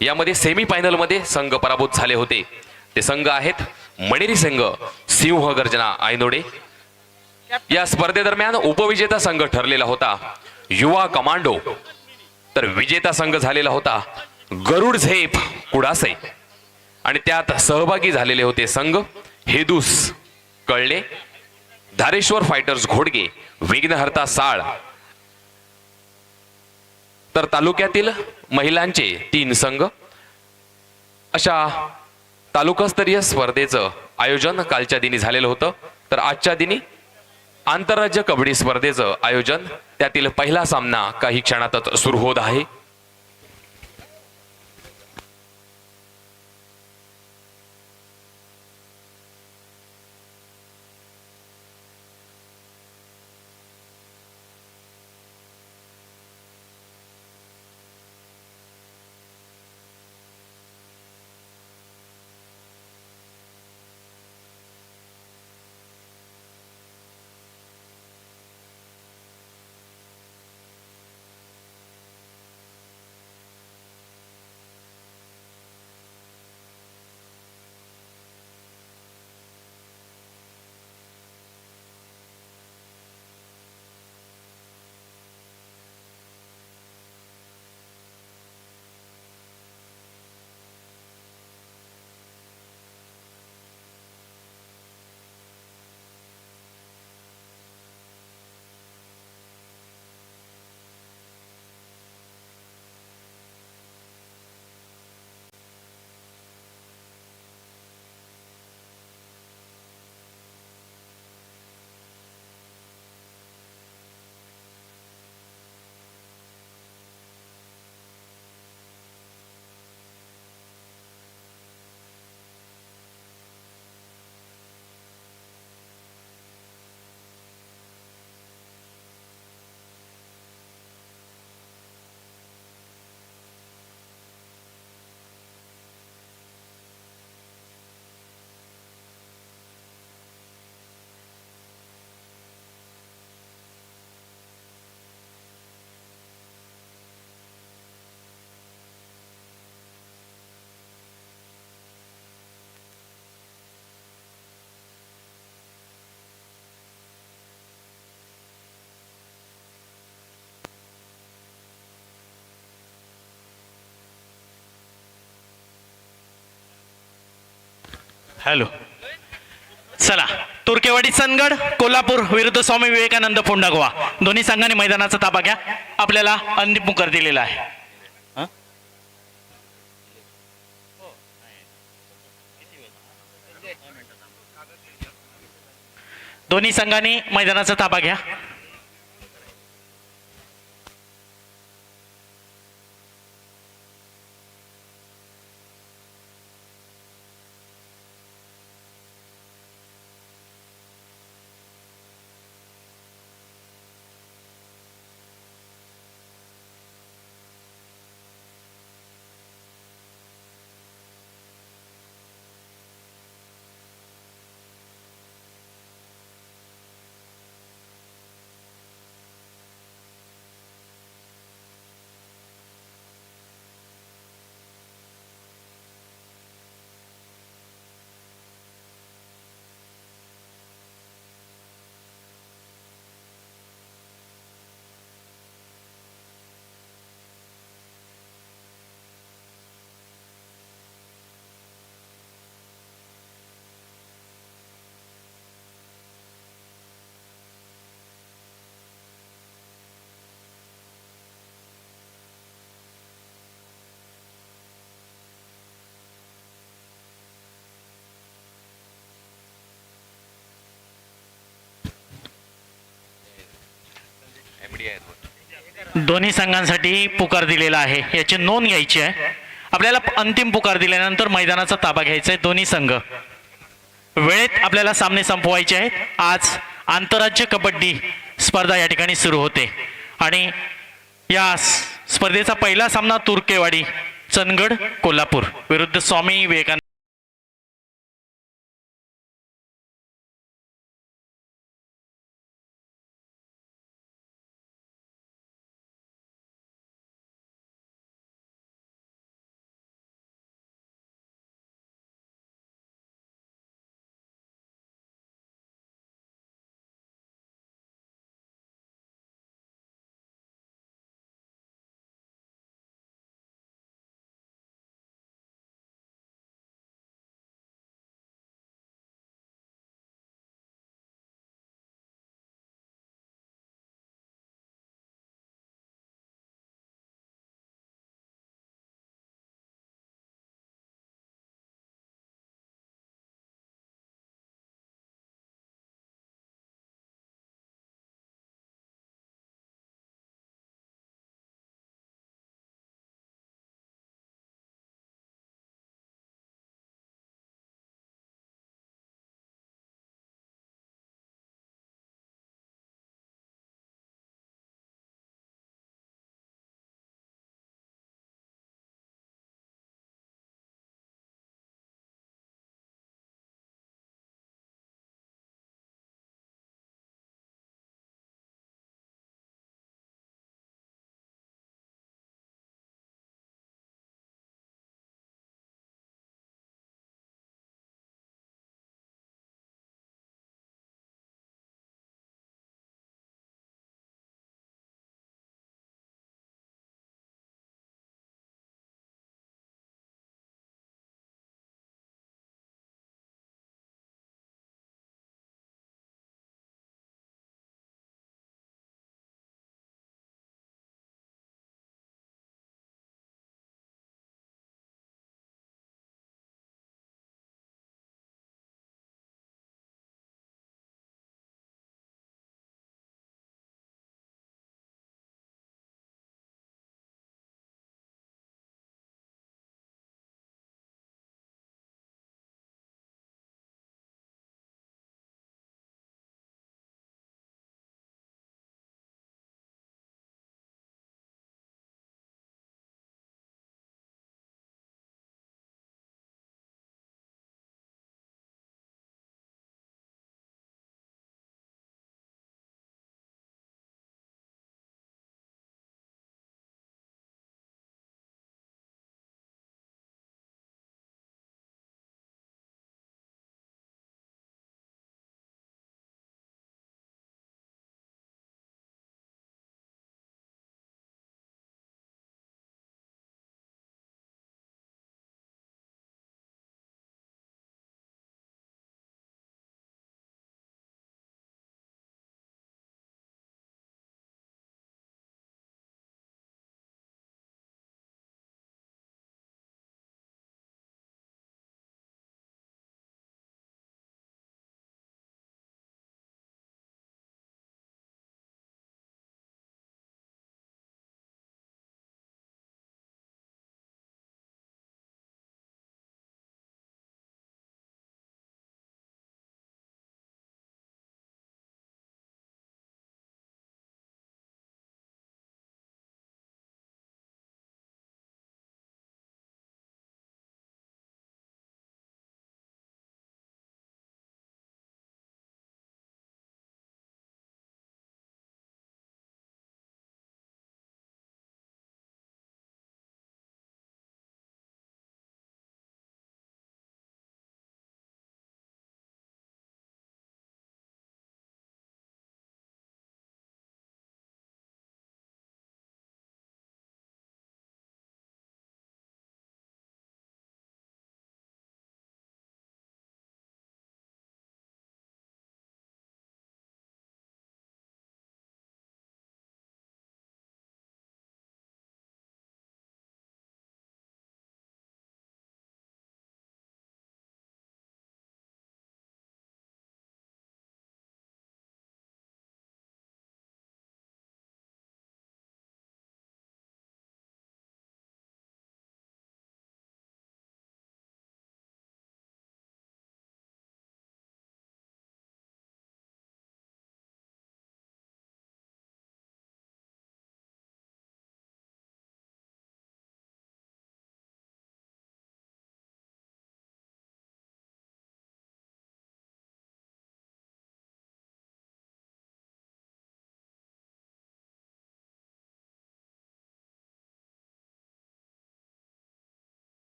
यामध्ये सेमीफायनल मध्ये संघ पराभूत झाले होते। ते संघ आहेत मणिरी संघ, सिंह गर्जना आयनोडे। या स्पर्धेदरम्यान उपविजेता संघ ठरलेला होता युवा कमांडो, तर विजेता संघ झालेला होता गरुड झेप कुडासे। आणि त्यात सहभागी झालेले होते संघ हेदूस कळले, धारेश्वर फायटर्स घोडगे, विघ्नहर्ता साळ। तर तालुक्यातील महिलांचे 3 संघ। अशा तालुकास्तरीय स्पर्धेचं आयोजन कालच्या दिनी झालेलं होतं। तर आजच्या दिनी आंतरराज्य कबड्डी स्पर्धेचं आयोजन, त्यातील पहिला सामना काही क्षणातच सुरू होत आहे। हॅलो, चला. तुर्केवाडी चंदगड कोल्हापूर विरुद्ध स्वामी विवेकानंद फोंडागोवा, दोन्ही संघांनी मैदानाचा ताबा घ्या। आपल्याला अंतिम पुकार दिलेला आहे। दोन्ही संघांनी मैदानाचा ताबा घ्या। दोन्ही संघांसाठी पुकार दिलेला आहे, याची नोंद घ्यायची आहे। आपल्याला अंतिम पुकार दिल्यानंतर मैदानाचा ताबा घ्यायचा आहे। दोन्ही संघ वेळेत आपल्याला सामने संपवायचे आहेत। आज आंतरराज्य कबड्डी स्पर्धा या ठिकाणी सुरू होते आणि या स्पर्धेचा पहिला सामना तुर्केवाडी चंदगड कोल्हापूर विरुद्ध स्वामी विवेकानंद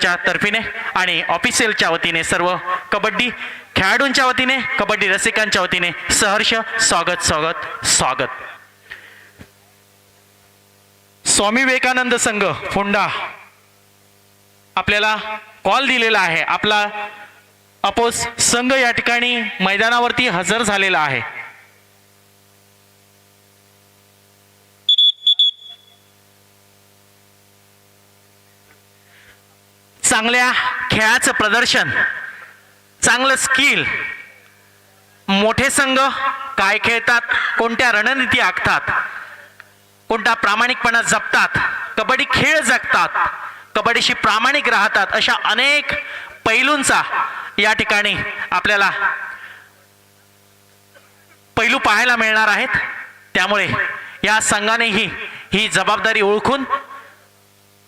च्या तर्फीने आणि ऑफिशियलच्या वतीने सर्व कबड्डी खेळाडूंच्या वतीने कबड्डी रसिकांच्या वतीने सहर्ष स्वागत स्वागत स्वागत. स्वामी विवेकानंद संघ फोंडा आपल्याला कॉल दिलेला आहे. आपला अपोज संघ या ठिकाणी मैदानावरती हजर झालेला आहे. चांगल्या खेळाचं प्रदर्शन, चांगलं स्किल, मोठे संघ काय खेळतात, कोणत्या रणनीती आखतात, कोणता प्रामाणिकपणा जपतात, कबड्डी खेळ जगतात, कबड्डीशी प्रामाणिक राहतात, अशा अनेक पैलूंचा या ठिकाणी आपल्याला पैलू पाहायला मिळणार आहेत. त्यामुळे या संघानेही ही जबाबदारी ओळखून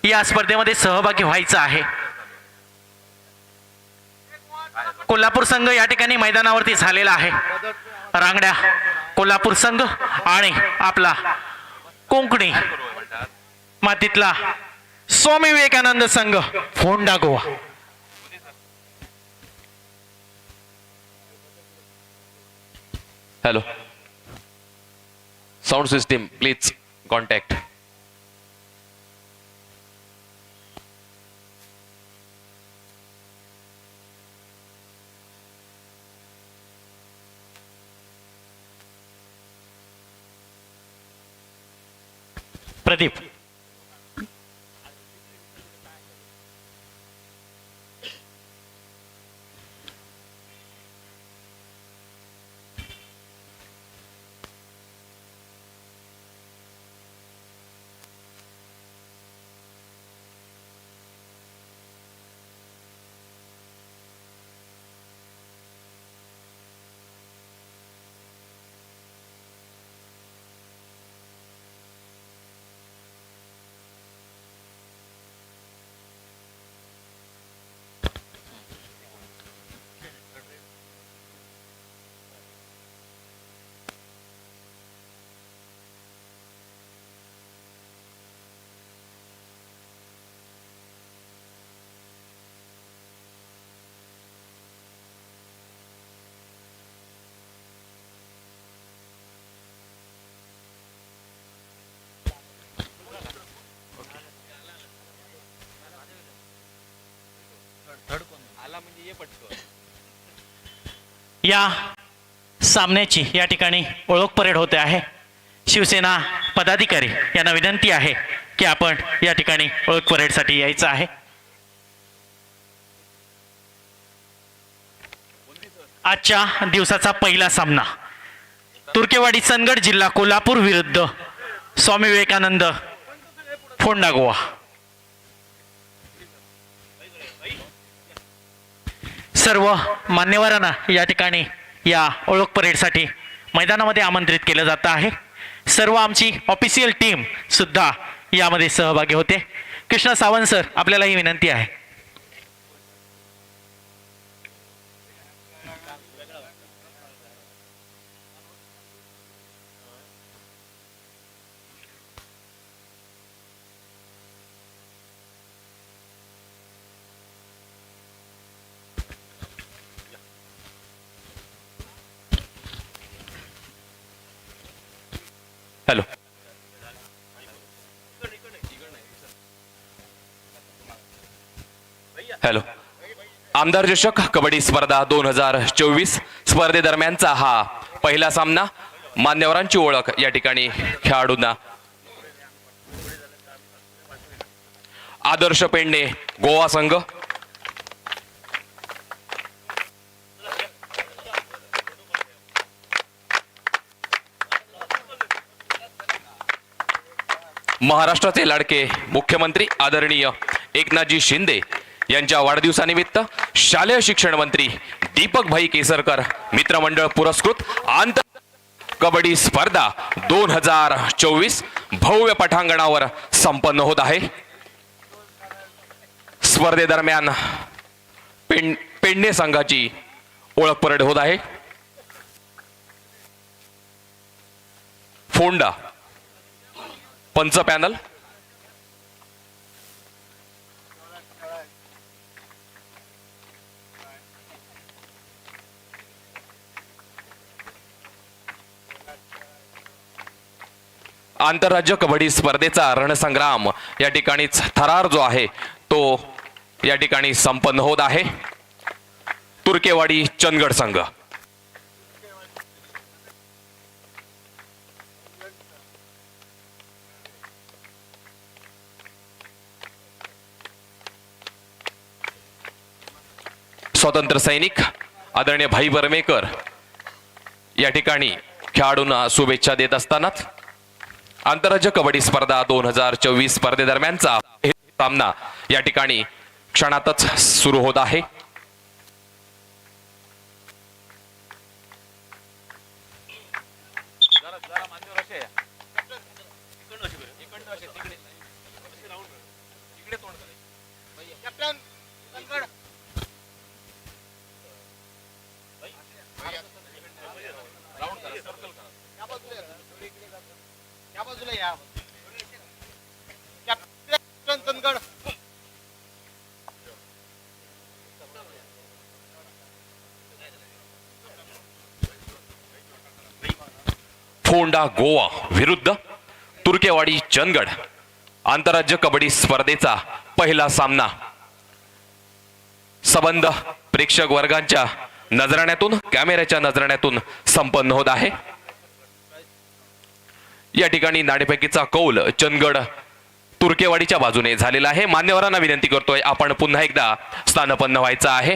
या स्पर्धेमध्ये सहभागी व्हायचं आहे. कोल्हापूर संघ या ठिकाणी मैदानावरती झालेला आहे. रांगड्या कोल्हापूर संघ आणि आपला कोंकणी मातीतला स्वामी विवेकानंद संघ Ponda Goa. Hello, sound system please contact. Pradeep. या सामन्याची या ठिकाणी ओळख परेड होते आहे. शिवसेना पदाधिकारी यांना विनंती आहे की आपण या ठिकाणी ओळख परेडसाठी यायचं आहे. आजच्या दिवसाचा पहिला सामना तुर्केवाडी चंदगड जिल्हा कोल्हापूर विरुद्ध स्वामी विवेकानंद फोंडा गोवा. सर्व मान्यवरांना या ठिकाणी या ओळख परेडसाठी मैदानामध्ये आमंत्रित केलं जातं आहे. सर्व आमची ऑफिशियल टीम सुद्धा यामध्ये सहभागी होते. कृष्णा सावंत सर, आपल्याला ही विनंती आहे. Hello, hello. आमदार चषक कबड्डी स्पर्धा 2024 स्पर्धेदरम्यानचा हा पहिला सामना. मान्यवरांची ओळख या ठिकाणी खेळाडूंना. आदर्श पेंडे गोवा संघ, महाराष्ट्राचे लाडके मुख्यमंत्री आदरणीय एकनाथजी शिंदे यांच्या वाढदिवसानिमित्त शालेय शिक्षण मंत्री दीपक भाई केसरकर मित्रमंडळ पुरस्कृत आंतर कबड्डी स्पर्धा 2024 भव्य पटांगणावर संपन्न होत आहे. स्पर्धेदरम्यान पेडणे संघाची ओळख परेड होत आहे. फोंडा पंच पॅनल, आंतरराज्य कबड्डी स्पर्धेचा रणसंग्राम या ठिकाणीच थरार जो आहे तो या ठिकाणी संपन्न होत आहे। तुर्केवाडी चंदगड संघ स्वतंत्र सैनिक आदरणीय भाई बर्मेकर या ठिकाणी खेळाडूंना शुभेच्छा देत असतानाच आंतरराज्य कबड्डी स्पर्धा 2024 स्पर्धेदरम्यानचा सामना या ठिकाणी क्षणातच सुरू होत आहे। फोंडा गोवा विरुद्ध तुर्केवाडी चंदगड आंतरराज्य कबड्डी स्पर्धेचा पहिला सामना सबंध प्रेक्षक वर्गांच्या नजराण्यातून कॅमेऱ्याच्या नजराण्यातून संपन्न होत आहे। या ठिकाणी नाणेफेकीचा कौल चंदगड तुर्केवाडीच्या बाजूने झालेला आहे। मान्यवरांना विनंती करतोय आपण पुन्हा एकदा स्थानपन्न व्हायचं आहे।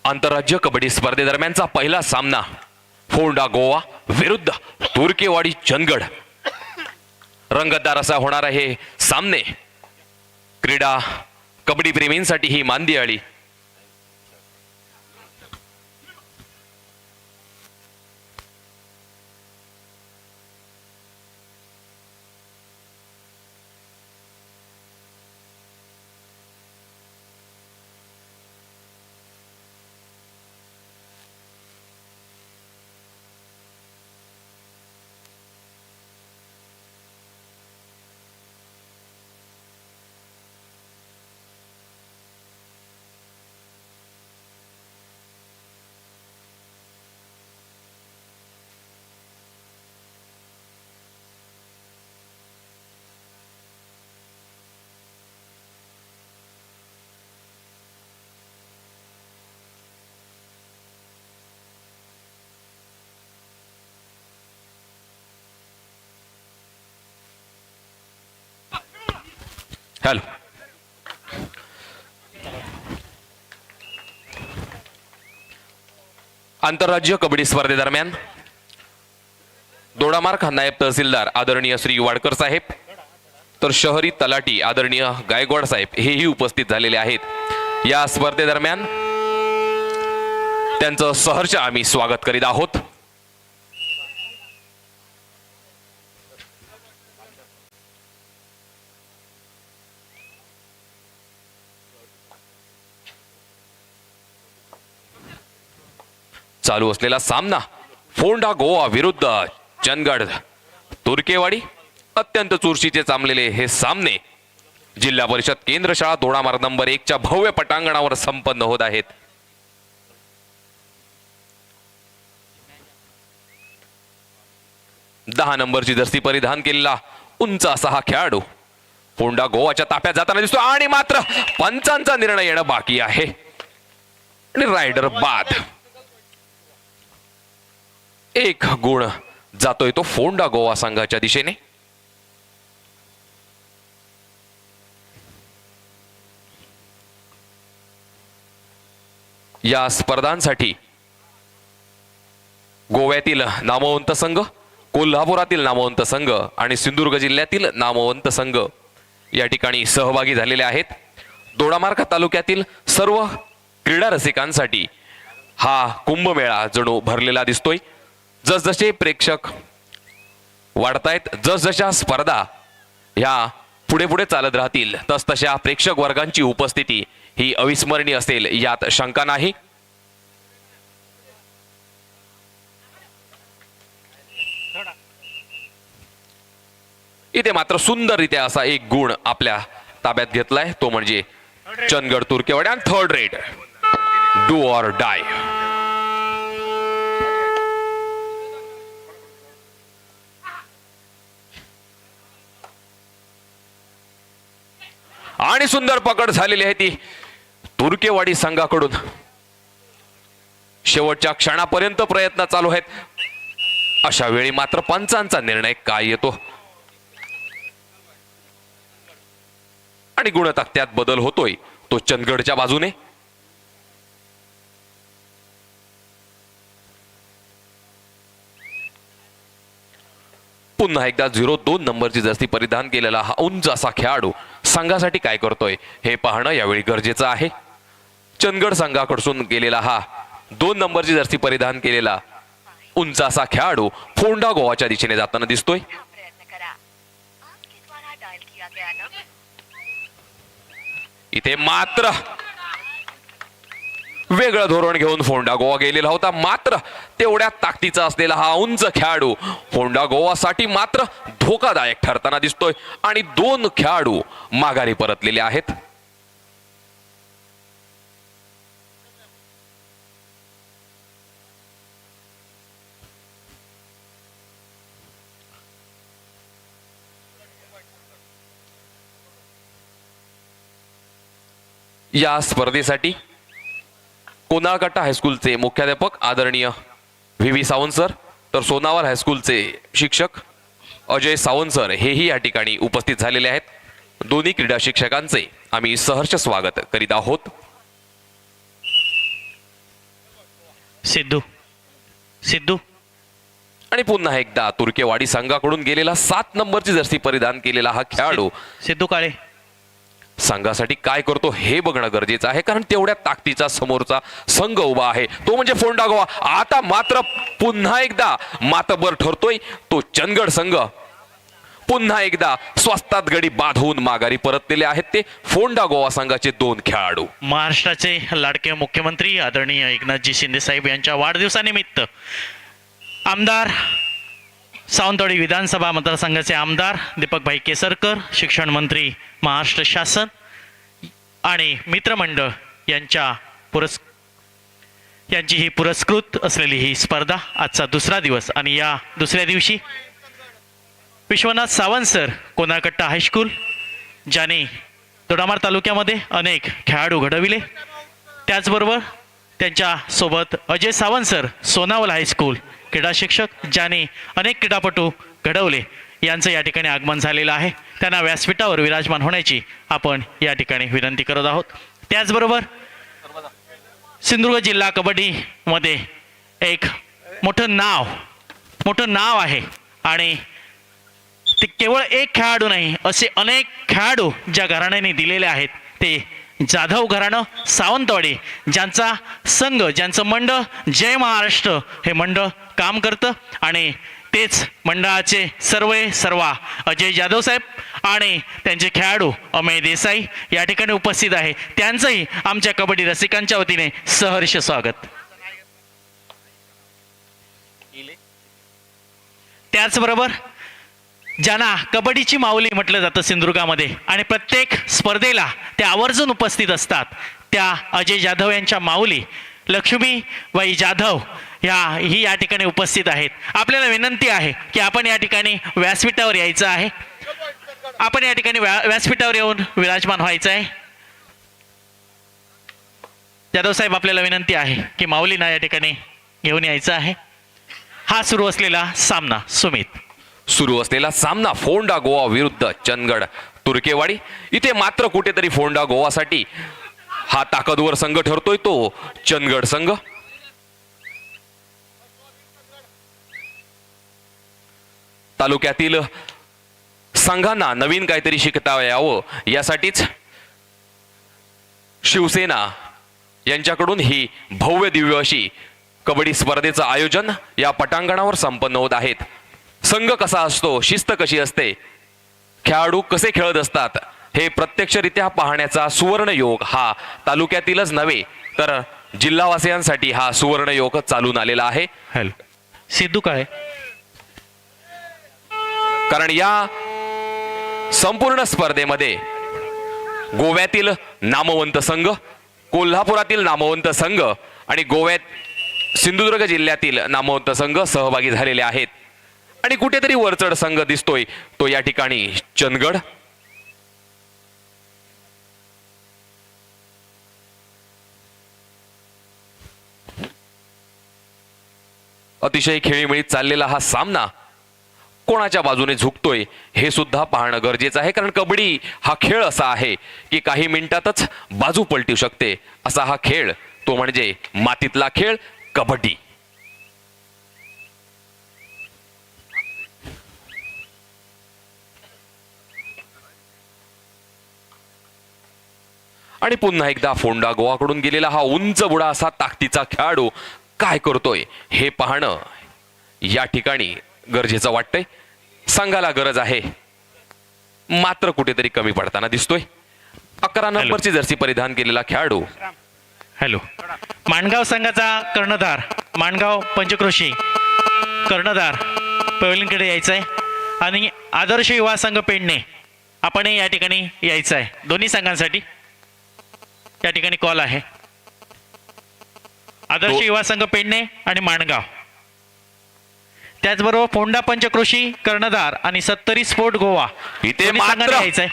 आंतरराज्य कबड्डी स्पर्धेदरम्यानचा पहिला सामना फोंडा गोवा विरुद्ध तुर्केवाडी चंदगड रंगतदार असा होणार आहे सामने। क्रीडा कबड्डी प्रेमींसाठी ही मानदियाळी। हॅलो. आंतरराज्य कबड्डी स्पर्धेदरम्यान दोडामार्ग नायब तहसीलदार आदरणीय श्री वाडकर साहेब तर शहरी तलाठी आदरणीय गायकवाड साहेब हेही उपस्थित झालेले आहेत. या स्पर्धेदरम्यान त्यांचं सहर्ष आम्ही स्वागत करीत आहोत. चालू असलेला सामना फोंडा गोवा विरुद्ध चंदगड तुर्केवाडी. अत्यंत चुरशीचे चांबलेले हे सामने जिल्हा परिषद केंद्र शाळा दोडामार्ग नंबर 1 च्या भव्य पटांगणावर संपन्न होत आहेत. दहा नंबरची जर्सी परिधान केलेला उंच असा हा खेळाडू फोंडा गोवाच्या ताफ्यात जाताना दिसतो आणि मात्र पंचांचा निर्णय येणं बाकी आहे आणि रायडर बाद. एक गुण जातोय तो फोंडा गोवा संघाच्या दिशेने. या स्पर्धांसाठी गोव्यातील नामवंत संघ, कोल्हापुरातील नामवंत संघ आणि सिंधुदुर्ग जिल्ह्यातील नामवंत संघ या ठिकाणी सहभागी झालेले आहेत. दोडामार्ग तालुक्यातील सर्व क्रीडा रसिकांसाठी हा कुंभमेळा जणू भरलेला दिसतोय. जसजसे प्रेक्षक वाढतायत, जसजशा स्पर्धा ह्या पुढे पुढे चालत राहतील, तसतशा प्रेक्षक वर्गांची उपस्थिती ही अविस्मरणीय असेल यात शंका नाही. इथे मात्र सुंदररित्या असा एक गुण आपल्या ताब्यात घेतलाय, तो म्हणजे चंदगड तुर्केवाडी आणि थर्ड रेट डू ऑर डाय. आणि सुंदर पकड झालेली आहे ती तुर्केवाडी संघाकडून. शेवटच्या क्षणापर्यंत प्रयत्न चालू आहेत. अशा वेळी मात्र पंचांचा निर्णय काय येतो आणि गुणतक्त्यात बदल होतोय तो चंदगडच्या बाजूने. पुन्हा एकदा 02 नंबरची जर्सी परिधान केलेला हा उंच असा खेळाडू संघासाठी काय करतोय हे पाहणं यावेळी गरजेचं आहे. चंदगड संघाकडून गेलेला हा 2 नंबरची जर्सी परिधान केलेला उंच असा खेळाडू फोंडा गोवाच्या दिशेने जाताना दिसतोय. इथे मात्र वेगळं धोरण घेऊन फोंडा गोवा गेलेला होता, मात्र तेवढ्या ताकदीचा असलेला हा उंच खेळाडू फोंडा गोवासाठी मात्र धोकादायक ठरताना दिसतोय आणि 2 खेळाडू माघारी परतलेले आहेत. या स्पर्धेसाठी कोनाळकट्टा हायस्कूलचे मुख्याध्यापक आदरणीय व्ही सावंत सर तर सोनावाल हायस्कूलचे शिक्षक अजय सावंत सर हेही या ठिकाणी उपस्थित झालेले आहेत. दोन्ही क्रीडा शिक्षकांचे आम्ही सहर्ष स्वागत करीत आहोत. सिद्धू सिद्धू आणि पुन्हा एकदा तुर्केवाडी संघाकडून गेलेला 7 नंबरची जर्सी परिधान केलेला हा खेळाडू सिद्धू काळे संघासाठी काय करतो हे बघणं गरजेचं आहे, कारण तेवढ्या ताकदीचा समोरचा संघ उभा आहे तो म्हणजे फोंडा गोवा. आता मात्र पुन्हा एकदा मातबर ठरतोय तो चंदगड संघ. पुन्हा एकदा स्वस्तात गडी बांधून माघारी परतलेले आहेत ते फोंडा गोवा संघाचे 2 खेळाडू. महाराष्ट्राचे लाडके मुख्यमंत्री आदरणीय एकनाथजी शिंदे साहेब यांच्या वाढदिवसानिमित्त आमदार सावंतवाडी विधानसभा मतदारसंघाचे आमदार दीपकभाई केसरकर, शिक्षण मंत्री महाराष्ट्र शासन आणि मित्रमंडळ यांची ही पुरस्कृत असलेली ही स्पर्धा आजचा दुसरा दिवस. आणि या दुसऱ्या दिवशी विश्वनाथ सावंत सर कोनाळकट्टा हायस्कूल ज्याने दोडामार्ग तालुक्यामध्ये अनेक खेळाडू घडविले, त्याचबरोबर त्यांच्या सोबत अजय सावंत सर सोनावल हायस्कूल क्रीडा शिक्षक ज्याने अनेक क्रीडापटू घडवले, यांचं या ठिकाणी आगमन झालेलं आहे. त्यांना व्यासपीठावर विराजमान होण्याची आपण या ठिकाणी विनंती करत आहोत. त्याचबरोबर सिंधुदुर्ग जिल्हा कबड्डीमध्ये एक मोठं नाव आहे आणि ते केवळ एक खेळाडू नाही, असे अनेक खेळाडू ज्या घराण्याने दिलेले आहेत ते जाधव घराणं सावंतवाडी, ज्यांचा संघ, ज्यांचं मंडळ जय महाराष्ट्र हे मंडळ काम करतं आणि तेच मंडळाचे सर्वा अजय जाधव साहेब आणि त्यांचे खेळाडू अमेय देसाई या ठिकाणी उपस्थित आहे. त्यांचंही आमच्या कबड्डी रसिकांच्या वतीने सहर्ष स्वागत. त्याचबरोबर ज्यांना कबड्डीची माऊली म्हटलं जातं सिंधुदुर्गामध्ये आणि प्रत्येक स्पर्धेला ते आवर्जून उपस्थित असतात, त्या अजय जाधव यांच्या माऊली लक्ष्मीबाई जाधव ही या ठिकाणी उपस्थित आहेत. आपल्याला विनंती आहे की आपण या ठिकाणी व्यासपीठावर यायचं आहे. आपण या ठिकाणी व्यासपीठावर येऊन विराजमान व्हायचं आहे. जाधव साहेब, आपल्याला विनंती आहे की माऊलींना या ठिकाणी घेऊन यायचं आहे. हा सुरू असलेला सामना सुरू असलेला सामना फोंडा गोवा विरुद्ध चंदगड तुर्केवाडी. इथे मात्र कुठेतरी फोंडा गोवासाठी हा ताकदवर संघ ठरतोय तो चंदगड संघ. तालुक्यातील संघांना नवीन काहीतरी शिकता यावं यासाठीच शिवसेना यांच्याकडून ही भव्य दिव्य अशी कबड्डी स्पर्धेचं आयोजन या पटांगणावर संपन्न होत आहेत. संघ कसा असतो, शिस्त कशी असते, खेळाडू कसे खेळत असतात हे प्रत्यक्षरित्या पाहण्याचा सुवर्ण योग हा तालुक्यातीलच नव्हे तर जिल्हावासियांसाठी हा सुवर्ण योग चालून आलेला आहे. सिद्धू काय, कारण या संपूर्ण स्पर्धेमध्ये गोव्यातील नामवंत संघ, कोल्हापुरातील नामवंत संघ आणि गोव्यात सिंधुदुर्ग जिल्ह्यातील नामवंत संघ सहभागी झालेले आहेत. आणि कुठेतरी वरचढ संघ दिसतोय तो या ठिकाणी चंदगड. अतिशय खेळीमेळीत चाललेला हा सामना कोणाच्या बाजूने झुकतोय हे सुद्धा पाहणं गरजेचं आहे. कारण कबड्डी हा खेळ असा आहे की काही मिनिटातच बाजू पलटू शकते. असा हा खेळ, तो म्हणजे मातीतला खेळ कबड्डी. आणि पुन्हा एकदा फोंडा गोवाकडून गेलेला हा उंच बुडा असा ताकदीचा खेळाडू काय करतोय हे पाहणं या ठिकाणी गरजेचं वाटतंय. संघाला गरज आहे, मात्र कुठेतरी कमी पडताना दिसतोय. 11 नंबरची जर्सी परिधान केलेला खेळाडू माणगाव संघाचा कर्णधार, माणगाव पंचक्रोशी कर्णधार पवेलिनकडे यायचं आहे आणि आदर्श युवा संघ पेडणे आपणही या ठिकाणी यायचं आहे. दोन्ही संघांसाठी या ठिकाणी कॉल आहे. आदर्श युवा संघ पेडणे आणि माणगाव. त्याचबरोबर फोंडा पंचक्रोशी कर्णधार आणि 70 स्पोर्ट गोवा इथे मात्र यायचंय.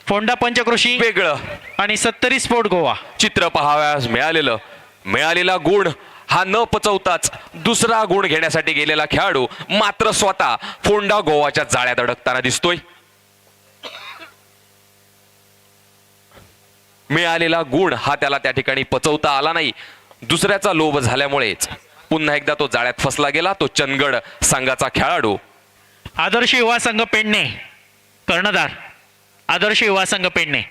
फोंडा पंचक्रोशी वेगळं आणि 70 स्पोर्ट गोवा. चित्र पाहावयास मिळालेला गुण हा न पचवताच दुसरा गुण घेण्यासाठी गेलेला खेळाडू मात्र स्वतः फोंडा गोवाच्या जाळ्यात अडकताना दिसतोय. मिळालेला गुण हा त्याला त्या ठिकाणी पचवता आला नाही. दुसऱ्याचा लोभ झाल्यामुळेच पुन्हा एकदा तो जाळ्यात फसला गेला. तो चंदगड संघाचा खेळाडू आदर्श युवा संघ पेडणे कर्णधार, आदर्श युवा संघ पेडणे.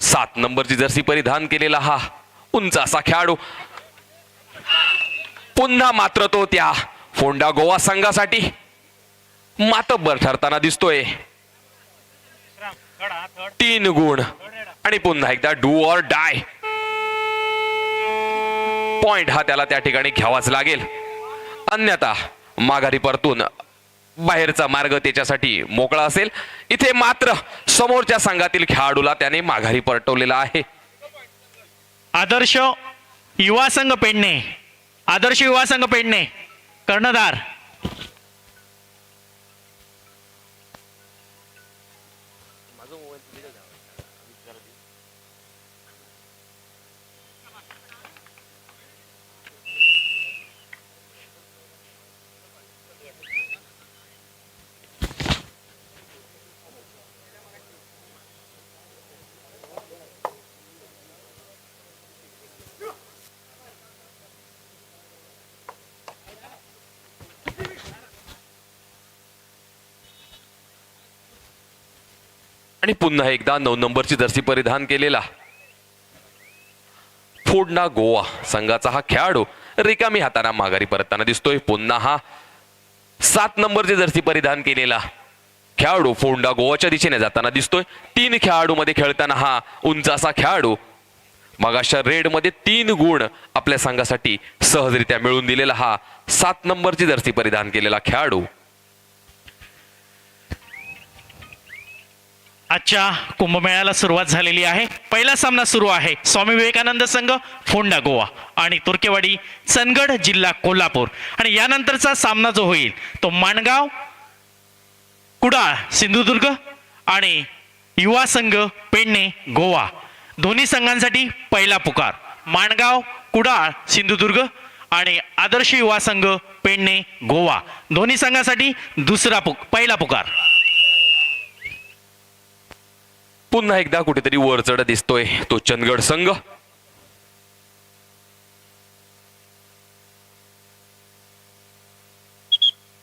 7 नंबरची जर्सी परिधान केलेला हा उंच असा खेळाडू पुन्हा मात्र तो त्या फोंडा गोवा संघासाठी मातब्बर ठरताना दिसतोय. 3 गुण आणि पुन्हा एकदा डू ऑर डाय पॉइंट हा त्याला त्या ठिकाणी घ्यावाच लागेल. अन्यथा माघारी परतून बाहेरचा मार्ग त्याच्यासाठी मोकळा असेल. इथे मात्र समोरच्या संघातील खेळाडूला त्याने माघारी परतवलेला आहे. आदर्श युवा संघ पेडणे, आदर्श युवा संघ पेडणे कर्णधार. आणि पुन्हा एकदा 9 नंबरची जर्सी परिधान केलेला फोंडा गोवा संघाचा हा खेळाडू रिकामी हाताना माघारी परतताना दिसतोय. पुन्हा हा 7 नंबरची जर्सी परिधान केलेला खेळाडू फोंडा गोवाच्या दिशेने जाताना दिसतोय. 3 खेळाडू मध्ये खेळताना हा उंच असा खेळाडू मगाशा रेड मध्ये 3 गुण आपल्या संघासाठी सहजरित्या मिळवून दिलेला हा 7 नंबरची जर्सी परिधान केलेला खेळाडू. आजच्या कुंभमेळ्याला सुरुवात झालेली आहे. पहिला सामना सुरू आहे. स्वामी विवेकानंद संघ फोंडा गोवा आणि तुर्केवाडी चंदगड जिल्हा कोल्हापूर. आणि यानंतरचा सामना जो होईल तो माणगाव कुडाळ सिंधुदुर्ग आणि युवा संघ पेडणे गोवा. दोन्ही संघांसाठी पहिला पुकार. माणगाव कुडाळ सिंधुदुर्ग आणि आदर्श युवा संघ पेडणे गोवा. दोन्ही संघांसाठी पहिला पुकार. पुन्हा एकदा कुठेतरी वर चढ दिसतोय तो चंदगड संघ.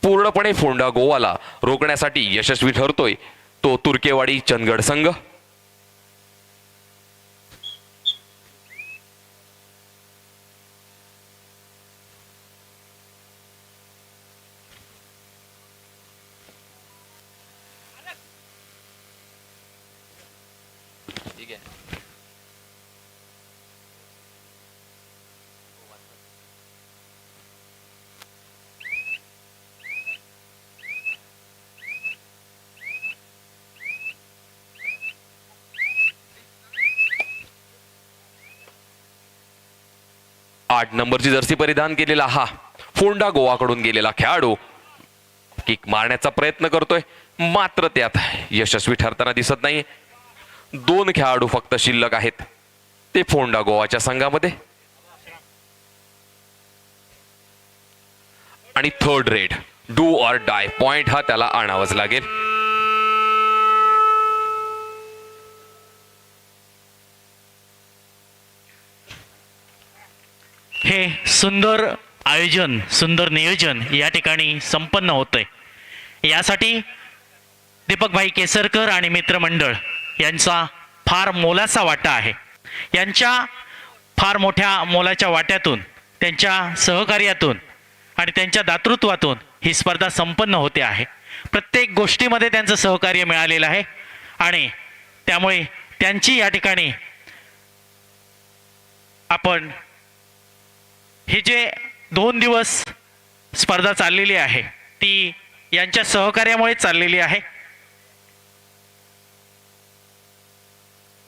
पूर्णपणे फोंडा गोवाला रोखण्यासाठी यशस्वी ठरतोय तो तुर्केवाडी चंदगड संघ. ठीक आहे. 8 नंबरची जर्सी परिधान केलेला हा फोंडा गोवाकडून गेलेला खेळाडू किक मारण्याचा प्रयत्न करतोय, मात्र त्यात यशस्वी ठरताना दिसत नाही. 2 खेळाडू फक्त शिल्लक आहेत ते फोंडा गोवाच्या संघामध्ये. आणि third raid do or dye point हा त्याला आणावाच लागेल. हे सुंदर आयोजन, सुंदर नियोजन या ठिकाणी संपन्न होतंय. यासाठी दीपकभाई केसरकर आणि मित्रमंडळ यांचा फार मोलाचा वाटा आहे. यांच्या फार मोठ्या मोलाच्या वाट्यातून, त्यांच्या सहकार्यातून आणि त्यांच्या दातृत्वातून ही स्पर्धा संपन्न होते आहे. प्रत्येक गोष्टीमध्ये त्यांचं सहकार्य मिळालेलं आहे आणि त्यामुळे त्यांची या ठिकाणी आपण हे जे 2 दिवस स्पर्धा चाललेली आहे ती यांच्या सहकार्यामुळे चाललेली आहे.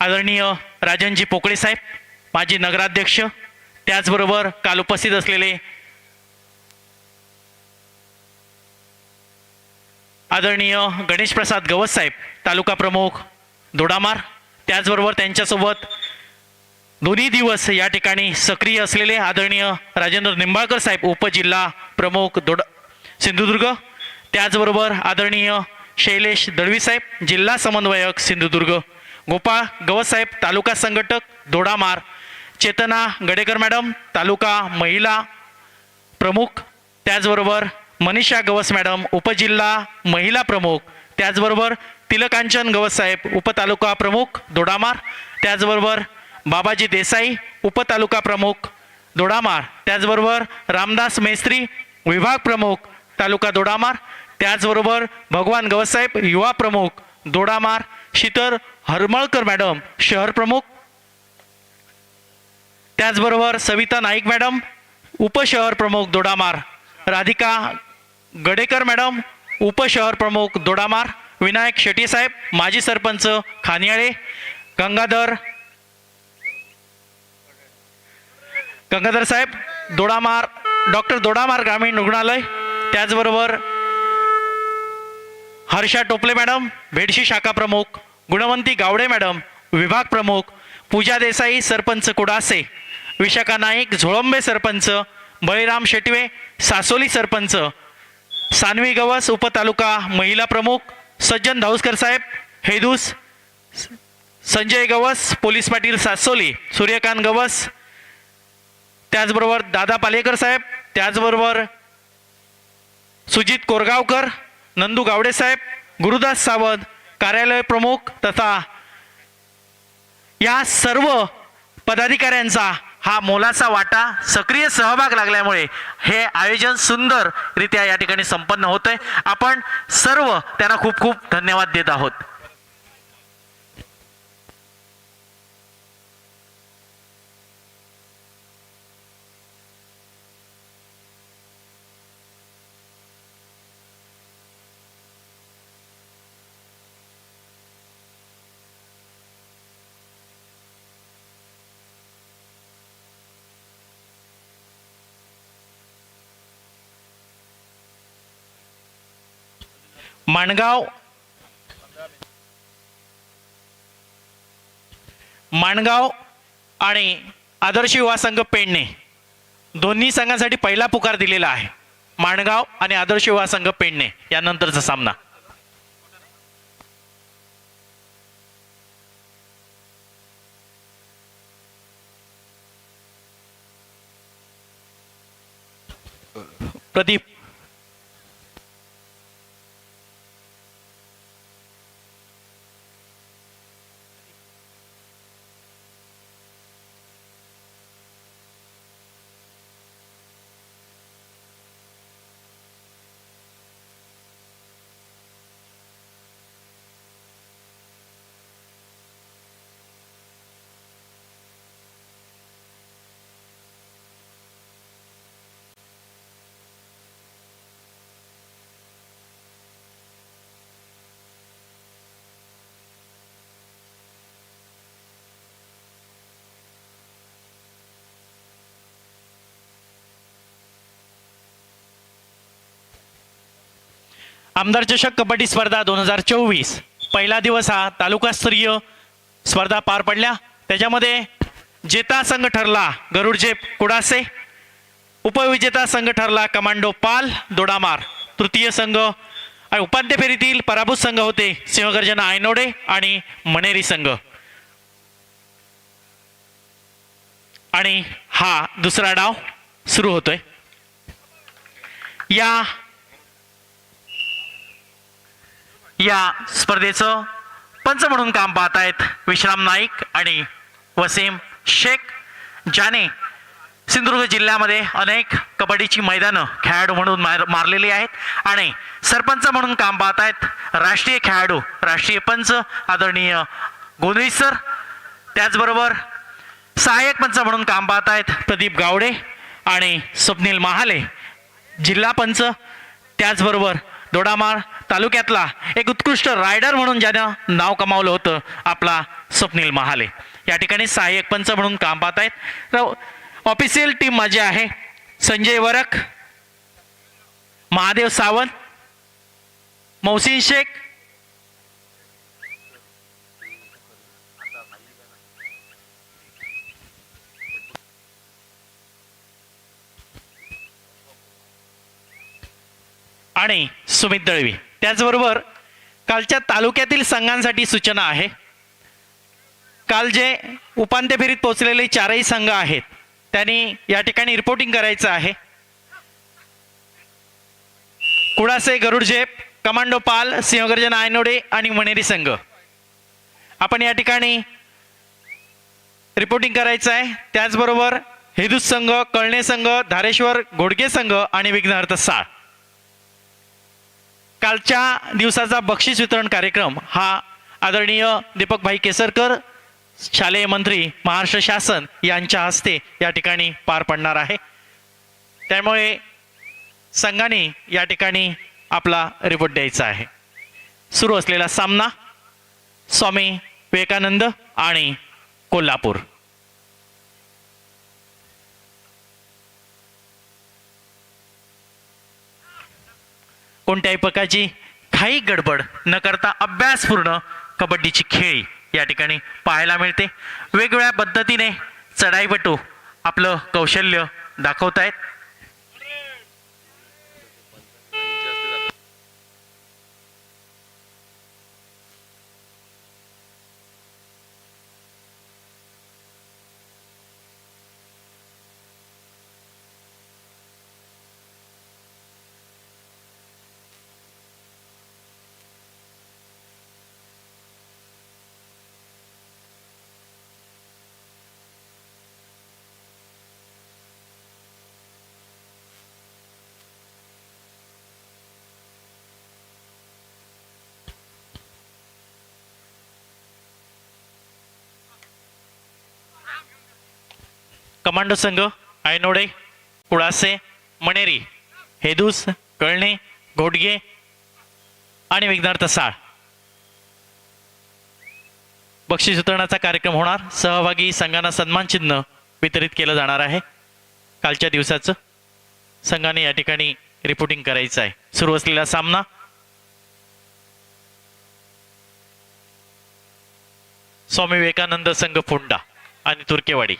आदरणीय राजनजी पोकळे साहेब, माजी नगराध्यक्ष, त्याचबरोबर काल उपस्थित असलेले आदरणीय गणेश प्रसाद गवत साहेब, तालुका प्रमुख दोडामार, त्याचबरोबर त्यांच्यासोबत दोन्ही दिवस या ठिकाणी सक्रिय असलेले आदरणीय राजेंद्र निंबाळकर साहेब, उपजिल्हा प्रमुख सिंधुदुर्ग, त्याचबरोबर आदरणीय शैलेश दळवी साहेब, जिल्हा समन्वयक सिंधुदुर्ग, गोपाळ गवत साहेब, तालुका संघटक दोडामार, चेतना गडेकर मॅडम, तालुका महिला प्रमुख, त्याचबरोबर मनीषा गवस मॅडम, उपजिल्हा महिला प्रमुख, त्याचबरोबर तिलकांचन गवस साहेब, उपतालुका प्रमुख दोडामार, त्याचबरोबर बाबाजी देसाई, उपतालुका प्रमुख दोडामार, त्याचबरोबर रामदास मेस्त्री, विभाग प्रमुख तालुका दोडामार, त्याचबरोबर भगवान गवसाहेब, युवा प्रमुख दोडामार, शीतल हरमळकर मॅडम, शहर प्रमुख, त्याचबरोबर सविता नाईक मॅडम, उपशहर प्रमुख दोडामार, राधिका गडेकर मॅडम, उपशहर प्रमुख दोडामार, विनायक शेट्टी साहेब, माजी सरपंच खानियाळे, गंगाधर साहेब दोडामार, डॉक्टर दोडामार ग्रामीण रुग्णालय, त्याचबरोबर हर्षा टोपले मॅडम, भेडशी शाखा प्रमुख, गुणवंती गावडे मॅडम, विभाग प्रमुख, पूजा देसाई सरपंच कुडासे, विशाखा नाईक झोळंबे सरपंच, बळीराम शेटवे सासोली सरपंच, सानवी गवस उपतालुका महिला प्रमुख, सज्जन धाऊसकर साहेब हेदूस, संजय गवस पोलीस पाटील सासोली, सूर्यकांत गवस, त्याचबरोबर दादा पालेकर साहेब, त्याचबरोबर सुजित कोरगावकर, नंदू गावडे साहेब, गुरुदास सावंत, कार्यालय प्रमुख तथा या सर्व पदाधिकाऱ्यांचा हा मोलाचा वाटा, सक्रिय सहभाग लागल्यामुळे हे आयोजन सुंदररित्या या ठिकाणी संपन्न होतंय. आपण सर्व त्यांना खूप खूप धन्यवाद देत आहोत. माणगाव आणि आदर्श युवा संघ पेडणे दोन्ही संघांसाठी पहिला पुकार दिलेला आहे. माणगाव आणि आदर्श युवा संघ पेडणे यानंतरचा सामना. प्रदीप आमदार चषक कबड्डी स्पर्धा 2024 पहिला दिवस हा तालुकास्तरीय स्पर्धा पार पडल्या. त्याच्यामध्ये जेता संघ ठरला गरुडझेप कुडासे, उपविजेता संघ ठरला कमांडो पाल दोडामार, तृतीय संघ आणि उपांत्य फेरीतील पराभूत संघ होते सिंहगर्जना आयनोडे आणि मणेरी संघ. आणि हा दुसरा डाव सुरू होतोय. या स्पर्धेचं पंच म्हणून काम पाहत आहेत विश्राम नाईक आणि वसीम शेख, ज्याने सिंधुदुर्ग जिल्ह्यामध्ये अनेक कबड्डीची मैदानं खेळाडू म्हणून मारलेली आहेत. आणि सरपंच म्हणून काम पाहत आहेत राष्ट्रीय खेळाडू, राष्ट्रीय पंच आदरणीय गोंधळी सर. त्याचबरोबर सहाय्यक पंच म्हणून काम पाहत आहेत प्रदीप गावडे आणि स्वप्नील महाले, जिल्हा पंच. त्याचबरोबर दोडामार तालुक्यातला एक उत्कृष्ट रायडर म्हणून ज्यानं नाव कमावलं होतं आपला स्वप्नील महाले, या ठिकाणी सहाय्यक पंच म्हणून काम पाहत आहेत. ऑफिशियल टीम माझी आहे संजय वरक, महादेव सावंत, मौसीन शेख, आणि सुमित दळवी. त्याचबरोबर कालच्या तालुक्यातील संघांसाठी सूचना आहे. काल जे उपांत्य फेरीत पोहोचलेले चारही संघ आहेत त्यांनी या ठिकाणी रिपोर्टिंग करायचं आहे. कुडासे, गरुडझेप, कमांडो पाल, सिंहगर्जना आयनोडे आणि मणेरी संघ आपण या ठिकाणी रिपोर्टिंग करायचं आहे. त्याचबरोबर हेदूस संघ, कळणे संघ, धारेश्वर घोडगे संघ आणि विघ्नहर्ता साळ. कालच्या दिवसाचा बक्षीस वितरण कार्यक्रम हा आदरणीय दीपकभाई केसरकर, शालेय मंत्री महाराष्ट्र शासन यांच्या हस्ते या ठिकाणी पार पडणार आहे. त्यामुळे संघाने या ठिकाणी आपला रिपोर्ट द्यायचा आहे. सुरू असलेला सामना स्वामी विवेकानंद आणि कोल्हापूर. कोणत्याही प्रकारची काही गडबड न करता अभ्यासपूर्ण कबड्डीची खेळी या ठिकाणी पाहायला मिळते. वेगवेगळ्या पद्धतीने चढाईपटू आपलं कौशल्य दाखवतायत. कमांडो संघ आयनोडे, कुळासे, मणेरी, हेदूस, कळणे, घोडगे आणि विघ्नार्थ साळ. बक्षीस वितरणाचा कार्यक्रम होणार. सहभागी संघांना सन्मान चिन्ह वितरित केलं जाणार आहे. कालच्या दिवसाचं संघाने या ठिकाणी रिपोर्टिंग करायचं आहे. सुरू असलेला सामना स्वामी विवेकानंद संघ फोंडा आणि तुर्केवाडी.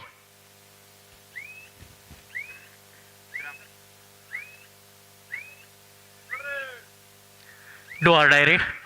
Door direct.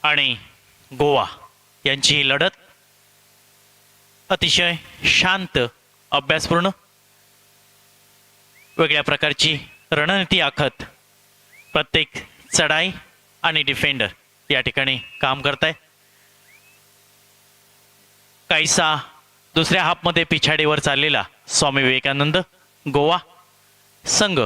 आणि गोवा यांची ही लढत अतिशय शांत, अभ्यासपूर्ण, वेगळ्या प्रकारची रणनीती आखत प्रत्येक चढाई आणि डिफेंडर या ठिकाणी काम करतायत. काहीसा दुसऱ्या हाफमध्ये पिछाडीवर चाललेला स्वामी विवेकानंद गोवा संघ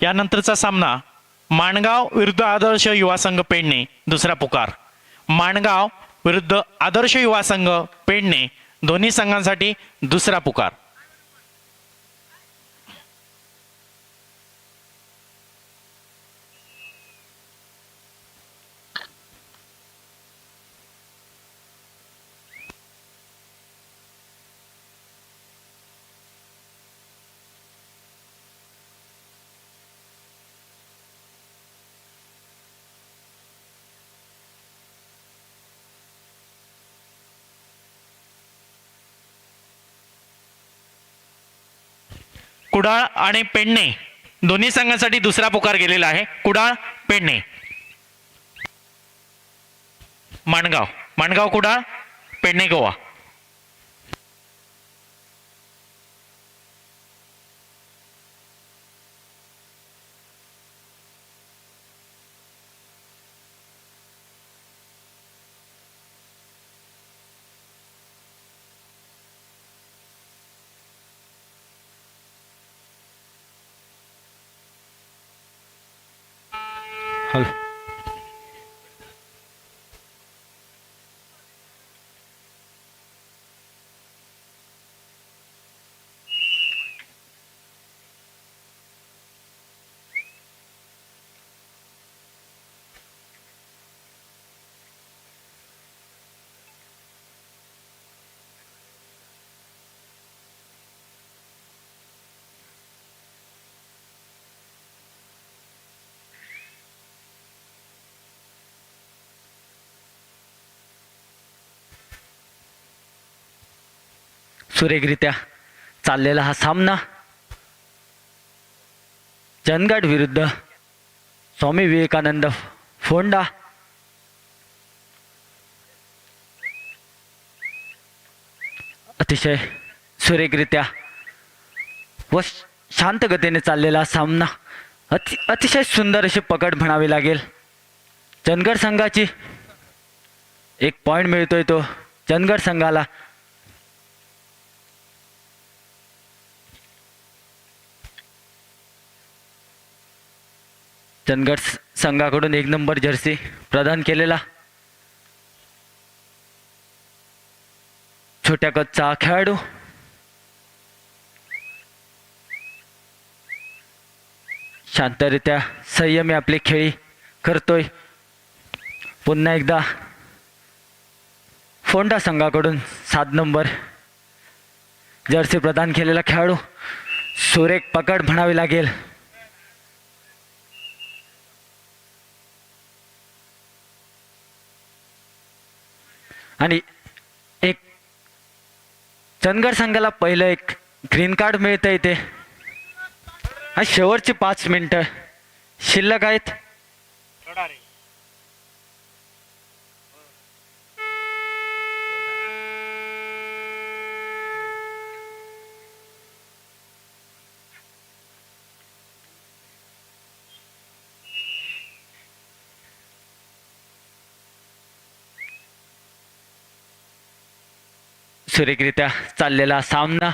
यानंतरचा सामना माणगाव विरुद्ध आदर्श युवा संघ पेडणे दुसरा पुकार. माणगाव विरुद्ध आदर्श युवा संघ पेडणे दोन्ही संघांसाठी दुसरा पुकार. कुडाळ आणि पेडणे दोन्ही संघांसाठी दुसरा पुकार गेलेला आहे. कुडाळ पेडणे. माणगाव माणगाव कुडाळ, पेडणे गोवा. हॅलो. सुरेखरित्या चाललेला हा सामना चंदगड विरुद्ध स्वामी विवेकानंद फोंडा. अतिशय सुरेखरित्या व शांत गतीने चाललेला सामना. अतिशय सुंदर अशी पकड म्हणावी लागेल. चंदगड संघाची एक पॉइंट मिळतोय तो चंदगड संघाला. चंदगड संघाकडून 1 नंबर जर्सी प्रदान केलेला छोट्या कदचा खेळाडू शांतरित्या संयमी आपली खेळी करतोय. पुन्हा एकदा फोंडा संघाकडून 7 नंबर जर्सी प्रदान केलेला खेळाडू. सुरेख पकड म्हणावी लागेल. आणि एक चंदगड संघाला पहिलं एक ग्रीन कार्ड मिळतं इथे. आणि शेवटची 5 मिनिटं शिल्लक आहेत. सुरेखरित्या चाललेला सामना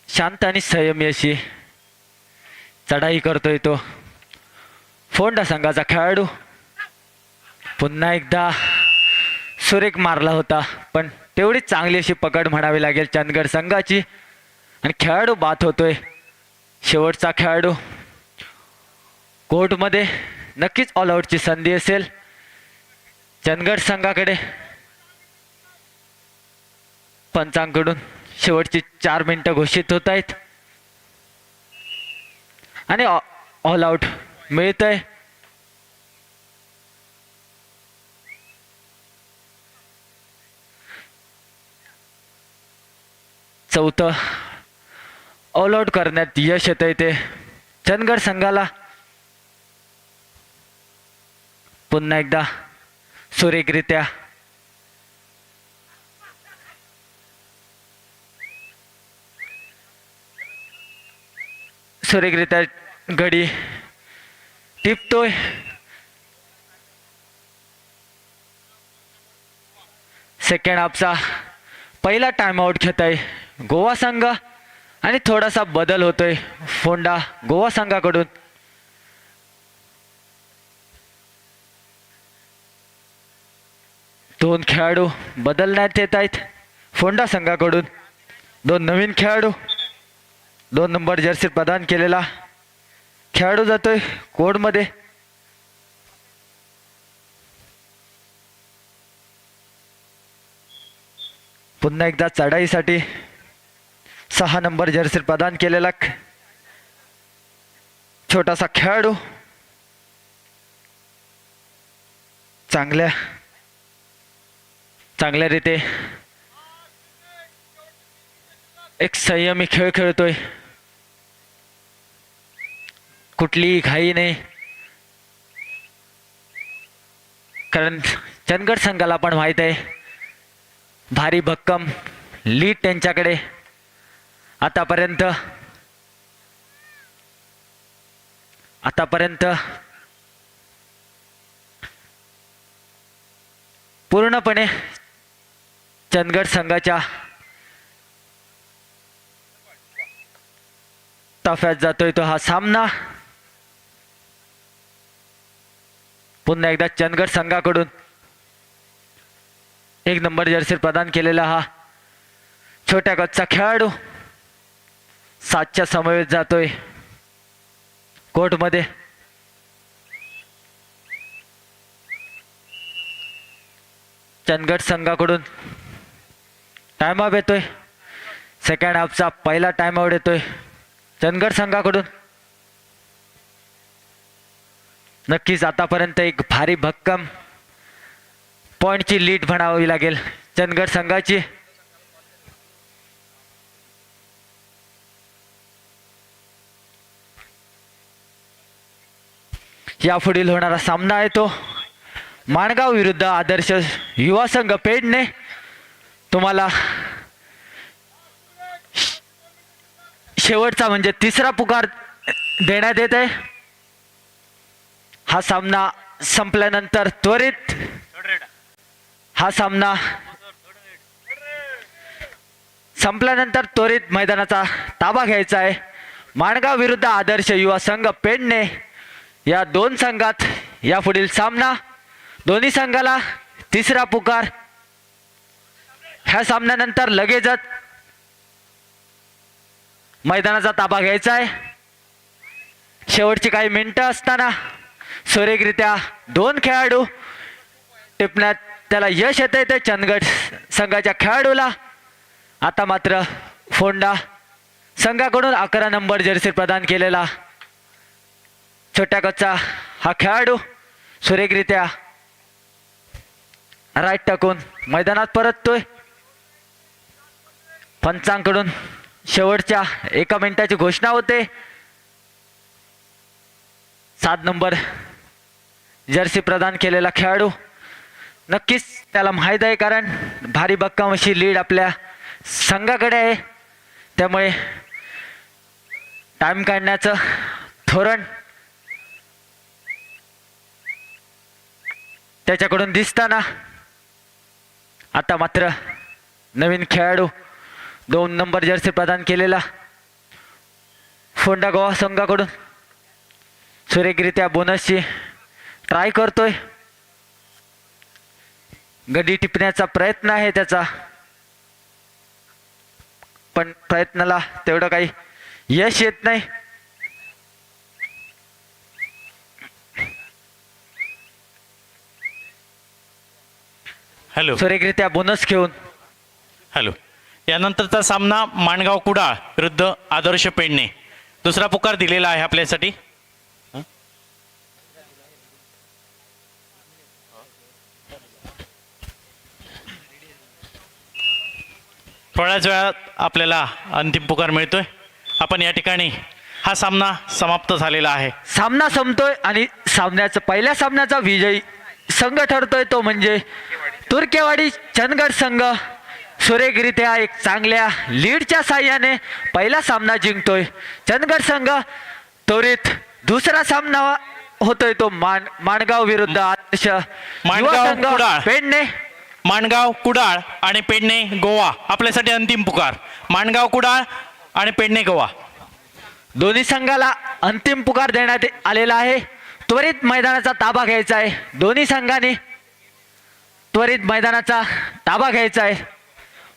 शांत आणि संयमी अशी चढाई करतोय तो फोंडा संघाचा खेळाडू. पुन्हा एकदा सुरेख मारला होता पण तेवढी चांगली अशी पकड म्हणावी लागेल चंदगड संघाची. आणि खेळाडू बाद होतोय. शेवटचा खेळाडू कोर्टमध्ये नक्कीच ऑल आउटची संधी असेल चंदगड संघाकडे. पंचांकडून शेवटची 4 मिनिटं घोषित होत आहेत आणि ऑल आउट मिळतंय. चौथं ऑल आउट करण्यात यश येतंय ते चंदगड संघाला. पुन्हा एकदा सुरेखरित्या गडी टिपतोय. सेकंड हाफचा पहिला टाइम आउट घेतोय गोवा संघ आणि थोडासा बदल होतोय फोंडा गोवा संघाकडून. दोन खेळाडू बदलण्यात येत आहेत फोंडा संघाकडून. 2 नवीन खेळाडू 2 नंबर जर्सी प्रदान केलेला खेळाडू जातोय कोडमध्ये. पुन्हा एकदा चढाईसाठी 6 नंबर जर्सी प्रदान केलेला छोटासा खेळाडू चांगल्या रीते एक संयमी खेळ खेळतोय. कुठलीही घाई नाही कारण चंदगड संघाला पण माहित आहे भारी भक्कम लीड त्यांच्याकडे आतापर्यंत पूर्णपणे चंदगड संघाच्या ताफ्यात जातोय तो हा सामना. पुन्हा एकदा चंदगड संघाकडून 1 नंबर जर्सी प्रदान केलेला हा छोट्या गटचा खेळाडू 7च्या समवेत जातोय कोर्टमध्ये. चंदगड संघाकडून टाइम आउट येतोय. सेकंड हाफचा पहिला टाइम आउट येतोय चंदगड संघाकडून. नक्कीच आतापर्यंत एक भारी भक्कम पॉइंटची लीड म्हणावी लागेल चंदगड संघाची. यापुढील होणारा सामना आहे तो माणगाव विरुद्ध आदर्श युवा संघ पेडणे. तुम्हाला शेवटचा म्हणजे तिसरा पुकार देण्यात येत आहे. हा सामना संपल्यानंतर त्वरित मैदानाचा ताबा घ्यायचा आहे. माणगाव विरुद्ध आदर्श युवा संघ पेडणे या दोन संघात यापुढील सामना. दोन्ही संघाला तिसरा पुकार. ह्या सामन्यानंतर लगेचच मैदानाचा ताबा घ्यायचा आहे. शेवटची काही मिनिटं असताना सुरेखरित्या 2 खेळाडू टिपण्यात त्याला यश येते ते चंदगड संघाच्या खेळाडूला. आता मात्र फोंडा संघाकडून 11 नंबर जर्सी प्रदान केलेला छोट्या गटचा हा खेळाडू सुरेखरित्या राईट टाकून मैदानात परततोय. पंचांकडून शेवटच्या 1 मिनिटाची घोषणा होते. 7 नंबर जर्सी प्रदान केलेला खेळाडू नक्कीच त्याला माहीत आहे, कारण भारी भक्कम अशी लीड आपल्या संघाकडे आहे. त्यामुळे टाइम काढण्याचं धोरण त्याच्याकडून दिसताना आता मात्र नवीन खेळाडू 2 नंबर जर्सी प्रदान केलेला फोंडा गोवा संघाकडून सुरेखरित्या बोनसची ट्राय करतोय. गडी टिपण्याचा प्रयत्न आहे त्याचा, पण प्रयत्नाला तेवढं काही यश येत नाही. हॅलो सुरेखरित्या बोनस घेऊन हॅलो यानंतरचा सामना माणगाव कुडाळ विरुद्ध आदर्श पेडणे. दुसरा पुकार दिलेला आहे आपल्यासाठी. थोड्याच वेळात आपल्याला अंतिम पुकार मिळतोय. आपण या ठिकाणी हा सामना समाप्त झालेला आहे. सामना संपतोय आणि पहिल्या सामन्याचा विजयी संघ ठरतोय तो म्हणजे तुर्केवाडी चंदगड संघ. सुरेखरित्या एक चांगल्या लीडच्या साह्याने पहिला सामना जिंकतोय चंदगड संघ. त्वरित दुसरा सामना होतोय तो माणगाव विरुद्ध आदर्श युवा संघ पेडणे. माणगाव कुडाळ आणि पेडणे गोवा आपल्यासाठी अंतिम पुकार. माणगाव कुडाळ आणि पेडणे गोवा दोन्ही संघाला अंतिम पुकार देण्यात आलेला आहे. त्वरित मैदानाचा ताबा घ्यायचा आहे. दोन्ही संघांनी त्वरित मैदानाचा ताबा घ्यायचा आहे.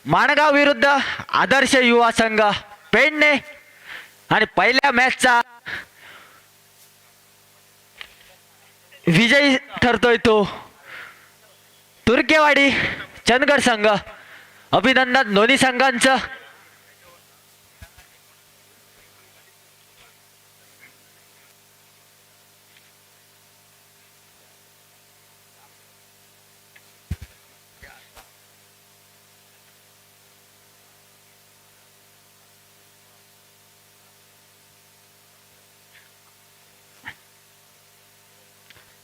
माणगाव विरुद्ध आदर्श युवा संघ पेडणे आणि पहिल्या मॅचचा विजयी ठरतोय तो तुर्केवाडी चंदगड संघ. अभिनंदन दोन्ही संघांचं.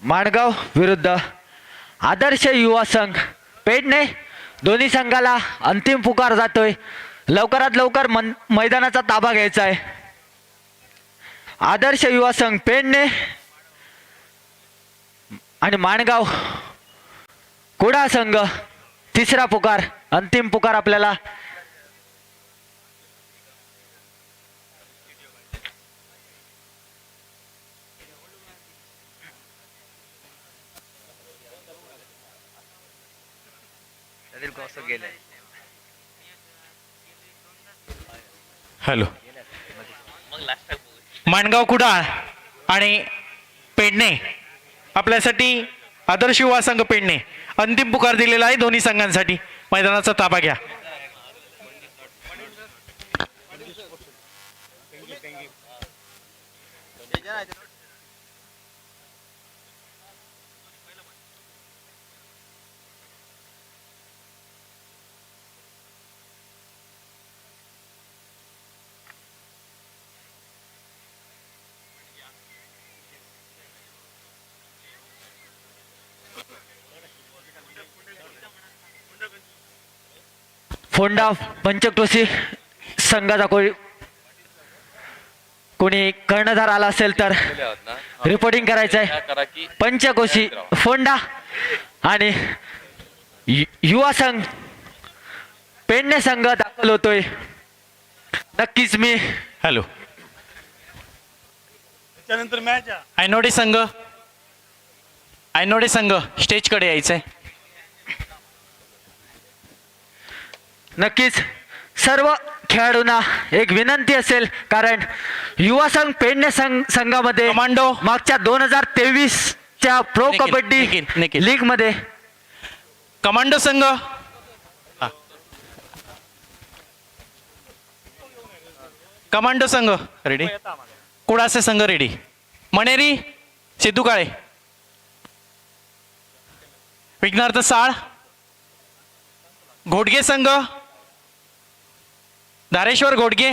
माणगाव विरुद्ध आदर्श युवा संघ पेडणे दोन्ही संघाला अंतिम पुकार जातोय. लवकरात लवकर मैदानाचा ताबा घ्यायचा आहे. आदर्श युवा संघ पेडणे आणि माणगाव कुडाळ संघ तिसरा पुकार, अंतिम पुकार आपल्याला हॅलो. माणगाव कुडाळ आणि पेडणे आपल्यासाठी आदर्श युवा संघ पेडणे अंतिम पुकार दिलेला आहे. दोन्ही संघांसाठी मैदानाचा ताबा घ्या. फोंडा पंचक्रोशी संघाचा कोणी कर्णधार आला असेल तर रिपोर्टिंग करायचं आहे. पंचकोशी फोंडा आणि युवा संघ पेडणे संघ दाखल होतोय. नक्कीच मी हॅलो. त्यानंतर मॅच आयनोडे संघ स्टेजकडे यायचंय. नक्कीच सर्व खेळाडूंना एक विनंती असेल, कारण युवा संघ पेडणे संघामध्ये कमांडो मागच्या 2023च्या प्रो कबड्डी निखिल. लीग मध्ये कमांडो संघ कमांडो संघ रेडी. कुडासे संघ रेडी. मणेरी सिद्धू काळे, विघ्नार्थ साळ, घोडगे संघ धारेश्वर घोडगे,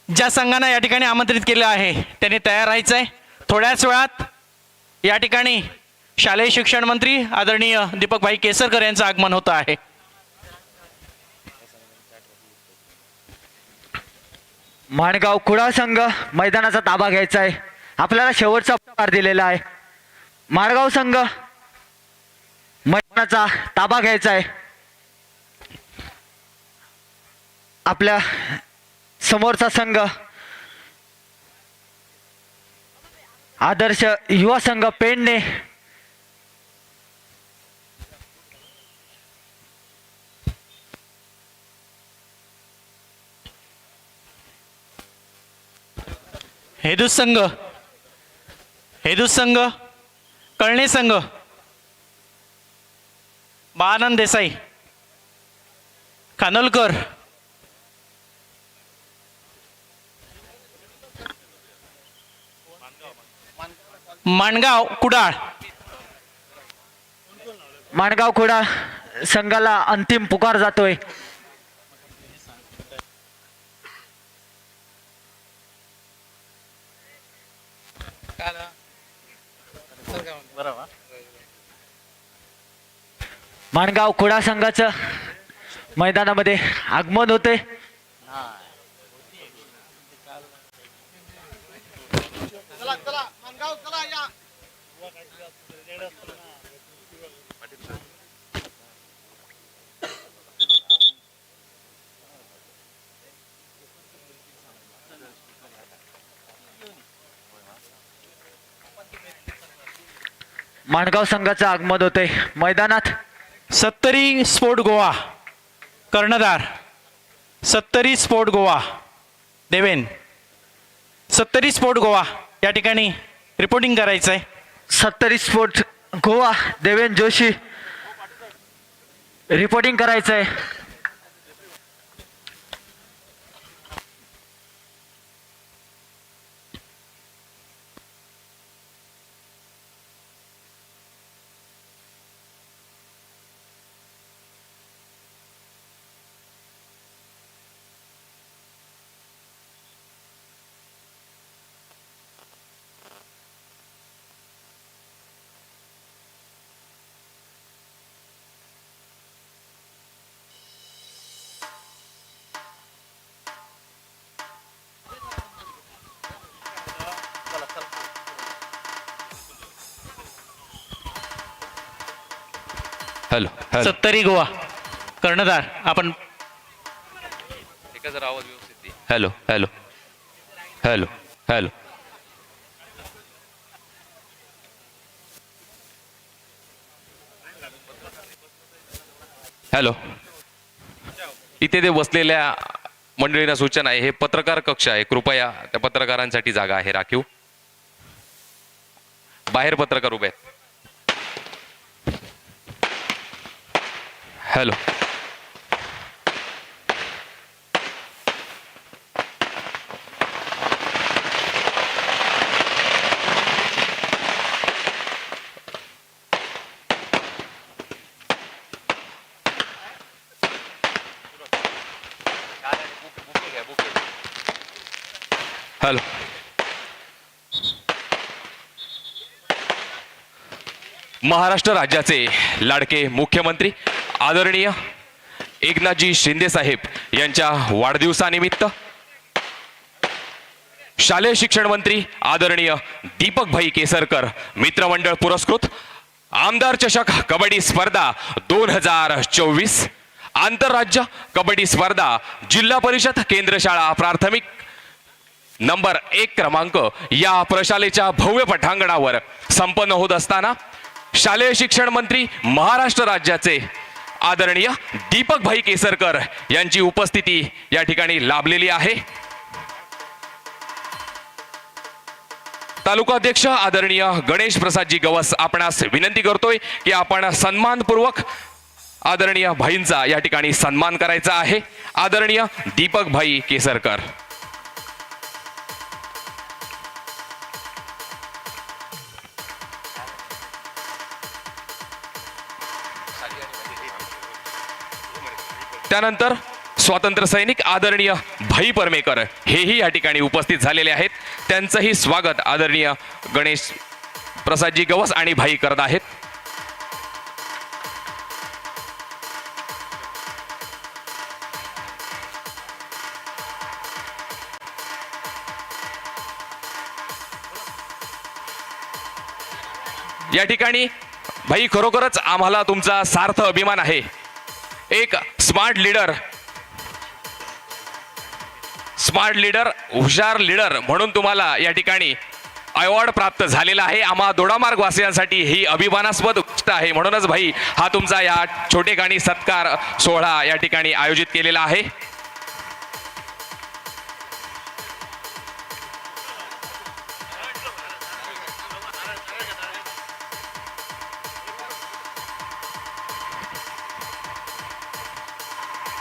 ज्या संघांना या ठिकाणी आमंत्रित केलं आहे त्यांनी तयार राहायचंय. थोड्याच वेळात या ठिकाणी शालेय शिक्षण मंत्री आदरणीय दीपकभाई केसरकर यांचं आगमन होतं आहे. माणगाव कुडाळ संघ मैदानाचा ताबा घ्यायचा आहे. आपल्याला शेवटचा पुकार दिलेला आहे. माणगाव संघ मैदानाचा ताबा घ्यायचा आहे. आपल्या समोरचा संघ आदर्श युवा संघ पेडणे हेदूस संघ कळणे संघ बानंद देसाई, खानोलकर, माणगाव कुडाळ. माणगाव कुडाळ संघाला अंतिम पुकार जातोय. माणगाव कुडाळ संघाचं मैदानामध्ये आगमन होते. माणगाव संघाचं आगमन होते मैदानात. सत्तरी स्पोर्ट गोवा कर्णधार, सत्तरी स्पोर्ट गोवा देवेन, सत्तरी स्पोर्ट गोवा या ठिकाणी रिपोर्टिंग करायचं आहे. सत्तरी स्पोर्ट्स गोवा देवेन जोशी रिपोर्टिंग करायचं आहे. Hello hello. सत्तरी गोवा कर्णधार आपण जरा आवाज व्यवस्थित दे. Hello hello hello hello hello, इथे ते बसलेल्या मंडळींना सूचना आहे, हे पत्रकार कक्ष आहे, कृपया त्या पत्रकारांसाठी जागा आहे राखीव. बाहेर पत्रकार उभे आहेत. Hello, hello. महाराष्ट्र राज्याचे लाडके मुख्यमंत्री आदरणीय एकनाथजी शिंदे साहेब यांच्या वाढदिवसानिमित्त शालेय शिक्षण मंत्री आदरणीय दीपक भाई केसरकर मित्रमंडळ पुरस्कृत आमदार चषक कबड्डी स्पर्धा 2024 आंतरराज्य कबड्डी स्पर्धा जिल्हा परिषद केंद्र शाळा प्राथमिक नंबर 1 क्रमांक या प्रशालेच्या भव्य पटांगणावर संपन्न होत असताना शालेय शिक्षण मंत्री महाराष्ट्र राज्याचे आदरणीय दीपक भाई केसरकर यांची उपस्थिती या ठिकाणी लाभलेली आहे. तालुका अध्यक्ष आदरणीय गणेश प्रसादजी गवस आपणास विनंती करतोय की आपण सन्मानपूर्वक आदरणीय भाईंचा या ठिकाणी सन्मान करायचा आहे. आदरणीय दीपक भाई केसरकर. त्यानंतर स्वातंत्र्य सैनिक आदरणीय भाई परमेकर हेही या ठिकाणी उपस्थित झालेले आहेत. त्यांचंही स्वागत आदरणीय गणेश प्रसादजी गवस आणि भाई करत आहेत. या ठिकाणी भाई खरोखरच आम्हाला तुमचा सार्थ अभिमान आहे. एक स्मार्ट लीडर हुशार लीडर म्हणून तुम्हाला या ठिकाणी अवॉर्ड प्राप्त झालेला आहे. आम्हा दोडामार्ग वासियांसाठी ही अभिमानास्पद गोष्ट आहे. म्हणूनच भाई हा तुमचा या छोटेखानी सत्कार सोहळा या ठिकाणी आयोजित केलेला आहे.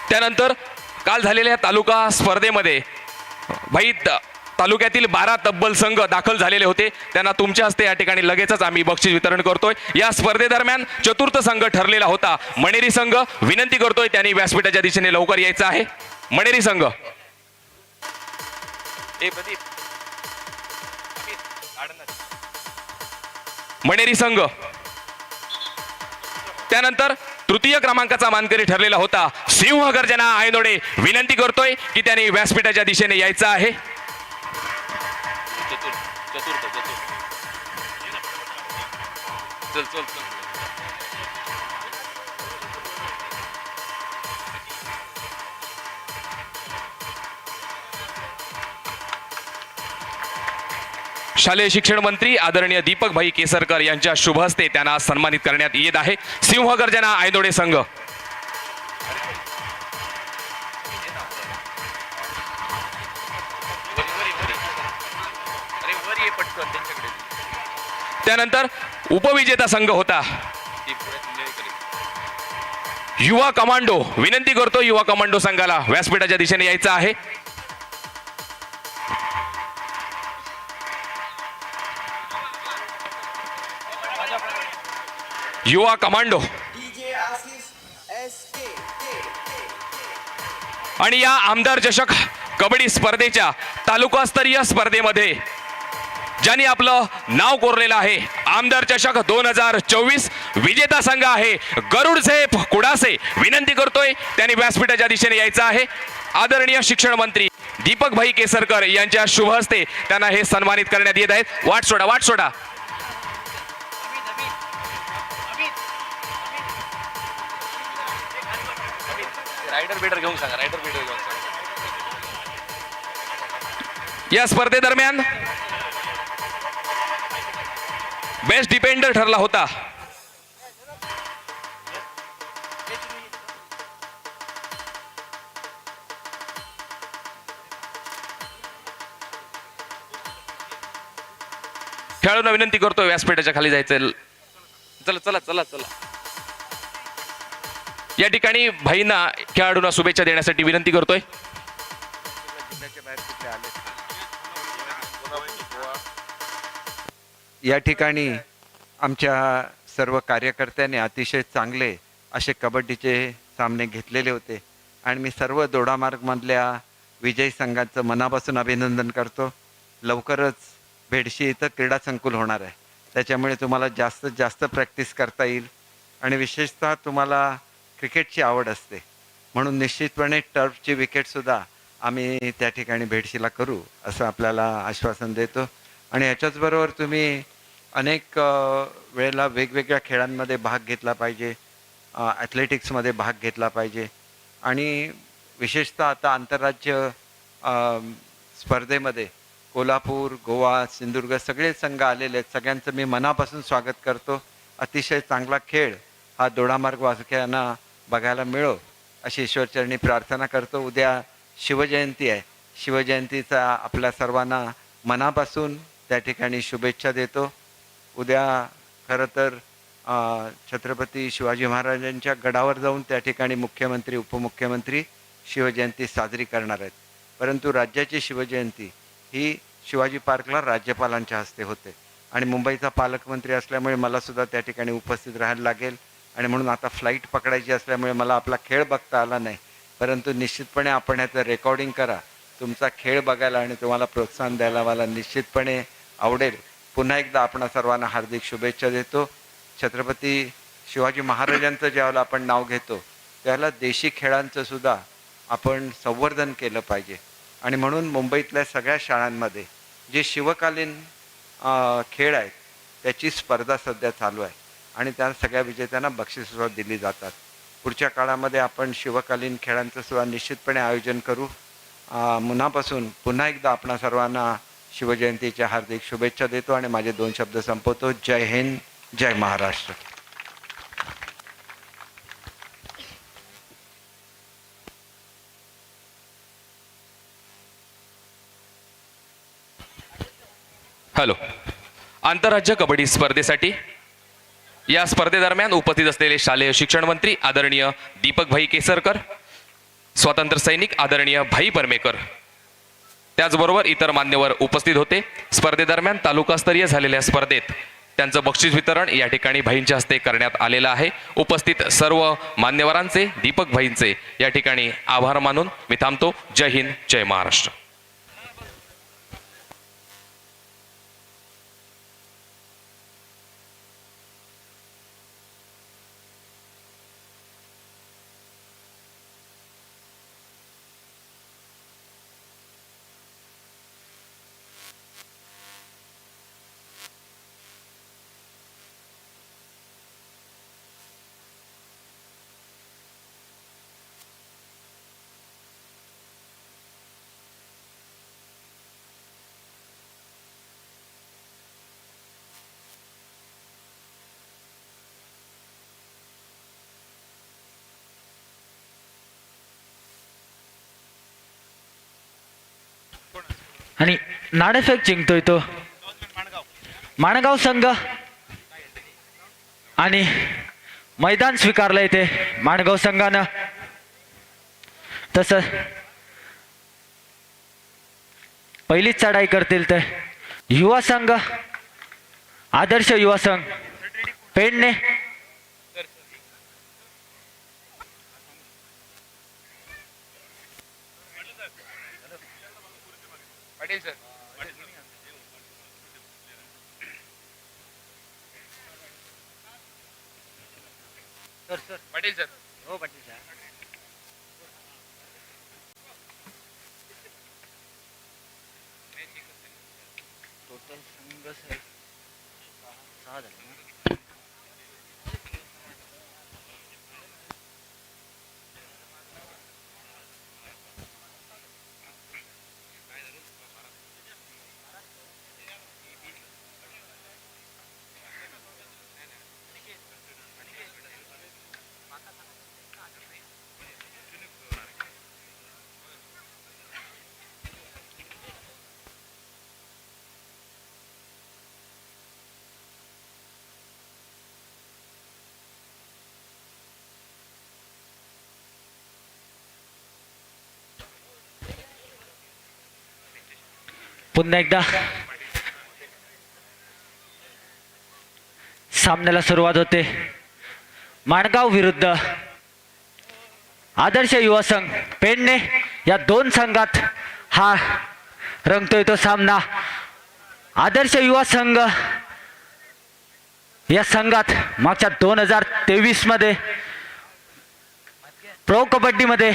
त्यानंतर काल झालेल्या तालुका स्पर्धेमध्ये भाई तालुक्यातील 12 तब्बल संघ दाखल झालेले होते. त्यांना तुमच्या हस्ते या ठिकाणी लगेचच आम्ही बक्षीस वितरण करतोय. या स्पर्धेदरम्यान चतुर्थ संघ ठरलेला होता मणेरी संघ. विनंती करतोय त्यांनी व्यासपीठाच्या दिशेने लवकर यायचं आहे. मणेरी संघ, मणेरी संघ. त्यानंतर तृतीय क्रमांकाचा मानकरी ठरलेला होता सिंह गर्जना आयनोडे. विनंती करतोय की त्यांनी व्यासपीठाच्या दिशेने यायचं आहे. शालेय शिक्षण मंत्री आदरणीय दीपक भाई केसरकर यांच्या शुभ हस्ते त्यांना सन्मानित करण्यात येत आहे. सिंह गर्जना आयनोडे संघ. त्यानंतर उपविजेता संघ होता युवा कमांडो. विनंती करतो युवा कमांडो संघाला व्यासपीठाच्या दिशेने यायचं आहे. युवा कमांडो. आणि या आमदार चषक कबड्डी स्पर्धेच्या तालुकास्तरीय स्पर्धेमध्ये ज्यांनी आपलं नाव कोरलेलं आहे आमदार चषक 2024 विजेता संघ आहे गरुडचे कुडासे. विनंती करतोय त्यांनी व्यासपीठाच्या दिशेने यायचं आहे. आदरणीय शिक्षण मंत्री दीपक भाई केसरकर यांच्या शुभ हस्ते त्यांना हे सन्मानित करण्यात येत आहेत. वाट सोडा. या स्पर्धेदरम्यान बेस्ट डिफेंडर ठरला होता खेळाडूंना विनंती करतोय व्यासपीठाच्या खाली जायचं. चला चला चला चला. या ठिकाणी भाईंना खेळाडूंना शुभेच्छा देण्यासाठी विनंती करतोय. या ठिकाणी आमच्या सर्व कार्यकर्त्यांनी अतिशय चांगले असे कबड्डीचे सामने घेतलेले होते आणि मी सर्व दोडामार्गमधल्या विजयी संघाचं मनापासून अभिनंदन करतो. लवकरच भेडशी इथं क्रीडा संकुल होणार आहे, त्याच्यामुळे तुम्हाला जास्तीत जास्त प्रॅक्टिस करता येईल आणि विशेषतः तुम्हाला क्रिकेटची आवड असते म्हणून निश्चितपणे टर्फची विकेटसुद्धा आम्ही त्या ठिकाणी भेडशीला करू असं आपल्याला आश्वासन देतो. आणि ह्याच्याचबरोबर तुम्ही अनेक वेळेला वेगवेगळ्या खेळांमध्ये भाग घेतला पाहिजे, ॲथलेटिक्समध्ये भाग घेतला पाहिजे आणि विशेषतः आता आंतरराज्य स्पर्धेमध्ये कोल्हापूर, गोवा, सिंधुदुर्ग सगळे संघ आलेले आहेत. सगळ्यांचं मी मनापासून स्वागत करतो. अतिशय चांगला खेळ हा दोडामार्ग वासुक्यांना बघायला मिळो अशी ईश्वरचरणी प्रार्थना करतो. उद्या शिवजयंती आहे, शिवजयंतीचा आपल्या सर्वांना मनापासून त्या ठिकाणी शुभेच्छा देतो. उद्या खरं तर छत्रपती शिवाजी महाराजांच्या गडावर जाऊन त्या ठिकाणी मुख्यमंत्री, उपमुख्यमंत्री शिवजयंती साजरी करणार आहेत, परंतु राज्याची शिवजयंती ही शिवाजी पार्कला राज्यपालांच्या हस्ते होते आणि मुंबईचा पालकमंत्री असल्यामुळे मलासुद्धा त्या ठिकाणी उपस्थित राहायला लागेल आणि म्हणून आता फ्लाईट पकडायची असल्यामुळे मला आपला खेळ बघता आला नाही, परंतु निश्चितपणे आपण ह्याचं रेकॉर्डिंग करा. तुमचा खेळ बघायला आणि तुम्हाला प्रोत्साहन द्यायला मला निश्चितपणे आवडेल. पुन्हा एकदा आपणा सर्वांना हार्दिक शुभेच्छा देतो. छत्रपती शिवाजी महाराजांचं ज्यावेळेला आपण नाव घेतो त्यावेळेला देशी खेळांचं सुद्धा आपण संवर्धन केलं पाहिजे आणि म्हणून मुंबईतल्या सगळ्या शाळांमध्ये जे शिवकालीन खेळ आहेत त्याची स्पर्धा सध्या चालू आहे आणि त्या सगळ्या विजेत्यांना बक्षीससुद्धा दिली जातात. पुढच्या काळामध्ये आपण शिवकालीन खेळांचं सुद्धा निश्चितपणे आयोजन करू. मनापासून पुन्हा एकदा आपणा सर्वांना शिवजयंतीच्या हार्दिक शुभेच्छा देतो आणि माझे 2 शब्द संपवतो. जय हिंद, जय महाराष्ट्र. हॅलो. आंतरराज्य कबड्डी स्पर्धेसाठी या स्पर्धेदरम्यान उपस्थित असलेले शालेय शिक्षण मंत्री आदरणीय दीपक भाई केसरकर, स्वातंत्र्य सैनिक आदरणीय भाई परमेकर, त्याचबरोबर इतर मान्यवर उपस्थित होते. स्पर्धेदरम्यान तालुकास्तरीय झालेल्या स्पर्धेत त्यांचं बक्षीस वितरण या ठिकाणी भाईंच्या हस्ते करण्यात आलेलं आहे. उपस्थित सर्व मान्यवरांचे, दीपक भाईंचे या ठिकाणी आभार मानून मी थांबतो. जय हिंद, जय महाराष्ट्र. आणि नाणेफेक जिंकतोय तो माणगाव संघ आणि मैदान स्वीकारलंय ते माणगाव संघानं. तसं पहिलीच चढाई करतील ते युवा संघ, आदर्श युवा संघ पेडणे. पुन्हा एकदा सामन्याला सुरुवात होते. माणगाव विरुद्ध आदर्श युवा संघ पेडणे या दोन संघात हा रंगतोय तो सामना. आदर्श युवा संघ या संघात मागच्या 2023 मध्ये प्रो कबड्डीमध्ये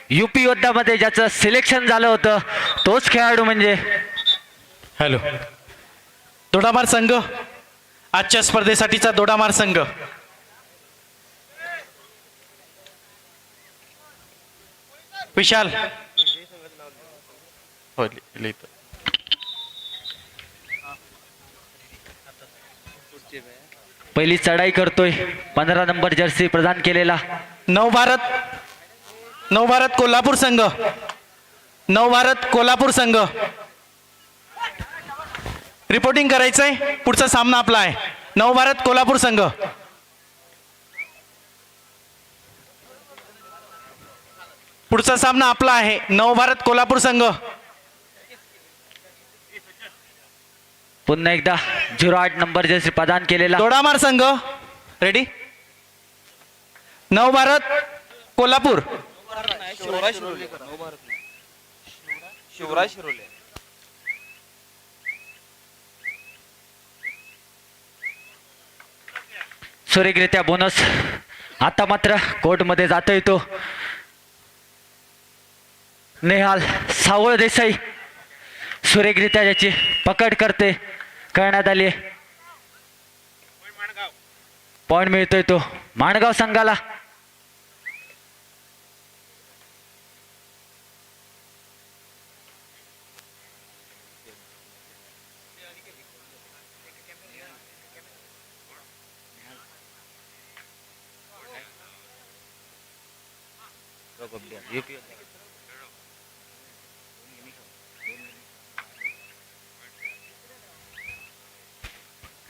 युपी योद्धामध्ये ज्याचं सिलेक्शन झालं होतं तोच खेळाडू म्हणजे हॅलो, दोडामार संघ आजच्या स्पर्धेसाठीचा दोडामार संघ. विशाल हो, लिहितो. पहिली चढाई करतोय 15 नंबर जर्सी प्रदान केलेला नवभारत कोल्हापूर संघ. नवभारत कोल्हापूर संघ रिपोर्टिंग करायचंय. पुढचा सामना आपला आहे नवभारत कोल्हापूर संघ. पुढचा सामना आपला आहे नवभारत कोल्हापूर संघ. पुन्हा एकदा 08 नंबर जर्सी प्रदान केलेला दोडामार संघ रेडी. नवभारत कोल्हापूर. शिवराज शिरोले. सुरेखरित्या बोनस. आता मात्र कोर्टमध्ये जाता येतो. नेहाल सावळ देसाई सुरेखरित्या त्याची पकड करते करण्यात आली. पॉइंट मिळतोय तो माणगाव संघाला.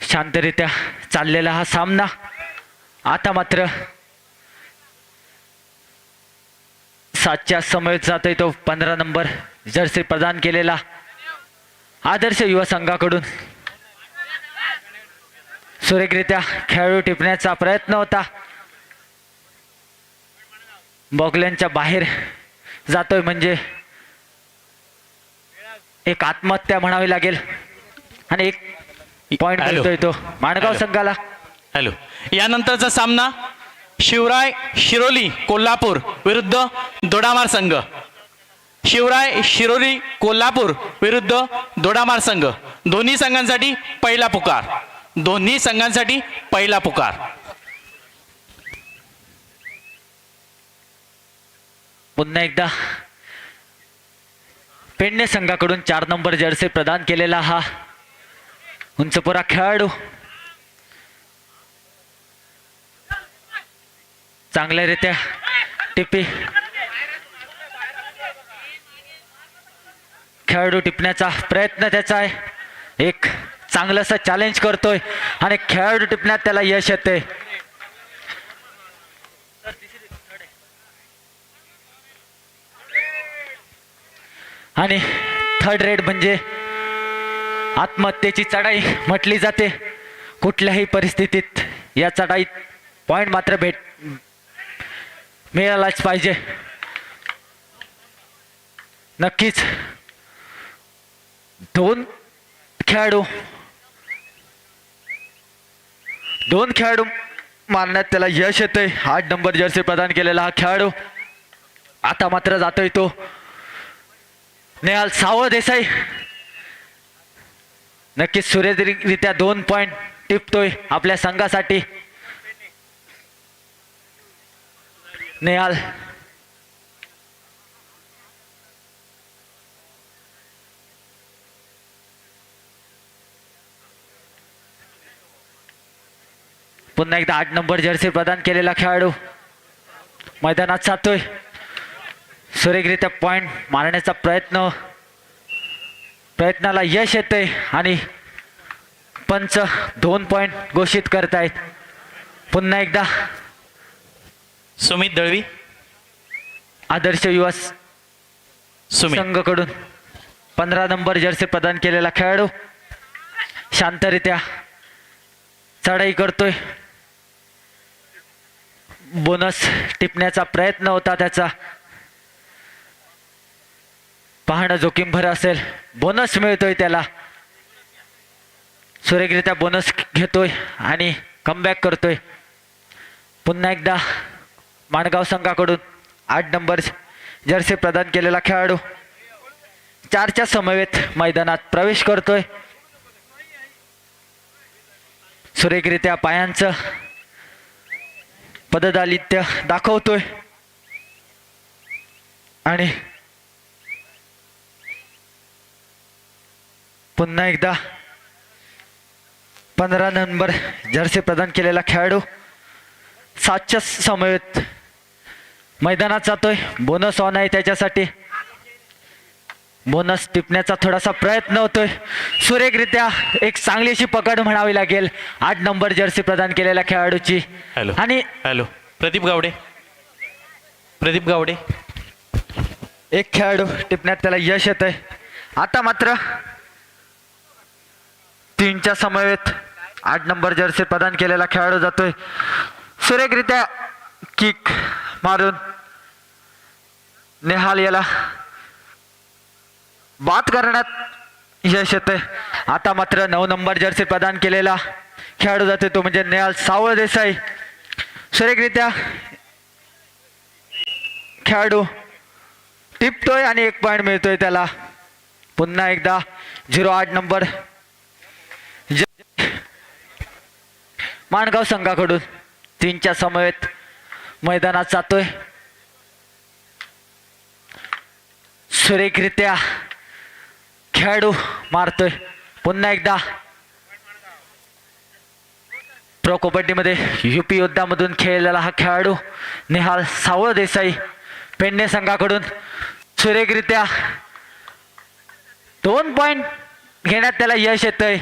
शांतरित्या चाललेला हा सामना. आता मात्र 7च्या समवेत जातोय तो 15 नंबर जर्सी प्रदान केलेला आदर्श युवा संघाकडून. सुरेखरित्या खेळाडू टिपण्याचा प्रयत्न होता. बॉगल्यांच्या बाहेर जातोय म्हणजे एक आत्महत्या म्हणावी लागेल आणि एक पॉइंट हॅलो. मिळतोय तो माणगाव हॅलो. संघाला. हॅलो, यानंतरचा सामना शिवराय शिरोली कोल्हापूर विरुद्ध दोडामार संघ. शिवराय शिरोली कोल्हापूर विरुद्ध दोडामार संघ. दोन्ही संघांसाठी पहिला पुकार. दोन्ही संघांसाठी पहिला पुकार. पुन्हा एकदा पेडणे संघाकडून 4 नंबर जर्सी प्रदान केलेला हा उंचपुरा खेळाडू चांगल्यारीत्या टिपी खेळाडू टिपण्याचा प्रयत्न त्याचा आहे. एक चांगलंसं चॅलेंज करतोय आणि खेळाडू टिपण्यात त्याला यश येते. आणि थर्ड रेड म्हणजे आत्महत्येची चढाई म्हटली जाते. कुठल्याही परिस्थितीत या चढाईत पॉइंट मात्र मिळालाच पाहिजे. नक्कीच दोन खेळाडू मारण्यात त्याला यश येतंय. 8 नंबर जर्सी प्रदान केलेला हा खेळाडू आता मात्र जातोय तो नेहाल सावळ देसाई. नक्कीच सुरेखरित्या 2 पॉइंट टिपतोय आपल्या संघासाठी नेहाल. पुन्हा एकदा 8 नंबर जर्सी प्रदान केलेला खेळाडू मैदानात जातोय. सुरेखरित्या पॉइंट मारण्याचा प्रयत्नाला यश येते आणि पंच 2 पॉइंट घोषित करतायत. पुन्हा एकदा सुमित दळवी आदर्श युवा सुमित संघाकडून 15 नंबर जर्सी प्रदान केलेला खेळाडू शांतरित्या चढाई करतोय. बोनस टिपण्याचा प्रयत्न होता त्याचा. पाहणं जोखीमभर असेल. बोनस मिळतोय त्याला. सुरेखरित्या बोनस घेतोय आणि कमबॅक करतोय. पुन्हा एकदा माणगाव संघाकडून 8 नंबर जर्सी प्रदान केलेला खेळाडू 4च्या समवेत मैदानात प्रवेश करतोय. सुरेखरित्या पायांचं पददालित्य दाखवतोय आणि पुन्हा एकदा 15 नंबर जर्सी प्रदान केलेला खेळाडू 7च्या समवेत मैदानात जातोय. बोनस ऑन आहे त्याच्यासाठी. बोनस टिपण्याचा थोडासा प्रयत्न होतोय. सुरेखरित्या एक चांगलीशी पकड म्हणावी लागेल 8 नंबर जर्सी प्रदान केलेल्या खेळाडूची. हॅलो आणि हॅलो प्रदीप गावडे. प्रदीप गावडे. एक खेळाडू टिपण्यात त्याला यश येत आहे. आता मात्र 3च्या समवेत 8 नंबर जर्सी प्रदान केलेला खेळाडू जातोय. सुरेखरित्या किक मारून नेहाल याला बाद करण्यात यश येते. आता मात्र 9 नंबर जर्सी प्रदान केलेला खेळाडू जाते तो म्हणजे नेहाल सावळ देसाई. सुरेखरित्या खेळाडू टिपतोय आणि 1 पॉइंट मिळतोय त्याला. पुन्हा एकदा 08 नंबर माणगाव संघाकडून 3च्या समवेत मैदानात जातोय. सुरेखरित्या खेळाडू मारतोय. पुन्हा एकदा प्रो कबड्डीमध्ये युपी योद्धामधून खेळलेला हा खेळाडू निहाल सावळ देसाई पेडणे संघाकडून सुरेखरित्या 2 पॉइंट घेण्यात त्याला यश येतंय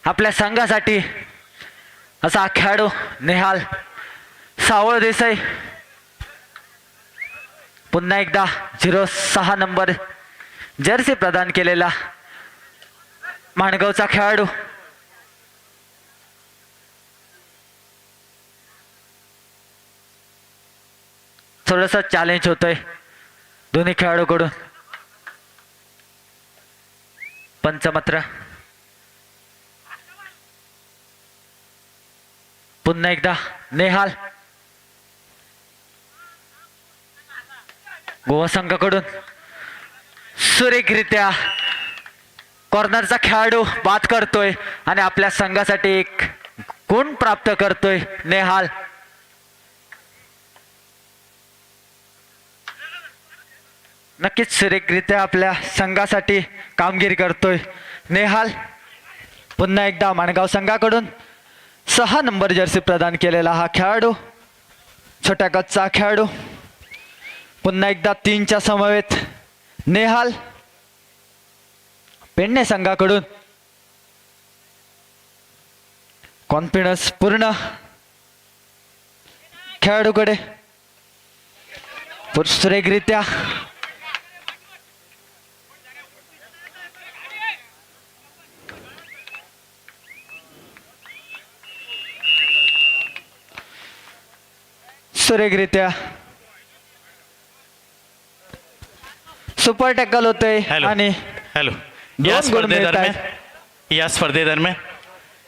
आपल्या संघासाठी. असा हा खेळाडू नेहाल सावळ देसाई. पुन्हा एकदा 06 नंबर जर्सी प्रदान केलेला माणगावचा खेळाडू थोडंसं चॅलेंज होतंय दोन्ही खेळाडूकडून. पंच मात्र पुन्हा एकदा नेहाल गोवा संघाकडून सुरेखरित्या कॉर्नरचा खेळाडू बाद करतोय आणि आपल्या संघासाठी 1 गुण प्राप्त करतोय नेहाल. नक्कीच सुरेखरित्या आपल्या संघासाठी कामगिरी करतोय नेहाल. पुन्हा एकदा माणगाव संघाकडून 6 नंबर जर्सी प्रदान केलेला हा खेळाडू छोट्या गटचा खेळाडू. पुन्हा एकदा 3च्या समवेत नेहाल पेडणे संघाकडून कॉन्फिडन्स पूर्ण खेळाडूकडे सुरेखरित्या सुरेखरित्या सुपर टॅकल होतंय हॅलो आणि हॅलो दोन गुण मिळत आहेत. या स्पर्धेदरम्यान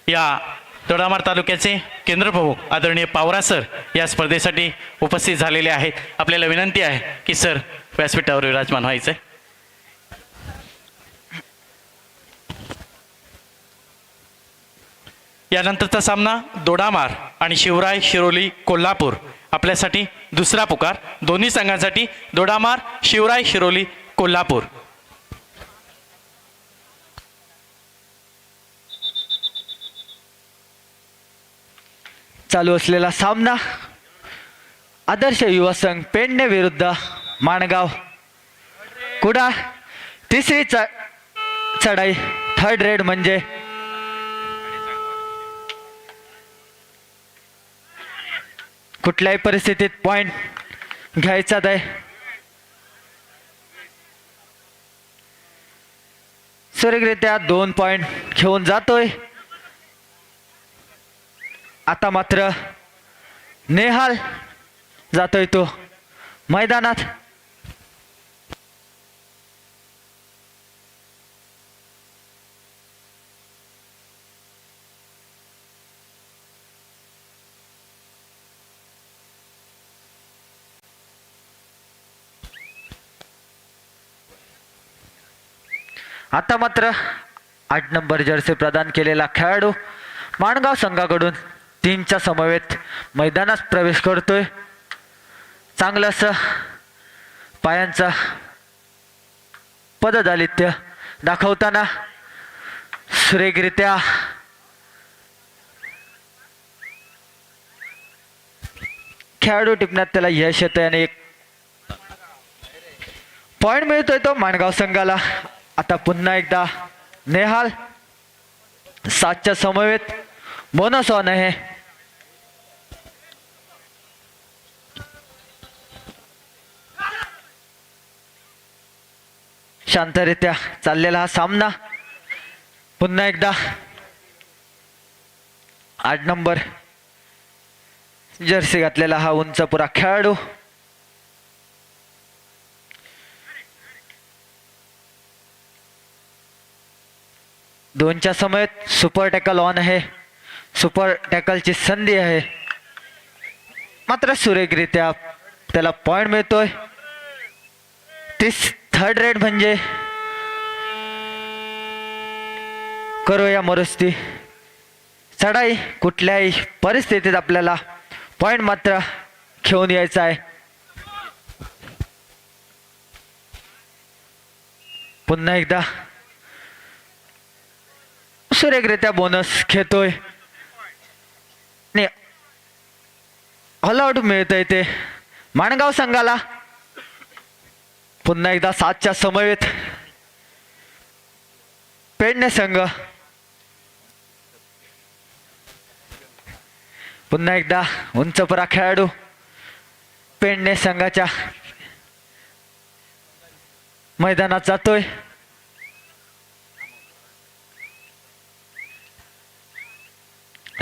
या दोडामार तालुक्याचे केंद्रप्रमुख आदरणीय पावरा सर या स्पर्धेसाठी उपस्थित झालेले आहेत. आपल्याला विनंती आहे की सर व्यासपीठावर विराजमान व्हायचं. यानंतरचा सामना दोडामार आणि शिवराय शिरोली कोल्हापूर आपल्यासाठी दुसरा पुकार. दोन्ही संघांसाठी दोडामार शिवराय शिरोली कोल्हापूर. चालू असलेला सामना आदर्श युवा संघ पेडणे विरुद्ध माणगाव कुडाळ. तिसरी चढाई 3rd रेड म्हणजे कुठल्याही परिस्थितीत पॉइंट घ्यायचा आहे. सुरेखरित्या 2 पॉइंट घेऊन जातोय. आता मात्र नेहाल जातोय तो मैदानात. आता मात्र 8 नंबर जर्सी प्रदान केलेला खेळाडू माणगाव संघाकडून 3च्या समवेत मैदानात प्रवेश करतोय. चांगलं असं पायांचा पददालित्य दाखवताना सुरेखरित्या खेळाडू टिपण्यात त्याला यश येतंय आणि एक पॉइंट मिळतोय तो माणगाव संघाला. आता पुन्हा एकदा नेहाल 7च्या समवेत बोनस ऑन आहे. शांतरित्या चाललेला हा सामना. पुन्हा एकदा 8 नंबर जर्सी घातलेला हा उंचपुरा खेळाडू दोनच्या समयेत सुपर टॅकल ऑन आहे. सुपर टॅकलची संधी आहे, मात्र सुरेखरित्या त्याला पॉइंट मिळतोय. 3rd रेड म्हणजे करूया मरुस्ती चढाई. कुठल्याही परिस्थितीत आपल्याला पॉइंट मात्र घेऊन यायचा आहे. पुन्हा एकदा सुरेखरित्या बोनस घेतोय आणि ऑल आउट मिळतंय ते माणगाव संघाला. पुन्हा एकदा 7च्या समवेत पेडणे संघ. पुन्हा एकदा उंचपुरा खेळाडू पेडणे संघाच्या मैदानात जातोय.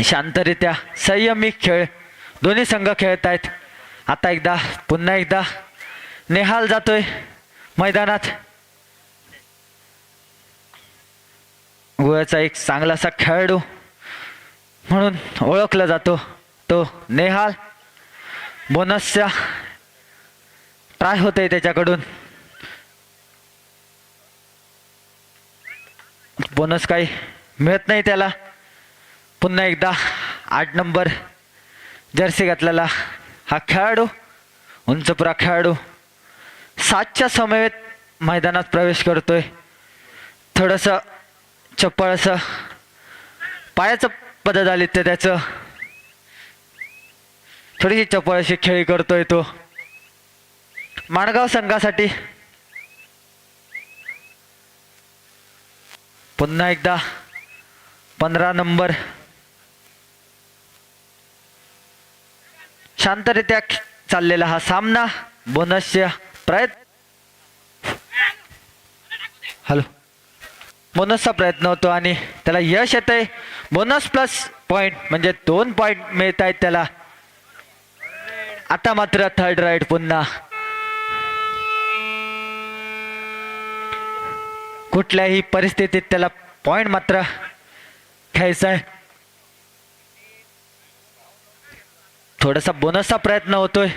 शांतरित्या संयमी खेळ दोन्ही संघ खेळत आहेत. आता एकदा पुन्हा एकदा नेहाल जातोय मैदानात. गोव्याचा एक चांगलासा खेळाडू म्हणून ओळखला जातो तो नेहाल. बोनसच्या ट्राय होतंय त्याच्याकडून. बोनस काही मिळत नाही त्याला. पुन्हा एकदा 8 नंबर जर्सी घातलेला हा खेळाडू उंचपुरा खेळाडू 7च्या समवेत मैदानात प्रवेश करतोय. थोडंसं चप्पळ असं पायाचं पददालित्य त्याचं, थोडीशी चप्पळ अशी खेळी करतोय तो माणगाव संघासाठी. पुन्हा एकदा 15 नंबर शांतरित्या चाललेला हा सामना. बोनसच्या बोनसचा प्रयत्न होतो आणि त्याला यश येतंय. बोनस प्लस पॉइंट म्हणजे 2 पॉइंट मिळत आहेत त्याला. आता मात्र 3rd राईड पुन्हा कुठल्याही परिस्थितीत त्याला पॉइंट मात्र घ्यायचा आहे. थोडासा बोनसचा प्रयत्न होतोय.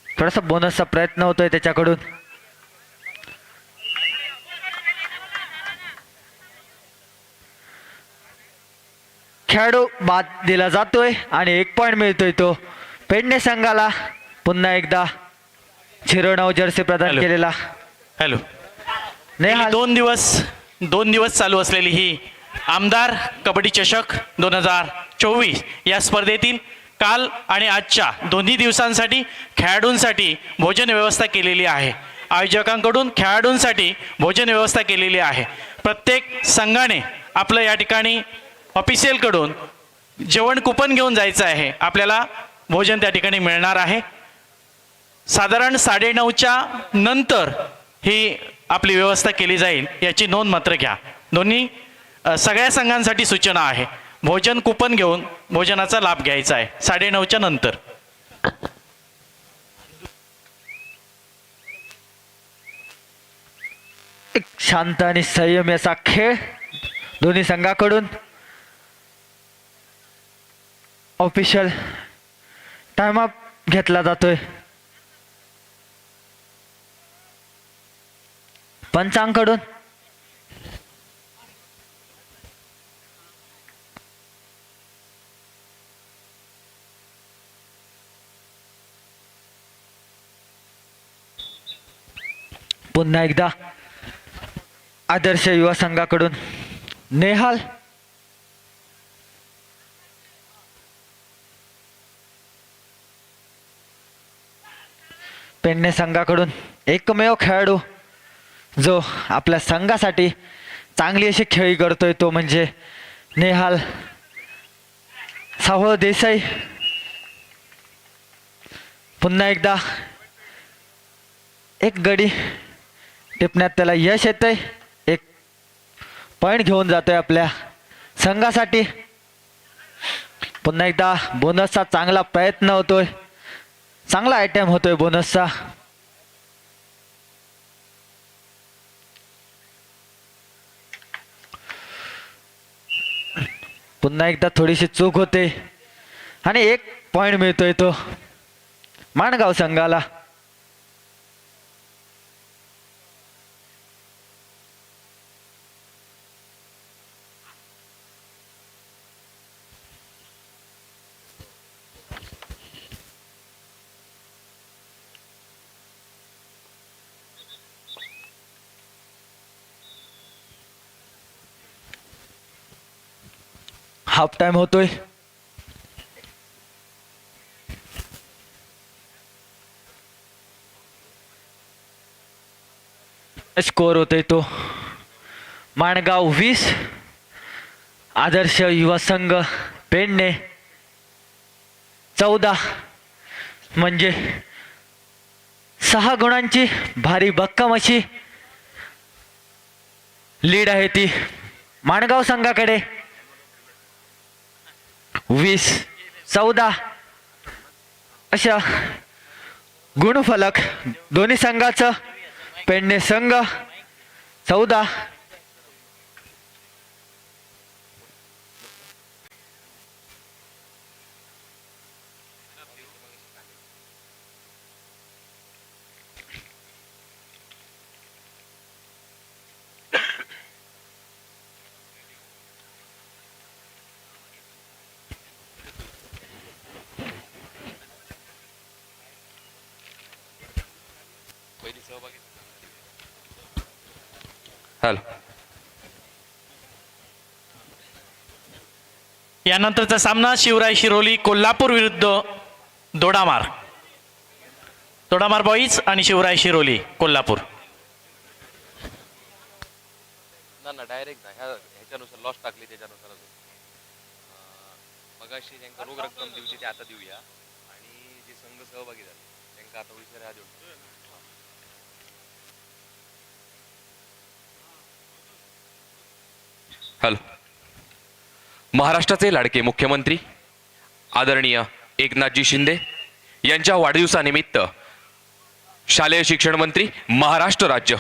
थोडासा बोनसचा प्रयत्न होतोय त्याच्याकडून. खेळाडू बाद दिला जातोय आणि 1 पॉइंट मिळतोय तो पेडणे संघाला. पुन्हा एकदा 09 जर्सी प्रदान केलेला हॅलो नेहाल. 2 दिवस चालू असलेली ही आमदार कबड्डी चषक 2024 या स्पर्धेतील काल आणि आजच्या दोन्ही दिवसांसाठी खेळाडूंसाठी भोजन व्यवस्था केलेली आहे. आयोजकांकडून खेळाडूंसाठी भोजन व्यवस्था केलेली आहे. प्रत्येक संघाने आपलं या ठिकाणी ऑफिशियलकडून जेवण कुपन घेऊन जायचं आहे. आपल्याला भोजन त्या ठिकाणी मिळणार आहे. साधारण 9:30च्या नंतर ही आपली व्यवस्था केली जाईल याची नोंद मात्र घ्या. दोन्ही सगळ्या संघांसाठी सूचना आहे. भोजन कुपन घेऊन भोजनाचा लाभ घ्यायचा आहे 9:30च्या नंतर. एक शांत आणि संयम असा खेळ दोन्ही संघाकडून. ऑफिशियल टाइम अप घेतला जातोय. पंचांकडून पुन्हा एकदा आदर्श युवा संघाकडून नेहाल. पेडणे संघाकडून एकमेव खेळाडू जो आपल्या संघासाठी चांगली अशी खेळी करतोय तो म्हणजे नेहाल सावळ देसाई. पुन्हा एकदा एक गडी टिपण्यात त्याला यश येतंय. एक पॉइंट घेऊन जातोय आपल्या संघासाठी. पुन्हा एकदा बोनसचा चांगला प्रयत्न होतोय. चांगला आयटम होतोय बोनसचा. पुन्हा एकदा थोडीशी चूक होते आणि एक पॉइंट मिळतोय तो माणगाव संघाला. हाफ टाइम होतोय. स्कोर होतोय तो माणगाव 20 आदर्श युवा संघ पेडणे 14. म्हणजे 6 गुणांची भारी भक्कम अशी लीड आहे ती माणगाव संघाकडे. 20-14 अशा गुणफलक दोन्ही संघाचं. पेडणे संघ 14. हॅलो. यानंतरचा सामना शिवराय शिरोली कोल्हापूर विरुद्ध दोडामार. दोडामार बॉईज आणि शिवराय शिरोली कोल्हापूर. ना डायरेक्ट ह्याच्यानुसार लॉस टाकली त्याच्यानुसार मगाशी ज्यांका रोख रक्कम दिवची ते आता देऊया आणि जे संघ सहभागी झाले त्यांना आता विचार हा देऊ. हॅलो. महाराष्ट्राचे लाडके मुख्यमंत्री आदरणीय एकनाथजी शिंदे यांच्या वाढदिवसानिमित्त शालेय शिक्षण मंत्री महाराष्ट्र राज्य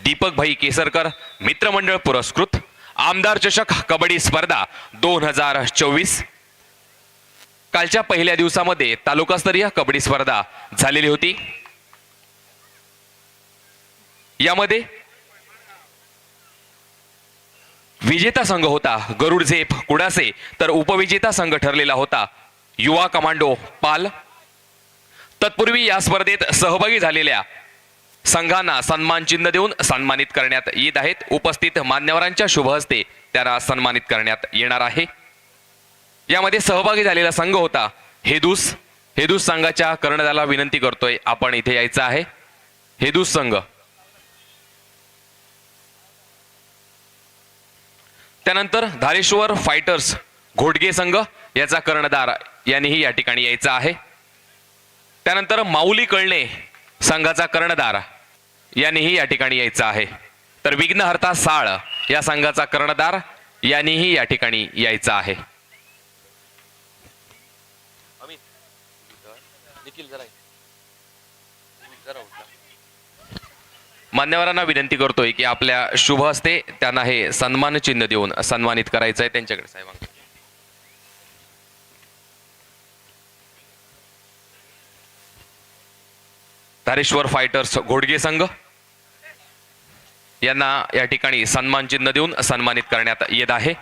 दीपकभाई केसरकर मित्रमंडळ पुरस्कृत आमदार चषक कबड्डी स्पर्धा 2024 कालच्या पहिल्या दिवसामध्ये तालुकास्तरीय कबड्डी स्पर्धा झालेली होती. यामध्ये विजेता संघ होता गरुड झेप कुडासे, तर उपविजेता संघ ठरलेला होता युवा कमांडो पाल. तत्पूर्वी या स्पर्धेत सहभागी झालेल्या संघांना सन्मान चिन्ह देऊन सन्मानित करण्यात येत आहेत. उपस्थित मान्यवरांच्या शुभ हस्ते त्यांना सन्मानित करण्यात येणार आहे. यामध्ये सहभागी झालेला संघ होता हेदूस. हेदूस संघाच्या कर्णधाराला विनंती करतोय आपण इथे यायचं आहे. हेदूस संघ. त्यानंतर धारेश्वर फायटर्स घोटगे संघ याचा कर्णधार यांनीही या ठिकाणी यायचा आहे. त्यानंतर माऊली कळणे संघाचा कर्णधार यांनीही या ठिकाणी यायचं आहे. तर विघ्नहर्ता साळ या संघाचा कर्णधार यांनीही या ठिकाणी यायचं आहे. मान्यवरांना विनंती करतोय की आपल्या शुभ हस्ते त्यांना हे सन्मान चिन्ह देऊन सन्मानित करायचं आहे. त्यांच्याकडे साहेबांकडे धारेश्वर फायटर्स घोडगे संघ यांना या ठिकाणी सन्मान चिन्ह देऊन सन्मानित करण्यात येत आहे.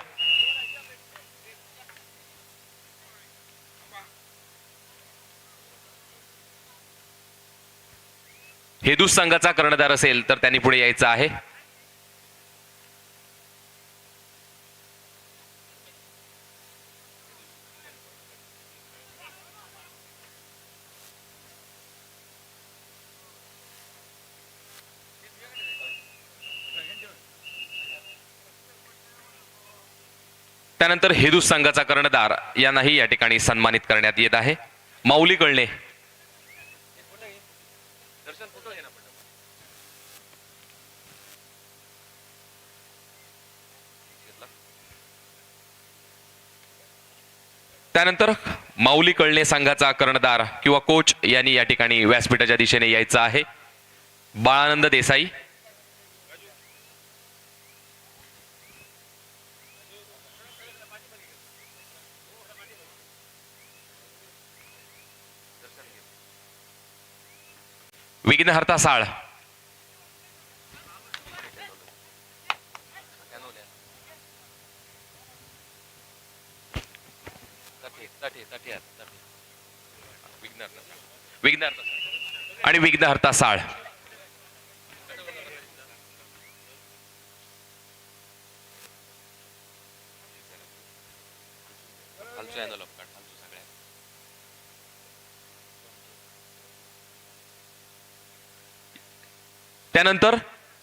हेदू संघाचा कर्णधार असेल तर त्यांनी पुढे यायचं आहे. त्यानंतर हेदू संघाचा कर्णधार यांनाही या ठिकाणी सन्मानित करण्यात येत आहे. माऊली कळणे त्यानंतर माऊली कळणे संघाचा कर्णधार किंवा कोच यांनी या ठिकाणी व्यासपीठाच्या दिशेने यायचं आहे. बाळानंद देसाई विघ्नहर्ता साळ आणि विघ्नहर्ता साळ त्यानंतर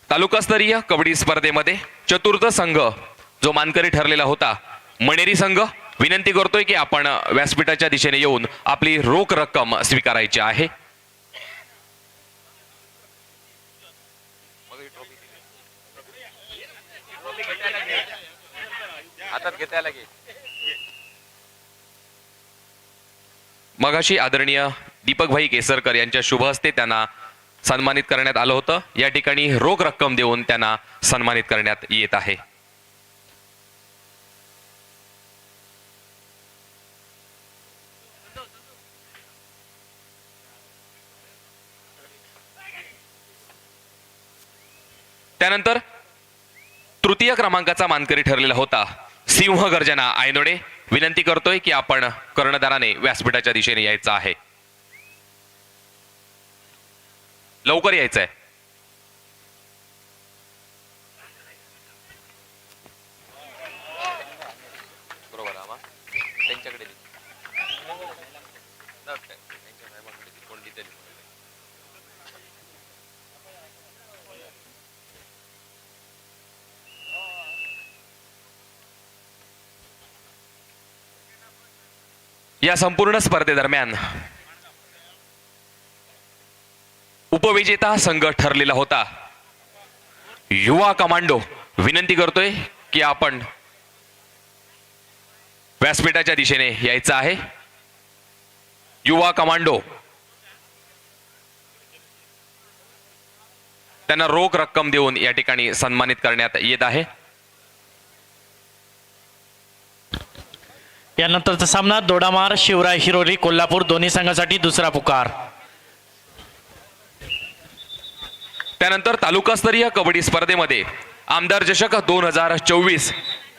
तालुकास्तरीय कबड्डी स्पर्धेमध्ये चतुर्थ संघ जो मानकरी ठरलेला होता मणेरी संघ विनंती करतोय की आपण व्यासपीठाच्या दिशेने येऊन आपली रोख रक्कम स्वीकारायची आहे. मगाशी आदरणीय दीपकभाई केसरकर यांच्या शुभ हस्ते त्यांना सन्मानित करण्यात आलं होतं. या ठिकाणी रोख रक्कम देऊन त्यांना सन्मानित करण्यात येत आहे. त्यानंतर तृतीय क्रमांकाचा मानकरी ठरलेला होता सिंह गर्जना आयनोडे विनंती करतोय की आपण कर्णधाराने व्यासपीठाच्या दिशेने यायचं आहे. लवकर यायचं आहे. बरोबर त्यांच्याकडे या संपूर्ण स्पर्धेदरम्यान उपविजेता संघ ठरलेला होता युवा कमांडो विनंती करतोय की आपण व्यासपीठाच्या दिशेने यायचं आहे. युवा कमांडो त्यांना रोख रक्कम देऊन या ठिकाणी सन्मानित करण्यात येत आहे. यानंतरचा सामना दोडामार शिवराय हिरोली कोल्हापूर दोन्ही संघासाठी दुसरा पुकार. त्यानंतर तालुकास्तरीय कबड्डी स्पर्धेमध्ये आमदार चषक 2024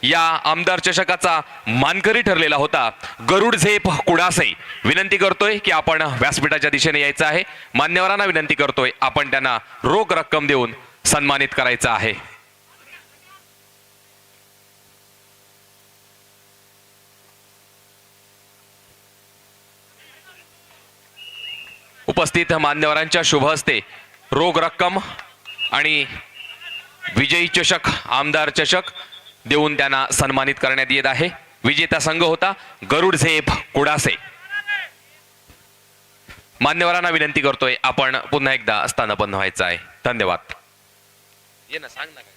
या आमदार चषकाचा मानकरी ठरलेला होता गरुड झेप कुडासे विनंती करतोय की आपण व्यासपीठाच्या दिशेने यायचं आहे. मान्यवरांना विनंती करतोय आपण त्यांना रोख रक्कम देऊन सन्मानित करायचं आहे. उपस्थित मान्यवरांच्या शुभ हस्ते रोख रक्कम आणि विजयी चषक आमदार चषक देऊन त्यांना सन्मानित करण्यात येत आहे. विजेता संघ होता गरुड झेप कुडासे. मान्यवरांना विनंती करतोय आपण पुन्हा एकदा स्थानापन्न व्हायचं आहे. धन्यवाद. ये ना, सांग ना काय.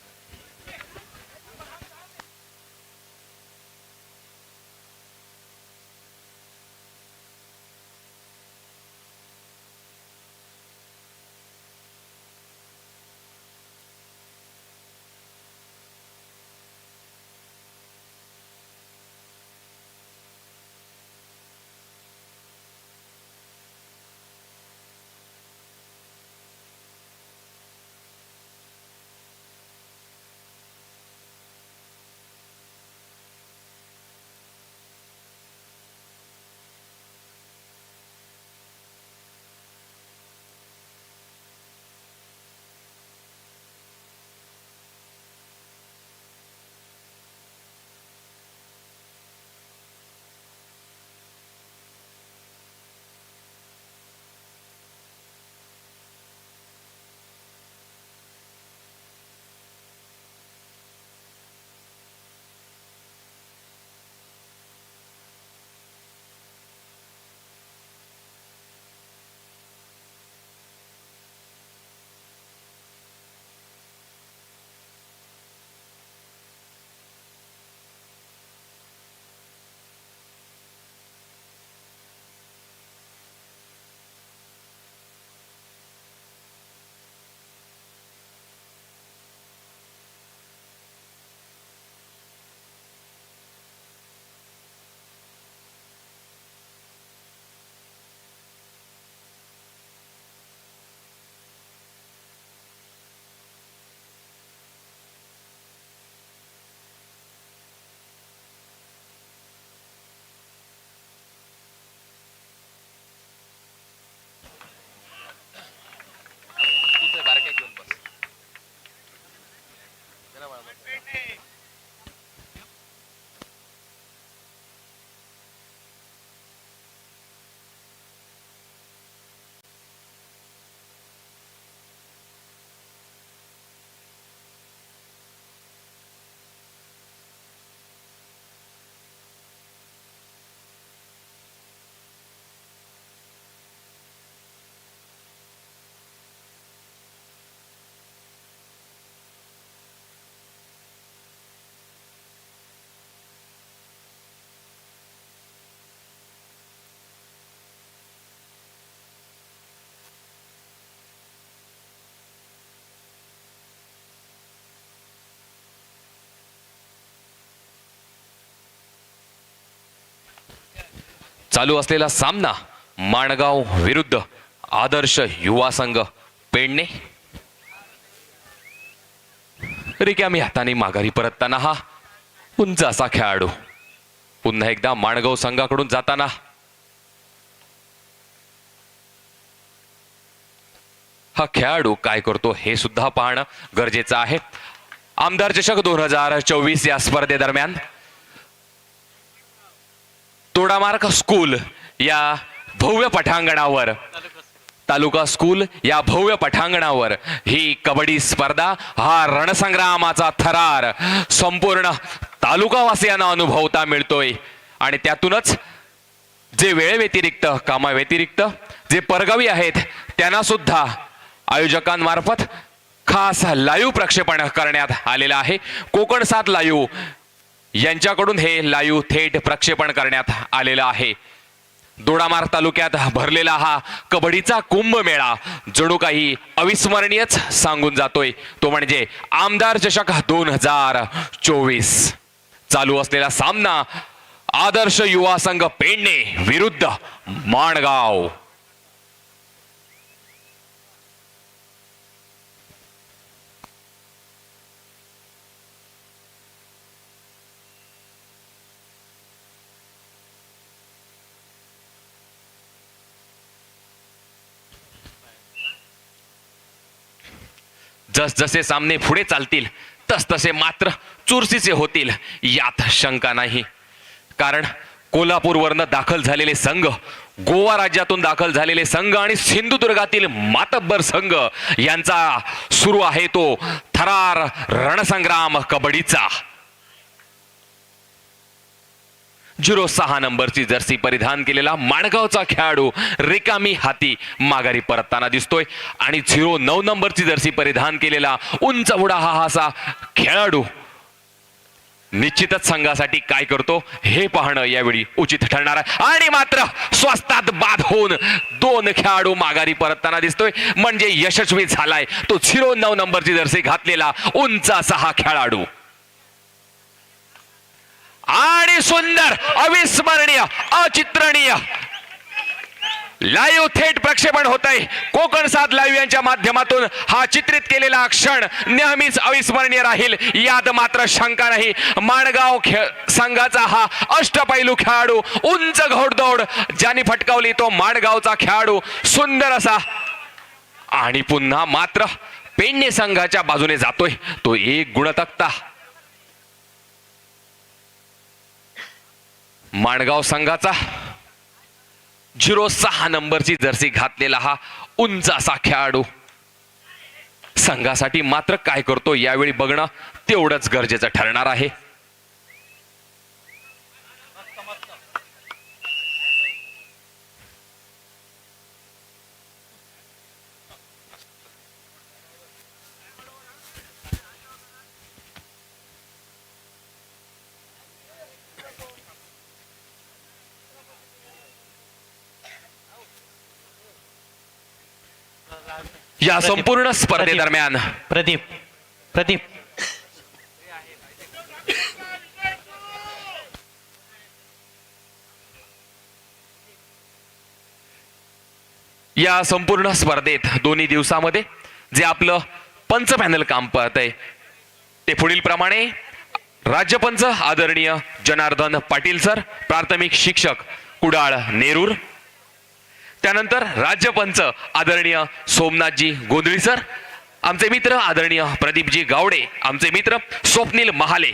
चालू असलेला सामना माणगाव विरुद्ध आदर्श युवा संघ पेडणे. रिकामी हाताने माघारी परतताना हा उंच असा खेळाडू पुन्हा एकदा माणगाव संघाकडून जाताना हा खेळाडू काय करतो हे सुद्धा पाहणं गरजेचं आहे. आमदार चषक 2024 या स्पर्धेदरम्यान तोडामार्ग स्कूल या भव्य पटांगणावर तालुका स्कूल या भव्य पटांगणावर ही कबड्डी स्पर्धा हा रणसंग्रामाचा थरार संपूर्ण तालुकावासियांना अनुभवता मिळतोय. आणि त्यातूनच जे वेळे व्यतिरिक्त कामा व्यतिरिक्त जे परगावी आहेत त्यांना सुद्धा आयोजकांमार्फत खास लाईव्ह प्रक्षेपण करण्यात आलेलं आहे. कोकण 7 लाईव्ह यांच्याकडून हे लाईव्ह थेट प्रक्षेपण करण्यात आलेलं आहे. दोडामार्ग तालुक्यात भरलेला हा कबड्डीचा कुंभमेळा जणू काही अविस्मरणीयच सांगून जातोय. तो म्हणजे आमदार चषक 2024. चालू असलेला सामना आदर्श युवा संघ पेडणे विरुद्ध माणगाव. जसजसे सामने पुढे चालतील तसतसे मात्र चुरशीचे होतील यात शंका नाही. कारण कोल्हापूरवरनं दाखल झालेले संघ, गोवा राज्यातून दाखल झालेले संघ आणि सिंधुदुर्गातील मातब्बर संघ यांचा सुरू आहे तो थरार रणसंग्राम कबड्डीचा. 06 नंबरची जर्सी परिधान केलेला माणगावचा खेळाडू रिकामी हाती माघारी परतताना दिसतोय आणि 09 नंबरची जर्सी परिधान केलेला उंच उडा हा असा खेळाडू निश्चितच संघासाठी काय करतो हे पाहणं यावेळी उचित ठरणार आहे. आणि मात्र स्वस्तात बाद होऊन 2 खेळाडू माघारी परतताना दिसतोय म्हणजे यशस्वी झालाय तो 09 नंबरची जर्सी घातलेला उंच असा हा खेळाडू. आणि सुंदर अविस्मरणीय अचित्रणीय लाईव्ह थेट प्रक्षेपण होत आहे. कोकण 7 लाईव्ह यांच्या माध्यमातून हा चित्रित केलेला क्षण नेहमीच अविस्मरणीय राहील यात मात्र शंका नाही. माणगाव संघाचा हा अष्टपैलू खेळाडू उंच घोडदौड ज्याने फटकावली तो माणगावचा खेळाडू सुंदर असा आणि पुन्हा मात्र पेडणे संघाच्या बाजूने जातोय तो 1 गुणतक्ता. माणगाव संघाचा 06 नंबरची जर्सी घातलेला हा उंच असा खेळाडू संघासाठी मात्र काय करतो यावेळी बघणं तेवढंच गरजेचं ठरणार आहे. या संपूर्ण स्पर्धेदरम्यान प्रदीप प्रदीप या संपूर्ण स्पर्धेत दोन्ही दिवसामध्ये जे आपलं पंच पॅनल काम पाहत आहे ते पुढील प्रमाणे राज्यपंच आदरणीय जनार्दन पाटील सर प्राथमिक शिक्षक कुडाळ नेरूर. त्यानंतर राज्यपंच आदरणीय सोमनाथजी गोंधळी सर, आमचे मित्र आदरणीय प्रदीपजी गावडे, आमचे मित्र स्वप्नील महाले,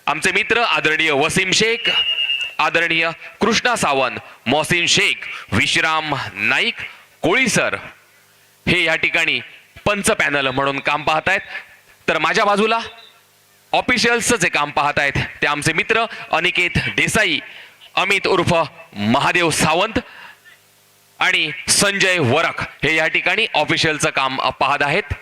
आमचे मित्र आदरणीय वसीम शेख, आदरणीय कृष्णा सावंत, मोहसिन शेख, विश्राम नाईक, कोळी सर हे या ठिकाणी पंच पॅनल म्हणून काम पाहत आहेत. तर माझ्या बाजूला ऑफिशियल्सचं जे काम पाहत आहेत ते आमचे मित्र अनिकेत देसाई, अमित उर्फ महादेव सावंत आणि संजय वरख हे या ठिकाणी ऑफिशियलचं काम पाहत आहेत.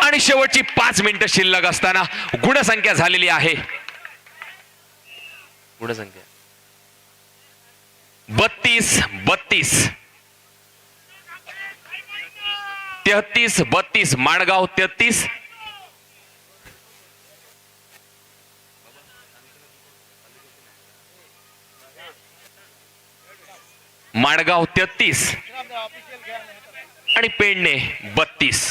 आणि शेवटची 5 मिनिटं शिल्लक असताना गुणसंख्या झालेली आहे. गुणसंख्या 32-32, 33-32 माणगाव 33, माणगाव 33 आणि पेडणे 32.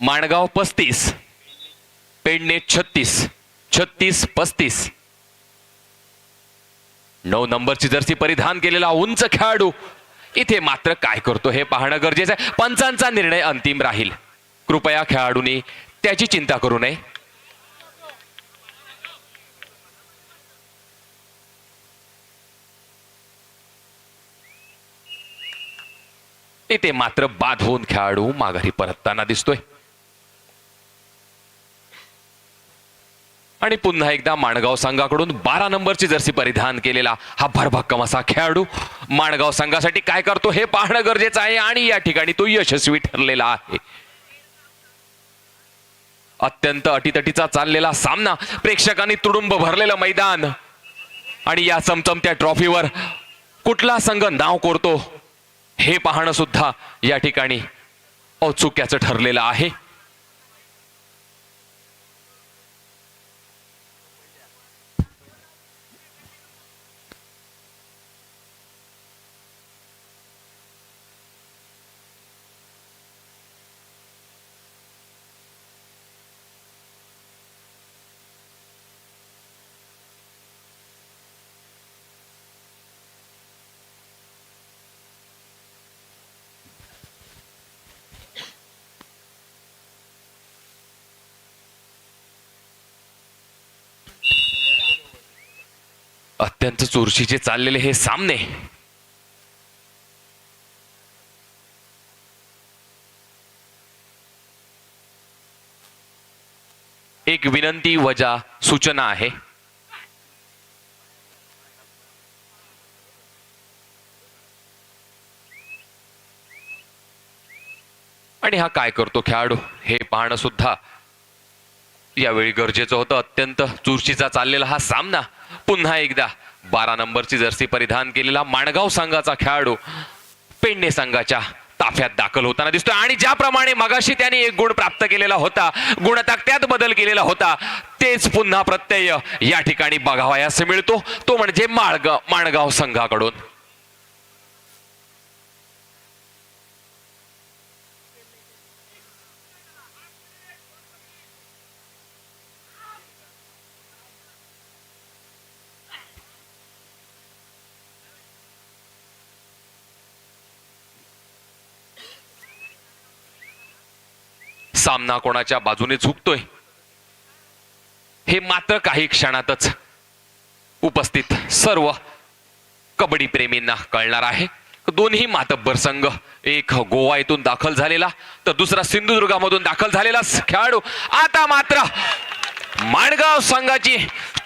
माणगाव 35, पेडणे 36, 36-35. 9 नंबरची जर्सी परिधान केलेला उंच खेळाडू इथे मात्र काय करतो हे पाहणं गरजेचं आहे. पंचांचा निर्णय अंतिम राहील. कृपया खेळाडूंनी त्याची चिंता करू नये. इथे मात्र बाद होऊन खेळाडू माघारी परतताना दिसतोय. आणि पुन्हा एकदा माणगाव संघाकडून 12 नंबरची जर्सी परिधान केलेला हा भरभक्कम असा खेळाडू माणगाव संघासाठी काय करतो हे पाहणं गरजेचं आहे. आणि या ठिकाणी तो यशस्वी ठरलेला आहे. अत्यंत अटीतटीचा चाललेला सामना, प्रेक्षकांनी तुडुंब भरलेलं मैदान आणि या चमचमत्या ट्रॉफीवर कुठला संघ नाव कोरतो हे पाहणं सुद्धा या ठिकाणी औत्सुक्याचं ठरलेलं आहे. अत्यंत चुरशीचे चाललेले हे सामने एक विनंती वजा सूचना आहे. आणि हा काय करतो खेळाडू हे पाहणं सुद्धा यावेळी गरजेचं होतं. अत्यंत चुरशीचा चाललेला हा सामना. पुन्हा एकदा 12 नंबरची जर्सी परिधान केलेला माणगाव संघाचा खेळाडू पेडणे संघाच्या ताफ्यात दाखल होताना दिसतोय. आणि ज्याप्रमाणे मगाशी त्याने 1 गुण प्राप्त केलेला होता, गुणताकत्यात बदल केलेला होता, तेच पुन्हा प्रत्यय या ठिकाणी बघावयास मिळतो. तो म्हणजे माणगाव संघाकडून. सामना कोणाच्या बाजूने झुकतोय हे मात्र काही क्षणातच उपस्थित सर्व कबड्डी प्रेमींना कळणार आहे. दोन्ही मातब्बर संघ, एक गोवा येथून दाखल झालेला तर दुसरा सिंधुदुर्गामधून दाखल झालेला खेळाडू. आता मात्र माणगाव संघाची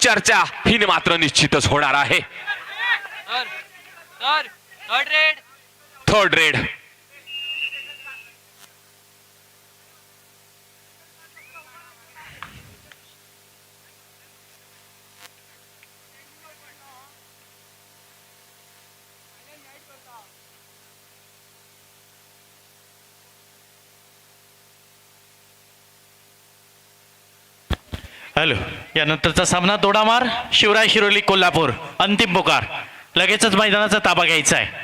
चर्चा ही मात्र निश्चितच होणार आहे. थर्ड रेड हॅलो, यानंतरचा सामना दोडामार शिवराय शिरोली कोल्हापूर. अंतिम पुकार. लगेचच मैदानाचा ताबा घ्यायचा आहे.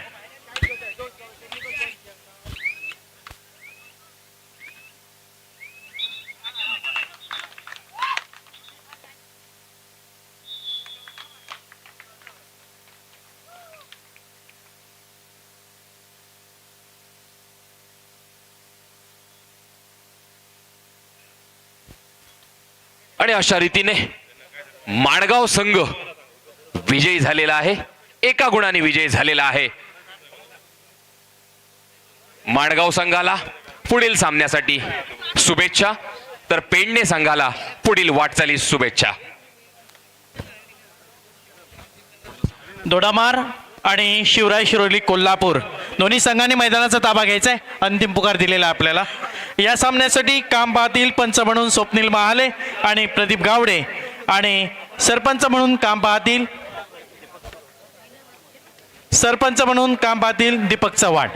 आणि अशा रीतीने माणगाव संघ विजयी झालेला आहे. 1 गुणाने विजयी झालेला आहे. माणगाव संघाला पुढील सामन्यासाठी शुभेच्छा, तर पेडणे संघाला पुढील वाटचालीस शुभेच्छा. दोडामार आणि शिवराय शिरोली कोल्हापूर दोन्ही संघांनी मैदानाचा ताबा घ्यायचा आहे. अंतिम पुकार दिलेला आपल्याला. या सामन्यासाठी काम पाहतील पंच म्हणून स्वप्नील महाले आणि प्रदीप गावडे, आणि सरपंच म्हणून काम पाहतील दीपक चव्हाण.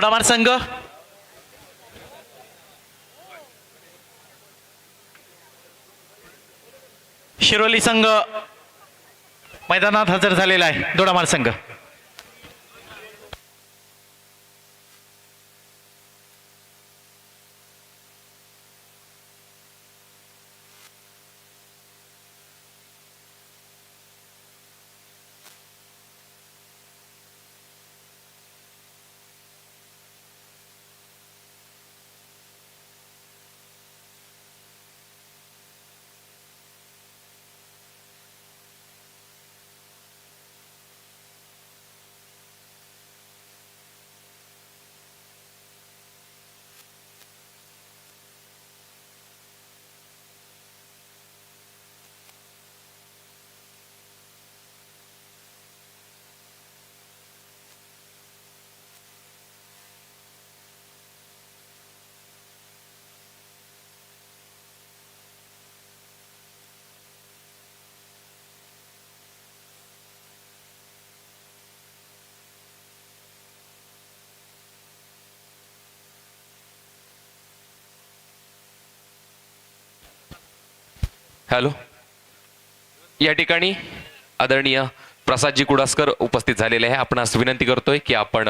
दोडामार्ग संघ शिरोली संघ मैदानात हजर झालेला आहे. दोडामार्ग संघ हॅलो, या ठिकाणी आदरणीय प्रसादजी कुडासकर उपस्थित झालेले आहे. आपणास विनंती करतोय की आपण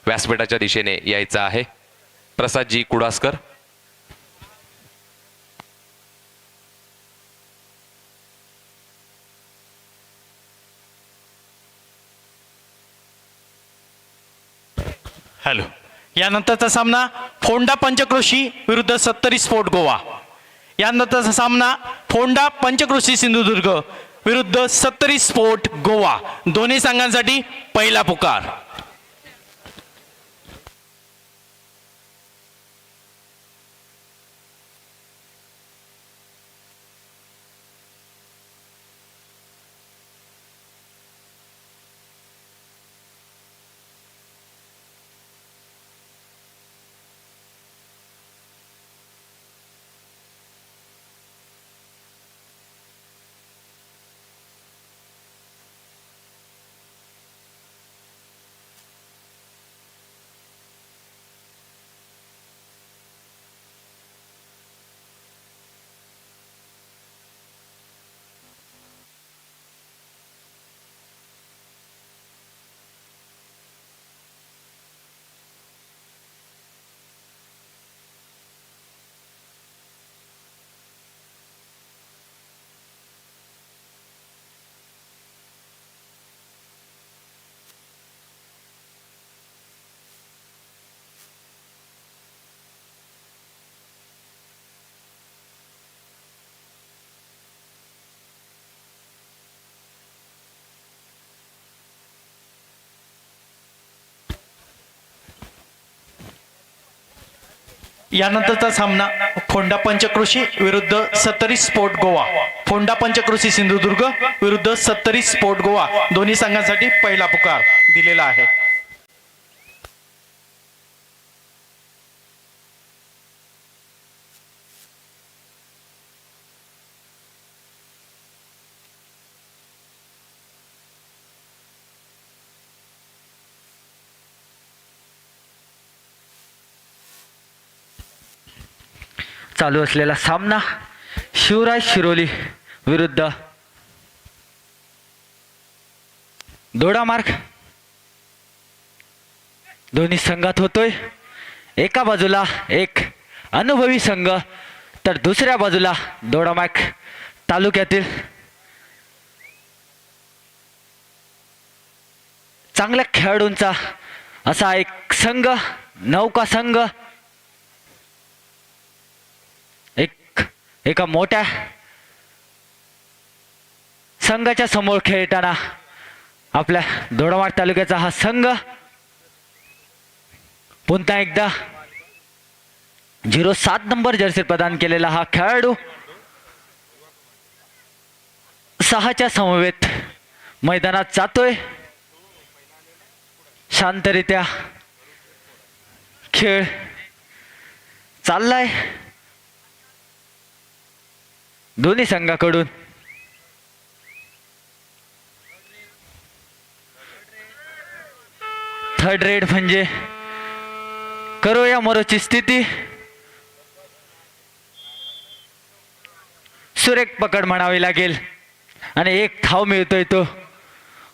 व्यासपीठाच्या दिशेने यायचं आहे. प्रसादजी कुडासकर. हॅलो. यानंतरचा सामना फोंडा पंचक्रोशी विरुद्ध सत्तरी स्पोर्ट गोवा. यानंतरचा सामना फोंडा पंचक्रोशी सिंधुदुर्ग विरुद्ध सत्तरी स्पोर्ट गोवा. दोन्ही संघांसाठी पहिला पुकार. यानंतरचा सामना फोंडा पंचक्रोशी विरुद्ध सत्तरी स्पोर्ट गोवा. फोंडा पंचक्रोशी सिंधुदुर्ग विरुद्ध सत्तरी स्पोर्ट गोवा. दोन्ही संघांसाठी पहिला पुकार दिलेला आहे. चालू असलेला सामना शिवराज शिरोली विरुद्ध दोडामार्ग. दोन्ही संघात होतोय. एका बाजूला एक अनुभवी संघ तर दुसऱ्या बाजूला दोडामार्ग तालुक्यातील चांगल्या खेळाडूंचा असा एक संघ, नौका संघ. एका मोठ्या संघाच्या समोर खेळताना आपल्या दोडामार्ग तालुक्याचा हा संघ पुन्हा एकदा 07 नंबर जर्सी प्रदान केलेला हा खेळाडू 6च्या समवेत मैदानात जातोय. शांतरित्या खेळ चाललाय दोन्ही संघाकडून. थर्ड रेड म्हणजे करूया मरोची स्थिती. सुरेख पकड म्हणावी लागेल आणि एक धाव मिळतोय तो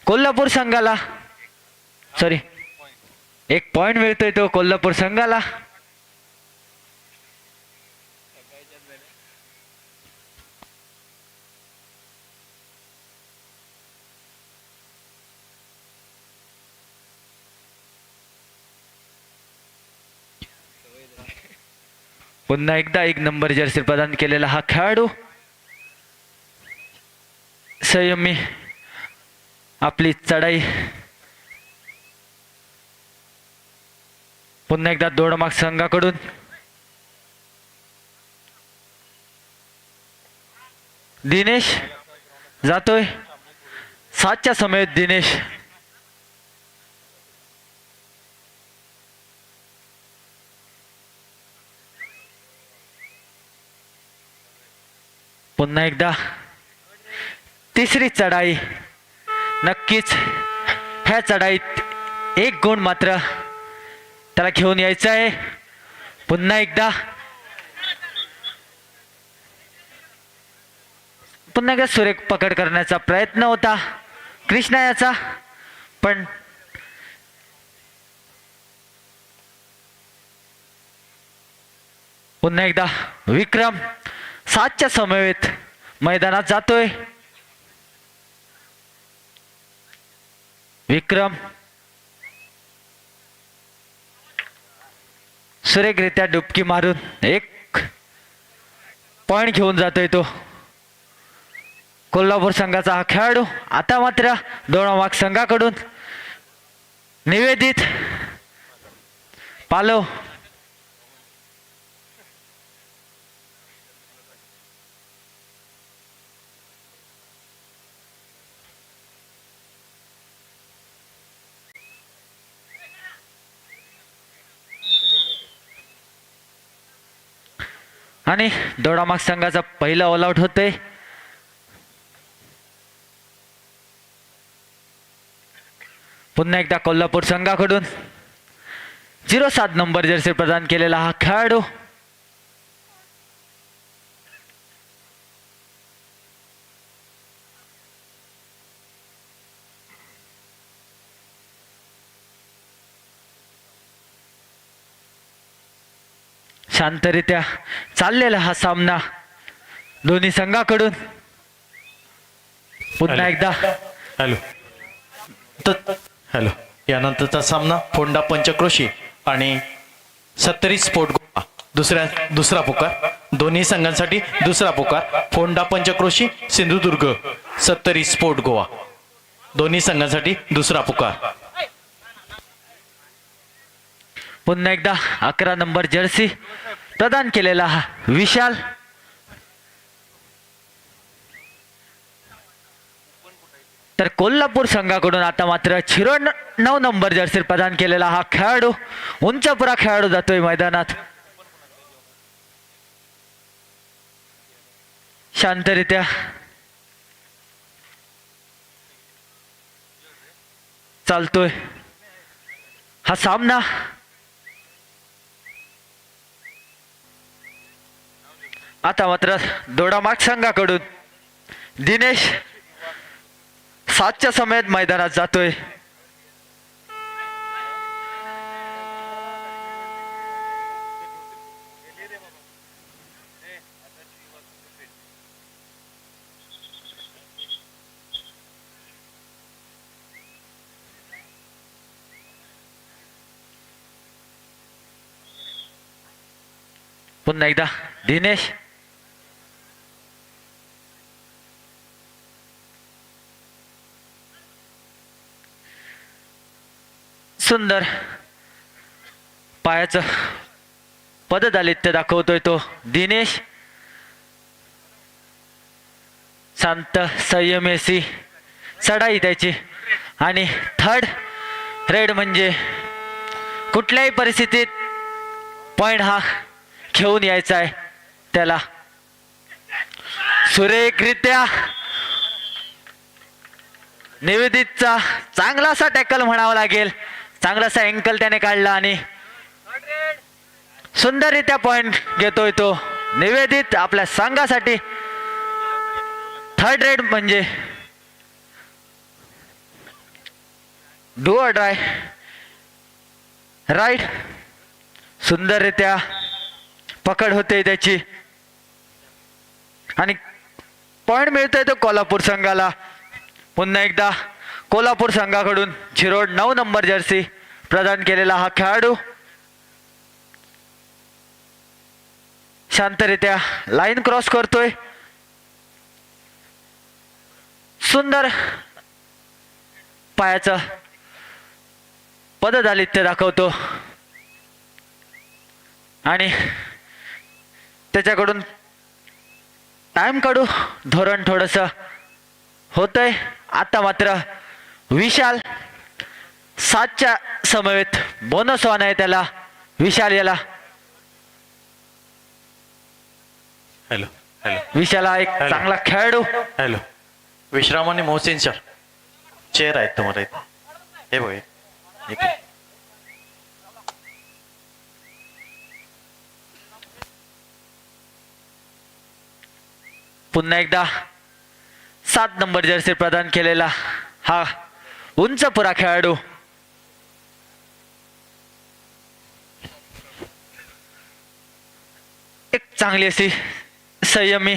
कोल्हापूर संघाला. सॉरी, एक पॉइंट मिळतोय तो कोल्हापूर संघाला. पुन्हा एकदा 1 नंबर जर्सी प्रदान केलेला हा खेळाडू संयमी आपली चढाई. पुन्हा एकदा दोडमाग संघाकडून दिनेश जातोय 7च्या समयेत. दिनेश पुन्हा एकदा तिसरी चढाई. नक्कीच ह्या चढाईत 1 गुण मात्र त्याला घेऊन यायचं आहे. पुन्हा एकदा सुरेख पकड करण्याचा प्रयत्न होता कृष्णा याचा, पण पुन्हा एकदा विक्रम 7च्या समवेत मैदानात जातोय. विक्रम सुरेखरित्या डुबकी मारून 1 पॉइंट घेऊन जातोय तो कोल्हापूर संघाचा हा खेळाडू. आता मात्र दोडामाग संघाकडून निवेदित पालव आणि दोडामाग संघाचा पहिला ऑल आउट होतोय. पुन्हा एकदा कोल्हापूर संघाकडून 07 नंबर जर्सी प्रदान केलेला हा खेळाडू शांतरित्या चाललेला हा सामना दोन्ही संघाकडून. पुन्हा एकदा हॅलो, यानंतरचा सामना फोंडा पंचक्रोशी आणि 70 स्पोर्ट गोवा. दुसरा पुकार दोन्ही संघांसाठी. दुसरा पुकार फोंडा पंचक्रोशी सिंधुदुर्ग 70 स्पोर्ट गोवा. दोन्ही संघांसाठी दुसरा पुकार. पुन्हा एकदा 11 नंबर जर्सी प्रदान केलेला हा विशाल. तर कोल्हापूर संघाकडून आता मात्र 09 नंबर जर्सी प्रदान केलेला हा खेळाडू उंचपुरा खेळाडू जातोय मैदानात. शांतरित्या चालतोय हा सामना. आता मात्र दोडामाग संघाकडून दिनेश 7च्या समयात मैदानात जातोय. पुन्हा एकदा दिनेश सुंदर पायाचं पददालित्य दाखवतोय तो दिनेश. शांत संयमेशी चढाई त्याची आणि थर्ड रेड म्हणजे कुठल्याही परिस्थितीत पॉइंट हा घेऊन यायचा आहे त्याला. सुरेखरित्या निवेदितचा चांगलासा टॅकल म्हणावा लागेल. चांगलासा अँकल त्याने काढला आणि सुंदररित्या पॉइंट घेतोय तो निवेदित आपल्या संघासाठी. थर्ड रेड म्हणजे डू ऑर ड्राय राईट. सुंदररित्या पकड होते त्याची आणि पॉइंट मिळतोय तो कोल्हापूर संघाला. पुन्हा एकदा कोल्हापूर संघाकडून 09 नंबर जर्सी प्रदान केलेला हा खेळाडू शांतरित्या लाईन क्रॉस करतोय. सुंदर पायाचं पददालित्य दाखवतो आणि त्याच्याकडून टाइम काढू धोरण थोडस होतंय. आता मात्र विशाल 7च्या समवेत बोनस ऑन आहे त्याला. विशाल याला हॅलो हॅलो विशाला एक हॅलो. चांगला खेळाडू. हॅलो विश्राम आणि मोहसिन सर चेअर आहेत तुम्हाला इथे. हे बघ इकडे. पुन्हा एकदा 7 नंबर जर्सी प्रदान केलेला हा उंच पुरा खेळाडू एक चांगली अशी संयमी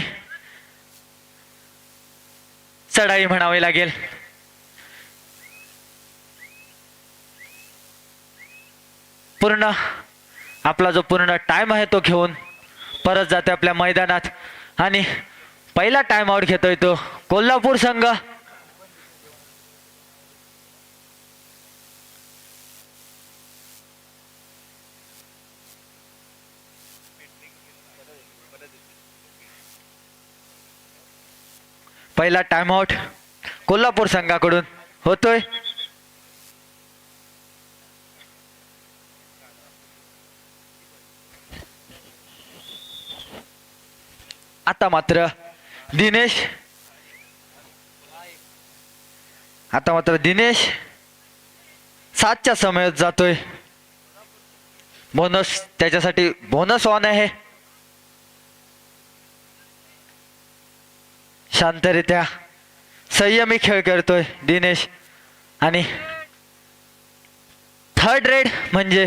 चढाई म्हणावी लागेल. पूर्ण आपला जो पूर्ण टाइम आहे तो घेऊन परत जातोय आपल्या मैदानात आणि पहिला टाइम आउट घेतोय तो कोल्हापूर संघ. पहिला टाइम आउट कोल्हापूर संघाकडून होतोय. आता मात्र दिनेश 7च्या समयात जातोय. बोनस त्याच्यासाठी बोनस ऑन आहे. शांतरित्या संयमी खेळ करतोय दिनेश आणि थर्ड रेड म्हणजे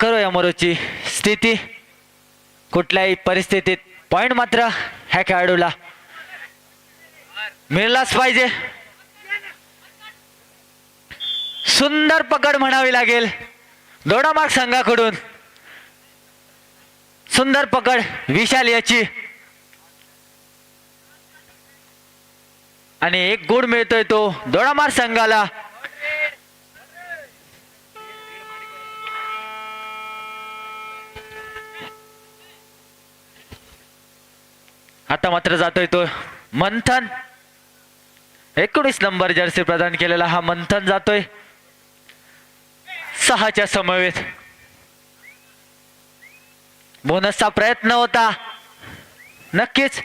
करो या मरोची स्थिती. कुठल्याही परिस्थितीत पॉइंट मात्र ह्या खेळाडूला मिळलाच पाहिजे. सुंदर पकड म्हणावी लागेल दोडामार्ग संघाकडून. सुंदर पकड विशाल याची आणि एक गुण मिळतोय तो दोडामार्ग संघाला. आता मात्र जातोय तो मंथन. 19 नंबर जर्सी प्रदान केलेला हा मंथन जातोय 6च्या समवेत. बोनसचा प्रयत्न होता नक्कीच.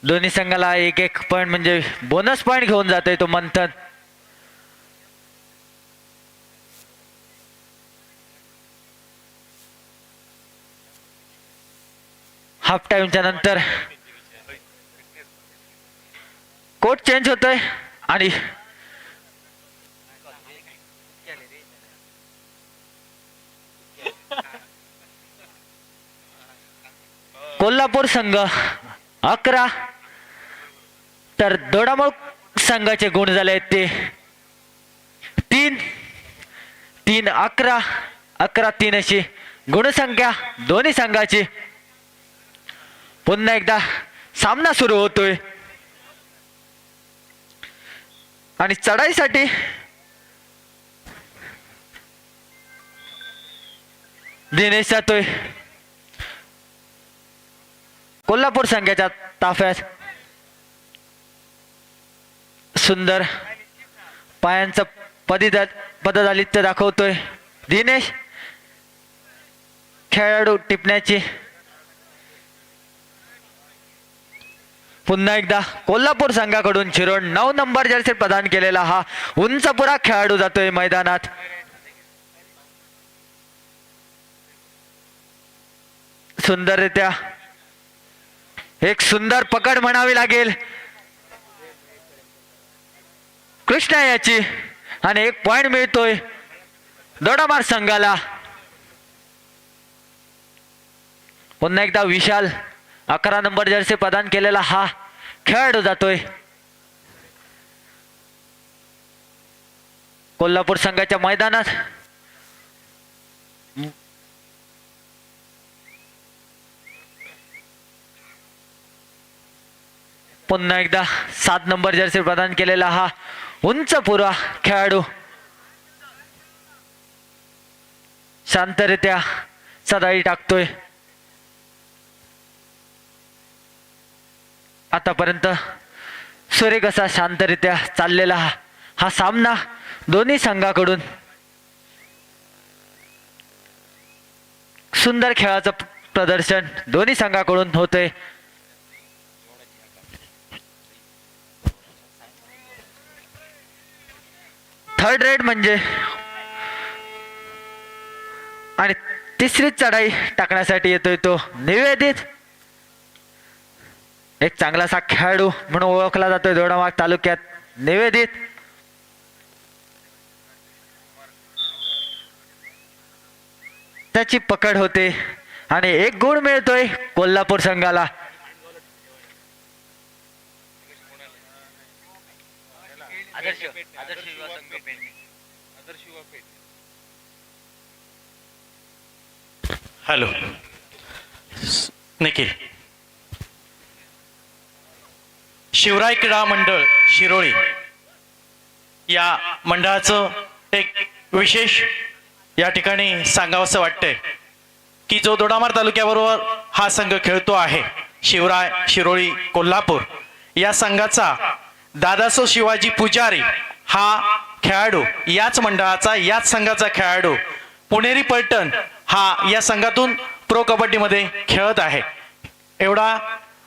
दोन्ही संघाला एक एक पॉइंट म्हणजे बोनस पॉइंट घेऊन जातोय तो मंथन. हाफ टाइमच्या नंतर कोट चेंज होतोय आणि कोल्हापूर संघ 11 तर दोडामार्ग संघाचे गुण झाले आहेत ते 3 11 3 अशी गुणसंख्या दोन्ही संघाची. पुन्हा एकदा सामना सुरू होतोय आणि चढाईसाठी दिनेश जातोय कोल्हापूर संघाच्या ताफ्यात. सुंदर पायांचं पददालित्य दाखवतोय दिनेश. खेळाडू टिपण्याची पुन्हा एकदा कोल्हापूर संघाकडून शिरोड 9 नंबर जर्सी प्रदान केलेला हा उंचपुरा खेळाडू जातोय मैदानात. सुंदररित्या एक सुंदर पकड म्हणावी लागेल कृष्णा याची आणि 1 पॉइंट मिळतोय दोडामार्ग संघाला. पुन्हा एकदा विशाल 11 नंबर जर्सी प्रदान केलेला हा खेळाडू जातोय कोल्हापूर संघाच्या मैदानात. पुन्हा एकदा 7 नंबर जर्सी प्रदान केलेला हा उंचपुरा खेळाडू शांतरित्या सदाई टाकतोय. आतापर्यंत सुरेख असा शांतरित्या चाललेला हा सामना दोन्ही संघाकडून सुंदर खेळाचं प्रदर्शन दोन्ही संघाकडून होतंय. थर्ड रेड म्हणजे आणि तिसरी चढाई टाकण्यासाठी येतोय तो निवेदित. एक चांगलासा खेळाडू म्हणून ओळखला जातोय दोडामार्ग तालुक्यात निवेदित. त्याची पकड होते आणि 1 गुण मिळतोय कोल्हापूर संघाला. हॅलो निखिल, शिवराय क्रीडा मंडळ शिरोळी या मंडळाचं एक विशेष या ठिकाणी सांगावंसं वाटतंय की जो दोडामार्ग तालुक्याबरोबर हा संघ खेळतो आहे शिवराय शिरोळी कोल्हापूर या संघाचा दादासो शिवाजी पुजारी हा खेळाडू याच मंडळाचा याच संघाचा खेळाडू पुणेरी पलटण हा या संघातून प्रो कबड्डीमध्ये खेळत आहे. एवढा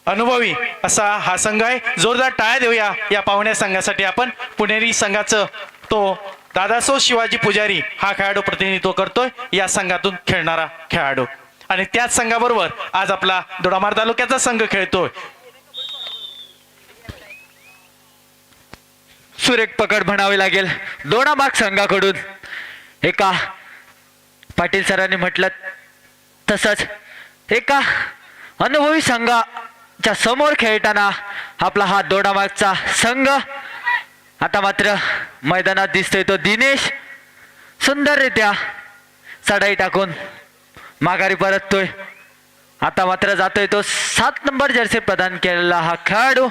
अनुभवी असा हा संघ आहे. जोरदार टाळ्या देऊया या पाहुण्या संघासाठी आपण. पुणेरी संघाचं तो दादासो शिवाजी पुजारी हा खेळाडू प्रतिनिधित्व करतोय या संघातून खेळणारा खेळाडू आणि त्याच संघाबरोबर आज आपला दोडामार्ग तालुक्याचा संघ खेळतोय. सुरेख पकड म्हणावी लागेल दोडामार्ग संघाकडून. एका पाटील सरांनी म्हटलं तसंच एका अनुभवी संघाच्या समोर खेळताना आपला हा दोडामार्गचा संघ. आता मात्र मैदानात दिसतोय तो दिनेश सुंदररित्या चढाई टाकून माघारी परततोय. आता मात्र जातोय तो 7 नंबर जर्सी प्रदान केलेला हा खेळाडू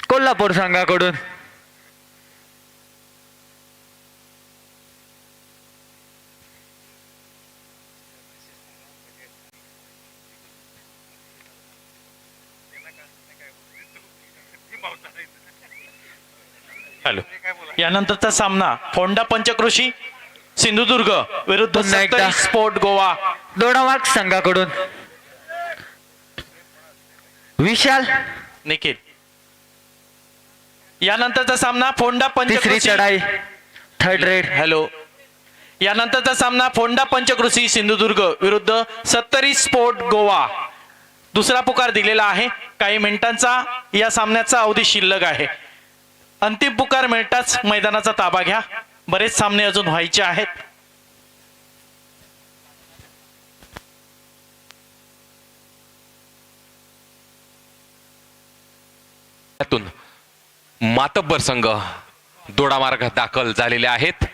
कोल्हापूर संघाकडून. हॅलो, यानंतरचा सामना फोंडा पंचकृषी सिंधुदुर्ग विरुद्ध पुन्हा एकदा सत्तरी स्पोर्ट गोवा दोडामार्ग संघाकडून विशाल. निखिल, यानंतरचा सामना फोंडा तिसरी पंचकृषी चढाई थर्ड रेड. हॅलो, यानंतरचा सामना फोंडा पंचकृषी सिंधुदुर्ग विरुद्ध सत्तरी स्पोर्ट गोवा. दुसरा पुकार दिलेला आहे. काही मिनिटांचा या सामन्याचा अवधी शिल्लक आहे. अंतिम पुकार मिळताच मैदानाचा ताबा घ्या. बरेच सामने अजून व्हायचे आहेत. त्यातून मातब्बर संघ दोडामार्ग दाखल झालेले आहेत.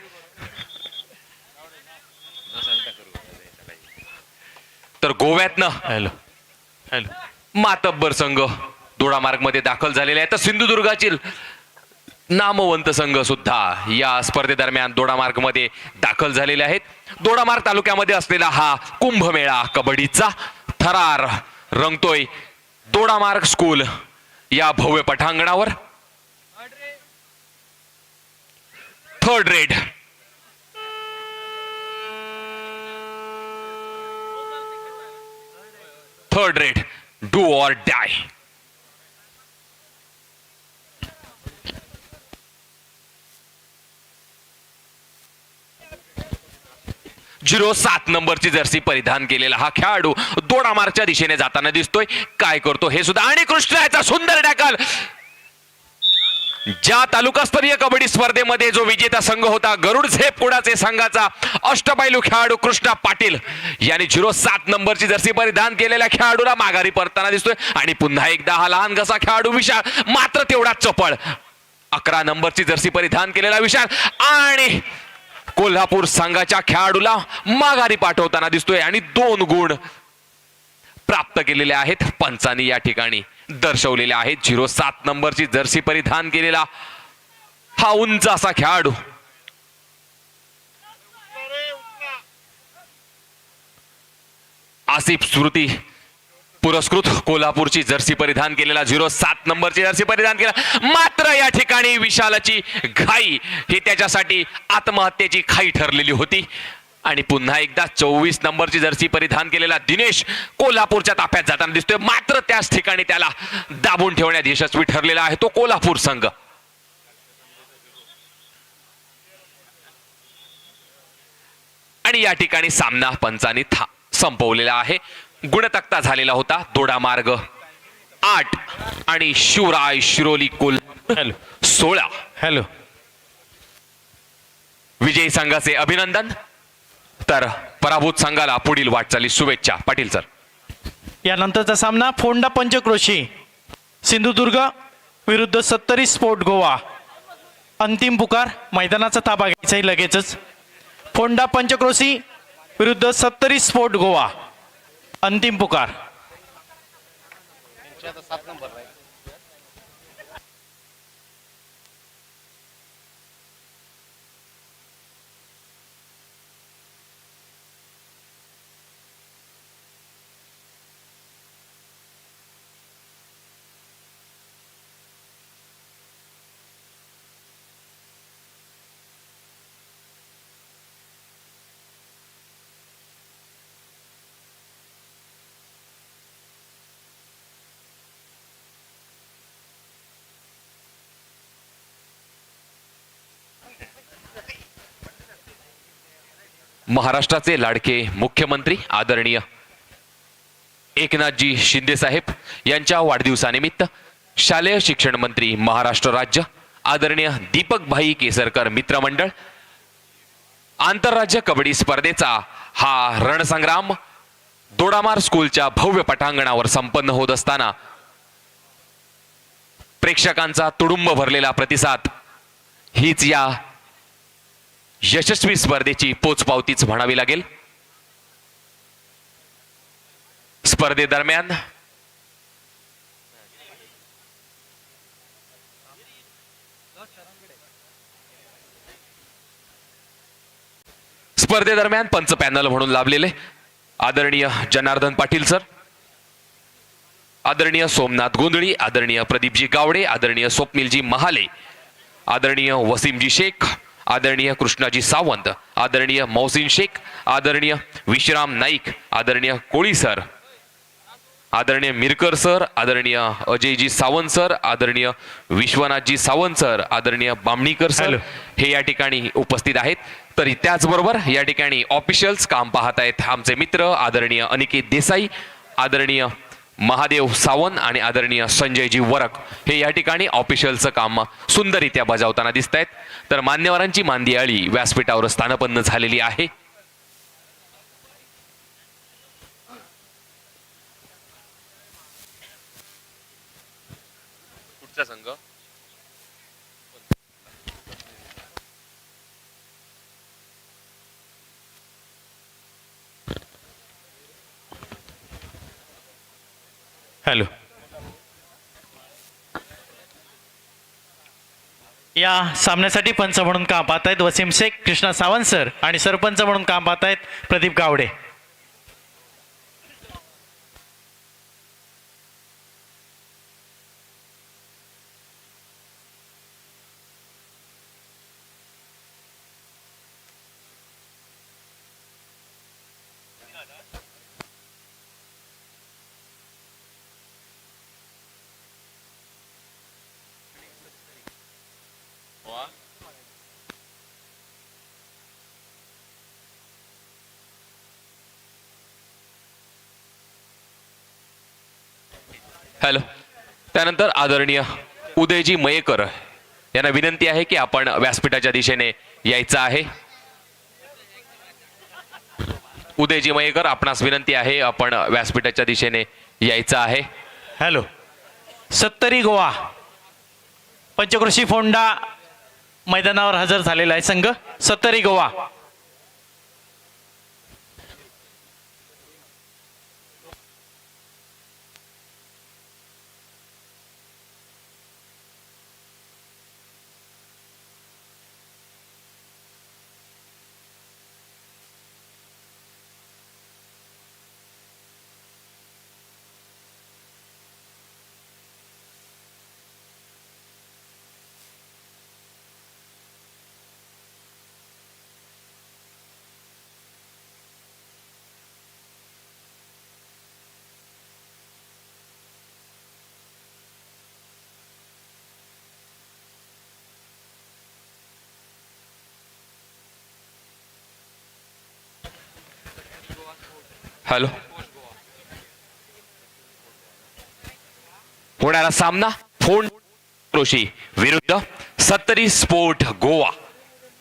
तर गोव्यातनं हॅलो हॅलो मातब्बर संघ दोडामार्ग मध्ये दाखल झालेले आहेत. तर सिंधुदुर्गातील नामवंत संघ सुद्धा या स्पर्धेदरम्यान दोडामार्ग मध्ये दाखल झालेले आहेत. दोडामार्ग तालुक्यामध्ये असलेला हा कुंभमेळा कबड्डीचा थरार रंगतोय दोडामार्ग स्कूल या भव्य पटांगणावर. Third raid do or die. 07 नंबरची जर्सी परिधान केलेला हा खेळाडू दोडामार्गच्या दिशेने जाताना दिसतोय. काय करतो हे सुद्धा, आणि कृष्णाचा सुंदर टॅकल. ज्या तालुकास्तरीय कबड्डी स्पर्धेमध्ये जो विजेता संघ होता गरुड झेप कुडाचे संघाचा अष्टपैलू खेळाडू कृष्णा पाटील यांनी 07 नंबरची जर्सी परिधान केलेल्या खेळाडूला माघारी परताना दिसतोय. आणि पुन्हा एकदा हा लहान कसा खेळाडू विशाल मात्र तेवढा चपळ. 11 नंबरची जर्सी परिधान केलेला विशाल आणि कोल्हापूर संघाच्या खेळाडूला माघारी पाठवताना दिसतोय. आणि 2 गुण प्राप्त केलेले आहेत पंचांनी या ठिकाणी दर्शवलेले आहेत. 07 नंबरची जर्सी परिधान केलेला हा उंच असा खेळाडू आसिफ स्मृती पुरस्कृत कोल्हापूरची जर्सी परिधान केलेला 07 नंबरची जर्सी परिधान केला. मात्र या ठिकाणी विशालाची घाई ही त्याच्यासाठी आत्महत्येची खाई ठरलेली होती. आणि पुन्हा एकदा 24 नंबरची जर्सी परिधान केलेला दिनेश कोल्हापूरच्या ताफ्यात जाताना दिसतोय. मात्र त्याच ठिकाणी त्याला दाबून ठेवण्यात यशस्वी ठरलेला आहे तो कोल्हापूर संघ. आणि या ठिकाणी सामना पंचांनी संपवलेला आहे. गुणतक्ता झालेला होता दोडामार्ग 8 आणि शिवराय शिरोली कोल्हापूर 16. हॅलो. विजयी संघाचे अभिनंदन. तर पराभूत संघाला पुढील वाटचाली शुभेच्छा. पाटील सर. यानंतरचा सामना फोंडा पंचक्रोशी सिंधुदुर्ग विरुद्ध 70 स्पोर्ट गोवा. अंतिम पुकार. मैदानाचा ताबा घ्यायचा आहे लगेचच. फोंडा पंचक्रोशी विरुद्ध 70 स्पोर्ट गोवा. अंतिम पुकार. महाराष्ट्राचे लाडके मुख्यमंत्री आदरणीय एकनाथजी शिंदे साहेब यांच्या वाढदिवसानिमित्त शालेय शिक्षण मंत्री महाराष्ट्र राज्य आदरणीय दीपक भाई केसरकर मित्रमंडळ आंतरराज्य कबड्डी स्पर्धेचा हा रणसंग्राम दोडामार स्कूलच्या भव्य पटांगणावर संपन्न होत असताना प्रेक्षकांचा तुडुंब भरलेला प्रतिसाद हीच या यशस्वी स्पर्धेची पोचपावतीच म्हणावी लागेल. स्पर्धेदरम्यान पंच पॅनल म्हणून लाभलेले आदरणीय जनार्दन पाटील सर, आदरणीय सोमनाथ गोंधळी, आदरणीय प्रदीपजी गावडे, आदरणीय स्वप्नीलजी महाले, आदरणीय वसीमजी शेख, आदरणीय कृष्णाजी सावंत, आदरणीय मौसिन शेख, आदरणीय विश्राम नाईक, आदरणीय कोळी सर, आदरणीय मिरकर सर, आदरणीय अजयजी सावंत सर, आदरणीय विश्वनाथजी सावंत सर, आदरणीय बामणीकर सर हे या ठिकाणी उपस्थित आहेत. तरी त्याचबरोबर या ठिकाणी ऑफिशियल्स काम पाहत आहेत आमचे मित्र आदरणीय अनिकेत देसाई, आदरणीय महादेव सावंत आणि आदरणीय संजयजी वरक हे या ठिकाणी ऑफिशियलचं काम सुंदररित्या बजावताना दिसत आहेत. तर मान्यवरांची मांदियाळी व्यासपीठावर स्थानपन्न झालेली आहे. पुढचा संघ हॅलो. या सामन्यासाठी पंच म्हणून काम पाहत आहेत वसीम शेख, कृष्णा सावंत सर आणि सरपंच म्हणून काम पाहत आहेत प्रदीप गावडे. हॅलो. त्यानंतर आदरणीय उदयजी मयेकर यांना विनंती आहे की आपण व्यासपीठाच्या दिशेने यायचं आहे. उदयजी मयेकर, आपणास विनंती आहे, आपण व्यासपीठाच्या दिशेने यायचं आहे. हॅलो. सत्तरी गोवा पंचक्रोशी फोंडा मैदानावर हजर झालेला आहे संघ सत्तरी गोवा. हॅलो. होणारा सामना फोंडा विरुद्ध सत्तरी स्पोर्ट गोवा.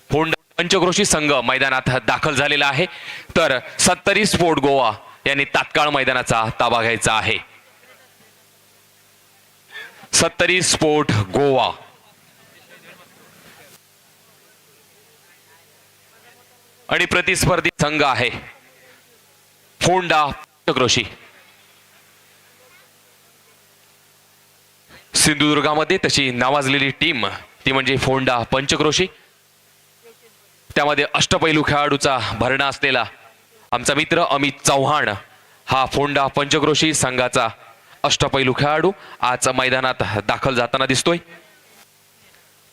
फोंडा पंचक्रोशी संघ मैदानात दाखल झालेला आहे, तर सत्तरी स्पोर्ट गोवा यांनी तात्काळ मैदानाचा ताबा घ्यायचा आहे. सत्तरी स्पोर्ट गोवा आणि प्रतिस्पर्धी संघ आहे फोंडा पंचक्रोशी. सिंधुदुर्गामध्ये तशी नावाजलेली टीम ती म्हणजे फोंडा पंचक्रोशी. त्यामध्ये अष्टपैलू खेळाडूचा भरणा असलेला आमचा मित्र अमित चव्हाण हा फोंडा पंचक्रोशी संघाचा अष्टपैलू खेळाडू आज मैदानात दाखल जाताना दिसतोय.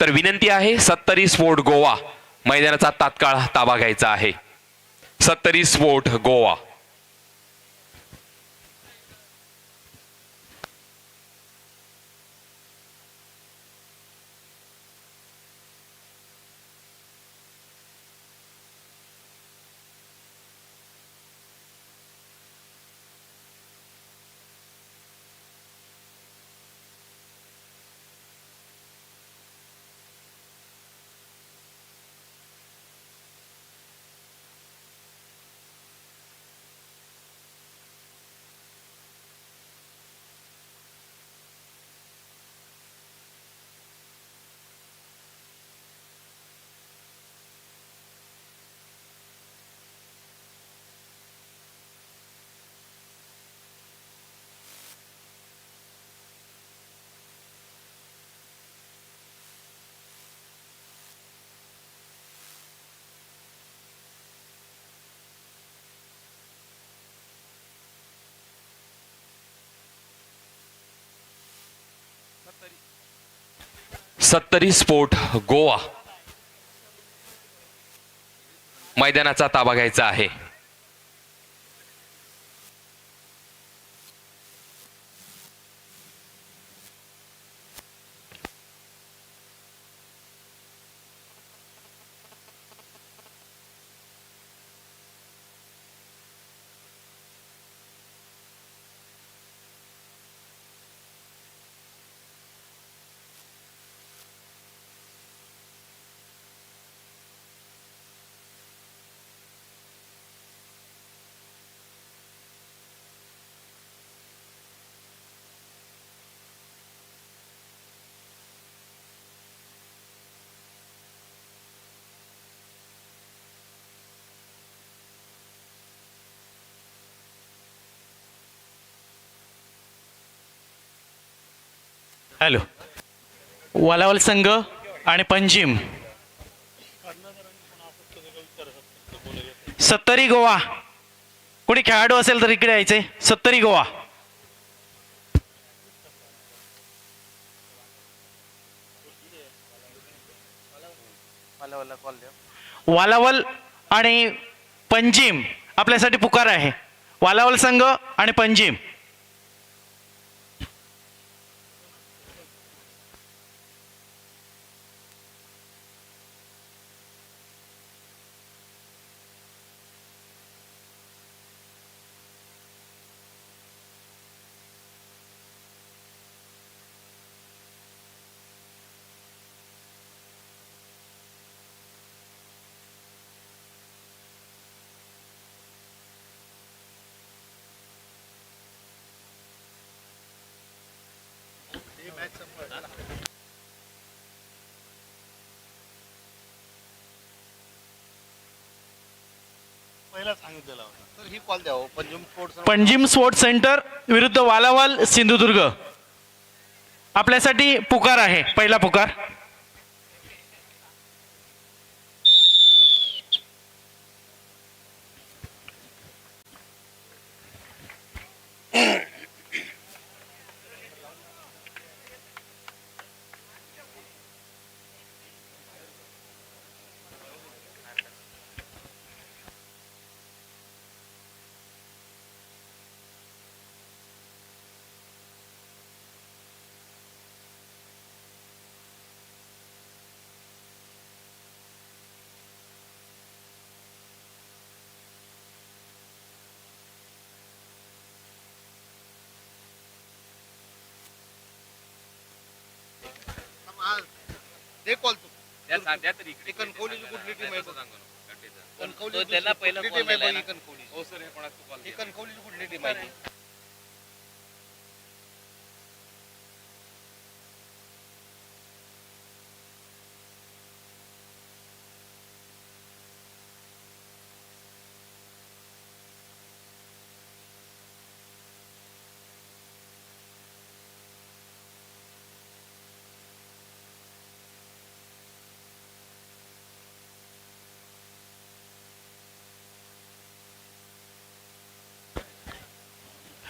तर विनंती आहे, सत्तरी स्पोर्ट गोवा मैदानाचा तात्काळ ताबा घ्यायचा आहे. सत्तरी स्पोर्ट गोवा. सत्तरी स्पोर्ट गोवा मैदानाचा ताबा घ्यायचा आहे. हॅलो. वालावल संघ आणि पंजिम सत्तरी गोवा. कोणी खेळाडू असेल तर इकडे यायचे. सत्तरी गोवा. वालावल आणि पंजिम आपल्यासाठी पुकार आहे. वालावल संघ आणि पंजिम. पंजिम स्पोर्ट्स सेंटर विरुद्ध वालावाल सिंधुदुर्ग आपल्यासाठी पुकार आहे. पहिला पुकार.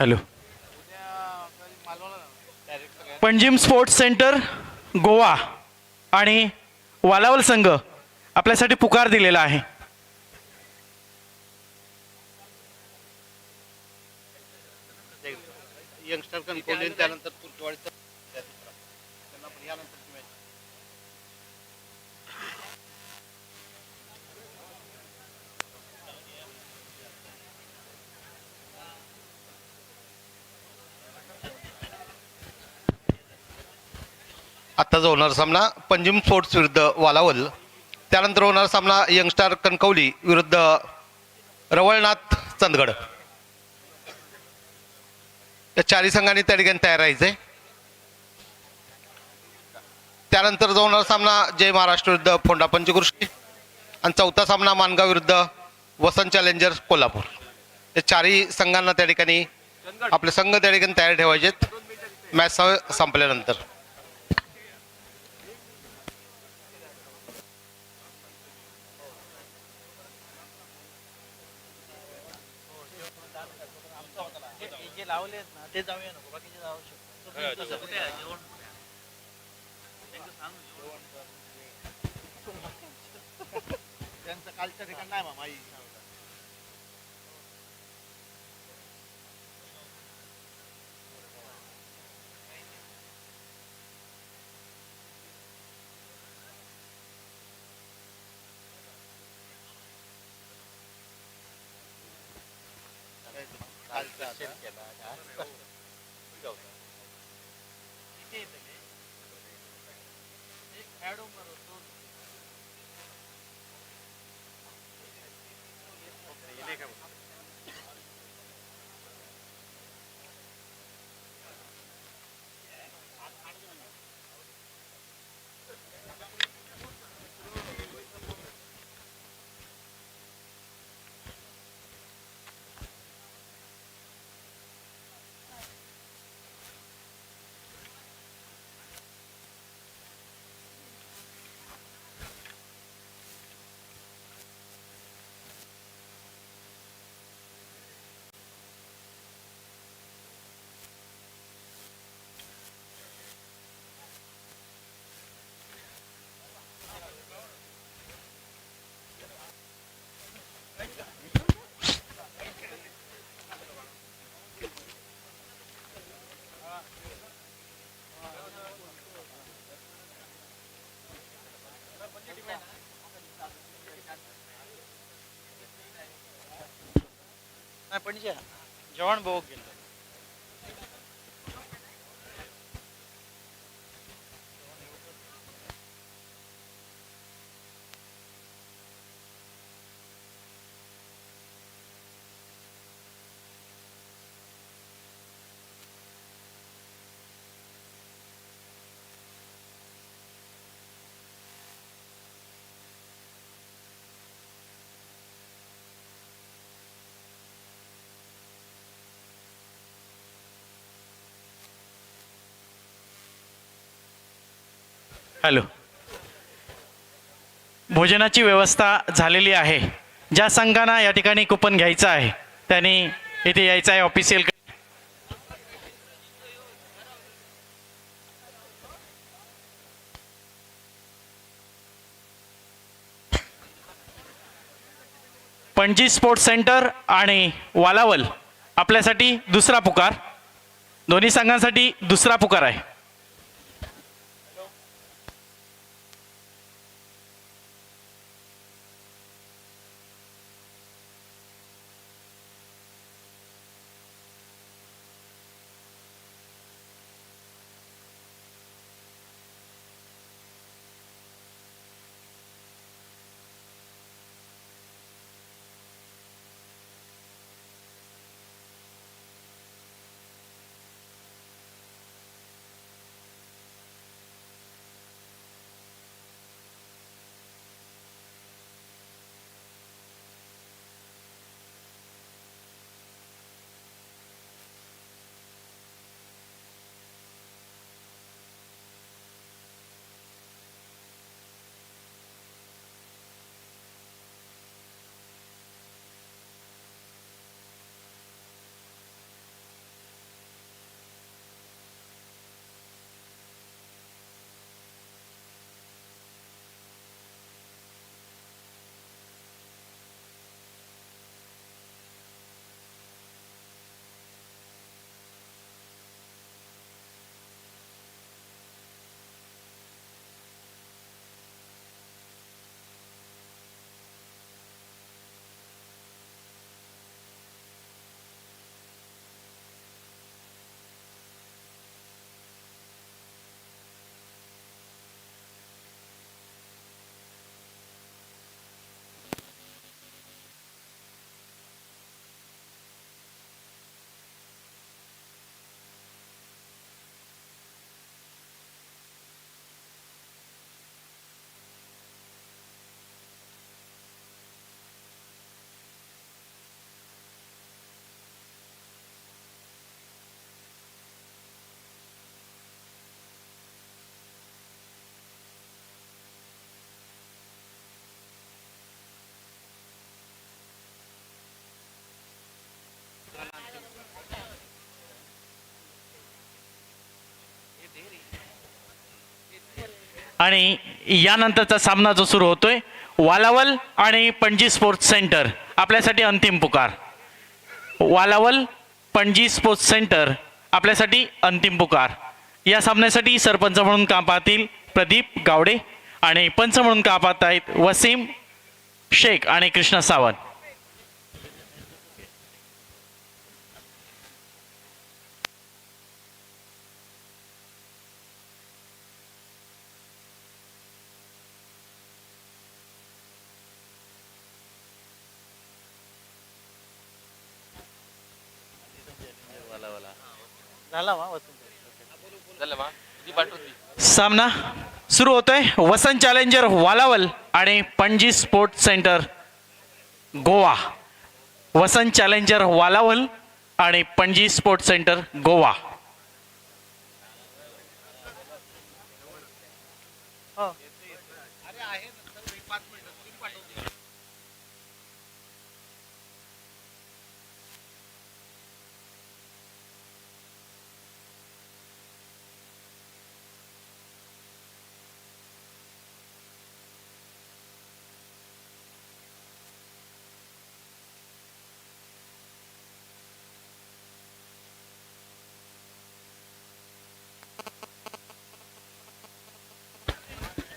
Hello. Panjim sports centre Goa आणि वालावल संघ आपल्यासाठी पुकार दिलेला आहे. यंगस्टर कणकवली त्यानंतर तुर्कवाडी आत्ताचा होणार सामना पंजिम स्पोर्ट्स विरुद्ध वालावल, त्यानंतर होणार सामना यंगस्टार कणकवली विरुद्ध रवळनाथ चंदगड. या चारही संघांनी त्या ठिकाणी तयार राहायचंय. त्यानंतर जो होणार सामना जय महाराष्ट्र विरुद्ध फोंडा पंचकृषी आणि चौथा सामना मानगाव विरुद्ध वसंत चॅलेंजर्स कोल्हापूर. या चारही संघांना त्या ठिकाणी आपले संघ त्या ठिकाणी तयार ठेवायचेत मॅच संपल्यानंतर. पण जेवण बघ गेलं. हॅलो. भोजनाची व्यवस्था झालेली आहे. ज्या संघांना या ठिकाणी कुपन घ्यायचं आहे त्यांनी इथे यायचं आहे ऑफिशियल. पणजी स्पोर्ट्स सेंटर आणि वालावल आपल्यासाठी दुसरा पुकार. दोन्ही संघांसाठी दुसरा पुकार आहे. आणि यानंतरचा सामना जो सुरू होतोय वालावल आणि पणजी स्पोर्ट्स सेंटर आपल्यासाठी अंतिम पुकार. वालावल पणजी स्पोर्ट्स सेंटर आपल्यासाठी अंतिम पुकार. या सामन्यासाठी सरपंच म्हणून काम पाहतील प्रदीप गावडे आणि पंच म्हणून काम पाहत आहेत वसीम शेख आणि कृष्ण सावंत. सामना सुरू होतोय. वसंत चॅलेंजर वालावल आणि Panaji sports centre Goa. Vasant challenger Walawal आणि Panaji sports centre Goa.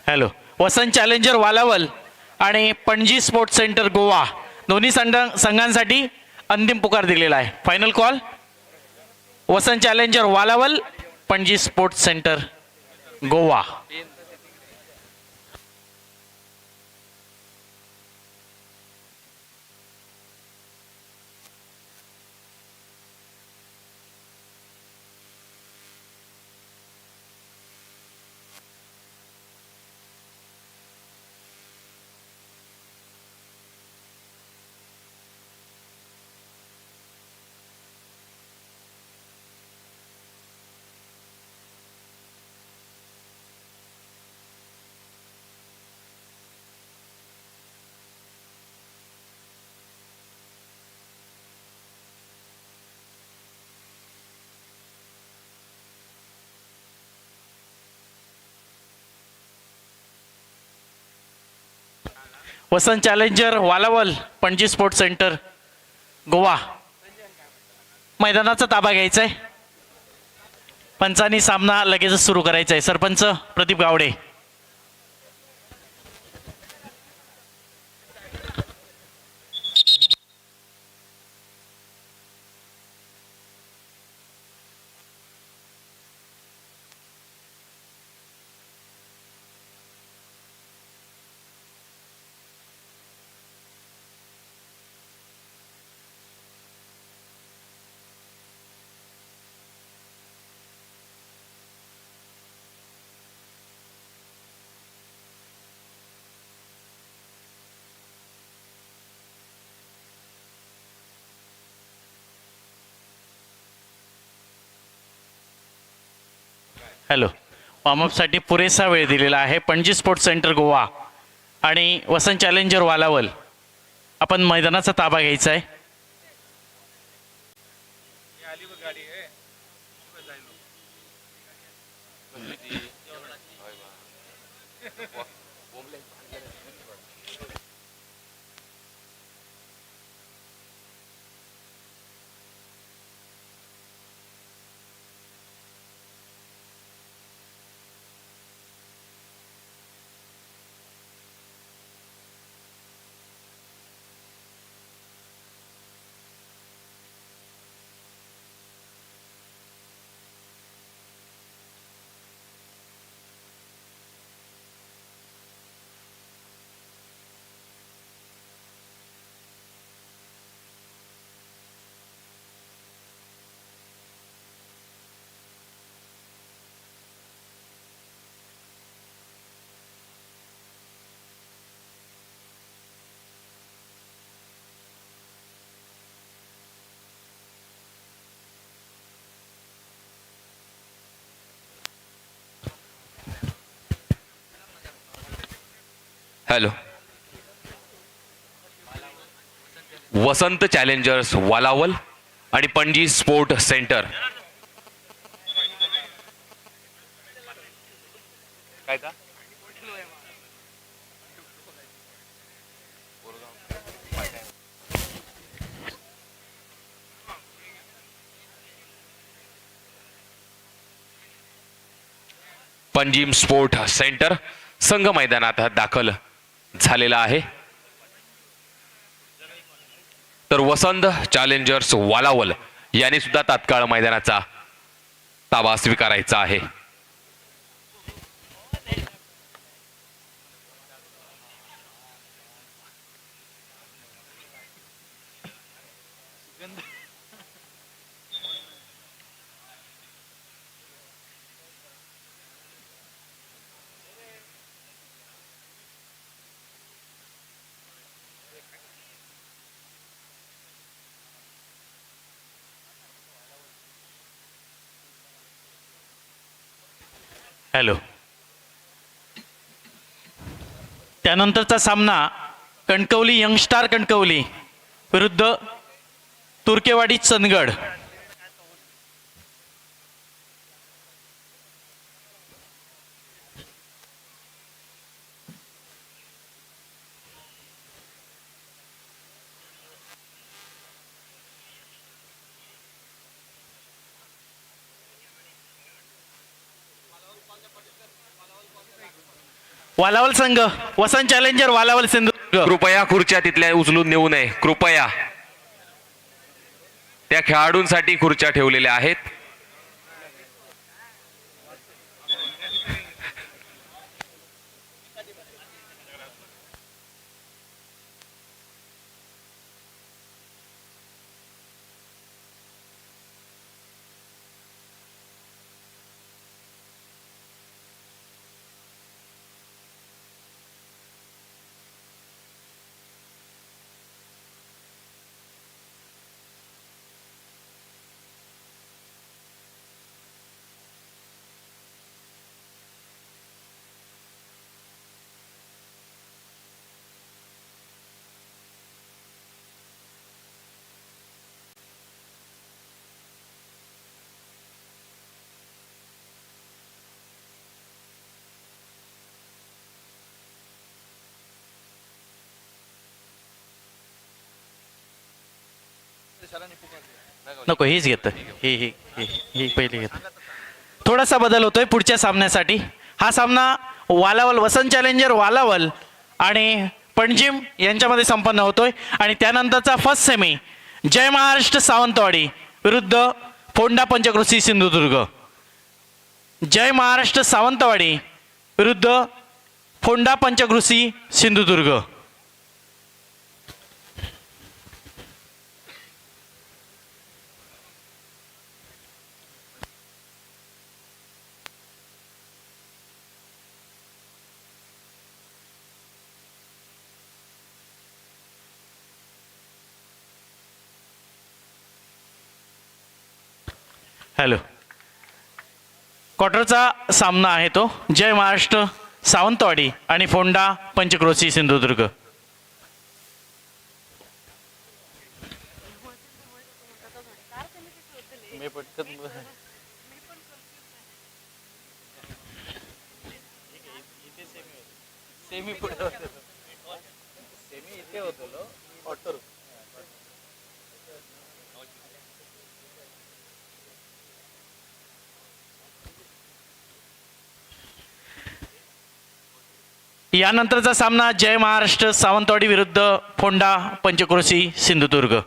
Hello. Vasant challenger Walawal आणि पणजी स्पोर्ट्स सेंटर गोवा दोन्ही संघांसाठी अंतिम पुकार दिलेला आहे. Final call Vasant challenger Walawal Panaji sports centre Goa. Vasant challenger Walawal Panaji sports centre Goa मैदानाचा ताबा घ्यायचा आहे. पंचांनी सामना लगेचच सुरू करायचा आहे. सरपंच प्रदीप गावडे. हॅलो. वॉर्मअपसाठी पुरेसा वेळ दिलेला आहे. पणजी स्पोर्ट्स सेंटर गोवा आणि वसंत चॅलेंजर वालावल आपण मैदानाचा ताबा घ्यायचा आहे. हॅलो. वसंत चॅलेंजर्स वालावल आणि Panaji sport centre Panjim sport centre संघ मैदानात दाखल झालेला आहे. तर वसंत चॅलेंजर्स वालावल यांनी सुद्धा तात्काळ मैदानाचा ताबा स्वीकारायचा आहे. हॅलो. त्यानंतरचा सामना कणकवली यंगस्टार कणकवली विरुद्ध तुर्केवाडी चंदगड. वालावल संघ वसंत चॅलेंजर वालावल सिंधुदुर्ग. कृपया खुर्च्या तिथल्या उचलून नेऊ नये. कृपया त्या खेळाडूंसाठी खुर्च्या ठेवलेल्या आहेत. नको हीच घेतो ही पहिली घेतो. थोडासा बदल होतोय पुढच्या सामन्यासाठी. हा सामना वालावल वसंत चॅलेंजर वालावल आणि पणजिम यांच्यामध्ये संपन्न होतोय. आणि त्यानंतरचा फर्स्ट सेमी जय महाराष्ट्र सावंतवाडी विरुद्ध फोंडा पंचक्रोशी सिंधुदुर्ग. जय महाराष्ट्र सावंतवाडी विरुद्ध फोंडा पंचक्रोशी सिंधुदुर्ग. हॅलो. क्वार्टरचा सामना आहे तो जय महाराष्ट्र सावंतवाडी आणि फोंडा पंचक्रोशी सिंधुदुर्ग. यानंतरचा सामना जय महाराष्ट्र सावंतवाडी विरुद्ध फोंडा पंचक्रोशी Sindhudurg.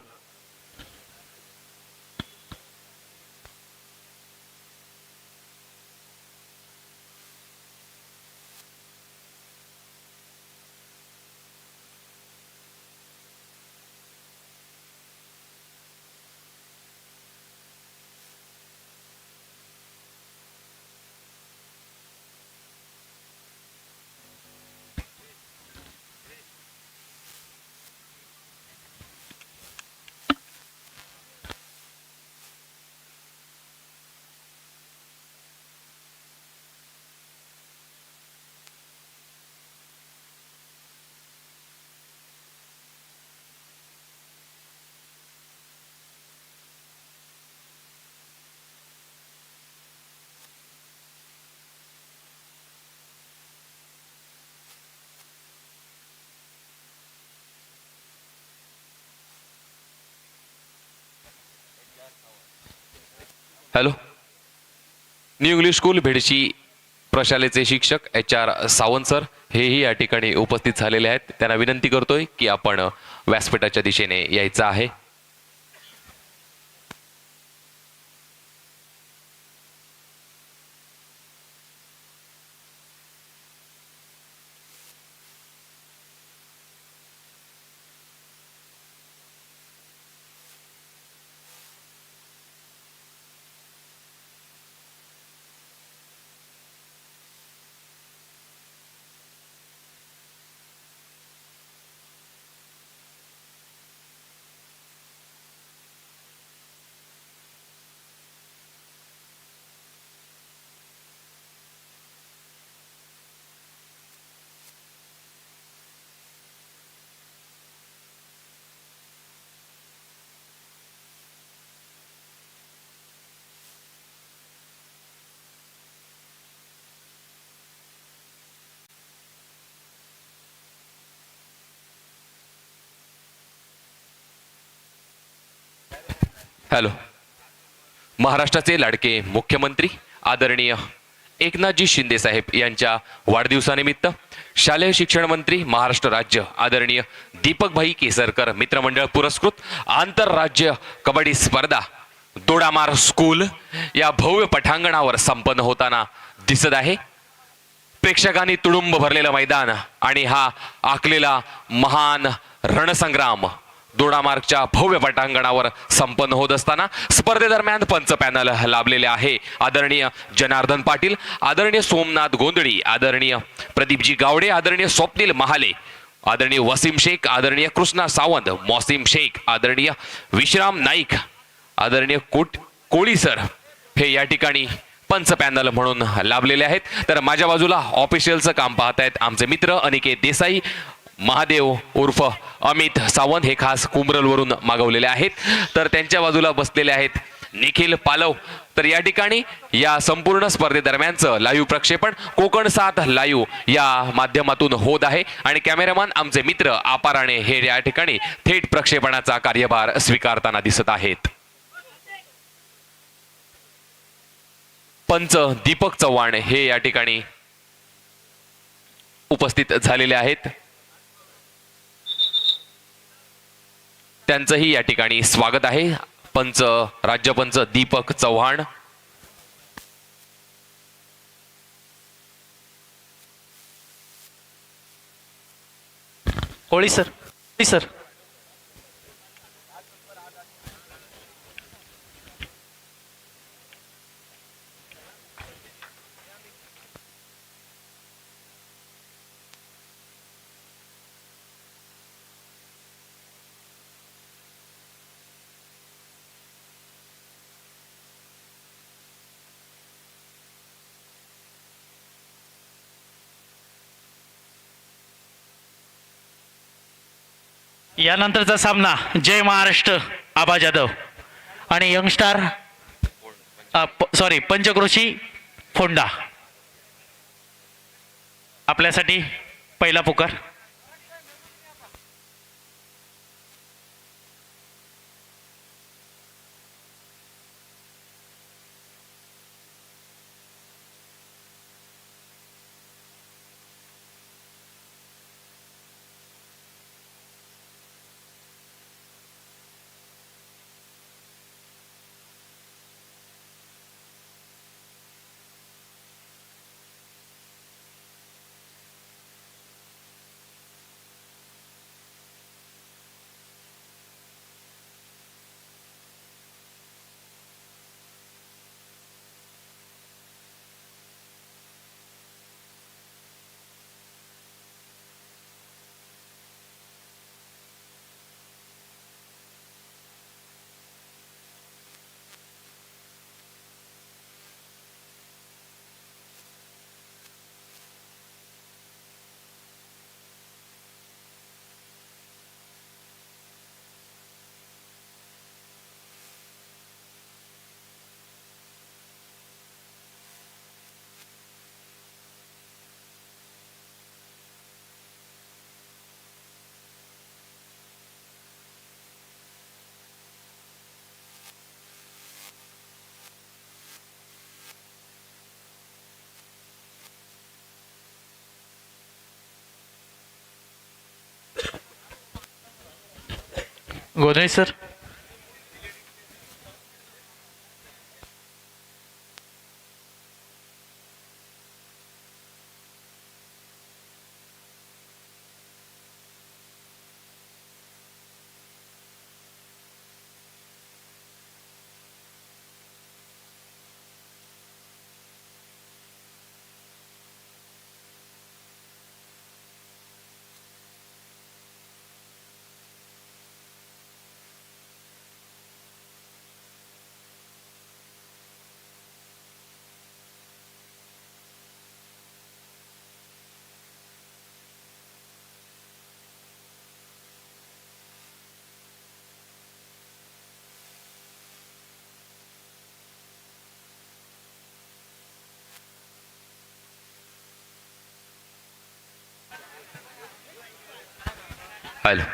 Hello. New English school Bhedshi प्रशालेचे शिक्षक HR सावंत सर हेही या ठिकाणी उपस्थित झालेले आहेत. त्यांना विनंती करतोय की आपण व्यासपीठाच्या दिशेने यायचं आहे. हॅलो. महाराष्ट्राचे लाडके मुख्यमंत्री आदरणीय एकनाथजी शिंदे साहेब यांच्या वाढदिवसानिमित्त शालेय शिक्षण मंत्री महाराष्ट्र राज्य आदरणीय दीपकभाई केसरकर मित्रमंडळ पुरस्कृत आंतरराज्य कबड्डी स्पर्धा दोडामार स्कूल या भव्य पटांगणावर संपन्न होताना दिसत आहे. प्रेक्षकांनी तुडुंब भरलेलं मैदान आणि हा आखलेला महान रणसंग्राम दोडामार्गच्या भव्य पटांगणावर संपन्न होत असताना स्पर्धेदरम्यान पंच पॅनल लाभलेले आहे. आदरणीय जनार्दन पाटील, आदरणीय सोमनाथ गोंधळी, आदरणीय प्रदीपजी गावडे, आदरणीय स्वप्नील महाले, आदरणीय वसीम शेख, आदरणीय कृष्णा सावंत, मॉसिम शेख, आदरणीय विश्राम नाईक, आदरणीय कोळी सर हे या ठिकाणी पंच पॅनल म्हणून लाभलेले आहेत. तर माझ्या बाजूला ऑफिशियलचं काम पाहत आहेत आमचे मित्र अनिकेत देसाई, महादेव उर्फ अमित सावंत, हे खास कुंबरलवरून मागवलेले आहेत. तर त्यांच्या बाजूला बसलेले आहेत निखिल पालव. तर या ठिकाणी या संपूर्ण स्पर्धेदरम्यानचं लाईव्ह प्रक्षेपण कोकण 7 लाईव्ह या माध्यमातून होत आहे आणि कॅमेरामॅन आमचे मित्र आपाराणे हे या ठिकाणी थेट प्रक्षेपणाचा कार्यभार स्वीकारताना दिसत आहेत. पंच दीपक चव्हाण हे या ठिकाणी उपस्थित झालेले आहेत. त्यांचंही या ठिकाणी स्वागत आहे. पंच राज्यपंच दीपक चव्हाण. कोळी सर, कोळी सर. यानंतरचा सामना जय महाराष्ट्र आबा जाधव आणि यंगस्टार पंचक्रोशी फोंडा. आपल्यासाठी पहिला पुकार. गोदरे सर. हॅलो.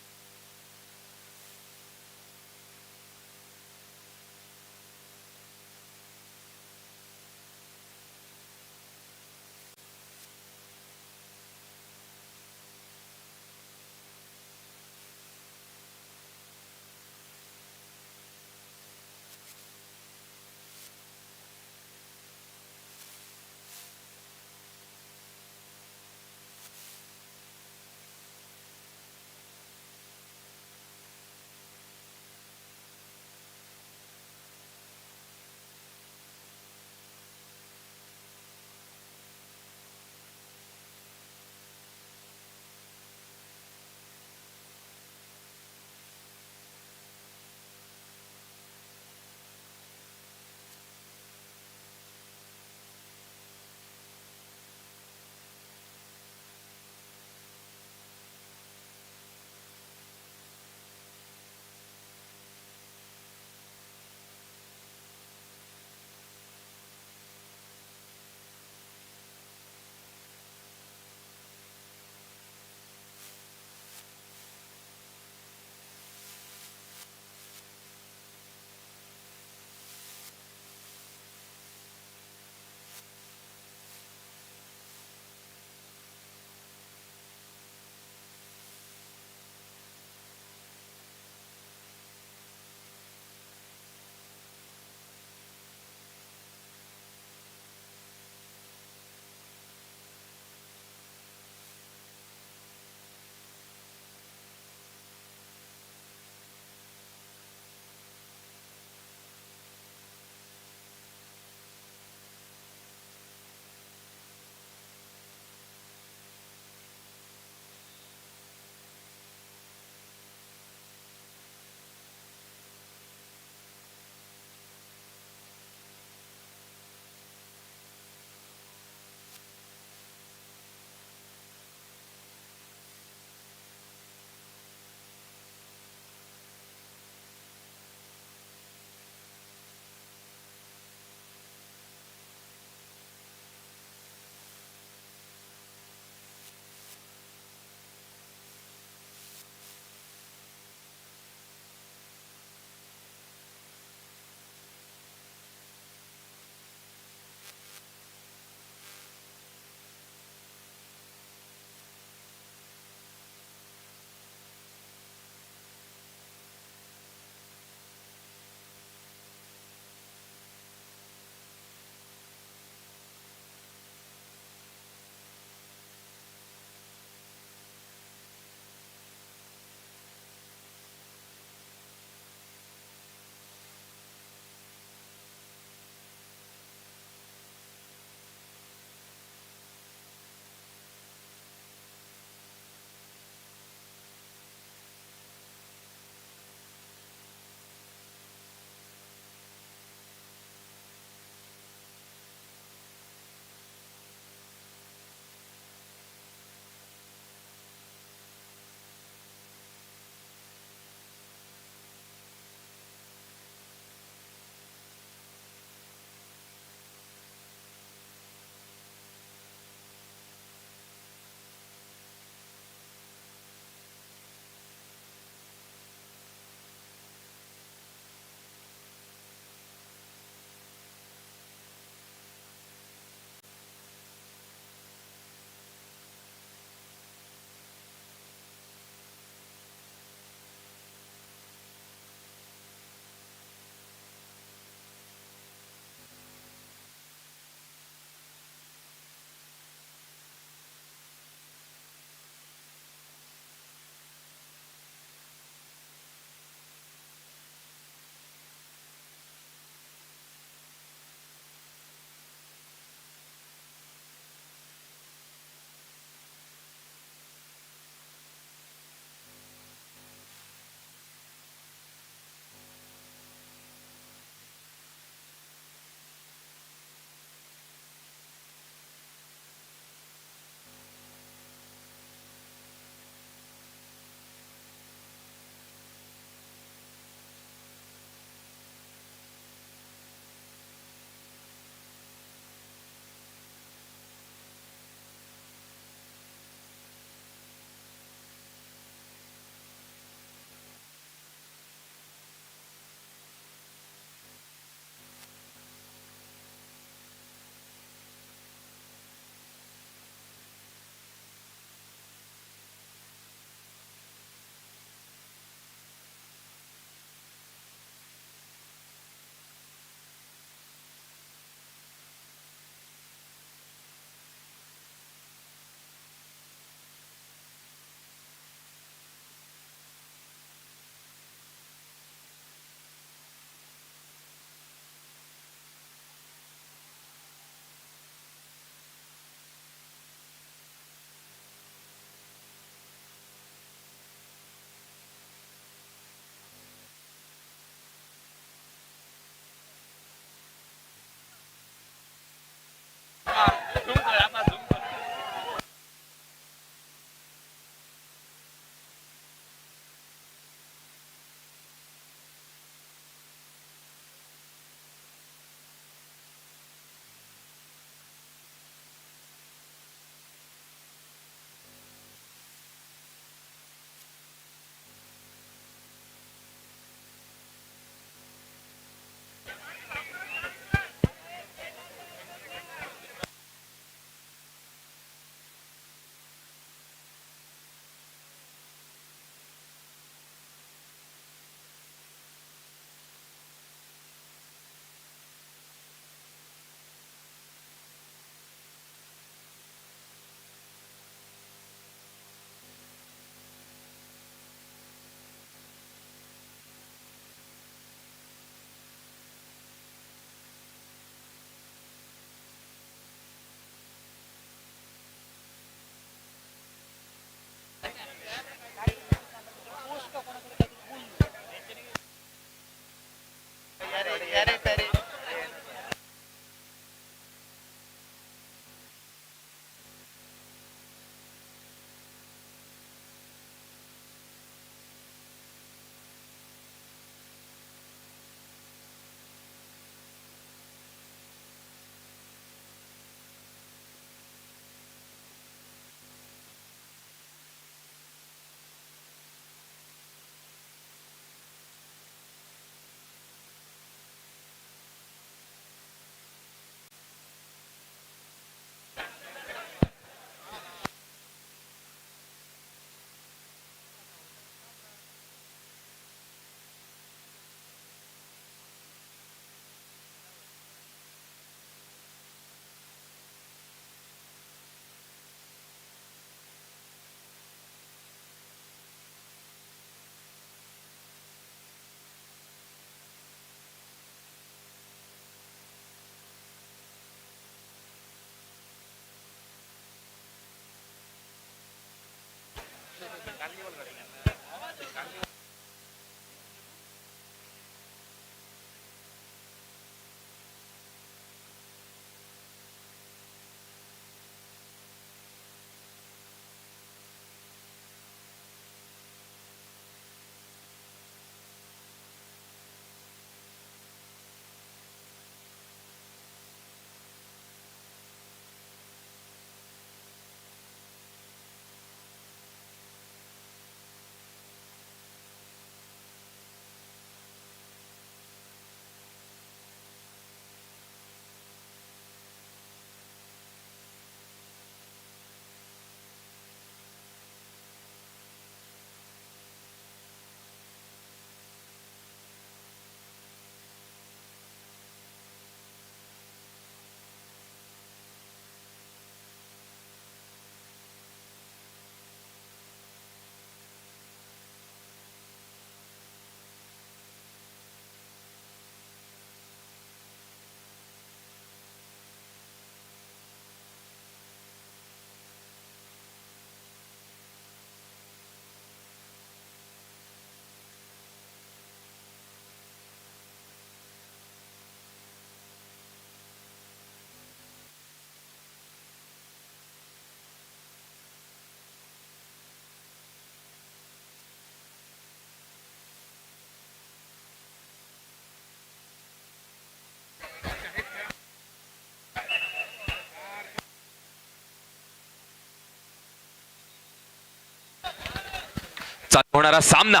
चालू होणारा सामना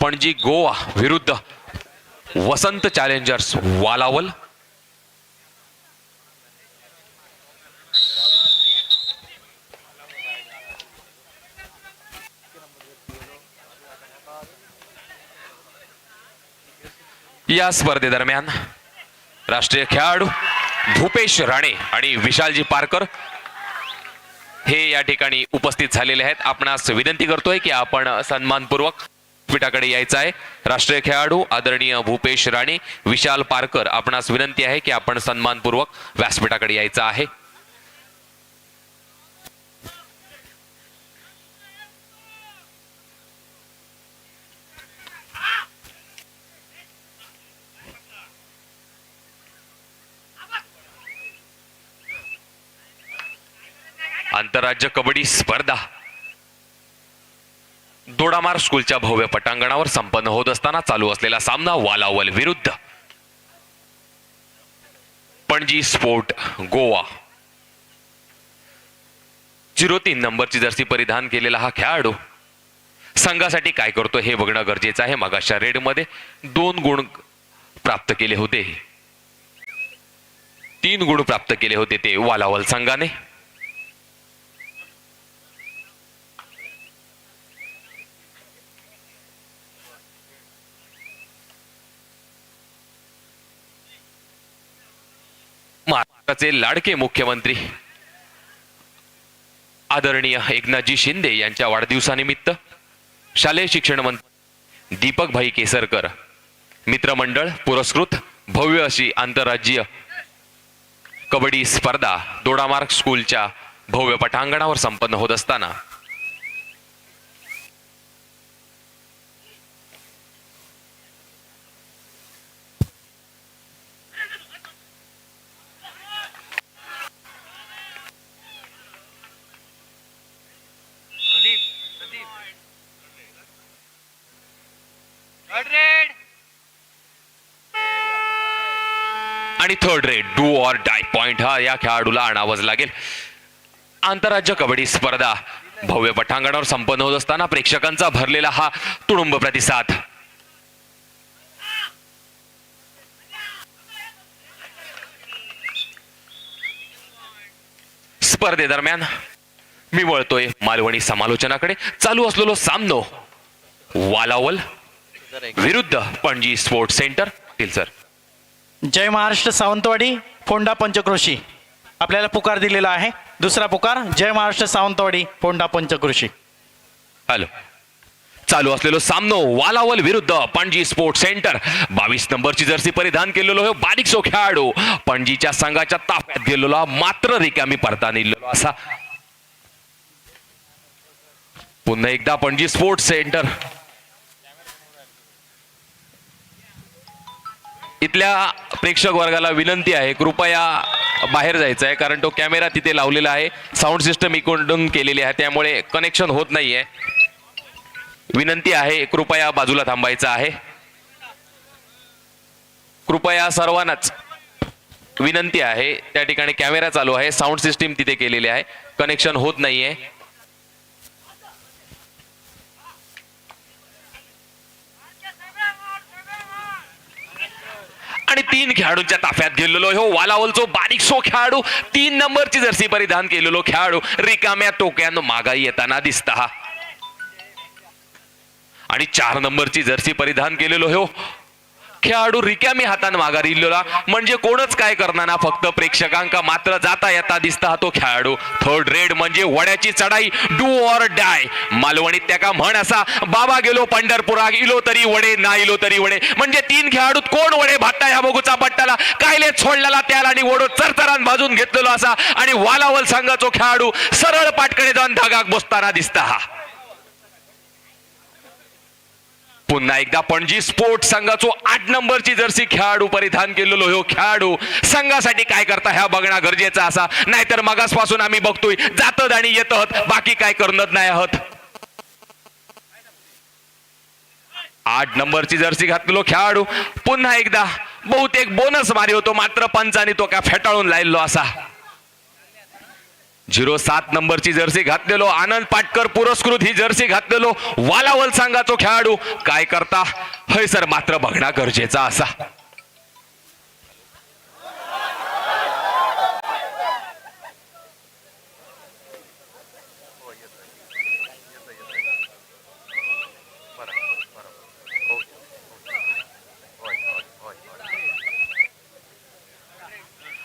पणजी गोवा विरुद्ध वसंत चॅलेंजर्स वालावल. या स्पर्धेदरम्यान राष्ट्रीय खेळाडू भूपेश राणे आणि विशालजी पारकर हे या ठिकाणी उपस्थित झालेले आहेत. आपणास विनंती करतोय की आपण सन्मानपूर्वक व्यासपीठाकडे यायचं आहे. राष्ट्रीय खेळाडू आदरणीय भूपेश राणे, विशाल पारकर, आपणास विनंती आहे की आपण सन्मानपूर्वक व्यासपीठाकडे यायचं आहे. आंतरराज्य कबड्डी स्पर्धा दोडामार्ग स्कूलच्या भव्य पटांगणावर संपन्न होत असताना चालू असलेला सामना वालावल विरुद्ध पणजी स्पोर्ट गोवा. 03 नंबरची जर्सी परिधान केलेला हा खेळाडू संघासाठी काय करतो हे बघणं गरजेचं आहे. मागाच्या रेडमध्ये 2 गुण प्राप्त केले होते, 3 गुण प्राप्त केले होते ते वालावल संघाने. महाराष्ट्राचे लाडके मुख्यमंत्री आदरणीय एकनाथजी शिंदे यांच्या वाढदिवसानिमित्त शालेय शिक्षण मंत्री दीपक भाई केसरकर मित्रमंडळ पुरस्कृत भव्य अशी आंतरराज्यीय कबड्डी स्पर्धा दोडामार्ग स्कूलच्या भव्य पटांगणावर संपन्न होत असताना आणि third raid do or dye point हा या खेळाडूला आणावाच लागेल. आंतरराज्य कबड्डी स्पर्धा भव्य पटांगणावर संपन्न होत असताना प्रेक्षकांचा भरलेला हा तुडुंब प्रतिसाद. स्पर्धेदरम्यान मी वळतोय मालवणी समालोचनाकडे. चालू असलेलो सामनो वालावल विरुद्ध पणजी स्पोर्ट्स सेंटर. सर, जय महाराष्ट्र सावंतवाडी फोंडा पंचक्रोशी आपल्याला पुकार दिलेला आहे. दुसरा पुकार जय महाराष्ट्र सावंतवाडी फोंडा पंचक्रोशी. हॅलो. चालू असलेलो सामनो वालावल विरुद्ध पणजी स्पोर्ट्स सेंटर. 22 नंबरची जर्सी परिधान केलेलो हे बारीकसो खेळाडू पणजीच्या संघाच्या ताफ्यात गेलेला मात्र रिकामी परताने इल्लेलो असा. पुन्हा एकदा पणजी स्पोर्ट्स सेंटर. इथल्या प्रेक्षक वर्गाला विनंती आहे कृपया बाहेर जायचं आहे, कारण तो कॅमेरा तिथे लावलेला आहे. साऊंड सिस्टम इकडून केलेली आहे त्यामुळे कनेक्शन होत नाहीये. विनंती आहे कृपया बाजूला थांबायचं आहे. कृपया सर्वांनाच विनंती आहे. त्या ठिकाणी कॅमेरा चालू आहे, साऊंड सिस्टीम तिथे केलेली आहे, कनेक्शन होत नाहीये. आणि 3 खेळाडूंच्या ताफ्यात गेलेलो हो वालावलचो बारीकसो खेळाडू 3 नंबरची जर्सी परिधान केलेलो खेळाडू रिकाम्या टोक्यानं मागाई येताना दिसता हा. आणि 4 नंबरची जर्सी परिधान केलेलो हो खेळाडू रिकामी हातान माघारी इल्लेला, म्हणजे कोणच काय करणार ना, फक्त प्रेक्षकांका मात्र जाता येता दिसता हा तो खेळाडू. थर्ड रेड म्हणजे वड्याची चढाई, डू ऑर डाय. मालवणीत त्याका म्हण असा, बाबा गेलो पंढरपुराक इलो तरी वडे ना इलो तरी वडे. म्हणजे 3 खेळाडूत कोण वडे भाता ह्या बघूचा पट्टाला कायले सोडलेला त्याला आणि वडो चरचरान भाजून घेतलेलो असा. आणि वालावल संघाचो खेळाडू सरळ पाटकडे जाऊन धागाक बसताना दिसता हा. पुन्हा एकदा पणजी स्पोर्ट्स संघाचो 8 नंबरची जर्सी खेळाडू परिधान केलेलो हो खेळाडू संघासाठी काय करता ह्या बघणं गरजेचं असा. नाहीतर मगासपासून आम्ही बघतोय जातत आणि येतत, बाकी काय करणत नाही आहोत. 8 नंबरची जर्सी घातलेलो खेळाडू पुन्हा एकदा बहुतेक बोनस मारी होतो, मात्र पंचाने तो का फेटाळून लायलो असा. 07 नंबरची जर्सी घातलेलो आनंद पाटकर पुरस्कृत ही जर्सी घातलेलो वालावल संघाचो खेळाडू काय करता हय सर मात्र बघणं गरजेचा असा.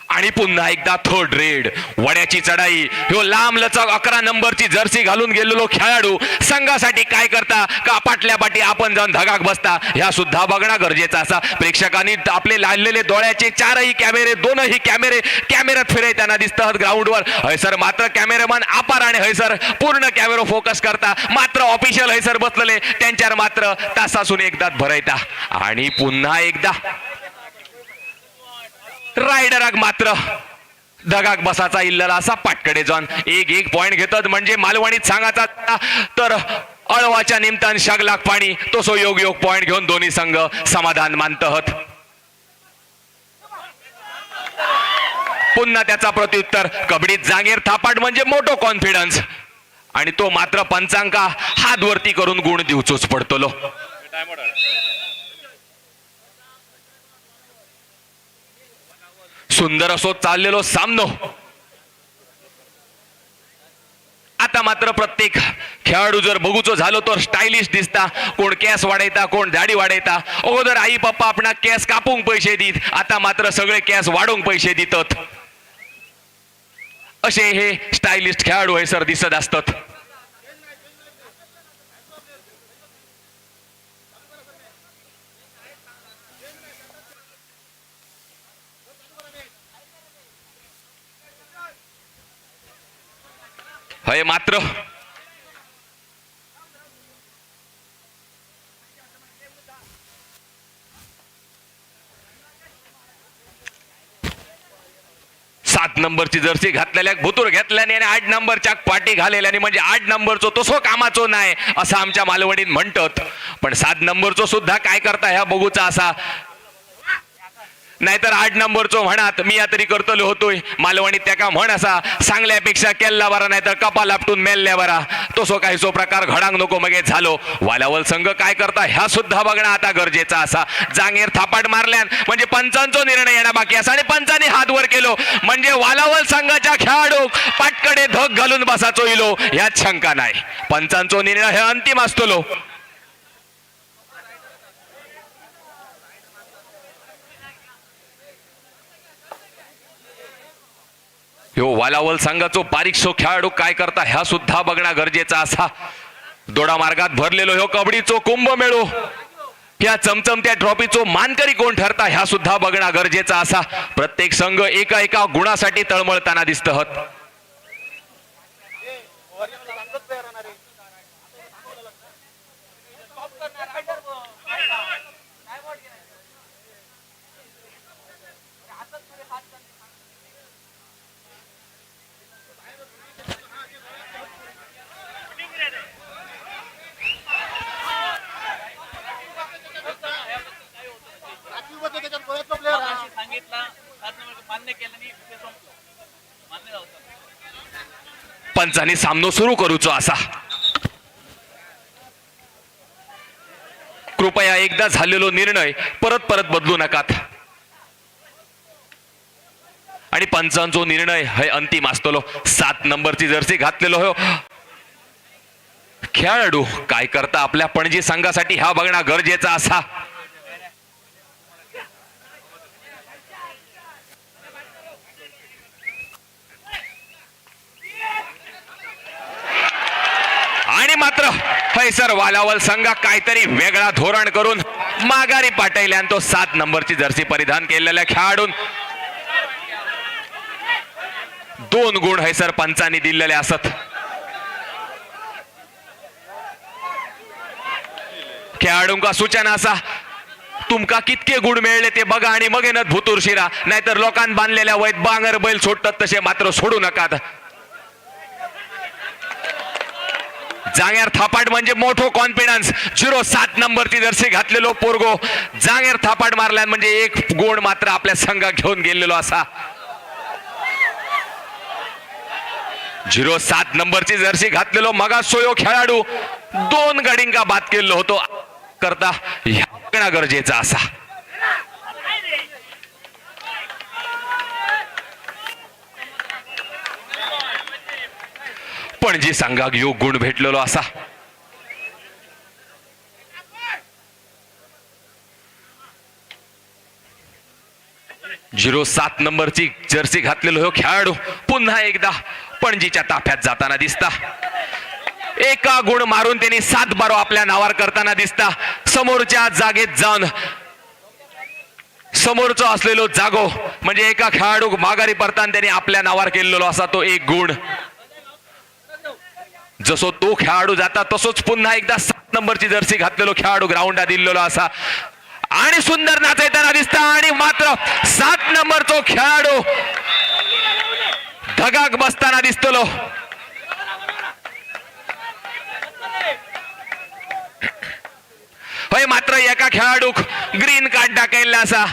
आणि पुन्हा एकदा थर्ड रेड वड्याची चढाई ह्यो लांब लचक 11 नंबरची जर्सी घालून गेलेलो खेळाडू संघासाठी काय करता का पाटल्या पाटी आपण जाऊन धगाक बसता ह्या सुद्धा बघणं गरजेचं असा. प्रेक्षकांनी आपले लादलेले डोळ्याचे चारही कॅमेरे दोनही कॅमेऱ्यात फिरताना दिसतात ग्राउंडवर. हैसर मात्र कॅमेरामॅन अपार आणि हैसर पूर्ण कॅमेरा फोकस करता मात्र ऑफिशियल हैसर बसलेले त्यांच्यावर मात्र तासासून एकदा भरायता. आणि पुन्हा एकदा रायडराक मात्र धगाक बसाचा इल्लला असा पाटकडे जाऊन एक पॉइंट घेतात म्हणजे मालवणीत सांगायचा तर अळवाच्या निमतान शगलाक पाणी तसो योग पॉइंट घेऊन दोन्ही संघ समाधान मानतहत. पुन्हा त्याचा प्रत्युत्तर कबड्डीत जागेर थापाट म्हणजे मोठो कॉन्फिडन्स आणि तो मात्र पंचांका हात वरती करून गुण दिवचोच पडतलो. सुंदर असो चाललेलो सामनो. आता मात्र प्रत्येक खेळाडू जर बघूचो झालो तर स्टायलिश दिसता. कोण केस वाढयता कोण दाढी वाढयता. अगोदर आई पप्पा आपणा केस कापूंक पैसे दीत आता मात्र सगळे केस वाढवून पैसे दितात. असे हे स्टायलिस्ट खेळाडू हे सर दिसत असतात. हय मात्र सात नंबरची जर्सी घातलेल्या भुतूर घेतल्याने आणि 8 नंबरच्या पाठी घालेल्याने म्हणजे 8 नंबरचो तसो कामाचो नाही असं आमच्या मालवणीत म्हणतात. पण 7 नंबरचो सुद्धा काय करता ह्या बघूचा असा नाहीतर 8 नंबरचो म्हणत मी या तरी करतलो होतोय मालवणीत त्याका म्हण असा सांगल्यापेक्षा केल्ला बरा नाहीतर कपाल आपटून मेलल्या बरा तसो काही सो प्रकार घडांग नको मगे झालो. वालावल संघ काय करता ह्या सुद्धा बघणं आता गरजेचा असा. जांगेर थापाट मारल्यान म्हणजे पंचांचो निर्णय येणं बाकी असा आणि पंचांनी हात वर केलो म्हणजे वालावल संघाच्या खेळाडू पाटकडे धग घालून बसाचो इलो यात शंका नाही. पंचांचो निर्णय हे अंतिम असतलो. ह्यो वालावल संघाचो बारीकसो खेळाडू काय करता ह्या सुद्धा बघणं गरजेचा असा. दोडा मार्गात भरलेलो ह्यो कबड्डीचो कुंभ मेळो ह्या चमचमत्या ट्रॉफीचो मानकरी कोण ठरता ह्या सुद्धा बघणं गरजेचा असा. प्रत्येक संघ एका गुणासाठी तळमळताना दिसतहत. पंचांनी सामनो सुरू करूचो असा. कृपया एकदा झालेलो निर्णय परत बदलू नकात आणि पंचांचो निर्णय हे अंतिम असतलो. 7 नंबरची जर्सी घातलेलो हो खेळाडू काय करता आपल्या पणजी संघासाठी हा बघणं गरजेचा असा. आणि मात्र हैसर वालावल संघ काहीतरी वेगळा धोरण करून माघारी पाठवल्यान तो 7 नंबरची जर्सी परिधान केलेल्या खेळाडून 2 गुण हैसर पंचांनी दिलेले असत. खेळाडूंका सूचना असा तुमका कितके गुण मिळले ते बघा आणि मग येणं भुतूर शिरा नाहीतर लोकांनी बांधलेल्या वैद बांगर बैल सोडतात तसे मात्र सोडू नका. जांगेर थापाट म्हणजे मोठो कॉन्फिडन्स. 07 नंबरची जर्सी घातलेलो पोरगो जांगेर थापाट मारल्या म्हणजे 1 गुण मात्र आपल्या संघात घेऊन गेलेलो असा. 07 नंबरची जर्सी घातलेलो मगा सोयो खेळाडू 2 गडींका बाद केलेलो होतो करता ह्या गरजेचा असा. पणजी संघाक योग गुण भेटलेलो असा. झिरो 7 नंबरची जर्सी घातलेलो हो खेळाडू पुन्हा एकदा पणजीच्या ताफ्यात जाताना दिसता. एका गुण मारून त्यांनी 7 बारो आपल्या नावावर करताना दिसता. समोरच्या जागेत जाऊन समोरचं असलेलो जागो म्हणजे एका खेळाडू माघारी परताना त्यांनी आपल्या नावावर केलेलो असा तो 1 गुण. जसो तो खेळाडू जाता तसोच पुन्हा एकदा 7 नंबरची जर्सी घातलेलो खेळाडू ग्राउंडा दिलेलो असा आणि सुंदर नाचताना दिसता. आणि मात्र 7 नंबरचो खेळाडू धगाक बसताना दिसतलो. होय मात्र एका खेळाडूक ग्रीन कार्ड दाखयल्ला असा.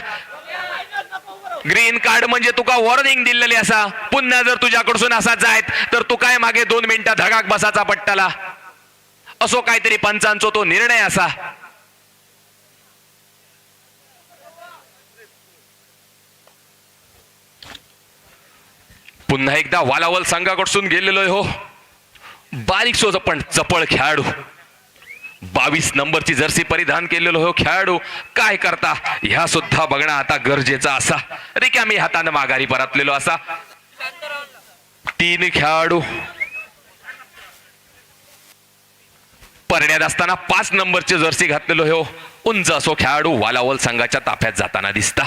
ग्रीन कार्ड म्हणजे तुका वॉर्निंग दिलेली असा. पुन्हा जर तुझ्याकडसून असा जायत तर तू काय मागे 2 मिनिटं धगाक बसाचा पट्टाला असो काहीतरी पंचांचो तो निर्णय असा. पुन्हा एकदा वालावल संघाकडसून गेलेलो हो बारीक सोज पण चपळ खेळाडू 22 नंबरची जर्सी परिधान केलेलो हो खेळाडू काय करता ह्या सुद्धा बघणं आता गरजेचा असा. रिकामी हाताने माघारी परतलेलो असा. 3 खेळाडू परड्यात असताना 5 नंबरची जर्सी घातलेलो हो उंच असो खेळाडू वालावल संघाच्या ताफ्यात जाताना दिसता.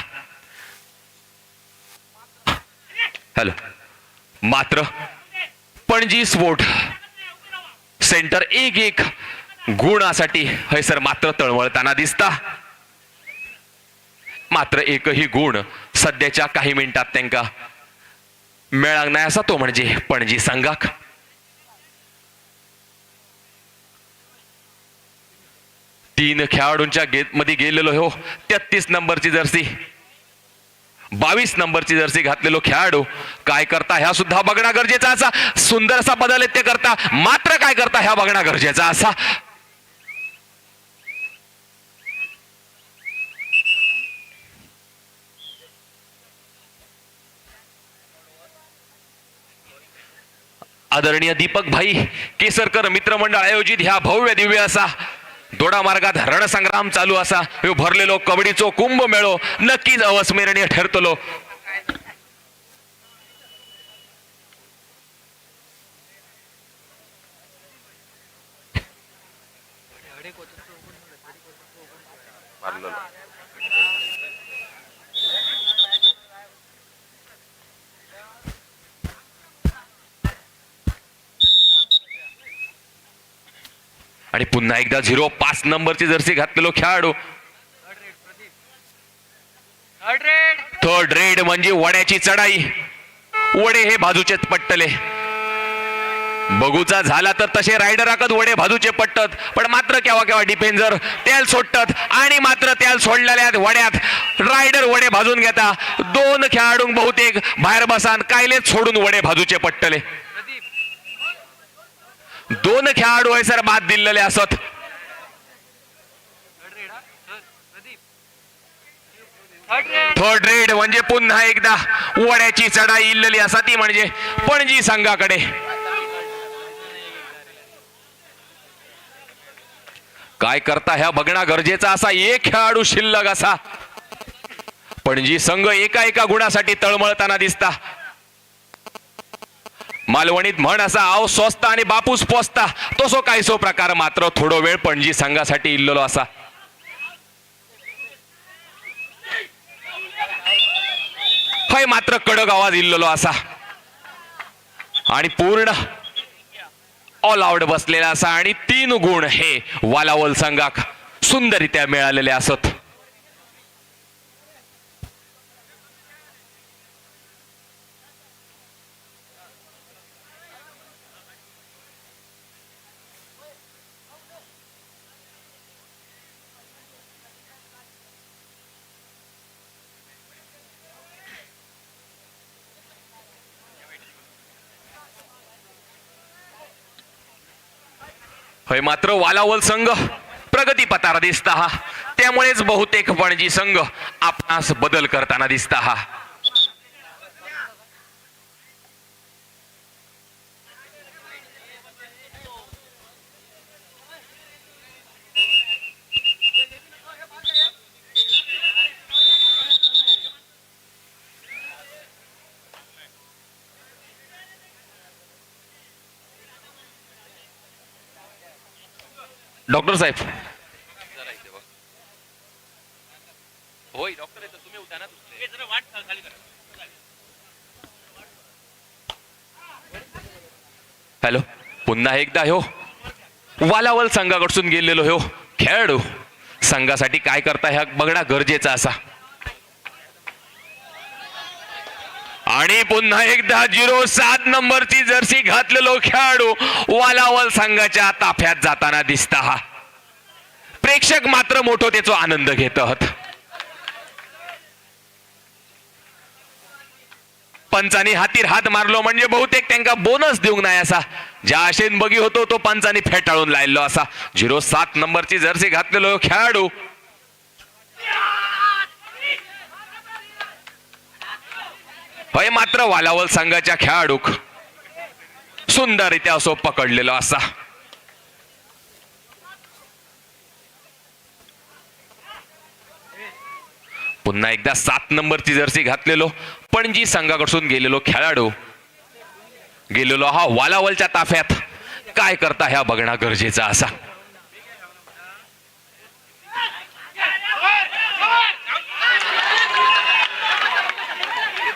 हॅलो मात्र पणजी स्पोर्ट सेंटर 1-1 गुणासाठी हैसर मात्र तळमळताना दिसता. मात्र एकही गुण सध्याच्या काही मिनिटात त्यांका मिळाला नाही असा तो म्हणजे पणजी संघाक. तीन खेळाडूंच्या मध्ये गेलेलो हो 33 नंबरची जर्सी 22 नंबरची जर्सी घातलेलो खेळाडू काय करता ह्या सुद्धा बघणं गरजेचा असा. सुंदर असा बदल ते करता मात्र काय करता ह्या बघणं गरजेचा असा. आदरणीय दीपक भाई केसरकर मित्रमंडळ आयोजित ह्या भव्य दिव्य असा दोडा मार्गात रणसंग्राम चालू असा ह्यो भरलेलो कबड्डीचो कुंभ मेळो नक्कीच अविस्मरणीय ठरतलो. आणि पुन्हा एकदा 05 नंबरची जर्सी घातलेलो खेळाडू थर्ड रेड म्हणजे वड्याची चढाई. वडे हे बाजूचेच पट्टले बघूचा झाला तर तसे रायडर आकत वडे बाजूचे पट्टत पण मात्र केव्हा केव्हा डिफेन्सर त्याल सोडतात आणि मात्र त्याल सोडलेल्या वड्यात रायडर वडे भाजून घेता. 2 खेळाडूंक बहुतेक बाहेर बसान कायलेच सोडून वडे बाजूचे पट्टले. 2 खेळाडू आहे सर बाद दिलेले असत. थर्ड रेड म्हणजे पुन्हा एकदा वड्याची चढाई इल्लेली असा ती म्हणजे पणजी संघाकडे. काय करता ह्या बघणं गरजेचा असा. 1 खेळाडू शिल्लक असा. पणजी संघ एका गुणासाठी तळमळताना दिसता. मालवणीत म्हण असा आव स्वस्त आणि बापूस पोचता तसो कायसो प्रकार मात्र थोडो वेळ पणजी संघासाठी इल्लेलो असा. हय मात्र कडक आवाज इल्लेलो असा आणि पूर्ण ऑल आउट बसलेला असा आणि 3 गुण हे वालावल संघाक सुंदररित्या मिळालेले असत. होय मात्र वालावल संघ प्रगती पथार दिसता हा, त्यामुळेच बहुतेक पणजी संघ आपणास बदल करताना दिसता हा. डॉक्टर साहेब. होय डॉक्टर आहे, तुम्ही उठा ना. हॅलो, पुन्हा एकदा हो वालावल संघाकडून गेलेलो हो खेळाडू संघासाठी काय करता ह्या बघणं गरजेचं असा. आणि पुन्हा एकदा 07 नंबरची जर्सी घातलेलो खेळाडू वालावल संघाच्या ताफ्यात जाताना दिसता हा. प्रेक्षक मात्र मोठो त्याचा आनंद घेत आहात. पंचानी हातीर हात मारलो म्हणजे बहुतेक त्यांना बोनस देऊन नाही असा ज्या आशेन बघी होतो तो पंचानी फेटाळून लायलो असा. 07 नंबरची जर्सी घातलेलो खेळाडू होय मात्र वालावल संघाच्या खेळाडूक सुंदररित्या असो पकडलेलो असा. पुन्हा एकदा 7 नंबरची जर्सी घातलेलो पणजी संघाकडून गेलेलो खेळाडू गेलेलो हा वालावलच्या ताफ्यात काय करता ह्या बघणं गरजेचा असा.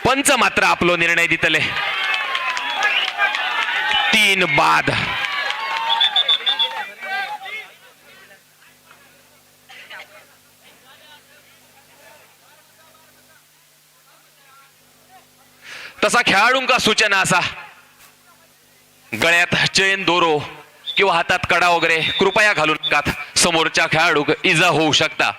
पंच मात्र आपलो निर्णय दितले 3 बाद. तसा खेळाडूंका सूचना असा गळ्यात चैन दोरो किंवा हातात कडा वगैरे कृपया घालू नकात, समोरच्या खेळाडूक इजा होऊ शकता.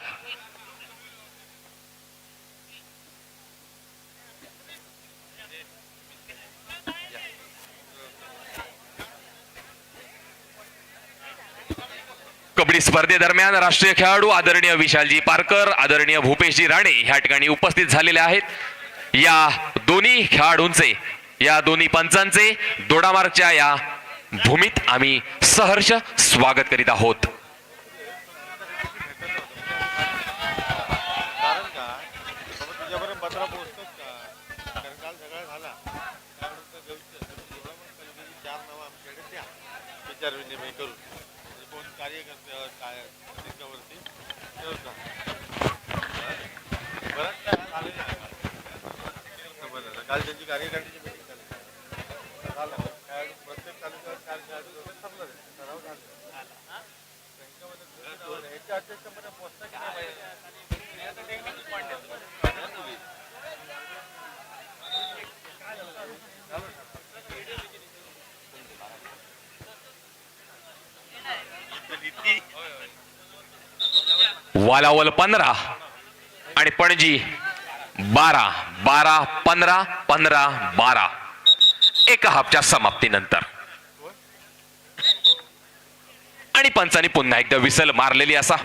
कबड्डी स्पर्धेदरम्यान राष्ट्रीय खेळाडू आदरणीय विशालजी पारकर, आदरणीय भूपेशजी राणे ह्या ठिकाणी उपस्थित झालेले आहेत. या दोन्ही खेळाडूंचे, या दोन्ही पंचांचे दोडामार्गच्या या भूमीत आम्ही सहर्ष स्वागत करीत आहोत. वालावल 15 आणि पणजी 12, 12, 15, 15, 12 एका हाफच्या समाप्तीनंतर. आणि पंचांनी पुन्हा एकदा विसल मारलेली असा.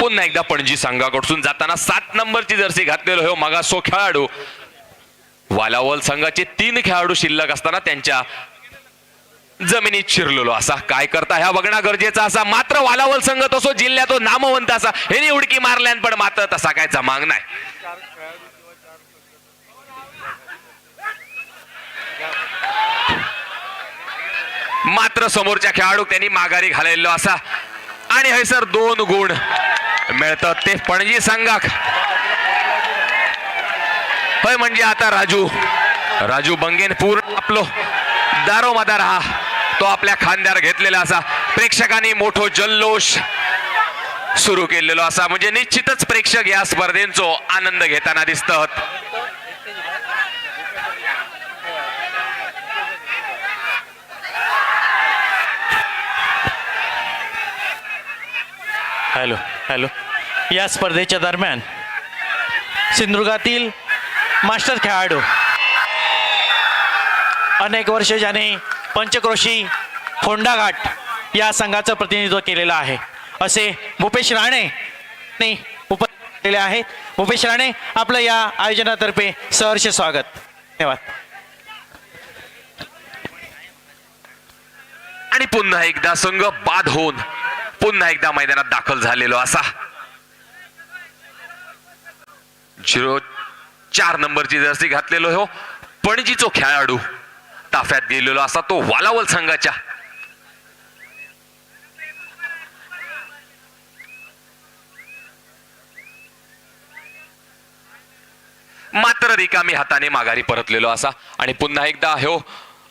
पुन्हा एकदा पणजी संघाकडून जाताना 7 नंबरची जर्सी घातलेलो हो मागासो खेळाडू. वालावल संघाचे 3 खेळाडू शिल्लक असताना त्यांच्या जमिनीत शिरलेलो असा. काय करता ह्या बघणं गरजेचा असा. मात्र वालावल संघ तसो जिल्ह्यात नामवंत असा, हे उडकी मारल्यान पण मात्र तसा काय जमांग नाही. मात्र समोरच्या खेळाडू त्यांनी माघारी घालेलो असा आणि हे सर 2 गुण मिळतात ते पणजी संघाक. होय म्हणजे आता राजू बंगेन पूर्ण आपलो दारोमदार हा तो आपल्या खांद्यावर घेतलेला असा. प्रेक्षकांनी मोठो जल्लोष सुरू केलेलो असा. म्हणजे निश्चितच प्रेक्षक या स्पर्धेंचो आनंद घेताना दिसतात. हॅलो, या स्पर्धेच्या दरम्यान सिंधुदुर्गातील मास्टर खेळाडू, अनेक वर्षे ज्याने पंचक्रोशी फोंडा घाट या संघाचं प्रतिनिधित्व केलेलं आहे, असे भूपेश राणे उपस्थित केलेले आहेत. भूपेश राणे, आपलं या आयोजनातर्फे सहर्ष स्वागत. धन्यवाद. आणि पुन्हा एकदा संघ बाद होऊन पुन्हा एकदा मैदानात दाखल झालेलो असा 04 नंबरची जर्सी घातलेलो हो पणजीचो खेळाडू ताफ्यात गेलेलो असा तो वालावल संघाच्या. मात्र रिकामी हाताने माघारी परतलेलो असा. आणि पुन्हा एकदा हो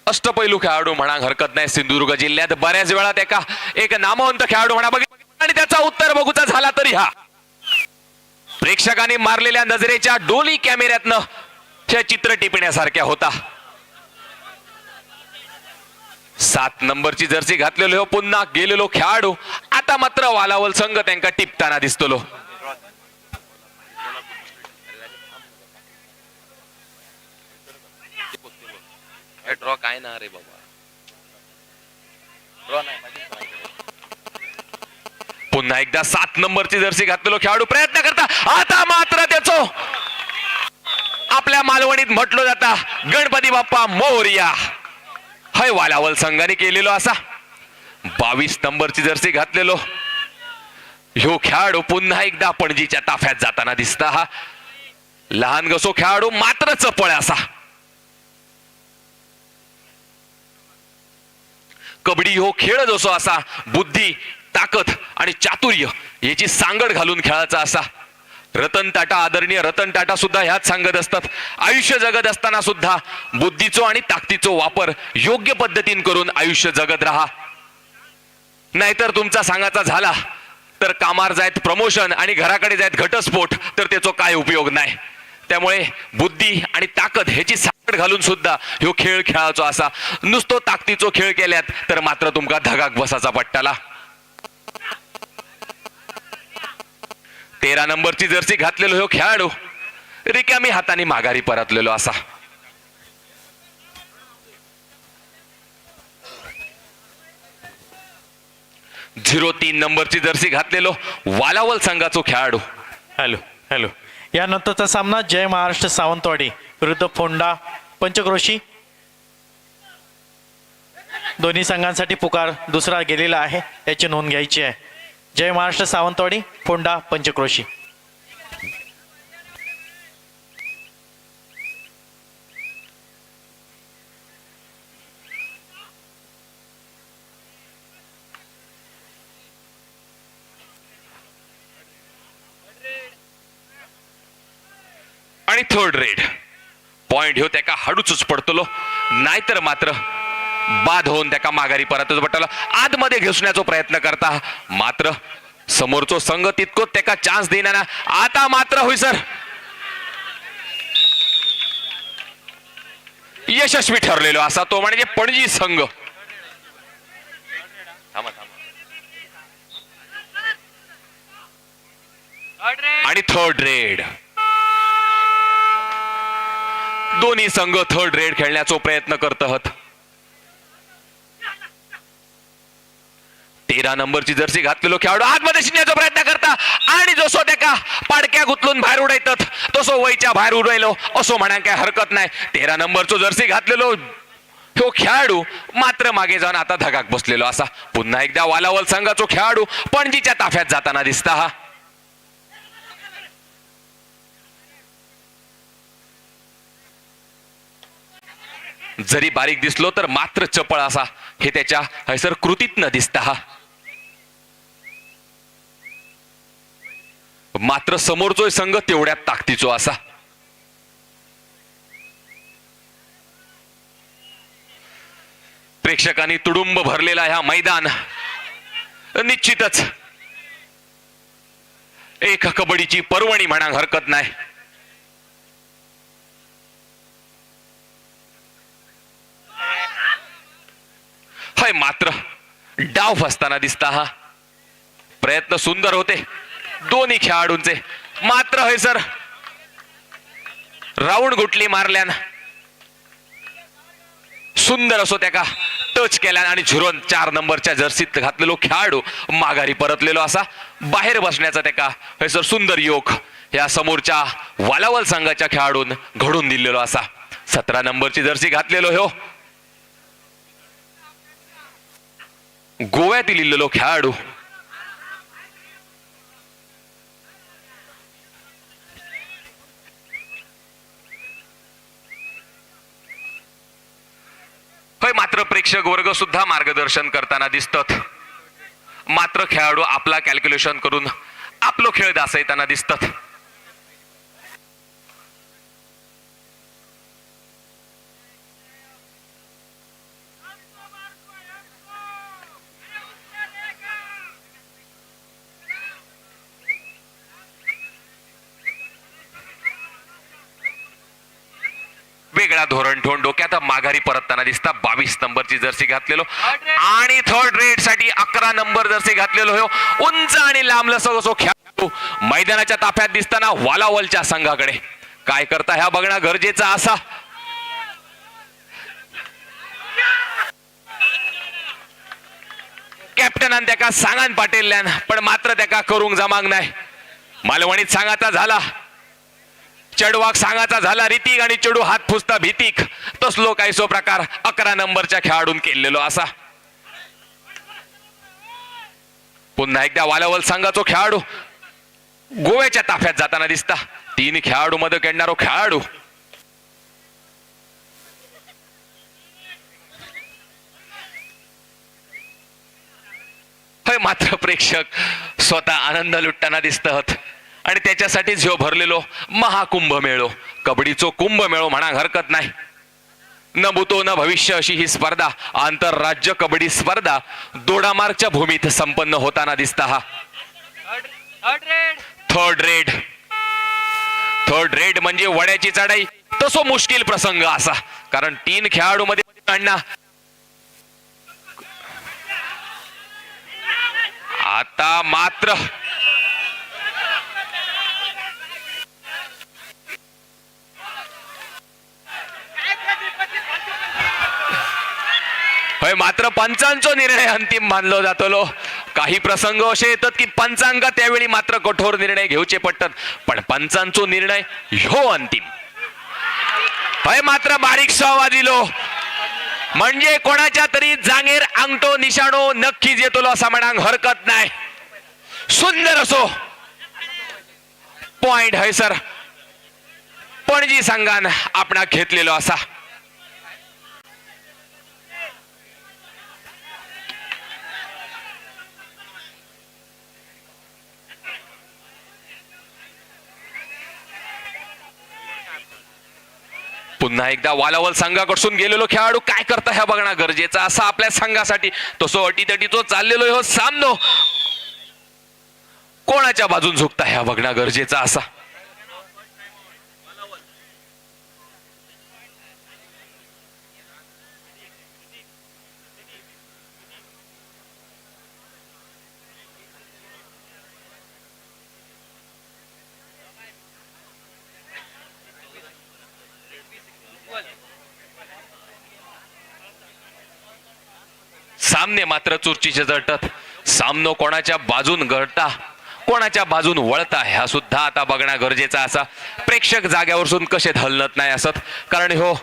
अष्टपैलू खेळाडू म्हणा हरकत नाही. सिंधुदुर्ग जिल्ह्यात बऱ्याच वेळा त्याका एक नामवंत खेळाडू म्हणा बघितला आणि त्याचा उत्तर बघूचा झाला तरी हा प्रेक्षकांनी मारलेल्या नजरेच्या डोली कॅमेऱ्यातनं हे चित्र टिपण्यासारख्या होता. 7 नंबरची जर्सी घातलेलो हो पुन्हा गेलेलो खेळाडू आता मात्र वालावल संघ त्यांका टिपताना दिसतलो. ड्रॉ काय ना रे बाबा, पुन्हा एकदा 7 नंबरची जर्सी घातलेलो खेळाडू प्रयत्न करता आता मात्र त्याचो आपल्या मालवणीत म्हटलं जाता गणपती बाप्पा मोरया हाय वालावल संघाने केलेलो असा. 22 नंबरची जर्सी घातलेलो ह्यो खेळाडू पुन्हा एकदा पणजीच्या ताफ्यात जाताना दिसता. हा लहान गसो खेळाडू मात्र चपळ असा. कबड्डी हो खेळ जसो असा बुद्धी ताकद आणि चातुर्य याची सांगड घालून खेळायचा असा. रतन टाटा आदरणीय रतन टाटा सुद्धा ह्याच सांगत असतात आयुष्य जगत असताना सुद्धा बुद्धीचो आणि ताकदीचो वापर योग्य पद्धतीने करून आयुष्य जगत राहा, नाहीतर तुमचा सांगायचा झाला तर कामार जायत प्रमोशन आणि घराकडे जायत घटस्फोट तर त्याचा काय उपयोग नाही. त्यामुळे बुद्धी आणि ताकद ह्याची सांगड घालून सुद्धा ह्यो खेळ खेळायचो असा. नुसतो ताकदीचो खेळ केल्यात तर मात्र तुमका धगाक बसाचा पट्टाला. 13 नंबरची जर्सी घातलेलो ह्यो खेळाडू रिकामी हाताने माघारी परतलेलो असा. झिरो 3 नंबरची जर्सी घातलेलो वालावल संघाचो खेळाडू. Hello hello. यानंतरचा सामना जय महाराष्ट्र सावंतवाडी विरुद्ध फोंडा पंचक्रोशी. दोन्ही संघांसाठी पुकार दुसरा गेलेला आहे, याची नोंद घ्यायची आहे. जय महाराष्ट्र सावंतवाडी फोंडा पंचक्रोशी. आणि थर्ड रेड पॉइंट ह्यो त्याका हडूच पडतलो, नाहीतर मात्र बाद होऊन त्याका माघारी परतच पडतलो. आतमध्ये घुसण्याचा प्रयत्न करता मात्र समोरचो संघ तितको त्याका चान्स देणार ना. आता मात्र होई सर यशस्वी ठरलेलो असा तो म्हणजे पणजी संघ. आणि थर्ड रेड दोन्ही संघ थर्ड रेड खेळण्याचा प्रयत्न करत आहेत. 13 नंबरची जर्सी घातलेलो खेळाडू आतमध्ये शिरण्याचा प्रयत्न करता आणि जसो त्याका पाडक्या गुतलून बाहेर उडयतात तसो वयच्या बाहेर उडयलो असो म्हणा काय हरकत नाही. 13 नंबरचो जर्सी घातलेलो तो खेळाडू मात्र मागे जाऊन आता धगाक बसलेलो असा. पुन्हा एकदा वालावल संघाचो खेळाडू पणजीच्या ताफ्यात जाताना दिसता. हा जरी बारीक दिसलो तर मात्र चपळ असा हे त्याच्या हैसर कृतीत न दिसता. हा मात्र समोरचो संघ तेवढ्यात ताकदीचो असा. प्रेक्षकांनी तुडुंब भरलेला ह्या मैदान निश्चितच एक कबड्डीची पर्वणी म्हणा हरकत नाही. हाय मात्र डाव फसताना दिसता. हा प्रयत्न सुंदर होते दोन्ही खेळाडूंचे, मात्र हे सर राऊंड गुटली मारल्यान सुंदर असो त्या का टच केल्यान आणि 04 नंबरच्या जर्सीत घातलेलो खेळाडू माघारी परतलेलो असा बाहेर बसण्याचा त्या का हैसर सुंदर योग या समोरच्या वालावल संघाच्या खेळाडून घडून दिलेलो असा 17 नंबरची जर्सी घातलेलो हो गोव्यातील इल्लेलो खेळाडू होय. मात्र प्रेक्षक वर्ग सुद्धा मार्गदर्शन करताना दिसतात. मात्र खेळाडू आपला कॅल्क्युलेशन करून आपलो खेळ दासयताना दिसतात. वेगळा धोरण ठेवून डोक्यात माघारी परतताना दिसता 22 नंबरची जर्सी घातलेलो आणि थर्ड रेड साठी 11 नंबर जर्सी घातलेलो हो उंच आणि लांब लसो खेळाडू मैदानाच्या ताफ्यात दिसताना वालावलच्या संघाकडे काय करता ह्या बघणं गरजेचं असा. कॅप्टनान त्याका सांगान पाटील्यान पण मात्र त्याका करूंक जमांक नाही. मालवणीत सांगाचा झाला चढवाक सांगाचा झाला रीतिक आणि चढू हात फुसता भीतिक तसलो काहीसो प्रकार 11 नंबरच्या खेळाडून केलेलो असा. पुन्हा एकदा वालावल संघाचो खेळाडू गोव्याच्या ताफ्यात जाताना दिसता. 3 खेळाडू मध्ये खेळणारो खेळाडू होय. मात्र प्रेक्षक स्वतः आनंद लुटताना दिसतात आणि त्याच्यासाठीच ह्यो भरलेलो महाकुंभ मेळो कबड्डीचो कुंभ मेळो म्हणा हरकत नाही. न भूतो न भविष्य अशी ही स्पर्धा आंतरराज्य कबड्डी स्पर्धा दोडामार्गच्या भूमीत संपन्न होताना दिसता. हा थर्ड रेड म्हणजे वड्याची चढाई तसो मुश्किल प्रसंग असा कारण 3 खेळाडू मध्ये काढणं आता मात्र होय. मात्र पंचांचा निर्णय अंतिम मानलो जातलो. काही प्रसंग असे येतात की पंचांगा त्यावेळी मात्र कठोर निर्णय घेऊचे पडतात पण पंचांचो निर्णय ह्यो अंतिम होय. मात्र बारीकसो आवाज इलो म्हणजे कोणाच्या तरी जांगेर अंगठो निशाणो नक्कीच येतलो असा म्हणांक हरकत नाही. सुंदर असो पॉइंट हय सर पणजी संघान आपणाक घेतलेलो असा. पुन्हा एकदा वालावल संघाकडून गेलेलो खेळाडू काय करता ह्या बघणं गरजेचं असा आपल्या संघासाठी तसो अटीतटीचो चाललेलो हो सामनो कोणाच्या बाजून झुकता ह्या बघणं गरजेचा असा. सामने मात्र चुरचीचे जळतात. सामनो कोणाच्या बाजून घडता कोणाच्या बाजून वळता ह्या सुद्धा आता बघणं गरजेचा असा. प्रेक्षक जाग्यावरून कसे हलत नाही असत कारण हो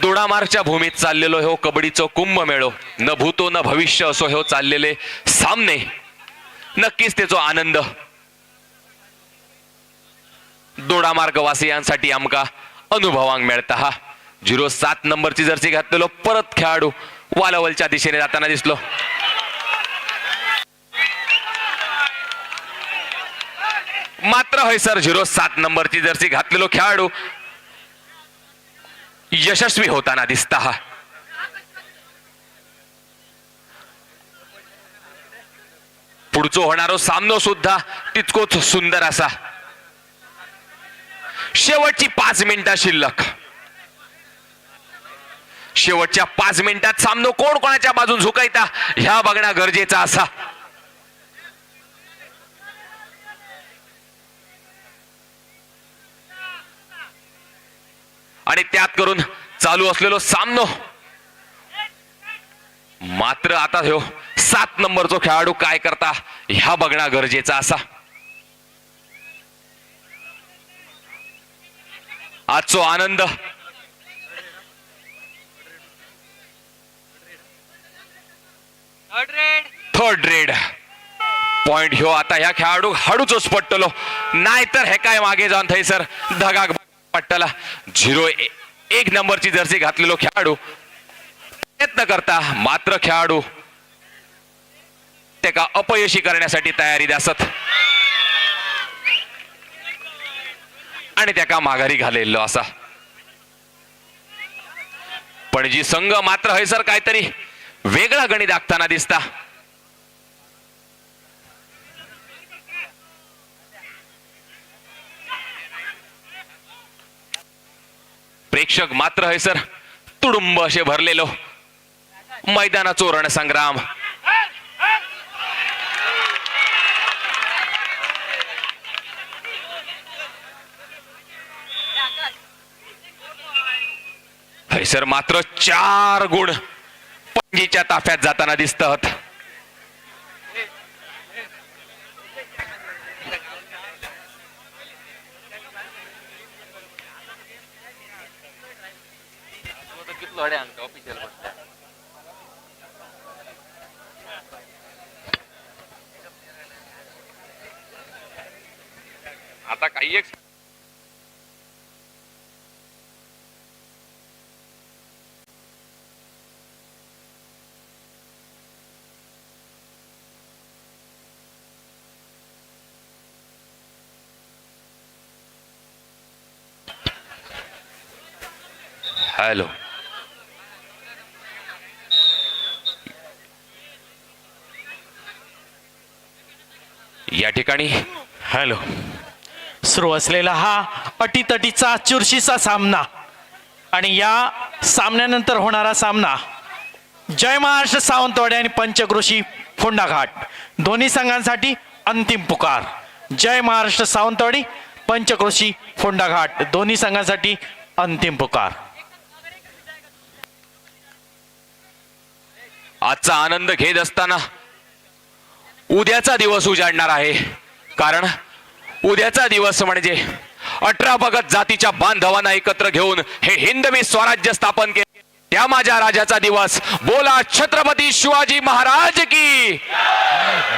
दोडामार्गच्या भूमीत चाललेलो हो कबड्डीचो कुंभ मेळो न भूतो न भविष्य असो हो चाललेले सामने नक्कीच त्याचो आनंद दोडामार्ग वासियांसाठी आमका अनुभवांक मिळता. हा 07 नंबरची जर्सी घातलेलो परत खेळाडू वालावलच्या दिशेने जाताना दिसलो. मात्र हैसर 07 नंबरची जर्सी घातलेलो खेळाडू यशस्वी होताना दिसता. हा पुढचो होणारो सामनो सुद्धा तितकोच सुंदर असा. शेवटची 5 मिनिटं शिल्लक. शेवटच्या 5 मिनिटात सामनो कोण कोणाच्या बाजून झुकायता ह्या बघणं गरजेचा असा. आणि त्यात करून चालू असलेलो सामनो मात्र आता ह्यो 7 नंबरचो खेळाडू काय करता ह्या बघणं गरजेचा असा. आजचो आनंद थर्ड रेड पॉइंट ह्यो आता ह्या खेळाडू हाडूचोच पडटलो, नाहीतर हे काय मागे जाऊन थंयसर धगाक पडटला. 0-1 नंबरची जर्सी घातलेलो खेळाडू प्रयत्न करता, मात्र खेळाडू त्याका अपयशी करण्यासाठी तयारी दासत आणि त्याका माघारी घालेलो असा. पणजी संघ मात्र हयसर काहीतरी वेगळा गणित आखताना दिसता. प्रेक्षक मात्र हयसर तुडुंब असे भरलेलो मैदानाचो रणसंग्राम. हयसर मात्र 4 गुण पणजीच्या ताफ्यात जाताना दिसतात. आता काही एक हॅलो या ठिकाणी हॅलो. सुरू असलेला हा अटीतटीचा चुरशीचा सामना आणि या सामन्यानंतर होणारा सामना जय महाराष्ट्र सावंतवाडी आणि पंचक्रोशी फोंडाघाट दोन्ही संघांसाठी अंतिम पुकार. जय महाराष्ट्र सावंतवाडी पंचक्रोशी फोंडाघाट दोन्ही संघांसाठी अंतिम पुकार. आजचा आनंद घेत असताना उद्याचा दिवस उजाडणार आहे, कारण उद्याचा दिवस म्हणजे 18 भगत जातीच्या बांधवांना एकत्र घेऊन हे हिंदवी स्वराज्य स्थापन केले त्या माझ्या राजाचा दिवस. बोला छत्रपती शिवाजी महाराज की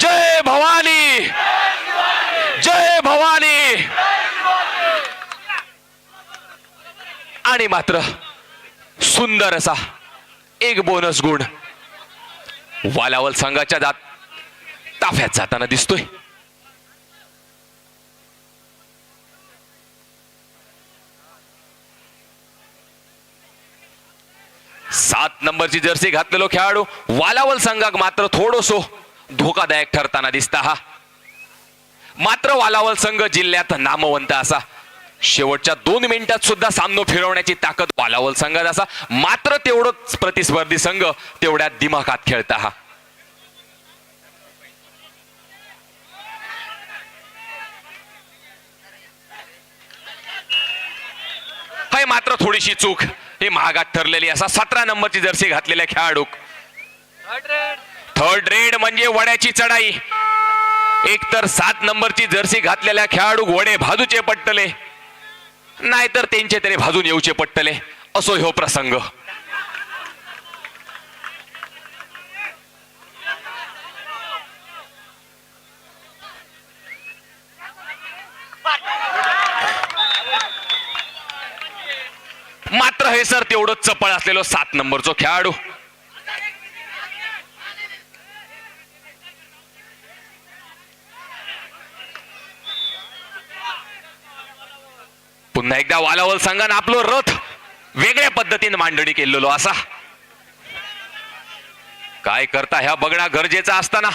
जय भवानी, जय भवानी. आणि मात्र सुंदर असा एक बोनस गुण वालावल संघाच्या ताफ्यात जाताना दिसतोय. सात नंबरची जर्सी घातलेलो खेळाडू वालावल संघाक मात्र थोडोसो धोकादायक ठरताना दिसता. हा मात्र वालावल संघ जिल्ह्यात नामवंत असा. शेवटच्या 2 मिनिटात सुद्धा सामनो फिरवण्याची ताकद वालावल संघात असा. मात्र तेवढंच प्रतिस्पर्धी संघ तेवढ्या दिमाखात खेळता. हा मात्र थोडीशी चूक ही महागात ठरलेली असा. 17 नंबरची जर्सी घातलेल्या खेळाडू थर्ड रेड म्हणजे वड्याची चढाई. एकतर 7 नंबरची जर्सी घातलेल्या खेळाडू वडे भाजूचे पट्टले, नाहीतर त्यांचे तरी भाजून येऊचे पट्टले असो ह्यो प्रसंग. मात्र हे सर तेवढंच चपळ असलेलो 7 नंबरचो खेळाडू पुन्हा एकदा वालावल संघानं आपलो रथ वेगळ्या पद्धतीने मांडणी केलेलो असा. काय करता ह्या बघणं गरजेचं असताना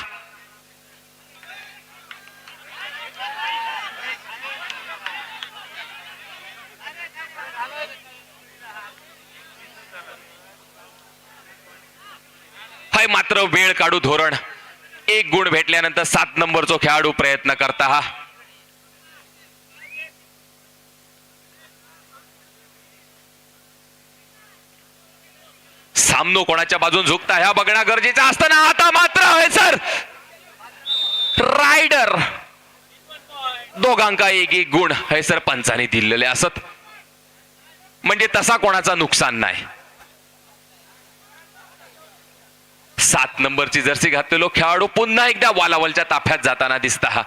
हाय मात्र वेळ काढू धोरण. 1 गुण भेटल्यानंतर 7 नंबरचो खेळाडू प्रयत्न करता. हा सामनो कोणाच्या बाजून झुकता ह्या बघणं गरजेचं असताना आता मात्र आहे सर रायडर दोघांका एक एक गुण हे सर पंचाने दिलेले असत म्हणजे तसा कोणाचा नुकसान नाही. 7 नंबरची जर्सी घातलेलो खेळाडू पुन्हा एकदा वालावलच्या ताफ्यात जाताना दिसता.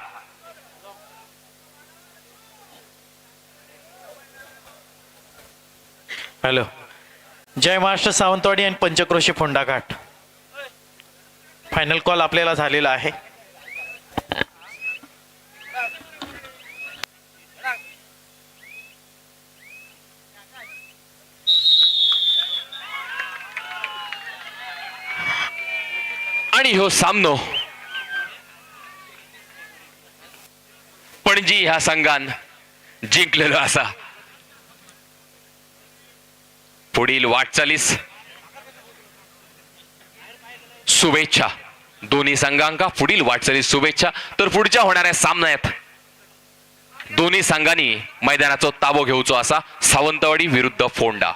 हॅलो, जय महाराष्ट्र सावंतवाडी आणि पंचक्रोशी फोंडाघाट फायनल कॉल आपल्याला झालेला आहे. आणि ह्यो सामनो पणजी ह्या संघान जिंकलेलो असा. पुढील वाटचालीस शुभेच्छा दोन्ही संघांका. पुढील वाटचालीस शुभेच्छा. तर पुढच्या होणाऱ्या सामन्यात दोन्ही संघांनी मैदानाचा ताबो घेऊचो असा. सावंतवाडी विरुद्ध फोंडा.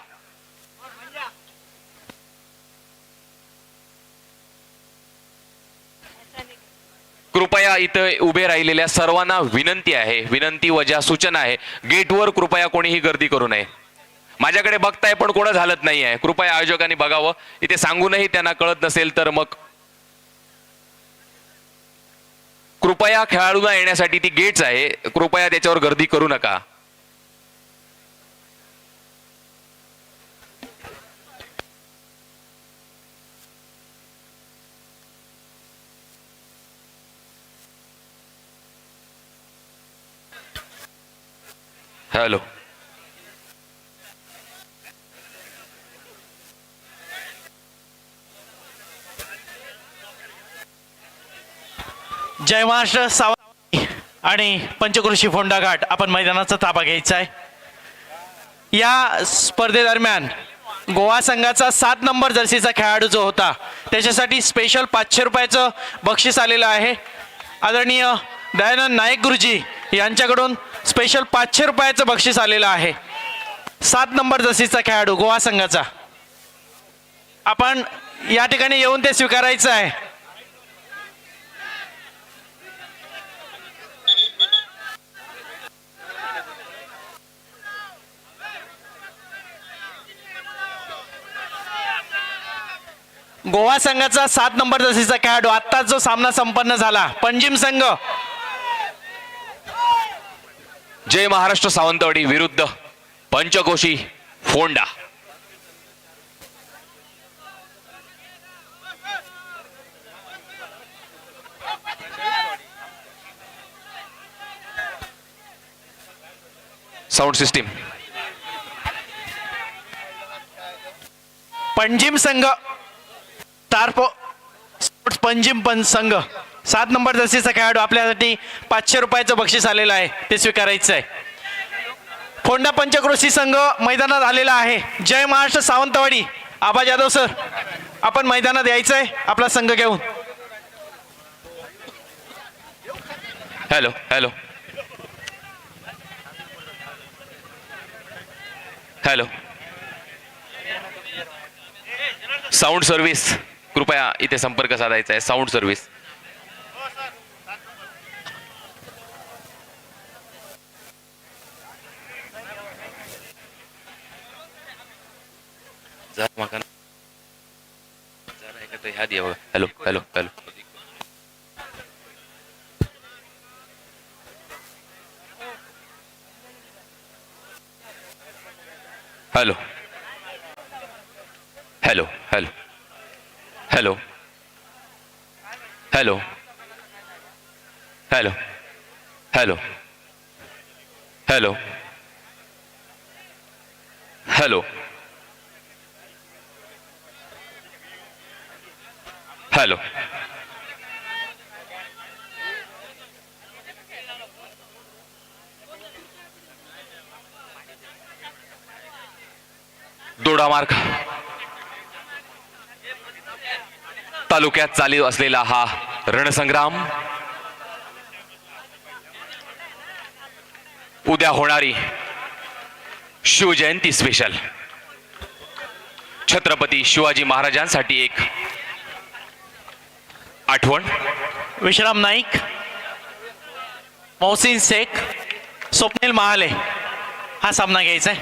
कृपया इथं उभे राहिलेल्या सर्वांना विनंती आहे, विनंती वजा सूचना आहे, गेटवर कृपया कोणीही गर्दी करू नये. माझ्याकडे बघताय पण कोणच हालत नाही आहे. कृपया आयोजकांनी बघावं. इथे सांगूनही त्यांना कळत नसेल तर मग कृपया खेळाडूंना येण्यासाठी ती गेट्स आहे, कृपया त्याच्यावर गर्दी करू नका. हॅलो, जय महाराष्ट्र सावंतवाडी आणि पंचक्रोशी फोंडाघाट आपण मैदानाचा ताबा घ्यायचा आहे. या स्पर्धेदरम्यान गोवा संघाचा 7 नंबर जर्सीचा खेळाडू जो होता त्याच्यासाठी स्पेशल 500 रुपयाचं बक्षीस आलेलं आहे. आदरणीय दयानंद नाईक गुरुजी यांच्याकडून स्पेशल 500 रुपयाचं बक्षीस आलेलं आहे. 7 नंबर जर्सीचा खेळाडू गोवा संघाचा. आपण या ठिकाणी येऊन ते स्वीकारायचं आहे. गोवा संघाचा 7 नंबर जर्सीचा खेळाडू. आत्ताच जो सामना संपन्न झाला पंजिम संघ जय महाराष्ट्र सावंतवाडी विरुद्ध पंचकोशी फोंडा. Sound system. पंजिम संघ टार्पो स्पोर्ट्स पंजिम संघ 7 नंबर जर्सीचा खेळाडू. आपल्यासाठी 500 रुपयाचं बक्षीस आलेलं आहे, ते स्वीकारायचं आहे. फोंडा पंचक्रोशी संघ मैदानात आलेला आहे. जय महाराष्ट्र सावंतवाडी. आबा जाधव सर, आपण मैदानात यायचं आहे आपला संघ घेऊन. Hello hello hello, sound service कृपया इथे संपर्क साधायचा आहे. Sound service. Hello hello hello hello hello hello hello hello hello hello hello hello hello. Dodamarg तालुक्यात चालू असलेला हा रणसंग्राम उद्या होणारी शिवजयंती स्पेशल छत्रपती शिवाजी महाराजांसाठी एक आठवण. विश्राम नाईक, मोहसिन शेख, स्वप्नील महाले हा सामना घ्यायचा आहे.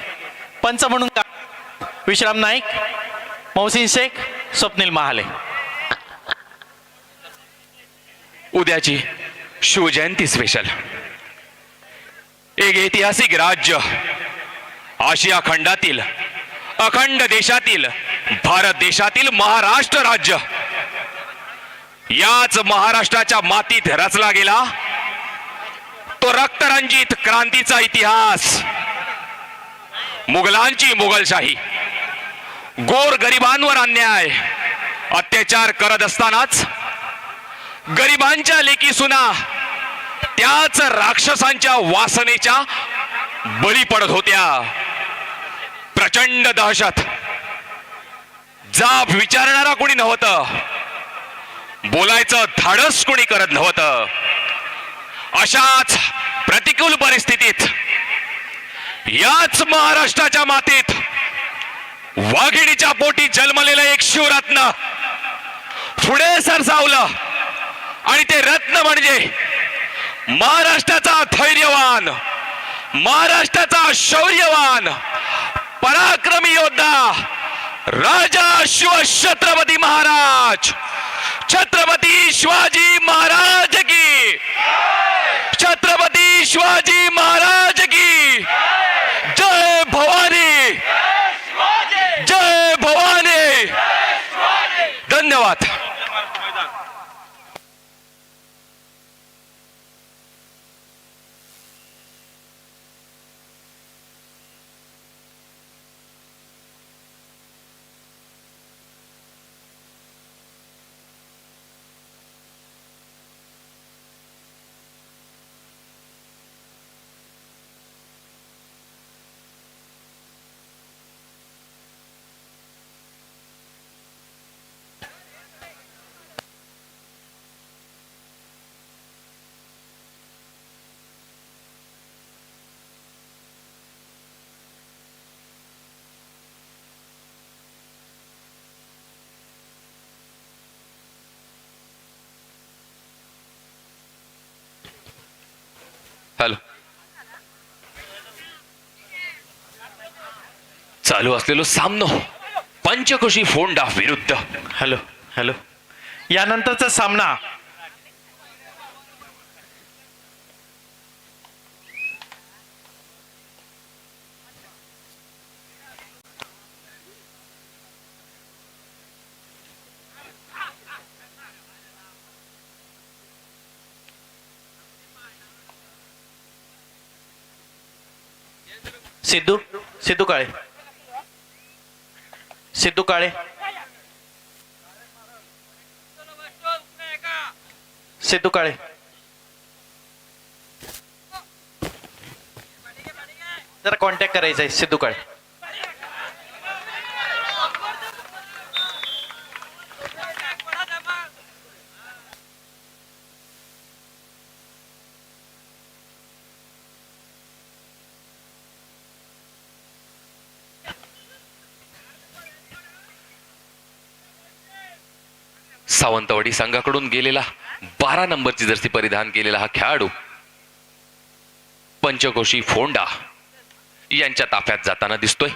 पंच म्हणून का विश्राम नाईक, मोहसिन शेख, स्वप्नील महाले. उद्याची शिवजयंती स्पेशल. एक ऐतिहासिक राज्य, आशिया खंडातील अखंड देशातील भारत देशातील महाराष्ट्र राज्य, याच महाराष्ट्राच्या मातीत रचला गेला तो रक्तरंजित क्रांतीचा इतिहास. मुघलांची मुघलशाही गोर गरिबांवर अन्याय अत्याचार करत असतानाच गरिबांच्या लेकी सुना त्याच राक्षसांच्या वासनेच्या बळी पडत होत्या. प्रचंड दहशत, जाब विचारणारा कोणी नव्हतं, बोलायचं धाडस कोणी करत नव्हतं. अशाच प्रतिकूल परिस्थितीत याच महाराष्ट्राच्या मातीत वाघिणीच्या पोटी जन्मलेलं एक शिवरत्न पुढे सरसावलं. आणि ते रत्न म्हणजे महाराष्ट्राचा धैर्यवान, महाराष्ट्राचा शौर्यवान, पराक्रमी योद्धा राजा शिवछत्रपती महाराज. छत्रपती शिवाजी महाराज की, छत्रपती शिवाजी महाराज की जय भवानी, जय भवानी. धन्यवाद. हॅलो. चालू असलेलो सामनो पंचकोशी फोंडा विरुद्ध. Hello hello. यानंतरचा सामना सिद्धू सिद्धू काळे, सिद्धू काळे, सिद्धू काळे. जरा कॉन्टॅक्ट करायचा आहे सिद्धू काळे. सावंतवाडी संघाकडून गेलेला 12 नंबरची जर्सी परिधान केलेला हा खेळाडू पंचकोशी फोंडा यांच्या ताफ्यात जाताना दिसतोय.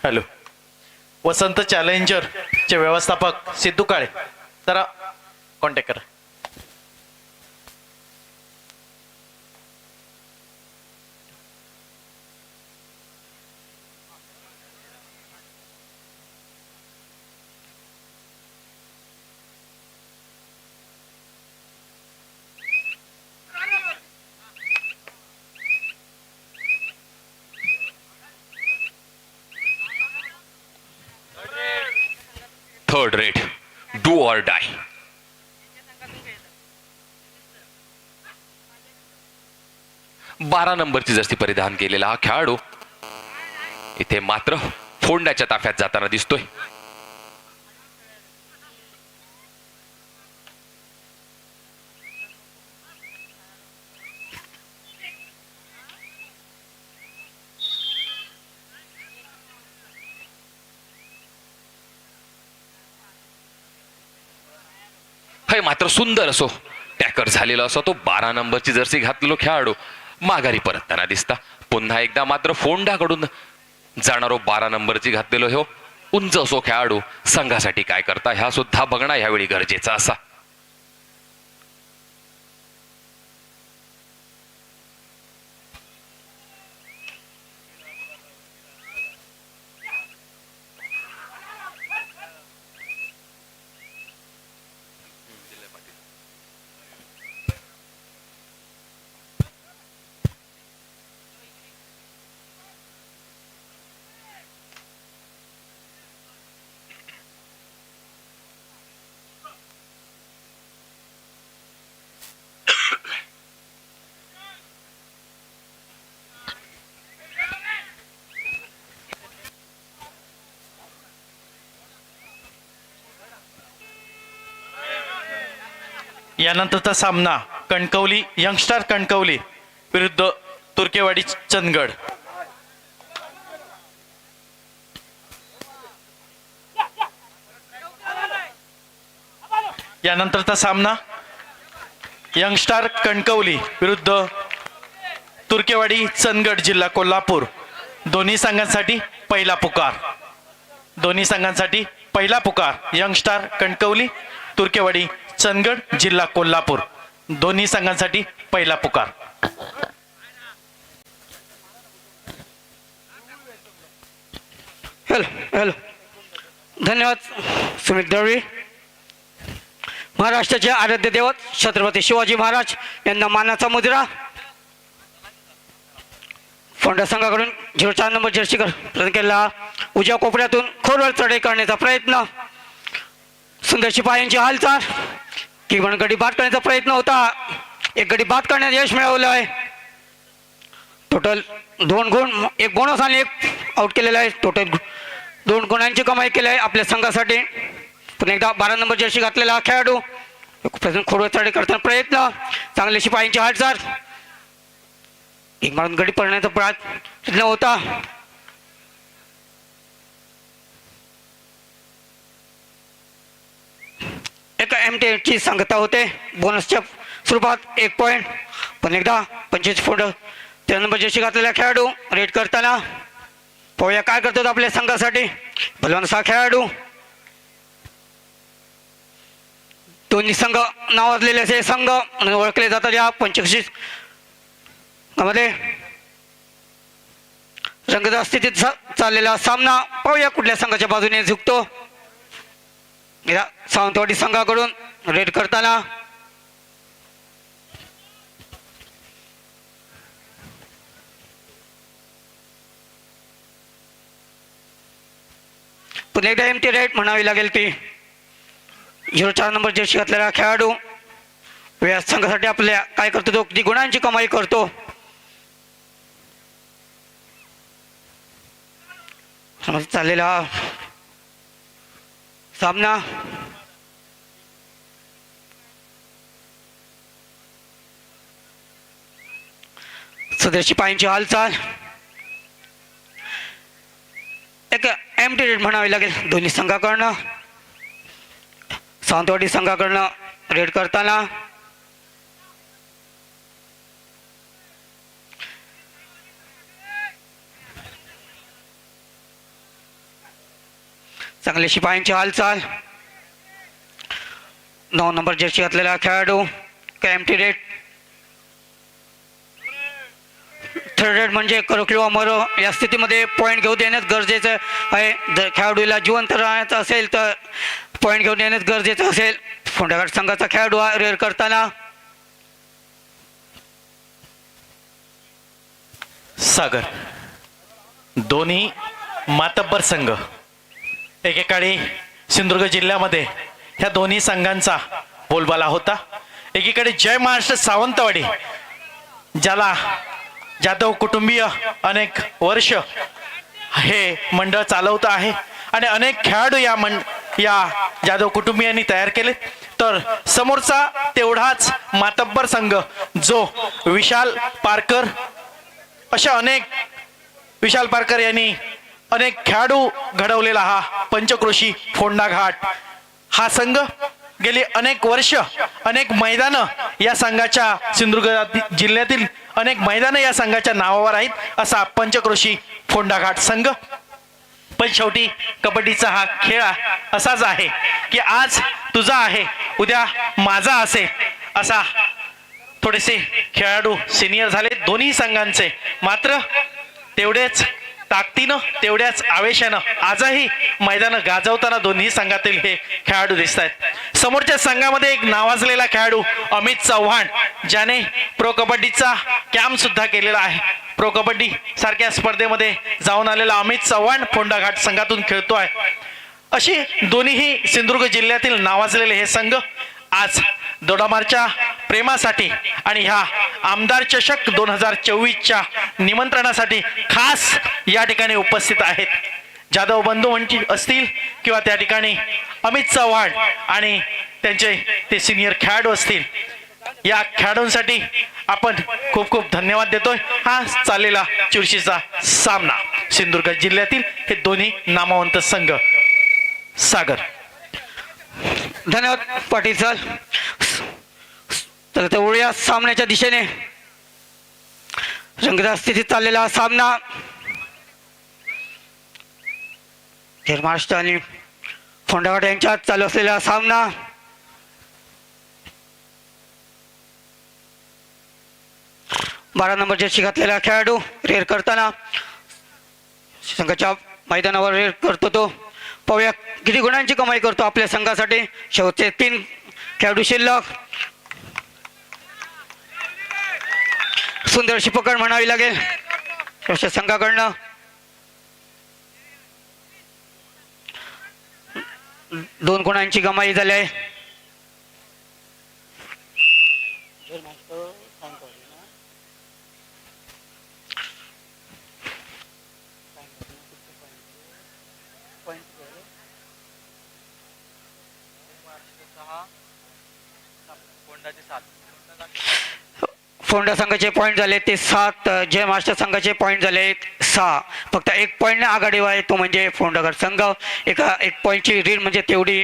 हॅलो. वसंत चॅलेंजर चे व्यवस्थापक सिद्धू काळे, जरा कॉन्टॅक्ट करा. थर्ड रेट, डू ऑर डाय. बारा नंबरची जर्सी परिधान केलेला हा खेळाडू इथे मात्र फोंडाच्या ताफ्यात जाताना दिसतोय. पाय मात्र सुंदर असो, टॅकर झालेला असो तो 12 नंबरची जर्सी घातलेलो खेळाडू माघारी परतताना दिसता. पुन्हा एकदा मात्र फोंडाकडून जाणारो 12 नंबरची घातलेलो हो उंच असो खेळाडू संघासाठी काय करता ह्या सुद्धा बघणं ह्यावेळी गरजेचा असा. यानंतरचा सामना कणकवली यंगस्टर कणकवली विरुद्ध तुर्केवाडी चंदगड. यानंतरचा सामना यंगस्टर कणकवली विरुद्ध तुर्केवाडी चंदगड जिल्हा कोल्हापूर. दोन्ही संघांसाठी पहिला पुकार. दोन्ही संघांसाठी पहिला पुकार. यंगस्टर कणकवली तुर्केवाडी चंदगड जिल्हा कोल्हापूर. दोन्ही संघांसाठी पहिला पुकार. हॅलो हॅलो धन्यवाद सुमित दळवी. महाराष्ट्राचे आराध्य दैवत छत्रपती शिवाजी महाराज यांना मानाचा मुद्रा फोंडा संघाकडून 04 नंबर जर्सी प्रदान केला. उजव्या कोपऱ्यातून खोलवर चढाई करण्याचा प्रयत्न. सुंदरशी पायांची हालचाल. किमान गडी बाद करण्याचा प्रयत्न होता. एक गडी बाद करण्यात यश मिळवलं आहे. टोटल 2 गुण, एक बोनस आणि एक आउट केलेला आहे. टोटल 2 गुणांची कमाई केली आहे आपल्या संघासाठी. पुन्हा एकदा 12 नंबर जर्सी घातलेला हा खेळाडू खोडवर चढाई करताना प्रयत्न. चांगली शिपायांची हालचाल. एक मारून गडी पडण्याचा प्रयत्न होता. एका MT ची सांगता होते. बोनसच्या स्वरूपात 1 पॉईंट. पण एकदा 25 फूट 13 नंबर जर्सी घातलेला खेळाडू रेड करताना पाहूया काय करतात आपल्या संघासाठी. भलवानसा खेळाडू. दोन्ही संघ नावाजलेले असे संघ म्हणून ओळखले जातात या पंचकृषी मध्ये. रंगदार स्थितीत चाललेला सामना पाहूया कुठल्या संघाच्या बाजूने झुकतो. सावंतवाडी संघाकडून रेड करताना पुन्हा एकदा MT रेड म्हणावी लागेल ती. 04 नंबर जर्सी घातलेला खेळाडू या संघासाठी आपल्या काय करतो तो किती गुणांची कमाई करतो. चाललेला सामना सदरची पायांची हालचाल. एक MT रेड म्हणावी लागेल दोन्ही संघाकडनं. सावंतवाडी संघाकडनं रेड करताना चांगली शिपायांची हालचाल. 9 नंबर जर्सी घातलेला खेळाडू MT रेड. थर्ड रेड म्हणजे करो किंवा मरो या स्थितीमध्ये पॉईंट घेऊ देण्यात गरजेचं आहे. जर खेळाडूला जिवंत राहण्याचं असेल तर पॉईंट घेऊन येण्यात गरजेचं असेल. फोंडाघाट संघाचा खेळाडू हा रेड करताना सागर. दोन्ही मातब्बर संघ एकेकाळी सिंधुदुर्ग जिल्ह्यामध्ये ह्या दोन्ही संघांचा बोलबाला होता. एकीकडे जय महाराष्ट्र सावंतवाडी ज्याला जाधव कुटुंबीय अनेक वर्ष हे मंडळ चालवत आहे आणि अनेक खेळाडू या जाधव कुटुंबियांनी तयार केले. तर समोरचा तेवढाच मातब्बर संघ जो विशाल पारकर अशा अनेक विशाल पारकर यांनी अनेक खेळाडू घडवलेला हा पंचक्रोशी फोंडा घाट हा संघ गेली अनेक वर्ष अनेक मैदानं या संघाच्या सिंधुदुर्ग जिल्ह्यातील अनेक मैदानं या संघाच्या नावावर आहेत असा पंचक्रोशी फोंडाघाट संघ. पण शेवटी कबड्डीचा हा खेळ असाच आहे की आज तुझा आहे उद्या माझा असेल असा. थोडेसे खेळाडू सिनियर झाले दोन्ही संघांचे, मात्र तेवढेच ताकदीनं तेवढ्याच आवेशानं आजही मैदान गाजवताना दोन्ही संघातील हे खेळाडू दिसत आहेत. समोरच्या संघामध्ये एक नावाजलेला खेळाडू अमित चव्हाण, ज्याने प्रो कबड्डीचा कॅम्प सुद्धा केलेला आहे. प्रो कबड्डी सारख्या स्पर्धेमध्ये जाऊन आलेला अमित चव्हाण फोंडाघाट संघातून खेळतो आहे. अशी दोन्हीही सिंधुदुर्ग जिल्ह्यातील नावाजलेले हे संघ आज दोडामारच्या प्रेमासाठी आणि ह्या आमदार चषक 2024च्या निमंत्रणासाठी खास या ठिकाणी उपस्थित आहेत. जाधव बंधू असतील किंवा त्या ठिकाणी अमित चव्हाण आणि त्यांचे ते सिनियर खेळाडू असतील. या खेळाडूंसाठी आपण खूप खूप धन्यवाद देतोय. हा चाललेला चुरशीचा सामना सिंधुदुर्ग जिल्ह्यातील हे दोन्ही नामवंत संघ. सागर. धन्यवाद पाटील सर. तर तेवढ्या सामन्याच्या दिशेने रंगदार स्थितीत चाललेला सामना महाराष्ट्र आणि फोंडाघाट यांच्यात चालू असलेला सामना. बारा नंबर जर्सी घातलेला खेळाडू रेड करताना संघाच्या मैदानावर रेड करतो तो. पाहूया किती गुणांची कमाई करतो आपल्या संघासाठी. शेवटचे 3 खेळाडू शिल्लक. सुंदर अशी पकड म्हणावी लागेल संघाकडनं. 2 गुणांची कमाई झाली आहे. फोंडा संघाचे पॉईंट झाले ते 7. जय महाराष्ट्र संघाचे पॉईंट झाले 6. फक्त 1 पॉईंटने आघाडीवर आहे तो म्हणजे फोंडाघाट संघ. एक पॉईंटची रीड म्हणजे तेवढी.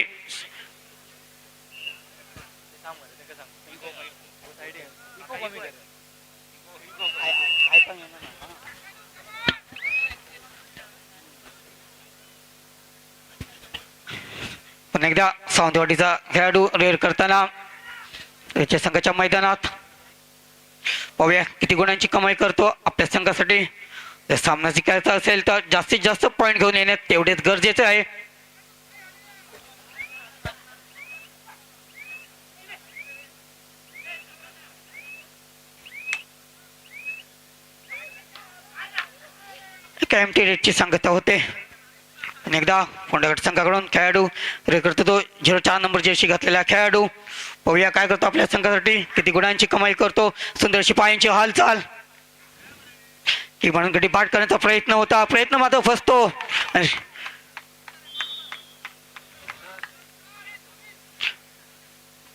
पण एकदा सावंतवाडीचा खेळाडू रेड करताना त्याच्या संघाच्या मैदानात. पाहूया किती गुणांची कमाई करतो आपल्या संघासाठी. जर सामना जिंकायचा असेल तर जास्तीत जास्त पॉईंट घेऊन येणे तेवढेच गरजेचे आहे. एमटी रेटची सांगता होते. आणि एकदा फोंडाघाट संघाकडून खेळाडू रे करतो तो 04 नंबर जर्सी घातलेला खेळाडू. पाहूया काय करतो आपल्या संघासाठी, किती गुणांची कमाई करतो. सुंदर अशी पायांची हालचाल की म्हणून गडी पाठ करण्याचा प्रयत्न होता, प्रयत्न मात्र फसतो.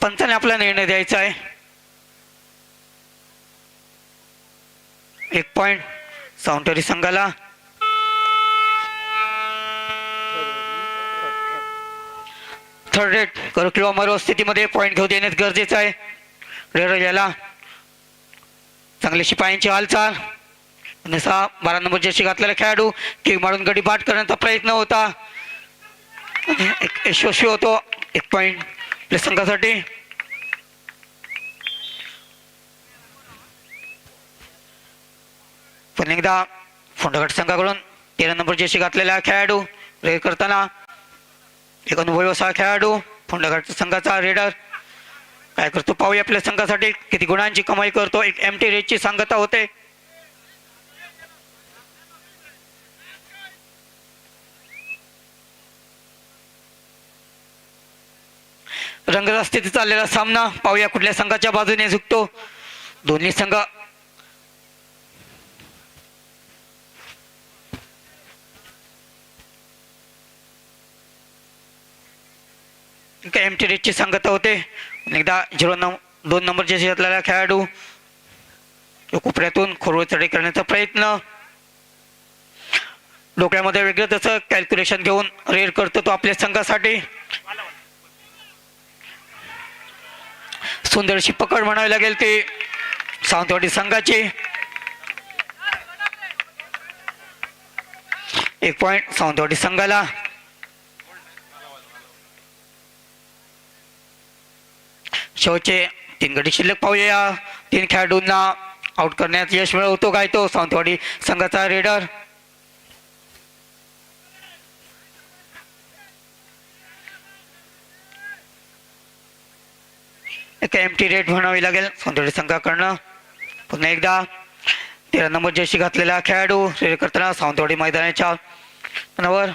पंचाने आपला निर्णय द्यायचा आहे. 1 पॉइंट सावंतवाडी संघाला. थर्ड रेट करू किंवा मरो स्थितीमध्ये पॉईंट घेऊ देण्यात गरजेचं आहे. रेड याला चांगली शिपायांची हालचाल. 12 नंबर जर्सी घातलेला खेळाडू की मारून गडी पाठ करण्याचा प्रयत्न होता, यशस्वी होतो. 1 पॉईंट आपल्या संघासाठी. पण एकदा फोंडाघाट संघाकडून 13 नंबर जर्सी घातलेला खेळाडू रेड करताना एक अनुभवी असा खेळाडू फोंडाघाट संघाचा रेडर काय करतो पाहूया आपल्या संघासाठी, किती गुणांची कमाई करतो. एक एमटी रेटची सांगता होते. रंगत स्थितीत चाललेला सामना पाहूया कुठल्या संघाच्या बाजूने झुकतो. दोन्ही संघ एमटी रेटची सांगता होते. एकदा 2 नंबर जर्सी घातलेला खेळाडू कोपऱ्यातून खोरवळ चढाई करण्याचा प्रयत्न. डोक्यामध्ये वेगळं तसं कॅल्क्युलेशन घेऊन रेड करतो तो आपल्या संघासाठी. सुंदरशी पकड म्हणावी लागेल ती सावंतवाडी संघाची. 1 पॉइंट सावंतवाडी संघाला. शेवटचे 3 गडी शिल्लक पाहूया. 3 खेळाडूंना आउट करण्यात यश मिळवतो काय तो सावंतवाडी संघाचा रेडर. एक एम्प्टी रेट म्हणावी लागेल सावंतवाडी संघाकडनं. पुन्हा एकदा 13 नंबर जर्सी घातलेला खेळाडू रेड करताना सावंतवाडी मैदानाच्या पणावर.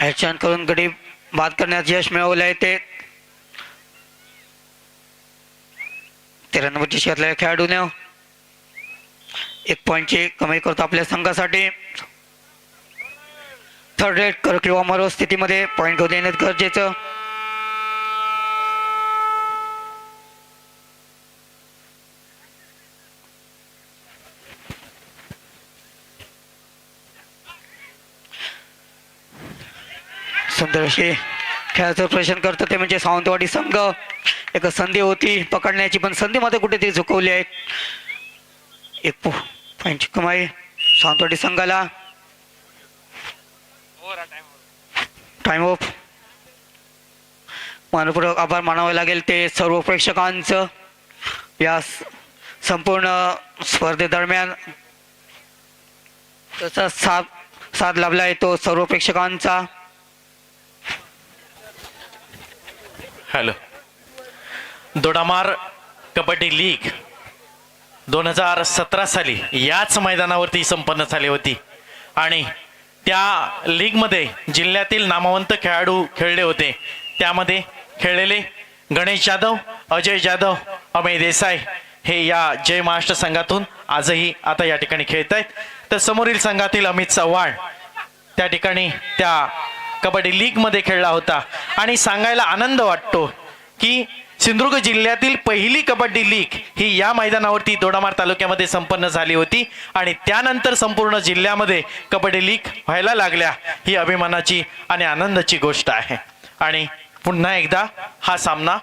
ॲक्शन करून गडी बाद करण्यात यश मिळवलंय ते 13 नंबर जर्सी घातलेल्या खेळाडूने. 1 पॉईंटची कमाई करतो आपल्या संघासाठी. थर्ड रेट कर किंवा मरो स्थितीमध्ये पॉईंट घेऊन येण्यात गरजेचं. सुंदर अशी खेळाचं प्रदर्शन करतं ते म्हणजे सावंतवाडी संघ. एक संधी होती पकडण्याची पण संधीमध्ये कुठेतरी झुकवली आहेत. 1 पॉईंटची कमाई सावंतवाडी संघाला. Time of. मनपूर्वक आभार मानावे लागेल ते सर्व प्रेक्षकांचं. या संपूर्ण स्पर्धेदरम्यान तसा साथ लाभला आहे तो सर्व प्रेक्षकांचा. हॅलो. दोडामार कबड्डी लीग 2017 साली याच मैदानावरती संपन्न झाली होती आणि त्या लीगमध्ये जिल्ह्यातील नामवंत खेळाडू खेळले होते. त्यामध्ये खेळलेले गणेश जाधव, अजय जाधव, अमेय देसाई हे या जय महाराष्ट्र संघातून आजही आता या ठिकाणी खेळत आहेत. तर समोरील संघातील अमित चव्हाण त्या ठिकाणी त्या कबड्डी लीग मध्ये खेळला होता. आणि सांगायला आनंद वाटतो की सिंधुदुर्ग जिल्ह्यातील पहिली कबड्डी लीग ही या मैदानावरती दोडामार तालुक्यामध्ये संपन्न झाली होती आणि त्यानंतर संपूर्ण जिल्ह्यामध्ये कबड्डी लीग व्हायला लागल्या. ही अभिमानाची आणि आनंदाची गोष्ट आहे. आणि पुन्हा एकदा हा सामना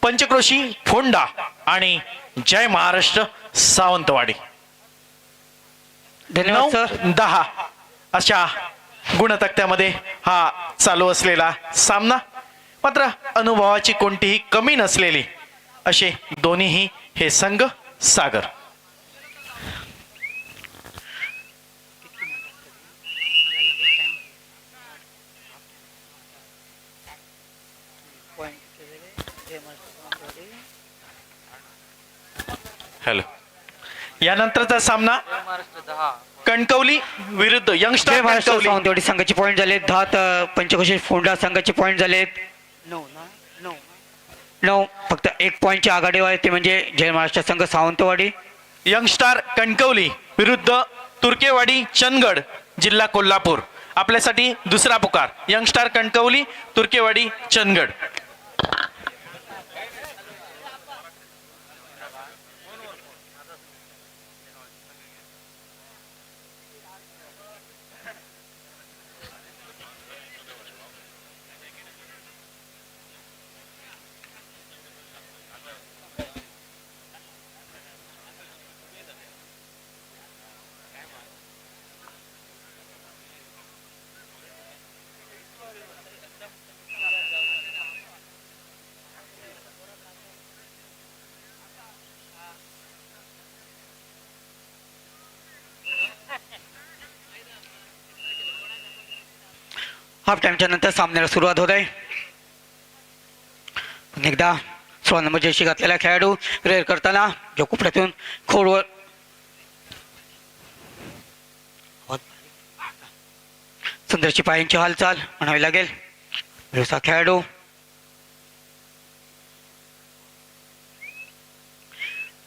पंचक्रोशी फोंडा आणि जय महाराष्ट्र सावंतवाडी धन्यवाद सर. 9-10 अशा गुणतक्त्यामध्ये हा चालू असलेला सामना. मात्र अनुभवाची कोणतीही कमी नसलेली असे दोन्हीही हे संघ सागर. हॅलो. यानंतरचा सामना कणकवली विरुद्ध जय यंगस्टर महाराष्ट्र कणकवली. सावंतवाडी संघाचे पॉईंट झाले 10. तर पंचकोशी फोंडा संघाचे पॉईंट झालेत 9. फक्त 1 पॉईंटच्या आघाडीवर आहे ते म्हणजे जय महाराष्ट्र संघ सावंतवाडी. यंगस्टार कणकवली विरुद्ध तुर्केवाडी चंदगड जिल्हा कोल्हापूर. आपल्यासाठी दुसरा पुकार यंगस्टार कणकवली तुर्केवाडी चंदगड. हाफ टाइमच्या नंतर सामन्याला सुरुवात होत आहे. एकदा 16 नंबर जर्सी घातलेला खेळाडू रेड करताना जो कोपऱ्यातून खोडवर सुंदरची पायांची हालचाल म्हणावी लागेल. व्यवसाय खेळाडू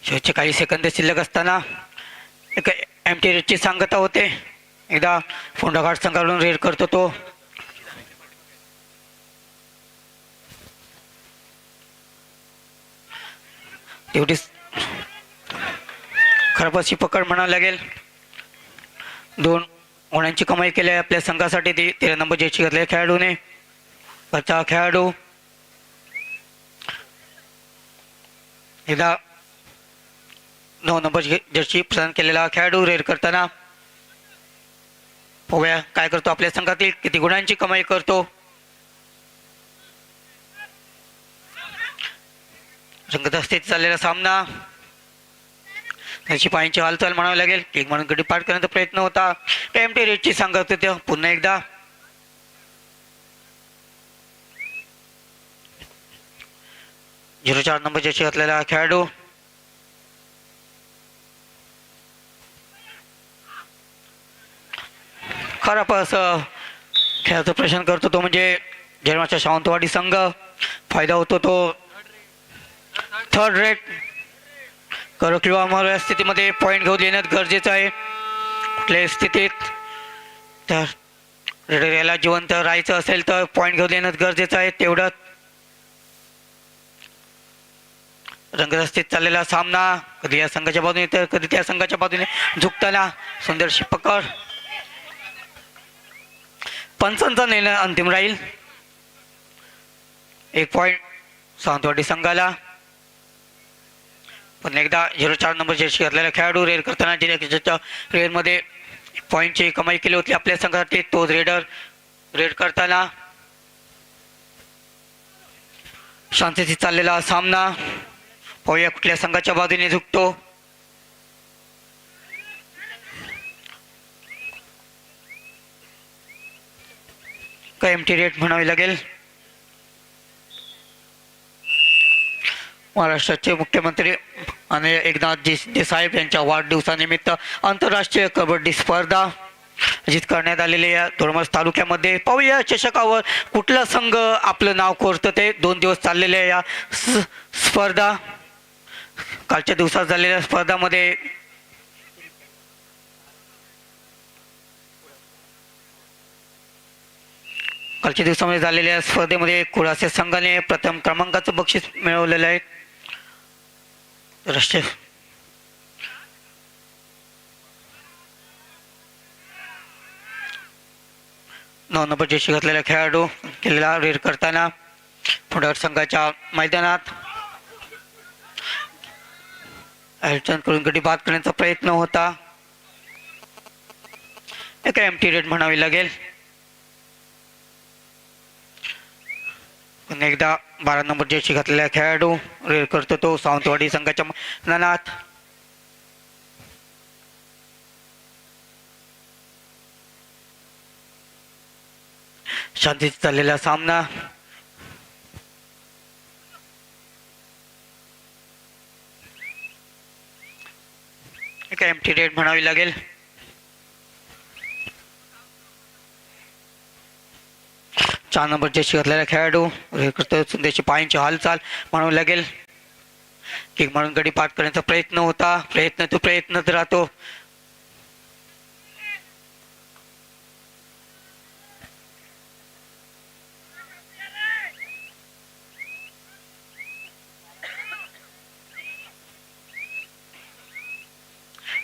शेवटचे काही सेकंद शिल्लक असताना एक एम्प्टी रेटची सांगता होते. एकदा फोंडाघाट संघाकडून रेड करतो तो. तेवढीच खरब अशी पकड म्हणावं लागेल. 2 गुणांची कमाई केली आहे आपल्या संघासाठी ती 13 नंबर जर्सी घातलेल्या खेळाडूने. वरचा खेळाडू एकदा 9 नंबर जर्सी प्रदान केलेला खेळाडू रेड करताना पाहूया काय करतो आपल्या संघातील, किती गुणांची कमाई करतो. रंगतस्थित चाललेला सामना, त्याची पायांची हालचाल म्हणावी लागेल. किक म्हणून गडी पाठ करण्याचा प्रयत्न होता. एमटी रेडची सांगत होते पुन्हा एकदा. झिरो 4 नंबर जर्सी घातलेला खेळाडू खराब असं खेळाचं प्रश्न करतो तो म्हणजे जन्माचा सावंतवाडी संघ. फायदा होतो तो थर्ड रेट करो किंवा अमर स्थितीमध्ये पॉईंट घेऊन येण्यात गरजेचं आहे. कुठल्याही स्थितीत तर रेडर याला जिवंत राहायचं असेल तर पॉईंट घेऊन येण्यात गरजेचं आहे. तेवढंच रंगरस्तीत चाललेला सामना, कधी या संघाच्या बाजूने तर कधी त्या संघाच्या बाजूने झुकताना सुंदरशी पकड. पंचांचा निर्णय अंतिम राहील. 1 पॉईंट सावंतवाडी संघाला. पण एकदा 04 नंबर जर्सी घातलेला खेळाडू रेड करताना जिल्ह्याच्या रेडमध्ये पॉईंटची कमाई केली होती आपल्या संघासाठी. तोच रेडर रेड करताना शांततेत चाललेला सामना, पाहूया कुठल्या संघाच्या बाजूने झुकतो. काय एमटी रेट म्हणावी लागेल. महाराष्ट्राचे मुख्यमंत्री आणि एकनाथजी शिंदे साहेब यांच्या वाढदिवसानिमित्त आंतरराष्ट्रीय कबड्डी स्पर्धा आयोजित करण्यात आलेल्या या दोडमार्ग तालुक्यामध्ये पाहूया चषकावर कुठला संघ आपलं नाव कोरतं ते. 2 दिवस चाललेल्या या स्पर्धा, कालच्या दिवसात झालेल्या स्पर्धामध्ये कालच्या दिवसामध्ये झालेल्या स्पर्धेमध्ये कुडासे संघाने प्रथम क्रमांकाचं बक्षीस मिळवलेलं आहे. राष्ट्रीय 9 नंबर जर्सी घातलेला खेळाडू केलेला रेड करताना पुढार संघाच्या मैदानात अडचण करून गडी बाद करण्याचा प्रयत्न होता. एका एमटी रेड म्हणावी लागेल. पुन्हा एकदा 12 नंबर जर्सी घातलेला खेळाडू रेड करतो तो सावंतवाडी संघाच्या मैदानात. शांतीत चाललेला सामना, एका एमटी रेड म्हणावी लागेल. चार नंबर जर्सी घातलेला खेळाडू रेड करतो सुंदरची पायांची हालचाल म्हणावी लागेल. किक म्हणून गडी पाठ करण्याचा प्रयत्न होता. प्रयत्नच राहतो.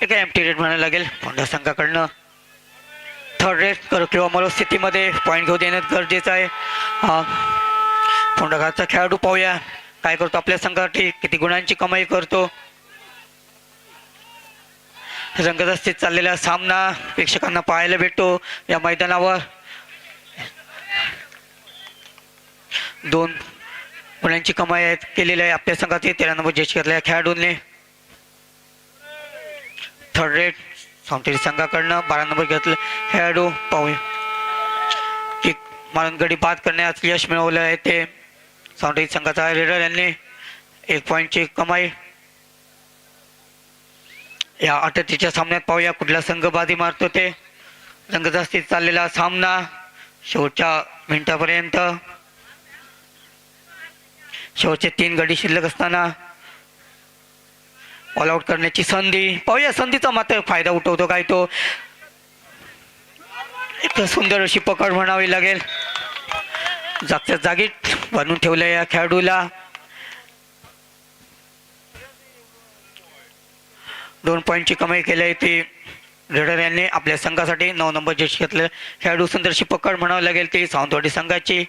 एका एमटी रेड म्हणायला लागेल. पोंढा संघाकडनं थर्ड रेड करू किंवा मरो स्थितीमध्ये पॉईंट घेऊ देण्यात गरजेचं आहे. पोंढा घाटचा खेळाडू पाहूया काय करतो आपल्या संघासाठी, किती गुणांची कमाई करतो. रंगतस्थित चाललेला सामना प्रेक्षकांना पाहायला भेटतो या मैदानावर. 2 गुणांची कमाई केलेली आहे आपल्या संघातील 13 नंबर जर्सी घातलेल्या खेळाडूंनी. थर्ड रेड सावंतवाडी संघाकडनं 12 नंबर घेतले खेळाडू पाहूया किक मारून गडी बाद करण्यात यश मिळवलं आहे ते सावंतवाडी संघाचा रेडर यांनी. 1 पॉईंटची कमाई. या 38च्या सामन्यात पाहूया कुठला संघ बाजी मारतो ते. रंगतस्थित चाललेला सामना शेवटच्या मिनिटापर्यंत. शेवटचे 3 गडी शिल्लक असताना ऑल आउट करण्याची संधी. पाहूया संधीचा मात्र फायदा उठवतो काय तो. एक सुंदर अशी पकड म्हणावी लागेल. जागच्या जागी बनवून ठेवलं या खेळाडूला. 2 पॉईंटची कमाई केली आहे ती रेडर यांनी आपल्या संघासाठी 9 नंबर जर्सी घेतले खेळाडू सुंदरशी पकड म्हणावं लागेल ती सावंतवाडी संघाची.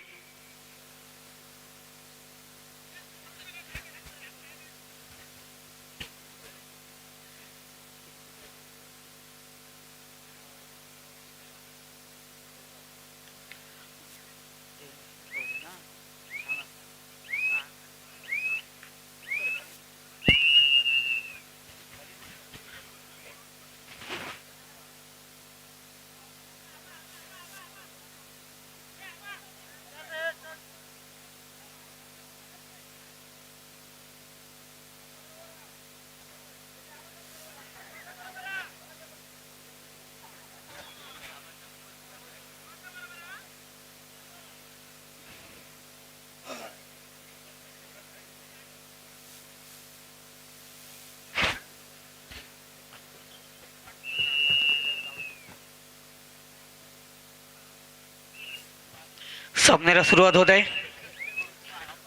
सामन्याला सुरुवात होत आहे.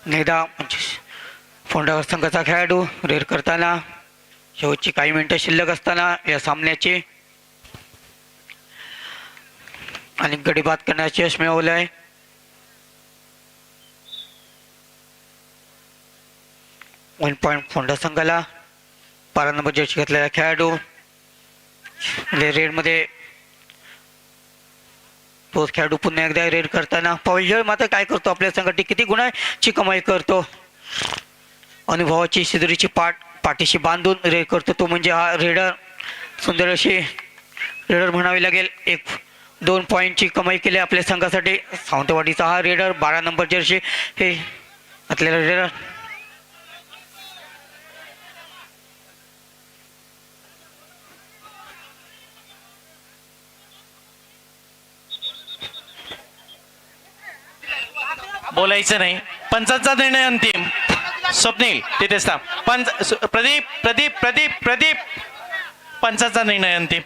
नेदा फोंडा संघाचा खेळाडू रेड करताना शेवटची काही मिनिटं शिल्लक असताना या सामन्याची आणि गडी बाद करण्याचे यश मिळवले आहे. वन पॉईंट फोंडा संघाला 12 नंबर जर्सी घेतलेला खेळाडू रेडमध्ये तोच खेळाडू पुन्हा एकदा रेड करताना पाहूया मात्र काय करतो आपल्या संघाची किती गुणाची कमाई करतो. अनुभवाची शिदोरीची पाठीशी बांधून रेड करतो तो म्हणजे हा रेडर. सुंदर अशी रेडर म्हणावी लागेल. 1-2 पॉईंटची कमाई केली आपल्या संघासाठी. सावंतवाडीचा हा रेडर 12 नंबर जर्सी हे घातलेला रेडर. बोलायचं नाही. पंचांचा निर्णय अंतिम. स्वप्नील तिथेच थांब. प्रदीप प्रदीप प्रदीप प्रदीप पंचांचा निर्णय अंतिम.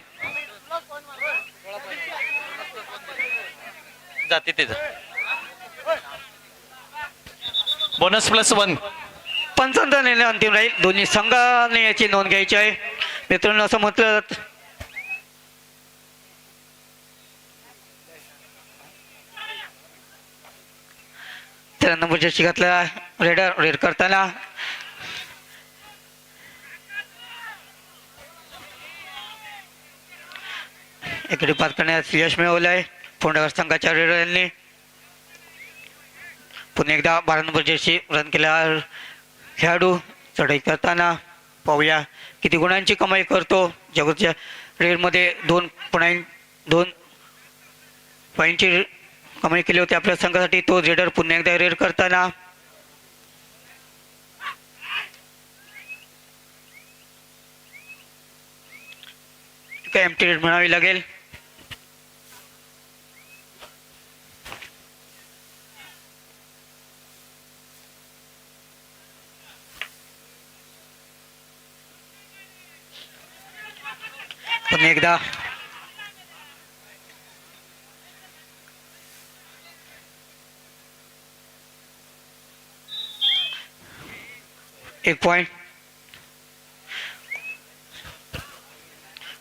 जाते ते बोनस +1. पंचांचा निर्णय अंतिम राहील. दोन्ही संघाने याची नोंद घ्यायची आहे. मित्रांनो असं म्हटलं 13 नंबर जर्सी घातला रेडर रेड करताना इकडे पास करण्यास यश मिळवलं आहे फोंडागर संघाच्या रेडर यांनी. पुन्हा एकदा 12 नंबर जर्सी रन केला खेळाडू चढाई करताना पाहूया किती गुणांची कमाई करतो. जगतच्या रेडमध्ये 2 पॉईंटची कमाई केली होती आपल्या संघासाठी. तो रेडर पुन्हा एकदा रेड करताना एम्प्टी रेड म्हणावी लागेल. पुन्हा एकदा एक पॉइंट.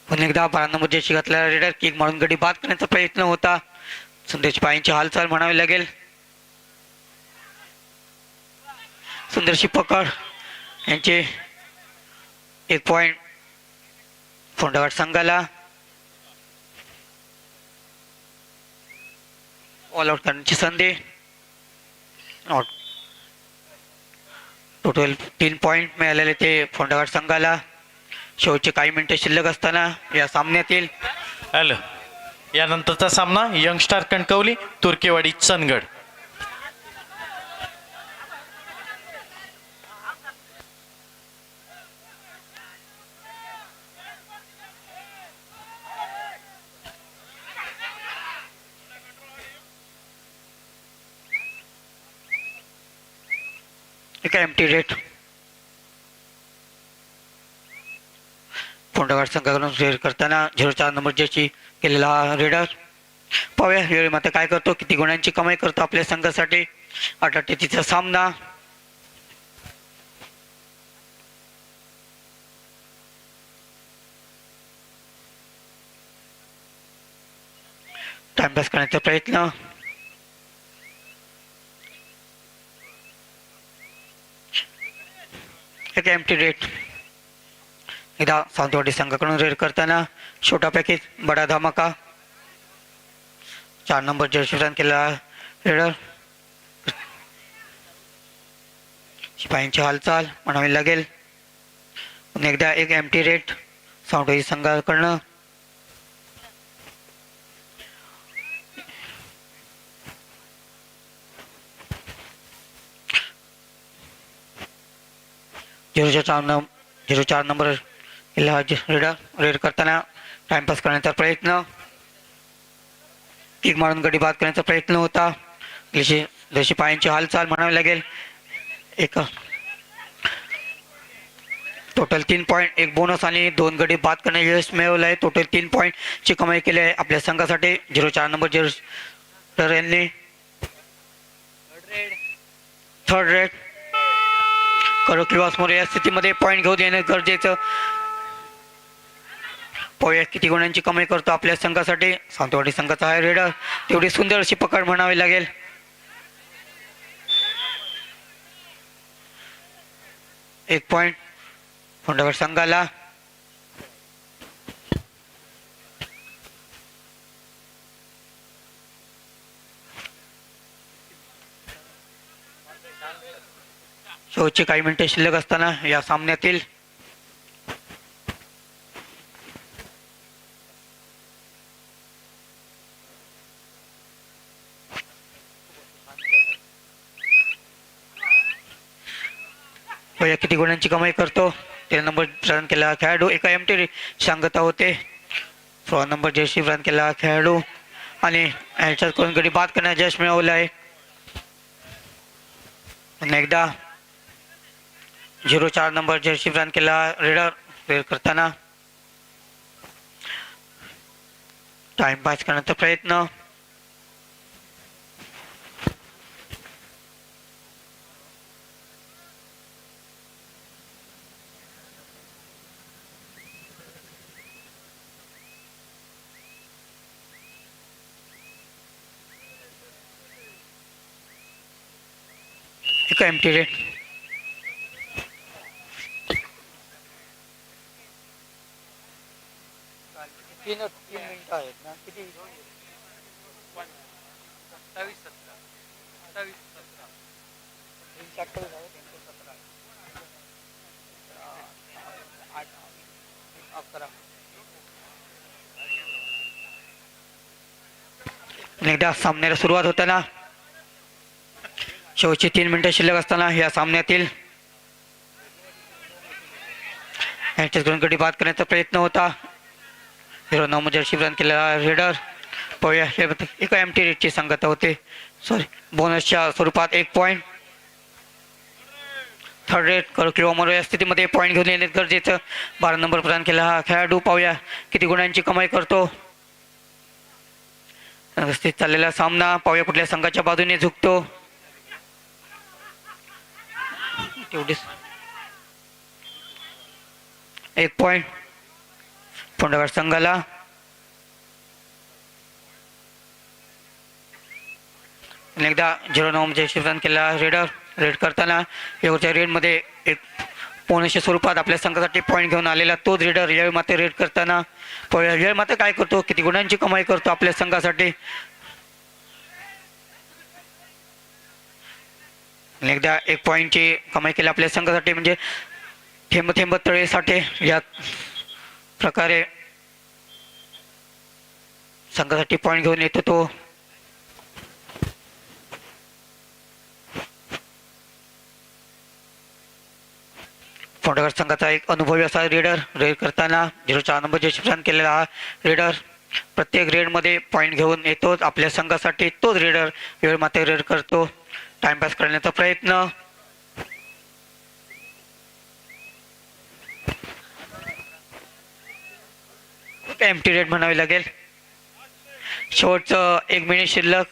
पुन्हा एकदा 12 नंबर जर्सी घातलेला रेडर किक मारून गडी बाद करण्याचा प्रयत्न होता. सुंदरची पायांची हालचाल म्हणावी लागेल. सुंदरशी पकड यांचे 1 पॉइंट फोंडाघाट संघाला. ऑल आउट करण्याची संधी. आउट. टोटल 3 पॉइंट मिळालेले ते फोंडाघाट संघाला. शेवटचे काही मिनिटे शिल्लक असताना या सामन्यातील हॅलो यानंतरचा सामना यंगस्टार कणकवली तुर्केवाडी चंदगड. एक एम्प्टी रेट फोंडाघाट संघाकडून रेड करताना 04 नंबर जर्सी केलेला रेडर. पाहूया वेळ मात्र काय करतो किती गुणांची कमाई करतो आपल्या संघासाठी. 8-8 सामना. टाइमपास करण्याचा प्रयत्न. एक एम्प्टी रेट. एकदा सावंतवाडी संघाकडून रेड करताना छोटा पॅकेज बडा धमाका. 4 नंबर जर्सी रन केला रेडर. शिपायांची हालचाल म्हणावी लागेल. पुन्हा एकदा एक एम्प्टी रेट सावंतवाडी संघाकडनं. झिरो चार नंबर रेडर रेड करताना टाइमपास करण्याचा प्रयत्न. किक मारून गडी बाद करण्याचा प्रयत्न होता. जशी पायांची हालचाल म्हणावी लागेल. एक टोटल 3 पॉईंट, एक बोनस आणि 2 गडी बाद करण्याचे यश मिळवलं आहे. टोटल 3 पॉईंटची कमाई केली आहे आपल्या संघासाठी. 04 नंबर जर्सी यांनी थर्ड रेड. करो किंवा समोर या स्थितीमध्ये पॉईंट घेऊन येणं गरजेचं. पाहूया किती गुणांची कमाई करतो आपल्या संघासाठी सावंतवाडी संघाचा हा रेडर. तेवढी सुंदर अशी पकड म्हणावी लागेल. एक पॉईंट फोंडागड संघाला. शेवटची काही मिनिटे शिल्लक असताना या सामन्यातील किती गुणांची कमाई करतो 13 नंबर रन केला खेळाडू. एका एमटी सांगता होते. 16 नंबर जर्सी रन केला खेळाडू आणि ह्याच्यात करून गडी बाद करण्याचे यश मिळवलं आहे. पुन्हा एकदा 04 नंबर जर्सी रन केला रेडर रेड करताना टाइमपास करण्याचा प्रयत्न. एक एम्प्टी रेट. एकदा सामन्याला सुरुवात होताना शेवटची 3 मिनिटं शिल्लक असताना या सामन्यातील ह्याच्याकडून गडी बाद करण्याचा प्रयत्न होता. 09 जर्सी रन केलेला रेडर. पाहूया एका एमटी रेटची सांगता होते. सॉरी बोनसच्या स्वरूपात 1 पॉईंट. थर्ड रेट करो किंवा या स्थितीमध्ये पॉईंट घेऊन येणे गरजेचं. 12 नंबर प्रदान केला हा खेळाडू. पाहूया किती गुणांची कमाई करतो. व्यवस्थित चाललेला सामना. पाहूया कुठल्या संघाच्या बाजूने झुकतो. तेवढीच 1 पॉईंट फोंडागड संघाला. एकदा 09 जर्सी रन केला रेडर रेड करताना एवढ्या रेडमध्ये एक बोनसच्या स्वरूपात आपल्या संघासाठी पॉईंट घेऊन आलेला तोच रेडर यावेळी मात्र रेड करताना यावेळी मात्र काय करतो, किती गुणांची कमाई करतो आपल्या संघासाठी. एकदा 1 पॉईंटची कमाई केली आपल्या संघासाठी. म्हणजे थेंब थेंब तळे साठे या प्रकारे संघासाठी पॉईंट घेऊन येतो तो. फोंडागड संघाचा एक अनुभवी असा रेडर रेड करताना 04 नंबर जर्सी रन केलेला हा रेडर प्रत्येक रेडमध्ये पॉईंट घेऊन येतोच आपल्या संघासाठी. तोच रेडर वेळ मात्र रेड करतो. टाइमपास करण्याचा प्रयत्न. एम्प्टी रेट म्हणावी लागेल. शेवटचं 1 मिनिट शिल्लक.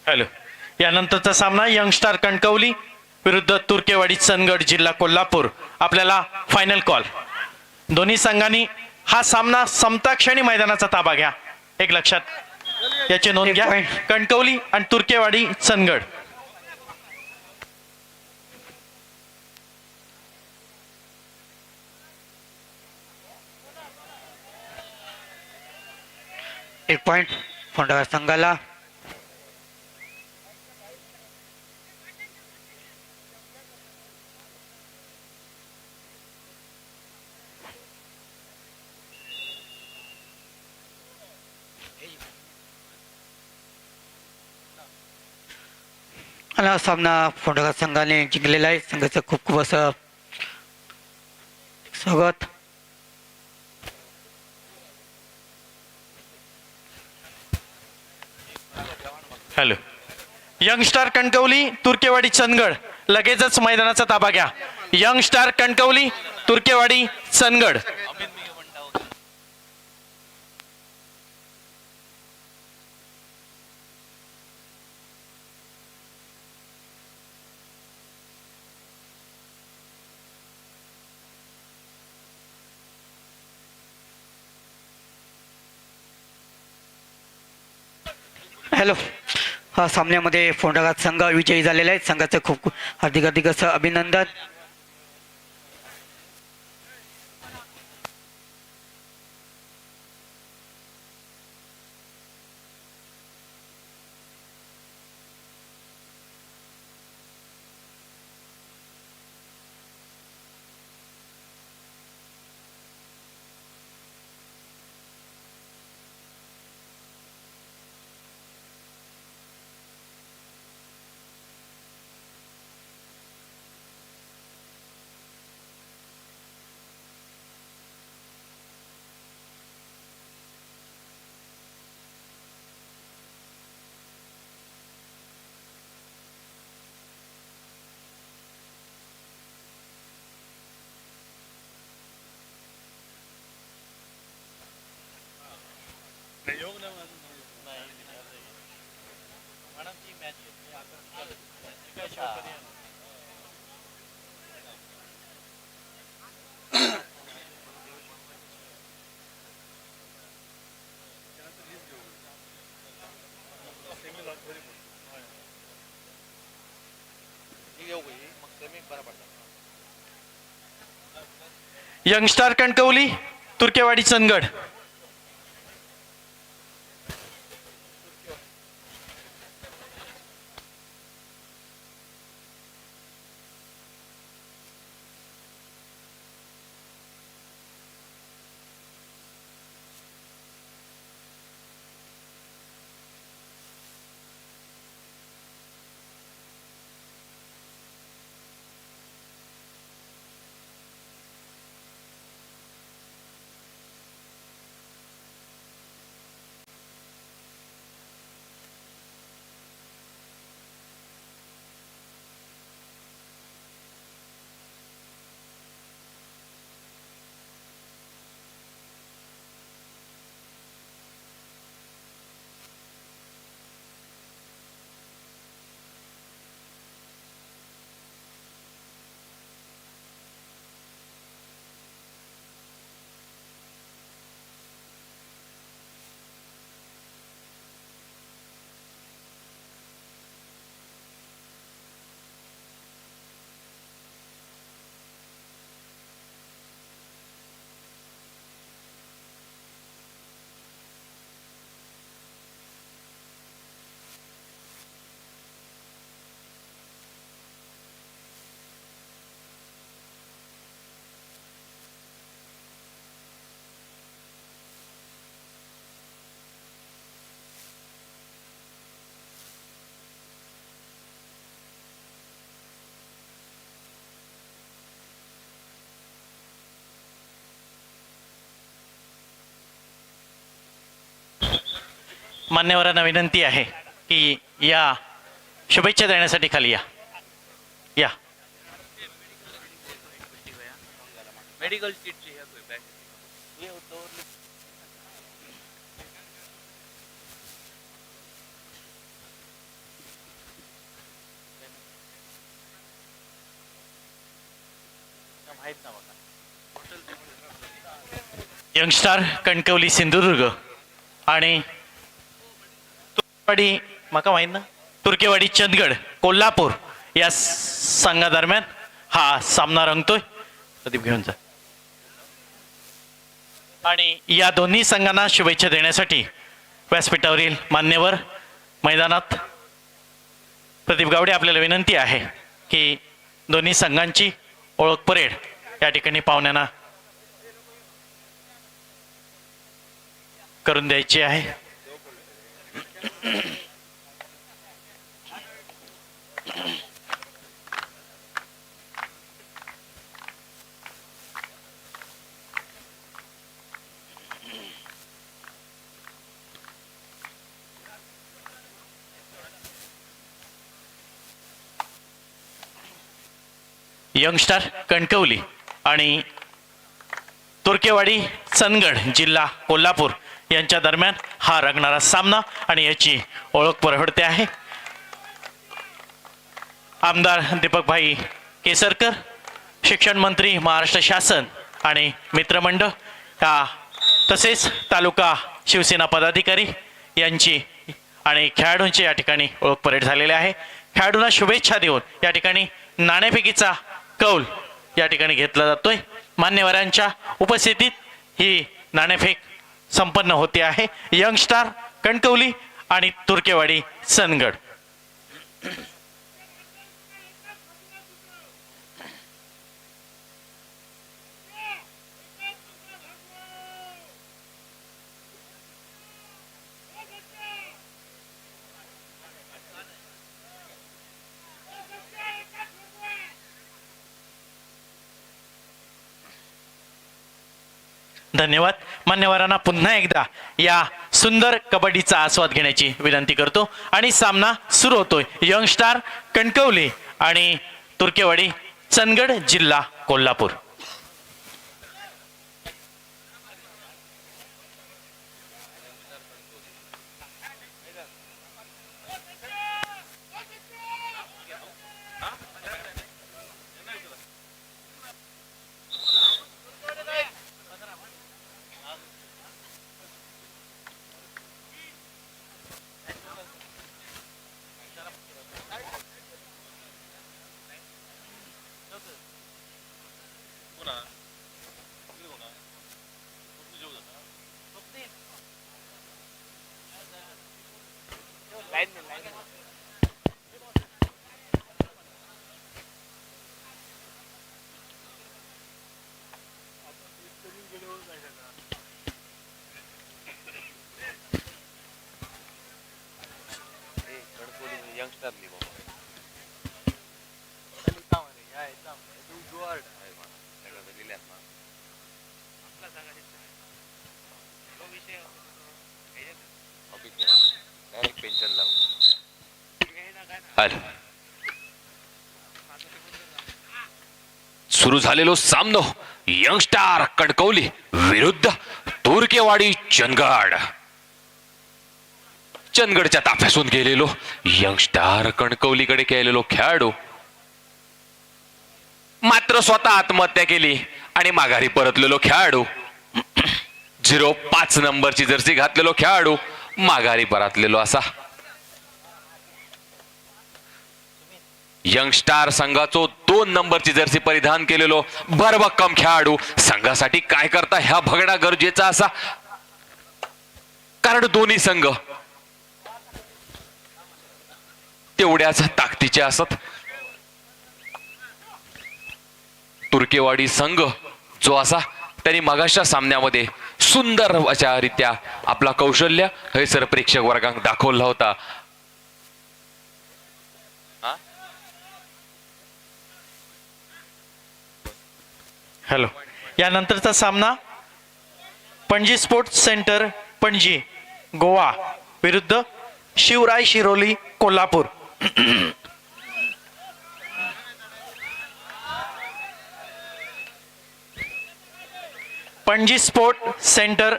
हॅलो. यानंतरचा सामना यंगस्टार कणकवली विरुद्ध तुर्केवाडी चंदगड जिल्हा कोल्हापूर. आपल्याला फायनल कॉल. दोन्ही संघांनी हा सामना संपता क्षणी मैदानाचा ताबा घ्या. एक लक्षात याची नोंद घ्या. कणकवली आणि तुर्केवाडी चंदगड. एक पॉइंट फोंडा संघाला. आणि हा सामना फोंडा संघाने जिंकलेला आहे. संघाचं खूप खूप असं स्वागत. Hello. Young star Kankavli Turkewadi Chandgad. लगेचच मैदानाचा ताबा घ्या. Young star Kankavli Turkewadi Chandgad. Hello. हा सामन्यामध्ये फोंडाघात संघ विजयी झालेला आहे. संघाचं खूप हार्दिक हार्दिक असं अभिनंदन. Young star Kankavli Turkewadi Chandgad. मान्यवरांना विनंती आहे की या शुभेच्छा देण्यासाठी खाली या. या. मेडिकल किट माहित ना बघा. यंगस्टार कणकवली सिंधुदुर्ग आणि तुर्केवाडी माका माहित ना तुर्केवाडी चंदगड कोल्हापूर या संघादरम्यान हा सामना रंगतोय. प्रदीप घेऊन जा. आणि या दोन्ही संघांना शुभेच्छा देण्यासाठी व्यासपीठावरील मान्यवर मैदानात प्रदीप गावडे आपल्याला विनंती आहे की दोन्ही संघांची ओळख परेड या ठिकाणी पाहुण्यांना करून द्यायची आहे. यंगस्टार कणकवली आणि तुर्केवाडी चंदगड जिल्हा कोल्हापूर यांच्या दरम्यान हा रंगणारा सामना आणि याची ओळख परवडते आहे. आमदार दीपकभाई केसरकर, शिक्षण मंत्री महाराष्ट्र शासन आणि मित्रमंडळ तसेच तालुका शिवसेना पदाधिकारी यांची आणि खेळाडूंची या ठिकाणी ओळख परेड झालेली आहे. खेळाडूंना शुभेच्छा देऊन या ठिकाणी नाणेफेकीचा कौल या ठिकाणी घेतला जातोय. मान्यवरांच्या उपस्थितीत ही नाणेफेक संपन्न होते आहे. यंगस्टार कणकवली आणि तुर्केवाडी चंदगड. धन्यवाद. मान्यवरांना पुन्हा एकदा या सुंदर कबड्डीचा आस्वाद घेण्याची विनंती करतो आणि सामना सुरू होतोय. यंगस्टार कणकवली आणि तुर्केवाडी चंदगड जिल्हा कोल्हापूर. सुरू झालेलो सामनो यंगस्टार कणकवली विरुद्ध तुर्केवाडी चंदगड. चंदगडच्या ताफ्यासून गेलेलो यंगस्टार कणकवलीकडे गेलेलो खेळाडू मात्र स्वतः आत्महत्या केली आणि माघारी परतलेलो खेळाडू 05 नंबरची जर्सी घातलेलो खेळाडू माघारी परतलेलो असा. यंगस्टार संघाचो 2 नंबरची जर्सी परिधान केलेलो भरभक्कम खेळाडू संघासाठी काय करता ह्या बघणं गरजेचा असा, कारण दोन्ही संघ तेवढ्याच ताकदीचे असत. तुर्केवाडी संघ जो असा त्यांनी मगाच्या सामन्यामध्ये सुंदर अशा रीत्या आपला कौशल्य हैसर प्रेक्षक वर्गांक दाखवला होता. हॅलो. यानंतरचा सामना पणजी स्पोर्ट्स सेंटर पणजी गोवा विरुद्ध शिवराय शिरोली कोल्हापूर. पणजी स्पोर्ट सेंटर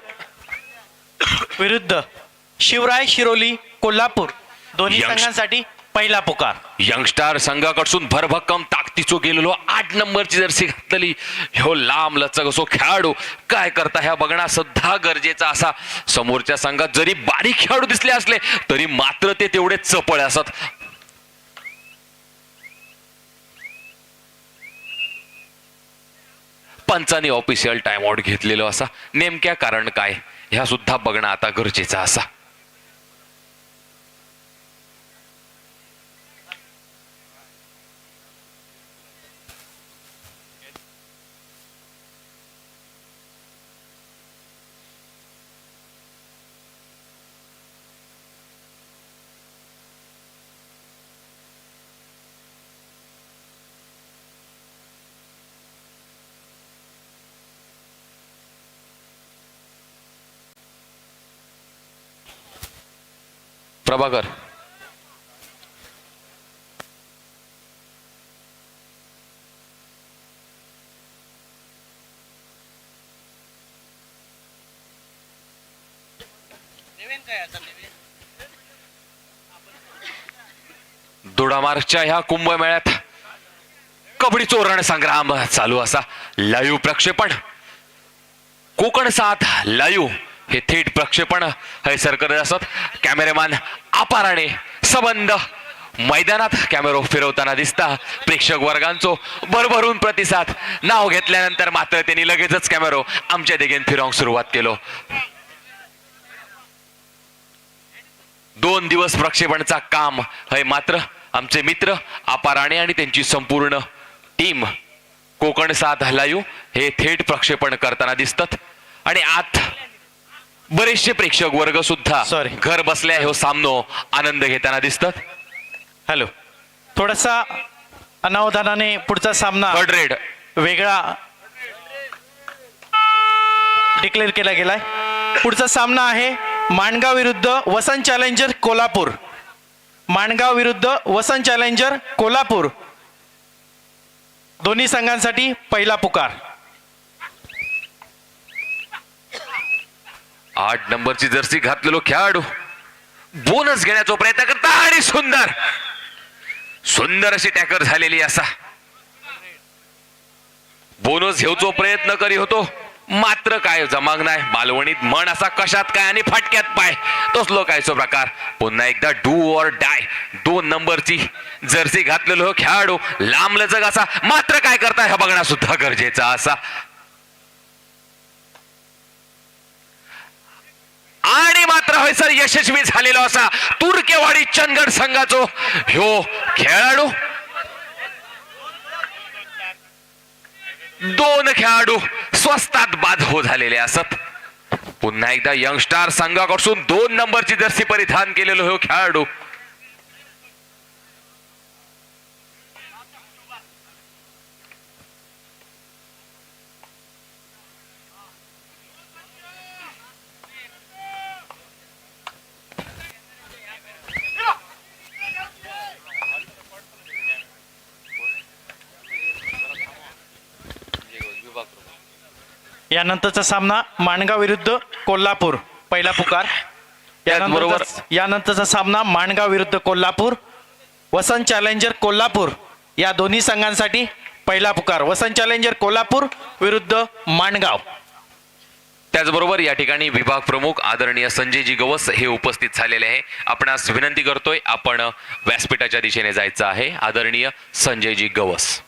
विरुद्ध शिवराय शिरोली कोल्हापूर दोन्ही यंग- संघांसाठी पहिला पुकार. यंगस्टार संघाकडून भरभक्कम ताकदीचो गेलेलो 8 नंबरची जर्सी घातलेली ह्यो लांब लचक असो खेळाडू काय करता ह्या बघणं सुद्धा गरजेचा असा. समोरच्या संघात जरी बारीक खेळाडू दिसले असले तरी मात्र ते तेवढे चपळ असत. पंचांनी ऑफिशियल टाइम आउट घेतलेलो असा. नेमक्या कारण काय ह्या सुद्धा बघणं आता गरजेचा असा. प्रभाकर दोडामार्गच्या ह्या कुंभमेळ्यात कबड्डी चोरण संग्राम चालू असा. लाईव्ह प्रक्षेपण कोकण 7 लाईव्ह हे थेट प्रक्षेपण हैसर करत असत. कॅमेरामॅन अपाराने संबंध मैदानात कॅमेरा फिरवताना दिसता. प्रेक्षक वर्गांचो भरभरून प्रतिसाद. नाव घेतल्यानंतर मात्र त्यांनी लगेचच कॅमेरा आमच्या दिगेन फिरवून सुरुवात केलो. 2 दिवस प्रक्षेपणचा काम है मात्र आमचे मित्र अपाराणे आणि त्यांची संपूर्ण टीम कोकण 7 लाईव्ह हे थेट प्रक्षेपण करताना दिसतात. आणि आत बरेचसे प्रेक्षक वर्ग सुद्धा Sorry. घर बसल्या हे सामनो आनंद घेताना दिसतात. हॅलो, थोडासा अनावधानाने पुढचा सामना थर्ड रेड वेगळा डिक्लेअर केला गेलाय. पुढचा सामना आहे माणगाव विरुद्ध वसंत चॅलेंजर कोल्हापूर. माणगाव विरुद्ध वसंत चॅलेंजर कोल्हापूर. दोन्ही संघांसाठी पहिला पुकार. 8 नंबरची जर्सी घातलेलो खेळाडू बोनस घेण्याचा प्रयत्न करता आणि सुंदर सुंदर अशी टॅकर झालेली असा. बोनस घेऊचो प्रयत्न करी होतो मात्र काय जमाग नाही. बालवणीत मन असा कशात काय आणि फटक्यात पाय तसलो कायचो प्रकार. पुन्हा एकदा डू ऑर डाय 2 नंबरची जर्सी घातलेलो खेळाडू लांब लचक असा. मात्र काय करता हे बघणं सुद्धा गरजेचा असा. आणि मात्र होय सर यशस्वी झालेलो असा. तुर्केवाडी चंदगड संघाचो ह्यो खेळाडू 2 खेळाडू स्वस्तात बाद हो झालेले असत. पुन्हा एकदा यंगस्टार संघाकडून 2 नंबरची जर्सी परिधान केलेलो ह्यो खेळाडू यानंतरचा सामना माणगाव विरुद्ध कोल्हापूर पहिला पुकार. त्याचबरोबर यानंतरचा सामना माणगाव विरुद्ध कोल्हापूर वसंत चॅलेंजर कोल्हापूर या दोन्ही संघांसाठी पहिला पुकार. वसंत चॅलेंजर कोल्हापूर विरुद्ध माणगाव. त्याचबरोबर या ठिकाणी विभाग प्रमुख आदरणीय संजयजी गवस हे उपस्थित झालेले आहे. आपणास विनंती करतोय आपण व्यासपीठाच्या दिशेने जायचं आहे. आदरणीय संजयजी गवस.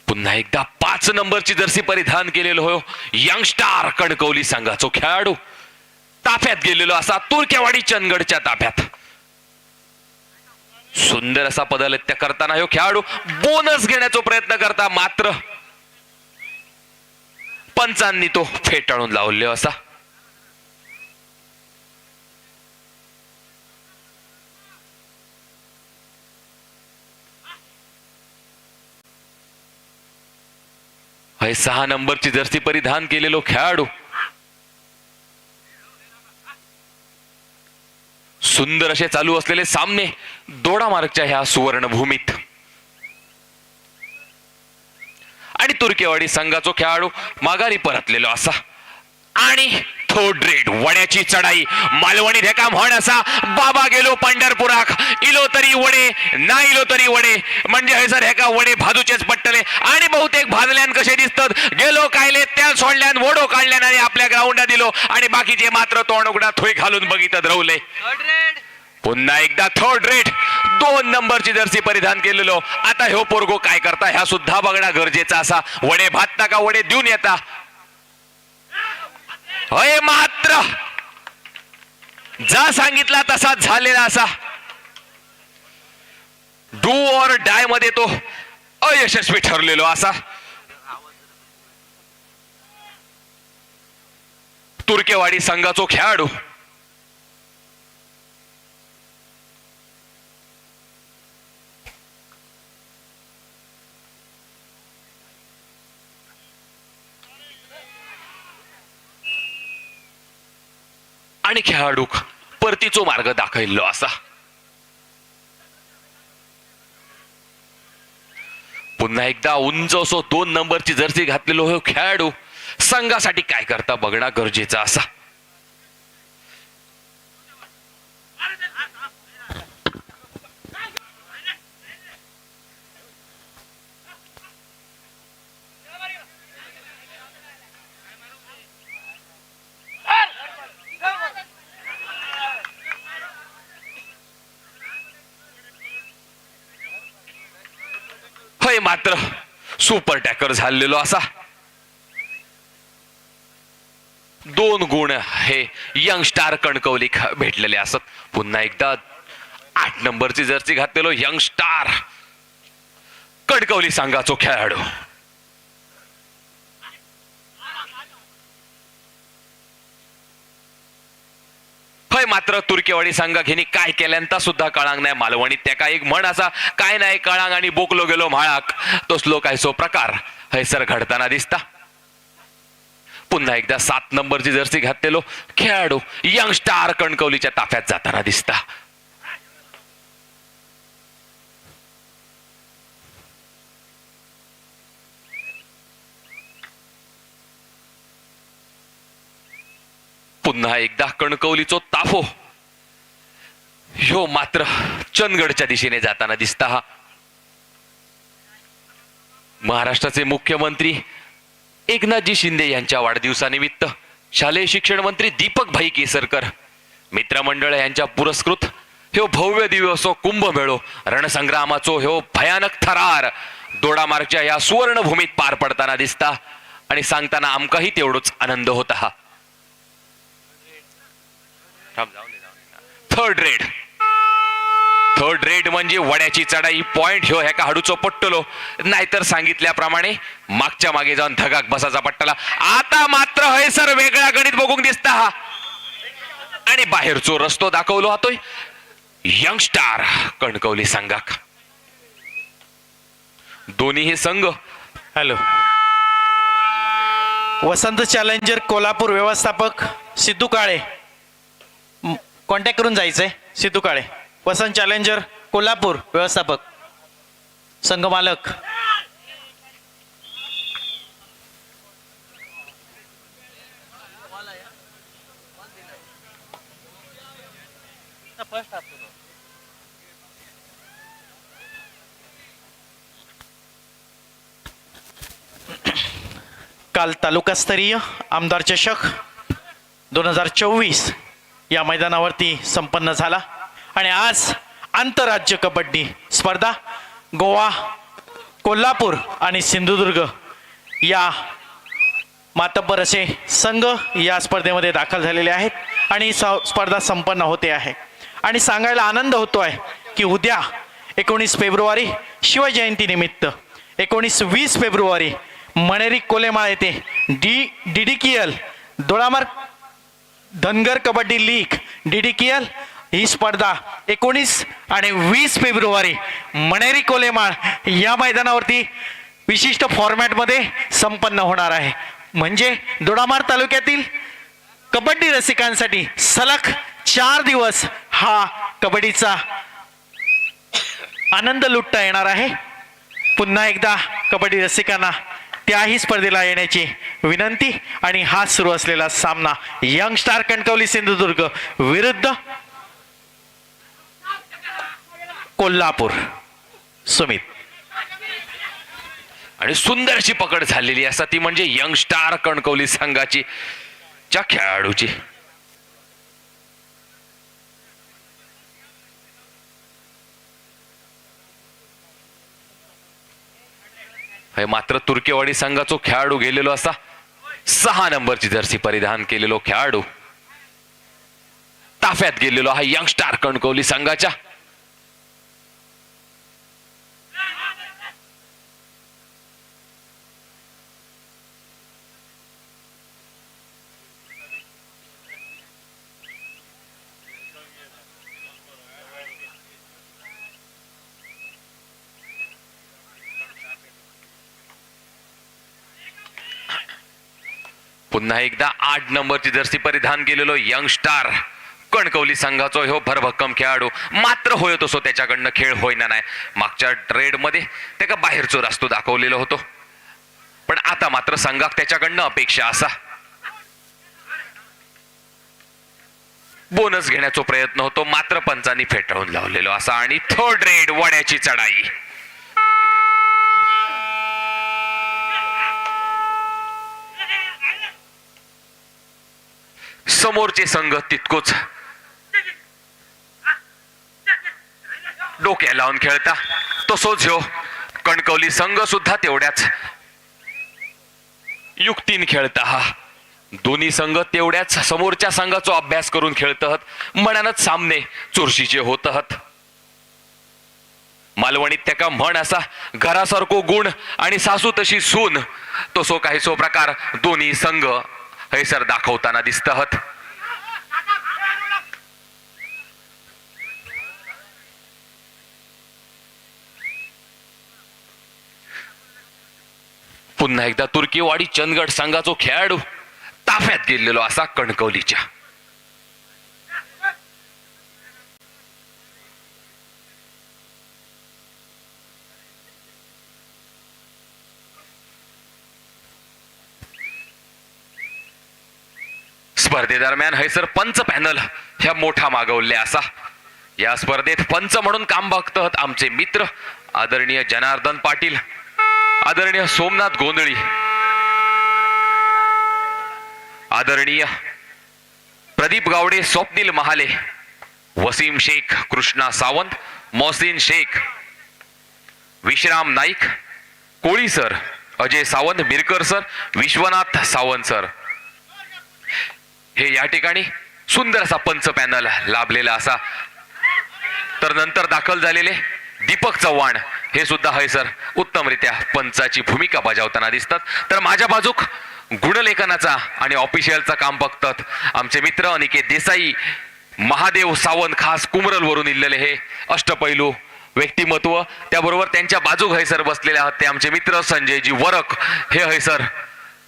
पुन्हा एकदा 5 नंबरची जर्सी परिधान केलेलो हो यंगस्टार कणकवली संघाचो खेळाडू ताफ्यात गेलेलो असा. तुर्केवाडी चंदगडच्या ताफ्यात सुंदर असा पदलत्या करताना हो खेळाडू बोनस घेण्याचा प्रयत्न करता मात्र पंचांनी तो फेटाळून लावले असा. हे 6 नंबरची जर्सी परिधान केलेलो खेळाडू सुंदर असे चालू असलेले सामने दोडामार्गच्या ह्या सुवर्ण भूमीत आणि तुर्केवाडी संघाचो खेळाडू माघारी परतलेलो असा. आणि थोड रेड वड्याची चढाई मालवणी धेका म्हण असा. बाबा गेलो पंढरपुराक, इलो तरी वडे ना इलो तरी वडे, म्हणजे हैसर हेका वडे भाजूचेच पट्टले. आणि बहुतेक भाजल्यान कसे दिसतात, गेलो कायले त्या सोडल्यान वडो काढल्यान आणि आपल्या ग्राउंडला दिलो. आणि बाकीचे मात्र तोंड उघडा थोय घालून बघितत राहुले. पुन्हा एकदा थर्ड रेट 2 नंबरची जर्सी परिधान केलेलो. आता ह्यो पोरगो काय करता ह्या सुद्धा बघणं गरजेचा असा. वडे भातता का वडे देऊन येता. होय मात्र जा सांगितला तसाच झालेला असा. डू ऑर डाय मध्ये तो अयशस्वी ठरलेलो असा. तुर्केवाडी संघाचो खेळाडू आणि खेळाडूक परतीचो मार्ग दाखविलो असा. पुन्हा एकदा उंच असो 2 नंबरची जर्सी घातलेलो हो खेळाडू संघासाठी काय करता बघणं गरजेचा असा. होय मात्र सुपर टॅकर झालेलो असा. 2 गुण हे यंग स्टार कणकवली भेटलेले असत. पुन्हा एकदा 8 नंबरची जर्सी घातलेलो यंग स्टार कणकवली संघाचो खेळाडू. होय मात्र तुर्केवाडी संघ घेणी काय केल्यांता सुद्धा कळांग नाही. मालवणीत त्या काय एक म्हण असा, काय नाही कळांग आणि बोकलो गेलो म्हाळाक, तसलो काय सो प्रकार हैसर घडताना दिसता. पुन्हा एकदा 7 नंबरची जर्सी घातलेलो खेळाडू यंग स्टार कणकवलीच्या ताफ्यात जाताना दिसता. पुन्हा एकदा कणकवलीचो ताफो ह्यो मात्र चंदगडच्या दिशेने जाताना दिसता. हा महाराष्ट्राचे मुख्यमंत्री एकनाथजी शिंदे यांच्या वाढदिवसानिमित्त शालेय शिक्षण मंत्री दीपक भाई केसरकर मित्रमंडळ यांच्या पुरस्कृत ह्यो भव्य दिवसो कुंभमेळो रणसंग्रामाचो ह्यो भयानक थरार दोडामार्गच्या या सुवर्णभूमीत पार पडताना दिसता. आणि सांगताना आमकाही तेवढोच आनंद होता. थर्ड रेड म्हणजे वड्याची चढाई पॉइंट ह्यो ह्याका हाडूचो पट्टलो. नाहीतर सांगितल्याप्रमाणे मागच्या मागे जाऊन धगाक बसाचा पट्टला. आता मात्र हैसर वेगळा गणित बघून दिसता. हा आणि बाहेरचो रस्तो दाखवलो हातोय यंग स्टार कणकवली संघाक. दोन्ही हे संघ हॅलो. वसंत चॅलेंजर कोल्हापूर व्यवस्थापक सिद्धू काळे कॉन्टॅक्ट करून जायचंय. सिद्धू काळे वसंत चॅलेंजर कोल्हापूर व्यवस्थापक संघ मालक. काल तालुकास्तरीय आमदार चषक 2024 या मैदानावरती संपन्न झाला आणि आज आंतरराज्य कबड्डी स्पर्धा गोवा, कोल्हापूर आणि सिंधुदुर्ग या मातब्बर असे संघ या स्पर्धेमध्ये दाखल झालेले आहेत आणि स्पर्धा संपन्न होते आहे. आणि सांगायला आनंद होतो आहे की उद्या 19 फेब्रुवारी शिवजयंतीनिमित्त 19-20 फेब्रुवारी मणेरी कोलेमाळ येथे DDKL Dodamarg Dhangar kabaddi league DDKL ही स्पर्धा 19 आणि 20 फेब्रुवारी मणेरी कोलेमाळ या मैदानावरती विशिष्ट फॉर्मॅटमध्ये संपन्न होणार आहे. म्हणजे दोडामार्ग तालुक्यातील कबड्डी रसिकांसाठी सलग 4 दिवस हा कबड्डीचा आनंद लुटता येणार आहे. पुन्हा एकदा कबड्डी रसिकांना त्याही स्पर्धेला येण्याची विनंती. आणि हा सुरू असलेला सामना यंग स्टार कणकवली सिंधुदुर्ग विरुद्ध कोल्हापूर. सुमित. आणि सुंदरशी पकड झालेली असा ती म्हणजे यंग स्टार कणकवली संघाची च्या खेळाडूची. हे मात्र तुर्केवाडी संघाचो खेळाडू गेलेलो असा 6 नंबरची जर्सी परिधान केलेलो खेळाडू ताफ्यात गेलेलो हा यंग स्टार कणकवली संघाच्या. पुन्हा एकदा 8 नंबरची जर्सी परिधान केलेलो यंग स्टार कणकवली संघाचो ह्यो भरभक्कम खेळाडू. मात्र होय तसो त्याच्याकडनं खेळ होईना नाही. मागच्या ट्रेड मध्ये त्याका बाहेरचो रस्तो दाखवलेलो होतो, पण आता मात्र संघाक त्याच्याकडनं अपेक्षा असा बोनस घेण्याचा प्रयत्न होतो. मात्र पंचांनी फेटाळून लावलेलो असा. आणि थर्ड रेड वड्याची चढाई. समोरचे संघ तितकोच डोक्या लावून खेळता, तसोच ह्यो कणकवली संघ सुद्धा तेवढ्याच युक्तीने खेळता. हा दोन्ही संघ तेवढ्याच समोरच्या संघाचा अभ्यास करून खेळतात. मनानच सामने चुरशीचे होत आहेत. मालवणीत त्याका म्हण असा, घरासारखो गुण आणि सासू तशी सून, तसो काहीसो प्रकार दोन्ही संघ हैसर दाखवताना दिसतात. पुन्हा एकदा तुर्कीवाडी चंदगड संघाचो खेळाडू ताफ्यात गेलेलो असा कणकवलीच्या. स्पर्धेदरम्यान हैसर पंच पॅनल ह्या मोठा मागवले असा. या स्पर्धेत पंच म्हणून काम बघतात आमचे मित्र आदरणीय जनार्दन पाटील, आदरणीय सोमनाथ गोंधळी, आदरणीय Pradeep Gawade, Swapnil Mahale, Wasim Shaikh, Krishna Sawant, Mohsin Shaikh, Vishram Naik, Koli sir, Ajay Sawant, Mirkar sir, Vishwanath Sawant sir. हे या ठिकाणी सुंदर असा पंच पॅनल लाभलेला असा. तर नंतर दाखल झालेले दीपक चव्हाण हे सुद्धा हैसर उत्तमरित्या पंचाची भूमिका बजावताना दिसतात. तर माझ्या बाजूक गुणलेखनाचा आणि ऑफिशियलचा काम बघतात आमचे मित्र अनिकेत देसाई, महादेव सावंत, खास कुमरल वरून इल्लेले हे अष्टपैलू व्यक्तिमत्व. त्याबरोबर त्यांच्या बाजूक हैसर बसलेले आहात ते आमचे मित्र संजयजी वरक, हे हैसर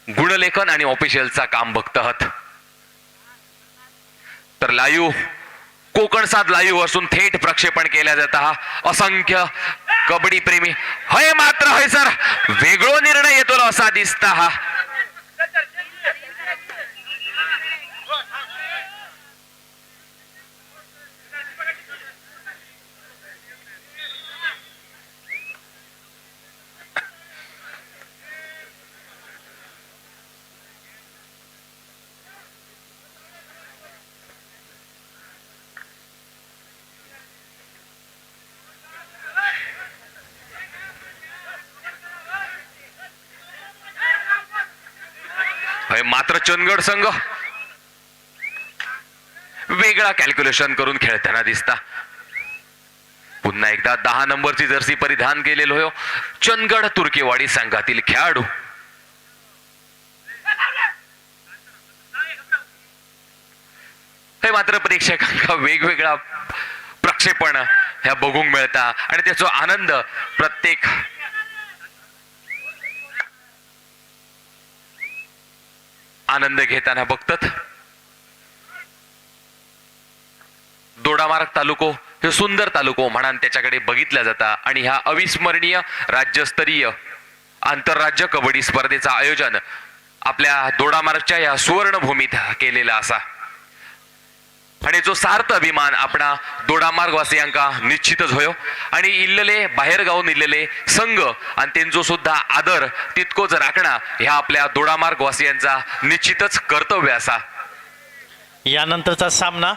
गुणलेखन आणि ऑफिशियलचा काम बघतात. तर लाईव्ह कोकण सात लाईव्ह असून थेट प्रक्षेपण केल्या जात हा असंख्य कबड्डी प्रेमी हय. मात्र हय सर वेगळो निर्णय येतो असा दिसता हा. मात्र चंदगड संघ वेगळा कॅल्क्युलेशन करून खेळताना दिसता. पुन्हा एकदा 10 नंबरची जर्सी परिधान केलेलो हो चंदगड तुर्केवाडी संघातील खेळाडू. हे मात्र प्रेक्षकांना वेगवेगळा प्रक्षेपण ह्या बघून मिळता आणि त्याचा आनंद प्रत्येक आनंद घेताना बघतात. दोडामार्ग तालुको हे सुंदर तालुको म्हणून त्याच्याकडे बघितला जाता आणि ह्या अविस्मरणीय राज्यस्तरीय आंतरराज्य कबड्डी स्पर्धेचं आयोजन आपल्या दोडामार्गच्या या सुवर्णभूमीत केलेला असा आणि जो सार्थ अभिमान आपणा दोडामार्ग वासियांका निश्चितच होयो आणि इल्लले बाहेर गावून इल्लेले संघ आणि त्यांचो सुद्धा आदर तितकोच राखणं ह्या आपल्या दोडामार्ग वासियांचा निश्चितच कर्तव्य असा. यानंतरचा सामना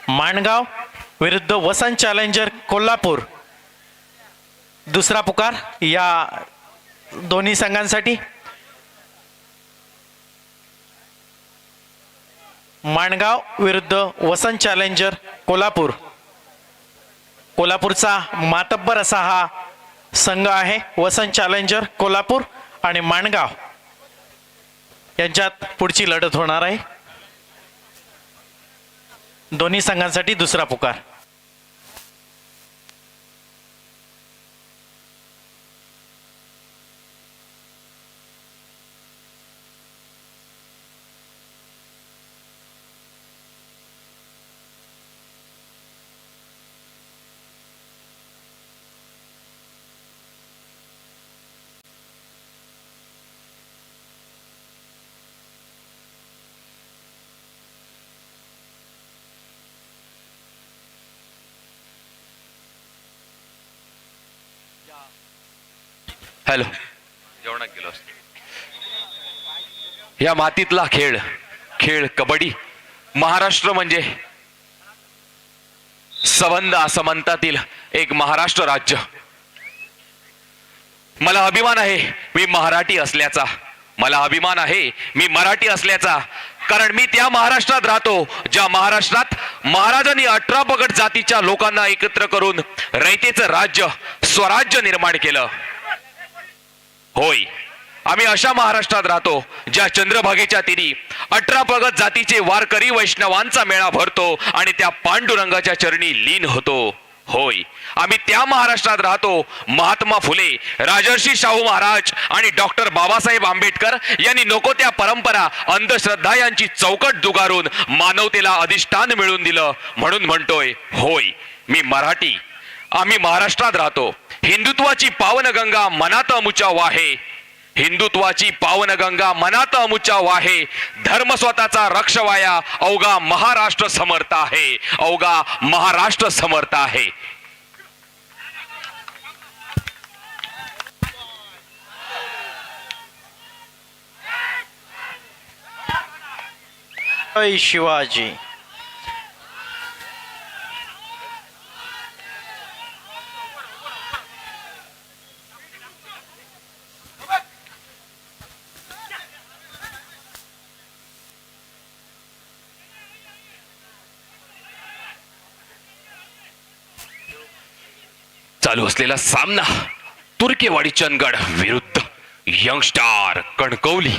माणगाव विरुद्ध वसंत चॅलेंजर कोल्हापूर. दुसरा पुकार या दोन्ही संघांसाठी. माणगाव विरुद्ध वसंत चॅलेंजर कोल्हापूर. कोल्हापूरचा मातब्बर असा हा संघ आहे. वसंत चॅलेंजर कोल्हापूर आणि माणगाव यांच्यात पुढची लढत होणार आहे. दोन्ही संघांसाठी दुसरा पुकार. हॅलो जेवणात गेलो असतो. या मातीतला खेळ खेळ कबड्डी महाराष्ट्र म्हणजे संबंध असमंतातील एक महाराष्ट्र राज्य. मला अभिमान आहे मी मराठी असल्याचा. मला अभिमान आहे मी मराठी असल्याचा. कारण मी त्या महाराष्ट्रात राहतो ज्या महाराष्ट्रात महाराजांनी 18 पगड जातीच्या लोकांना एकत्र करून रयतेचं राज्य स्वराज्य निर्माण केलं. होय आम्ही अशा महाराष्ट्रात राहतो ज्या चंद्रभागेच्या तीरी 18 पगड जातीचे वारकरी वैष्णवांचा मेळा भरतो आणि त्या पांडुरंगाच्या चरणी लीन होतो. होय आम्ही त्या महाराष्ट्रात राहतो महात्मा फुले, राजर्षी शाहू महाराज आणि डॉक्टर बाबासाहेब आंबेडकर यांनी नको त्या परंपरा अंधश्रद्धा यांची चौकट जुगारून मानवतेला अधिष्ठान मिळवून दिलं. म्हणून म्हणतोय होय मी मराठी. आम्ही महाराष्ट्रात राहतो. हिंदुत्वाची पावनगंगा मनात अमुच्या वाहे. हिंदुत्वाची पावनगंगा मनात अमुच्या वाहे. धर्म स्वतःचा रक्षवाया अवघा महाराष्ट्र समर्थ आहे. अवघा महाराष्ट्र समर्थ आहे. जय शिवाजी. चालू असलेला सामना तुर्केवाडी चंदगड विरुद्ध यंगस्टार कणकवली.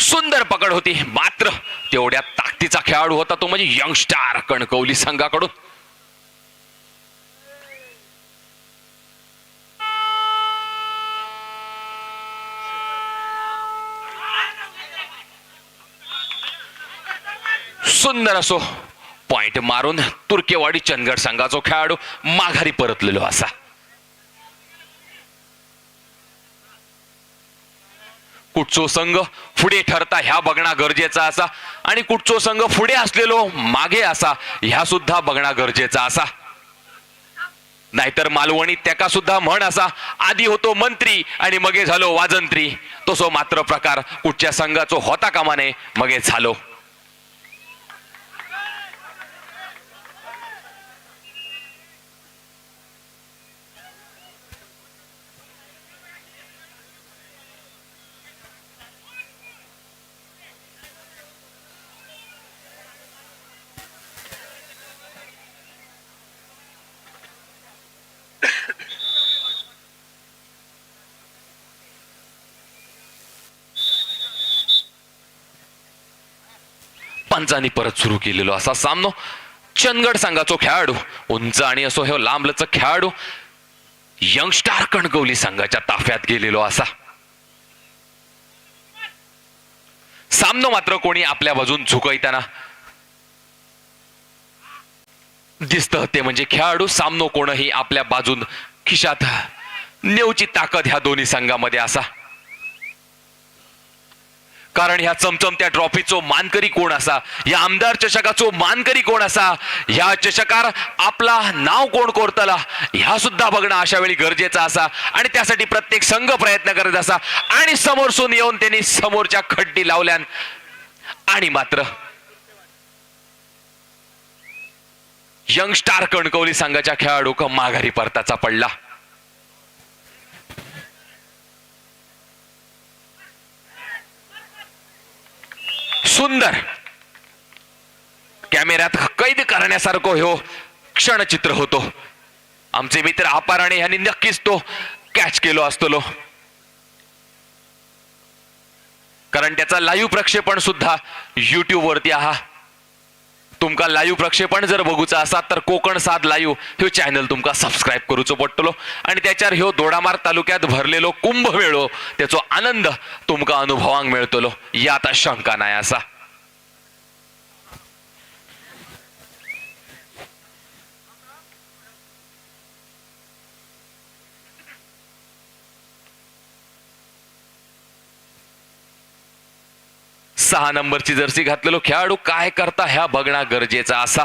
सुंदर पकड होती मात्र तेवढ्या ताकदीचा खेळाडू होता तो म्हणजे यंगस्टार कणकवली संघाकडून. सुंदर असो पॉइंट मारून तुर्केवाडी चंदगड संघाचा खेळाडू माघारी परतलेलो असा. कुठचो संघ पुढे ठरता ह्या बघणं गरजेचा असा आणि कुठचो संघ पुढे असलेलो मागे असा ह्या सुद्धा बघणं गरजेचा असा. नाहीतर मालवणी त्याका सुद्धा म्हण असा आधी होतो मंत्री आणि मगे झालो वाजंत्री. तसो मात्र प्रकार कुठच्या संघाचो होता कामा नये मगे झालो. पंचांनी परत सुरू केलेलो असा सामनो. चंदगड संघाचो खेळाडू उंच आणि असो हे लांबलचक खेळाडू यंगस्टार कणकवली संघाच्या ताफ्यात गेलेलो असा. सामनो मात्र कोणी आपल्या बाजून झुकविताना दिसतं ते म्हणजे खेळाडू सामनो कोणही आपल्या बाजून खिशात नेऊची ताकद ह्या दोन्ही संघामध्ये असा. कारण ह्या चमचमत्या ट्रॉफीचो मानकरी कोण असा, या आमदार चषकाचो मानकरी कोण असा, ह्या चषकार आपला नाव कोण कोरतला ह्या सुद्धा बघणं अशा वेळी गरजेचं असा. आणि त्यासाठी प्रत्येक संघ प्रयत्न करत असा. आणि समोरसून येऊन त्यांनी समोरच्या खड्डी लावल्यान आणि मात्र यंग स्टार कणकवली संघाच्या खेळाडू माघारी परताचा पडला. सुंदर कॅमेऱ्यात कैद करण्यासारखं हो क्षणचित्र होतो. आमचे मित्र अपाराणे यांनी नक्कीच तो कॅच केलो असतो, कारण त्याचा लाईव्ह प्रक्षेपण सुद्धा युट्यूब वरती आहा. तुमका लाईव्ह प्रक्षेपण जर बघूचा असा तर कोकण 7 लाईव्ह हे चॅनल तुमका सबस्क्राईब करूचो पडतलो. आणि त्याच्यावर ह्यो दोडामार्ग तालुक्यात भरलेलो कुंभमेळो त्याचो आनंद तुमका अनुभवांक मिळतलो यात शंका नाही असा. सहा नंबरची जर्सी घातलेलो खेळाडू काय करता ह्या बघणं गरजेचा असा.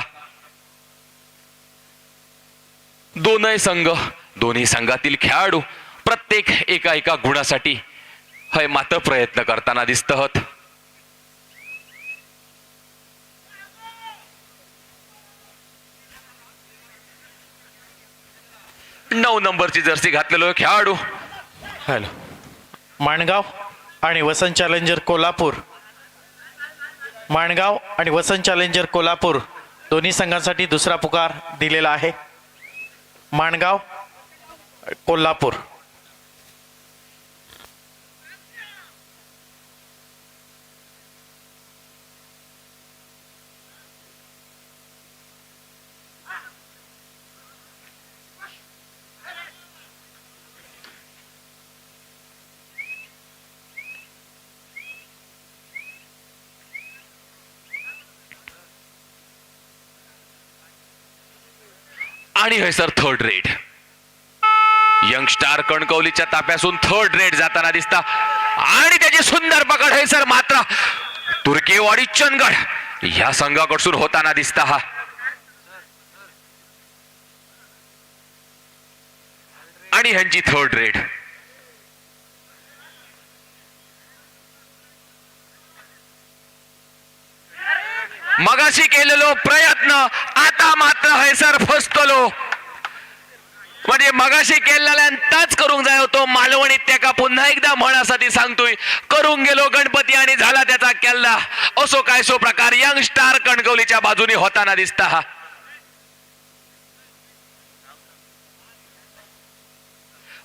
दोन्ही संघातील खेळाडू प्रत्येक एका गुणासाठी हय मात्र प्रयत्न करताना दिसतात. 9 नंबरची जर्सी घातलेलो खेळाडू हॅलो माणगाव आणि वसंत चॅलेंजर कोल्हापूर, माणगाव आणि वसंत चॅलेंजर कोल्हापूर दोन्ही संघांसाठी दुसरा पुकार दिलेला आहे. माणगाव कोल्हापूर. आणि हे sir third raid young star कणकवलीच्या ताप्यासून थर्ड रेड जाताना दिसता. आणि त्याची सुंदर पकड हे सर मात्र तुर्केवाडी चंदगड या संघाकडून होताना दिसता. हा आणि ह्यांची थर्ड रेड. मगाशी केलेलो प्रयत्न आता मात्र हैसर फसतलो. म्हणजे मगाशी केलेल्या टच करून जाय होतो मालवणी त्याका पुन्हा एकदा म्हणासाठी सांगतोय करून गेलो गणपती आणि झाला त्याचा केल्ला. असो काय सो प्रकार यंग स्टार कणकवलीच्या बाजूने होताना दिसता. हा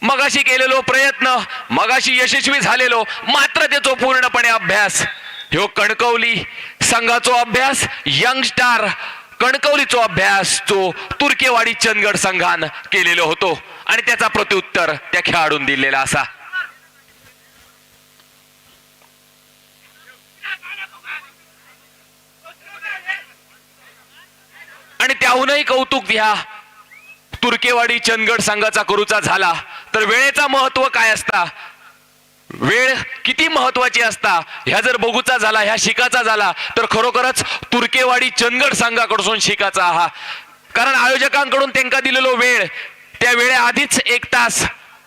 मगाशी केलेलो प्रयत्न मगाशी यशस्वी झालेलो मात्र त्याचो पूर्णपणे अभ्यास ह्यो कणकवली संघाचो अभ्यास यंग स्टार कणकवलीचो अभ्यास जो तुर्केवाडी चंदगड संघान केलेलो होतो आणि त्याचा प्रत्युत्तर त्या खेळाडून दिलेला असा. आणि त्याहूनही कौतुक ह्या तुर्केवाडी चंदगड संघाचा करूचा झाला तर वेळेचा महत्व काय असता, वेळ किती महत्वाची असता ह्या जर बघूचा झाला ह्या शिकाचा झाला तर खरोखरच तुर्केवाडी चंदगड संघाकडून शिकाचा. हा कारण आयोजकांकडून त्यांना दिलेलो वेळ त्या वेळे आधीच 1 तास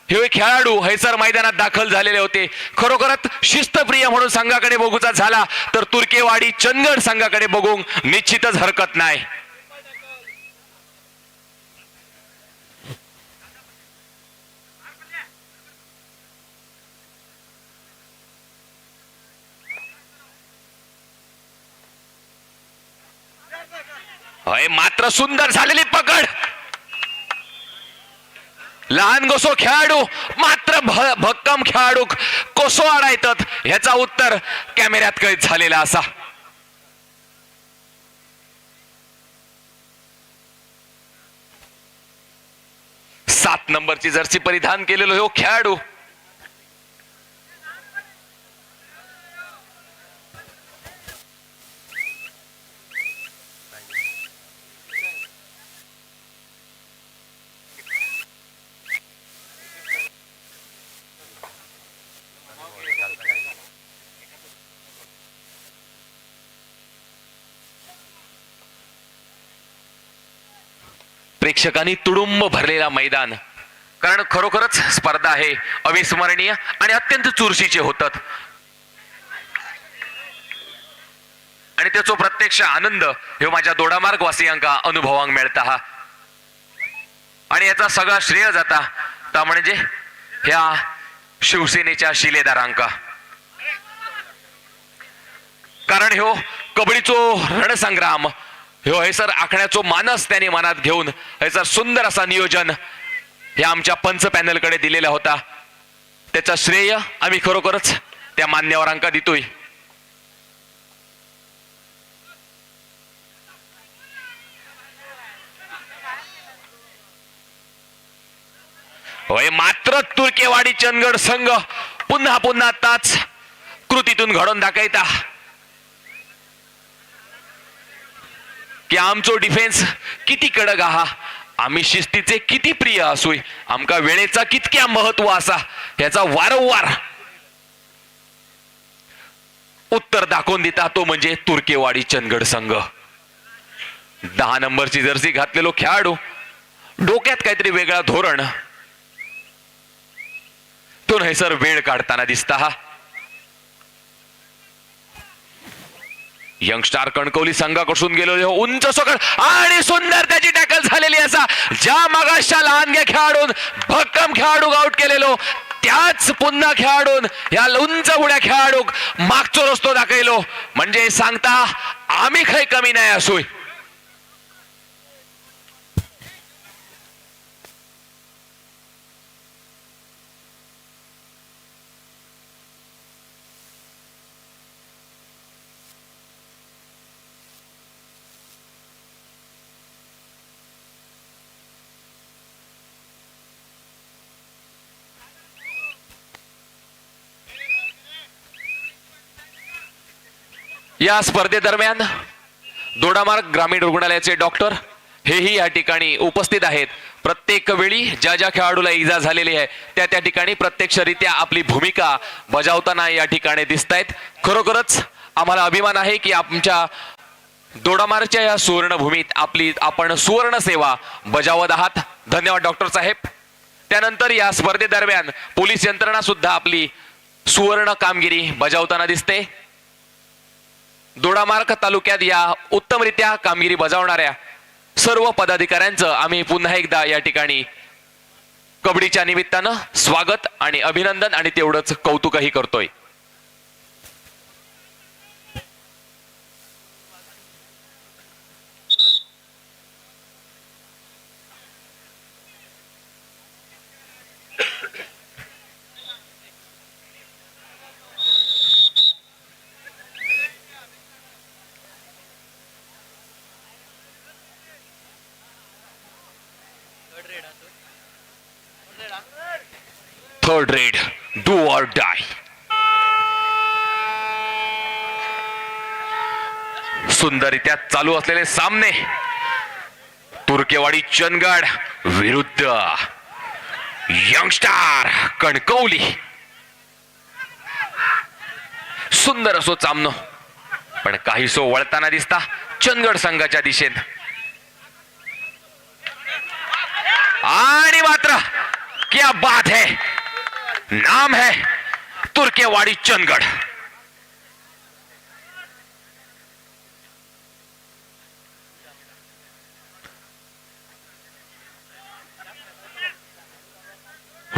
हे खेळाडू हैसर मैदानात दाखल झालेले होते. खरोखरच शिस्तप्रिय म्हणून संघाकडे बघूचा झाला तर तुर्केवाडी चंदगड संघाकडे बघून निश्चितच हरकत नाही. मात्र सुंदर झालेली पकड लहान गोसो खेळाडू मात्र भक्कम खेळाडू कोसो अडायतात ह्याचा उत्तर कॅमेऱ्यात कैद झालेला असा. सात नंबरची जर्सी परिधान केलेलो हो खेळाडू प्रेक्षकांनी तुडुंब भरलेला मैदान, कारण खरोखरच स्पर्धा आहे अविस्मरणीय आणि अत्यंत चुरशीचे होतात आणि त्याचो प्रत्यक्ष आनंद ह्यो माझ्या दोडामार्ग वासियांका अनुभवांक मेळता हा. आणि याचा सगळा श्रेय जाता ता म्हणजे ह्या शिवसेनेच्या शिलेदारांका, कारण ह्यो कबड्डीचो रणसंग्राम ह्यो हैसर आखण्याचो मानस त्याने मनात घेऊन हैसर सुंदर असा नियोजन ह्या आमच्या पंच पॅनल कडे दिलेला होता. त्याचा श्रेय आम्ही खरोखरच त्या मान्यवरांका देतोय. होय, मात्र तुर्केवाडी चंदगड संघ पुन्हा पुन्हा ताच कृतीतून घडवून दाखवता की आमचो डिफेन्स किती कडक आहा, आम्ही शिस्तीचे किती प्रिय असोय, आमका वेळेचा कितक्या महत्व असा याचा वारंवार उत्तर दाखवून देता तो म्हणजे तुर्केवाडी चंदगड संघ. 10 नंबरची जर्सी घातलेलो खेळाडू, डोक्यात काहीतरी वेगळा धोरण तो नाही सर वेळ काढताना दिसता हा. यंगस्टार कणकवली संघाकडून गेलो उंच सोकड आणि सुंदर त्याची टॅकल झालेली असा, ज्या मागासच्या लहानग्या खेळाडून भक्कम खेळाडू आउट केलेलो त्याच पुन्हा खेळाडून या उंच उड्या खेळाडू मागचो रस्तो दाखवलो, म्हणजे सांगता आम्ही काही कमी नाही असोय. या स्पर्धेदरम्यान दोडामार्ग ग्रामीण रुग्णालयाचे डॉक्टर हेही या ठिकाणी उपस्थित आहेत. प्रत्येक वेळी ज्या ज्या खेळाडूला इजा झालेली आहे त्या त्या ठिकाणी प्रत्यक्षरित्या आपली भूमिका बजावताना या ठिकाणी दिसत आहेत. खरोखरच आम्हाला अभिमान आहे की आमच्या दोडामार्गच्या या सुवर्णभूमीत आपण सुवर्ण सेवा बजावत आहात. धन्यवाद डॉक्टर साहेब. त्यानंतर या स्पर्धेदरम्यान पोलीस यंत्रणा सुद्धा आपली सुवर्ण कामगिरी बजावताना दिसते. दोडामार्ग तालुक्यात या उत्तमरित्या कामगिरी बजावणाऱ्या सर्व पदाधिकाऱ्यांचं आम्ही पुन्हा एकदा या ठिकाणी कबड्डीच्या निमित्तानं स्वागत आणि अभिनंदन आणि तेवढंच कौतुकही करतोय. थर्ड रेड डू ऑर डाय. सुंदररित्या चालू असलेले सामने तुर्केवाडी चंदगड विरुद्ध यंगस्टार कणकवली. सुंदर असो सामनो, पण काहीसो वळताना दिसता चंदगड संघाच्या दिशेने. आणि मात्र क्या बात है, नाम है तुर्केवाडी चंदगड.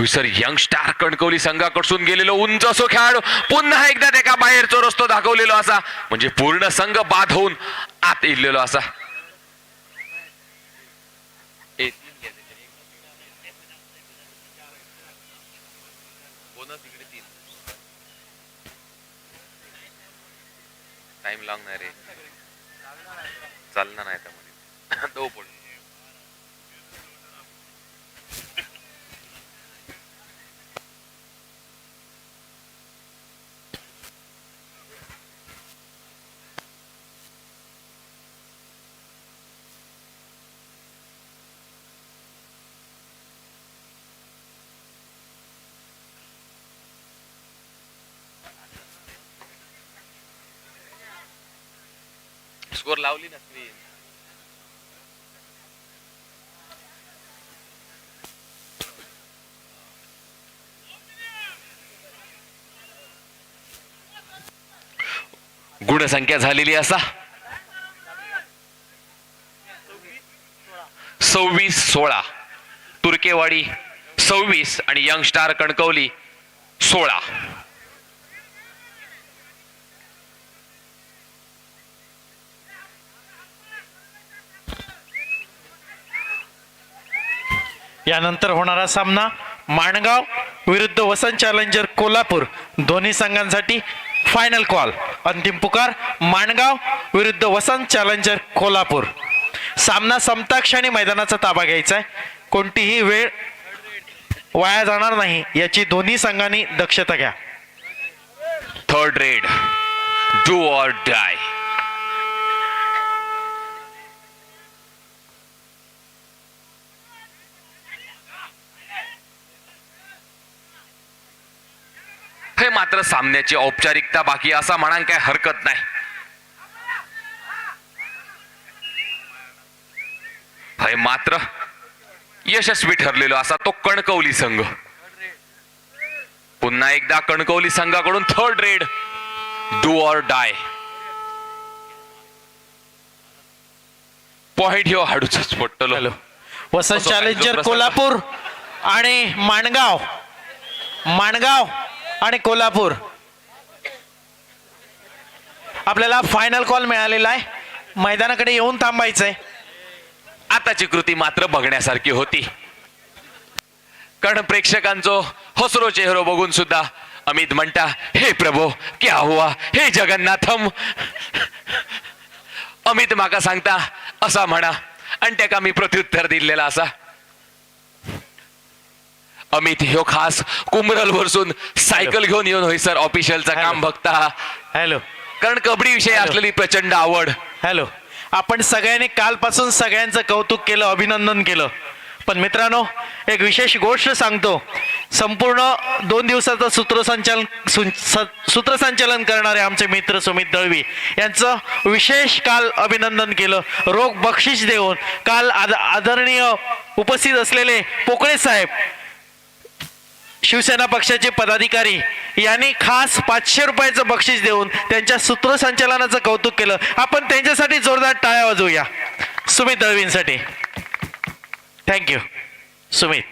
सर यंगस्टार कणकवली संघाकडून गेलेलो उंच असो खेळाडू पुन्हा एकदा त्याका बाहेरचा रस्तो दाखवलेलो असा, म्हणजे पूर्ण संघ बाद होऊन आत इलेलो असा. टाइम लागणार रे, चालणार नाही त्यामध्ये दो पण. स्कोर लावली ना स्क्रीन. गुणसंख्या झालेली असा 26-16. तुर्केवाडी 26 आणि यंग स्टार कणकवली 16. यानंतर होणारा सामना माणगाव विरुद्ध वसंत चॅलेंजर कोल्हापूर. दोन्ही संघांसाठी फायनल कॉल. अंतिम पुकार माणगाव विरुद्ध वसंत चॅलेंजर कोल्हापूर. सामना संपता क्षणी मैदानाचा ताबा घ्यायचा आहे. कोणतीही वेळ वाया जाणार नाही याची दोन्ही संघांनी दक्षता घ्या. थर्ड रेड, डू ऑर डाय. हे मात्र सामन्याची औपचारिकता बाकी असा म्हणान काय हरकत नाही. हे मात्र यशस्वी ठरलेलो असा तो कणकवली संघ. पुन्हा एकदा कणकवली संघाकडून third raid, do or dye. Point ह्यो हाडूच पडटलो. हॅलो, वसंत असो काय चॅलेंजर जो कोल्हापूर आणि माणगाव आणि कोल्हापूर. आपल्याला फायनल कॉल मिळालेला आहे. मैदानाकडे येऊन थांबायचंय. आताची कृती मात्र बघण्यासारखी होती. कारण प्रेक्षकांचो हसरो चेहरो बघून सुद्धा अमित म्हणता, हे प्रभो क्या हुआ, हे जगन्नाथम. अमित माका सांगता असा म्हणा आणि त्याका मी प्रत्युत्तर दिलेला असा. अमित ह्यो खास कुमरल वरसून सायकल घेऊन येऊन होईसर ऑफिशियलचं काम बघता. हॅलो कारण कबड्डी विषयी असलेली प्रचंड आवड. हॅलो, आपण सगळ्यांनी कालपासून सगळ्यांचं कौतुक केलं, अभिनंदन केलं. पण मित्रांनो, एक विशेष गोष्ट सांगतो. संपूर्ण 2 दिवसाचं सूत्रसंचालन करणारे आमचे मित्र सुमित दळवी यांचं विशेष काल अभिनंदन केलं. रोख बक्षीस देऊन काल आदरणीय उपस्थित असलेले पोकळे साहेब, शिवसेना पक्षाचे पदाधिकारी यांनी खास 500 रुपयाचं बक्षीस देऊन त्यांच्या सूत्रसंचालनाचं कौतुक केलं. आपण त्यांच्यासाठी जोरदार टाळ्या वाजवूया. सुमित दळवींसाठी. थँक्यू सुमित.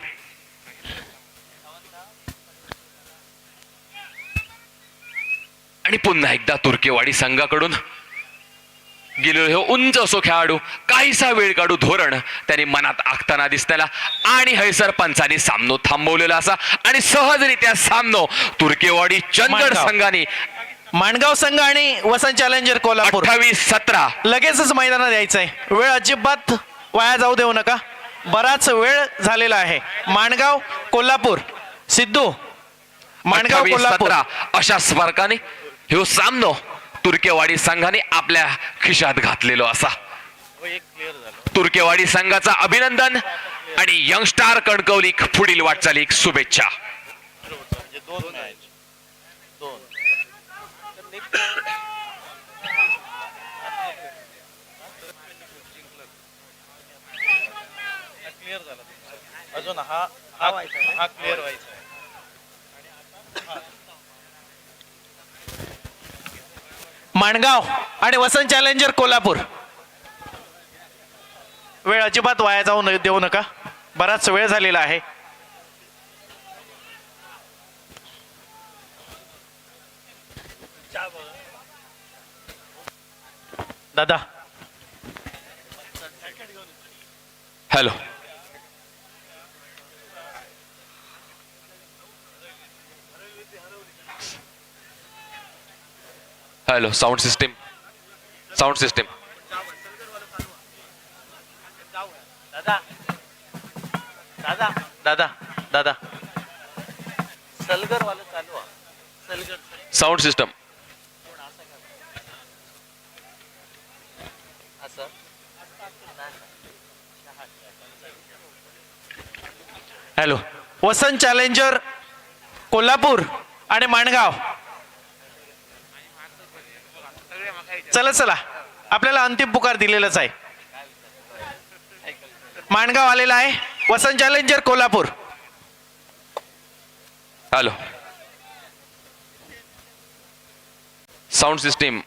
आणि पुन्हा एकदा तुर्केवाडी संघाकडून गेलेलो हे उंच असो खेळाडू काहीसा वेळ काढू धोरण त्यांनी मनात आखताना दिसताना आणि हैसर पंचांनी सामनो थांबवलेला असा आणि सहजरित्या सामनो तुर्केवाडी चंदगड संघाने माणगाव संघ आणि वसंत चॅलेंजर कोल्हापूर 28-17 लगेचच मैदानात यायचंय. वेळ अजिबात वाया जाऊ देऊ नका. बराच वेळ झालेला आहे. माणगाव कोल्हापूर. सिद्धू, माणगाव कोल्हापूर 28-17 अशा स्पर्काने ह्यो सामनो तुर्केवाडी संघाने आपल्या खिशात घातलेलो असा. तुर्केवाडी संघाचा अभिनंदन आणि यंगस्टार कणकवली पुढील वाटचालीक शुभेच्छा. अजून हा क्लिअर व्हायचा. माणगाव आणि वसंत चॅलेंजर कोल्हापूर. वेळ अजिबात वाया जाऊ देऊ नका. बराच वेळ झालेला आहे. दादा, हॅलो, हॅलो, साऊंड सिस्टीम. दादा सलगर वाला चालू. Sound system. Hello, Vasant challenger Kolhapur आणि माणगाव. चला आपल्याला अंतिम पुकार दिलेलाच आहे. माणगाव आलेला आहे. Vasant challenger Kolhapur. Hello, sound system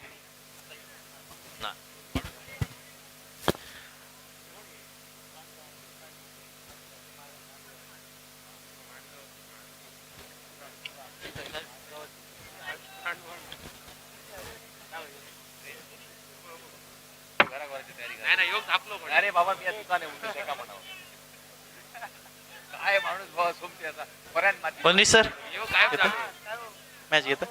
बाबा मी या दुकान आहे ते का म्हणावं काय माणूस भावा सोमते आता बऱ्याच माती बनली सर यो गायब झालो मॅच घेत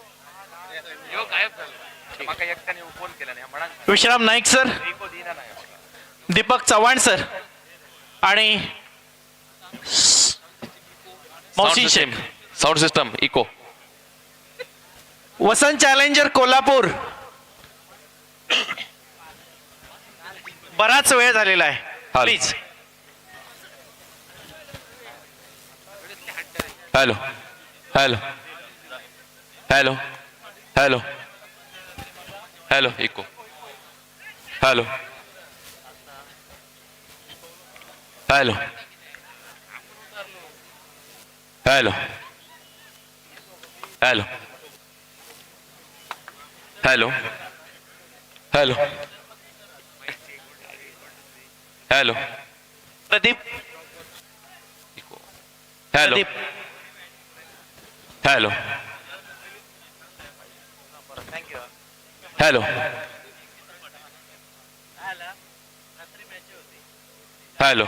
यो गायब झालो माका एकट्याने फोन केला नाही म्हणा विश्राम नाईक सर इको दिना नाही दीपक चव्हाण सर आणि मौसी Shaikh sound system echo. Vasant challenger Kolhapur बराच वेळ झालेला आहे हाल. Please hello hello hello hello hello echo. Hello hello hello hello hello hello hello Pradeep hello Pradeep hello hello hello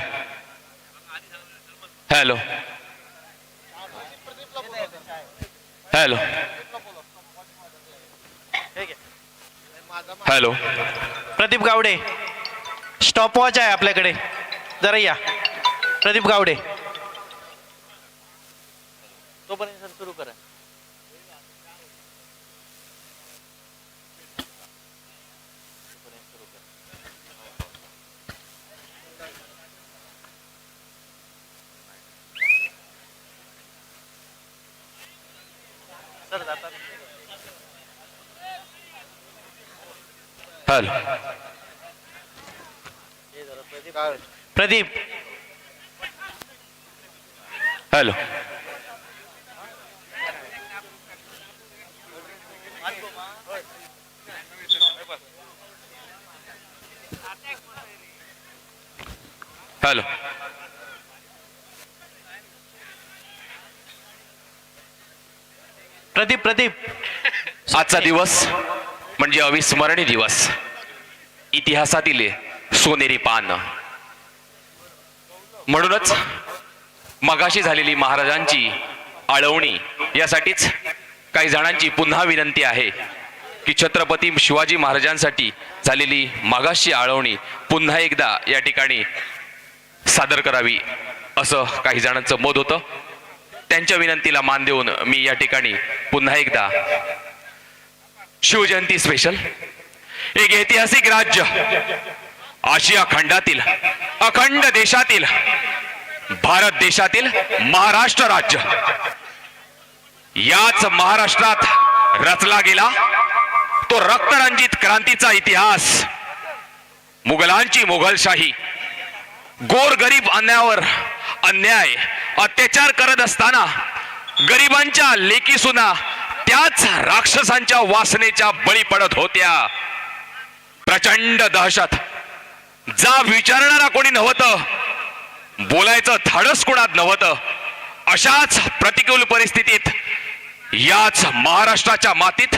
hello hello hello Pradeep Gawade stopwatch आहे आपल्याकडे जरा या प्रदीप गावडे तोपर्यंत सर सुरू करा सर जातात hello Pradeep hello hello Pradeep Pradeep आजचा दिवस म्हणजे अविस्मरणीय दिवस, इतिहासातील सोनेरी पान. म्हणूनच मगाशी झालेली महाराजांची आळवणी यासाठीच काही जणांची पुन्हा विनंती आहे की छत्रपती शिवाजी महाराजांसाठी झालेली मागाशी आळवणी पुन्हा एकदा या ठिकाणी सादर करावी असं काही जणांचं मत होतं. त्यांच्या विनंतीला मान देऊन मी या ठिकाणी पुन्हा एकदा शिवजयंती स्पेशल एक ऐतिहासिक राज्य आशिया खंडातील अखंड देशातील भारत देशातील महाराष्ट्र राज्य, याच महाराष्ट्रात रचला गेला तो रक्तरंजित क्रांतीचा इतिहास. मुघलांची मुघलशाही गोरगरीब अन्यायावर अन्याय अत्याचार करत असताना गरिबांच्या लेकी सुना त्याच राक्षसांच्या वासनेच्या बळी पडत होत्या. प्रचंड दहशत, जा विचारणारा कोणी नव्हतं, बोलायचं धाडस कोणात नव्हतं. अशाच प्रतिकूल परिस्थितीत याच महाराष्ट्राच्या मातीत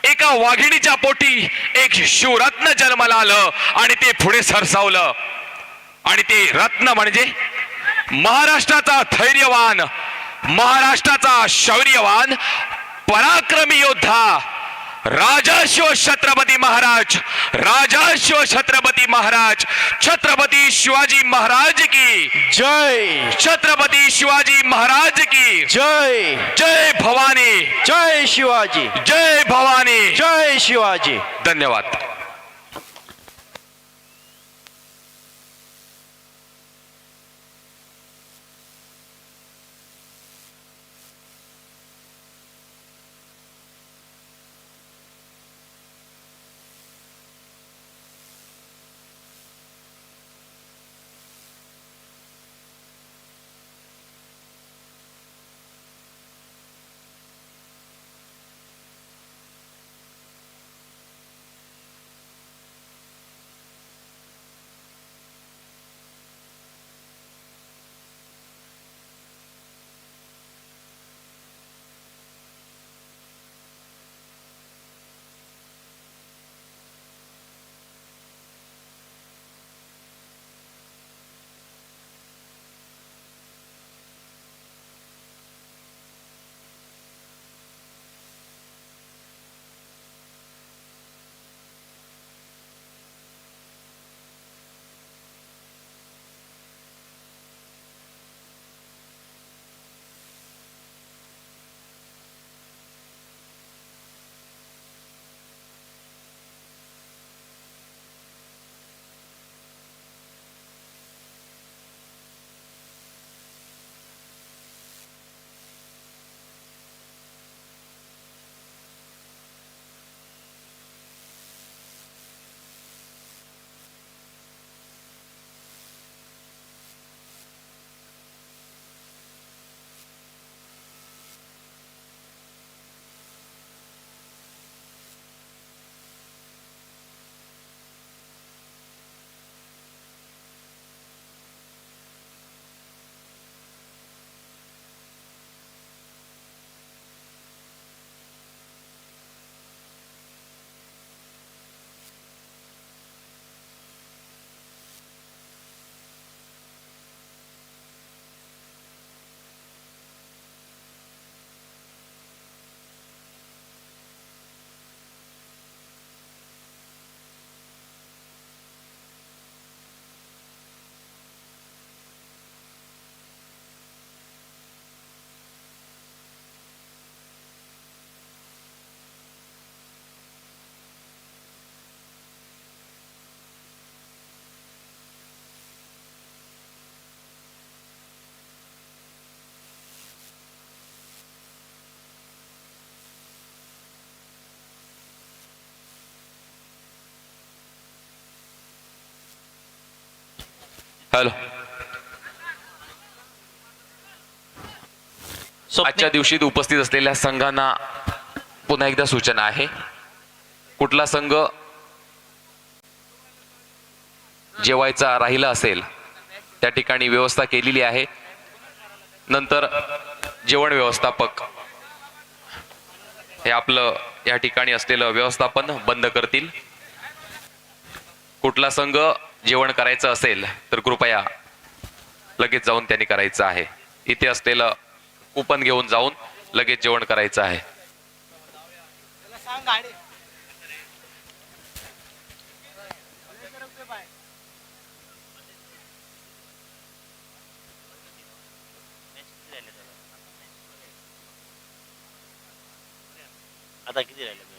एका वाघिणीच्या पोटी एक शिवरत्न जन्माला आलं आणि ते पुढे सरसावलं. आणि ते रत्न म्हणजे महाराष्ट्राचा धैर्यवान, महाराष्ट्राचा शौर्यवान पराक्रमी योद्धा राजाश्व छत्रपती महाराज, राजाश्व छत्रपती महाराज, छत्रपती शिवाजी महाराज की जय, छत्रपती शिवाजी महाराज की जय, जय भवानी, जय शिवाजी, जय भवानी, जय शिवाजी. धन्यवाद. हॅलो. स्वप्नील आजच्या दिवशी उपस्थित असलेल्या संघांना पुन्हा एकदा सूचना आहे. कुठला संघ जेवायचा राहिला असेल त्या ठिकाणी व्यवस्था केलेली आहे. नंतर जेवण व्यवस्थापक हे आपलं या ठिकाणी असलेलं व्यवस्थापन बंद करतील. कुठला संघ जेवण करायचं असेल तर कृपया लगेच जाऊन त्यांनी करायचं आहे. इथे असलेलं कुपन घेऊन जाऊन लगेच जेवण करायचं आहे. आता किती राहिले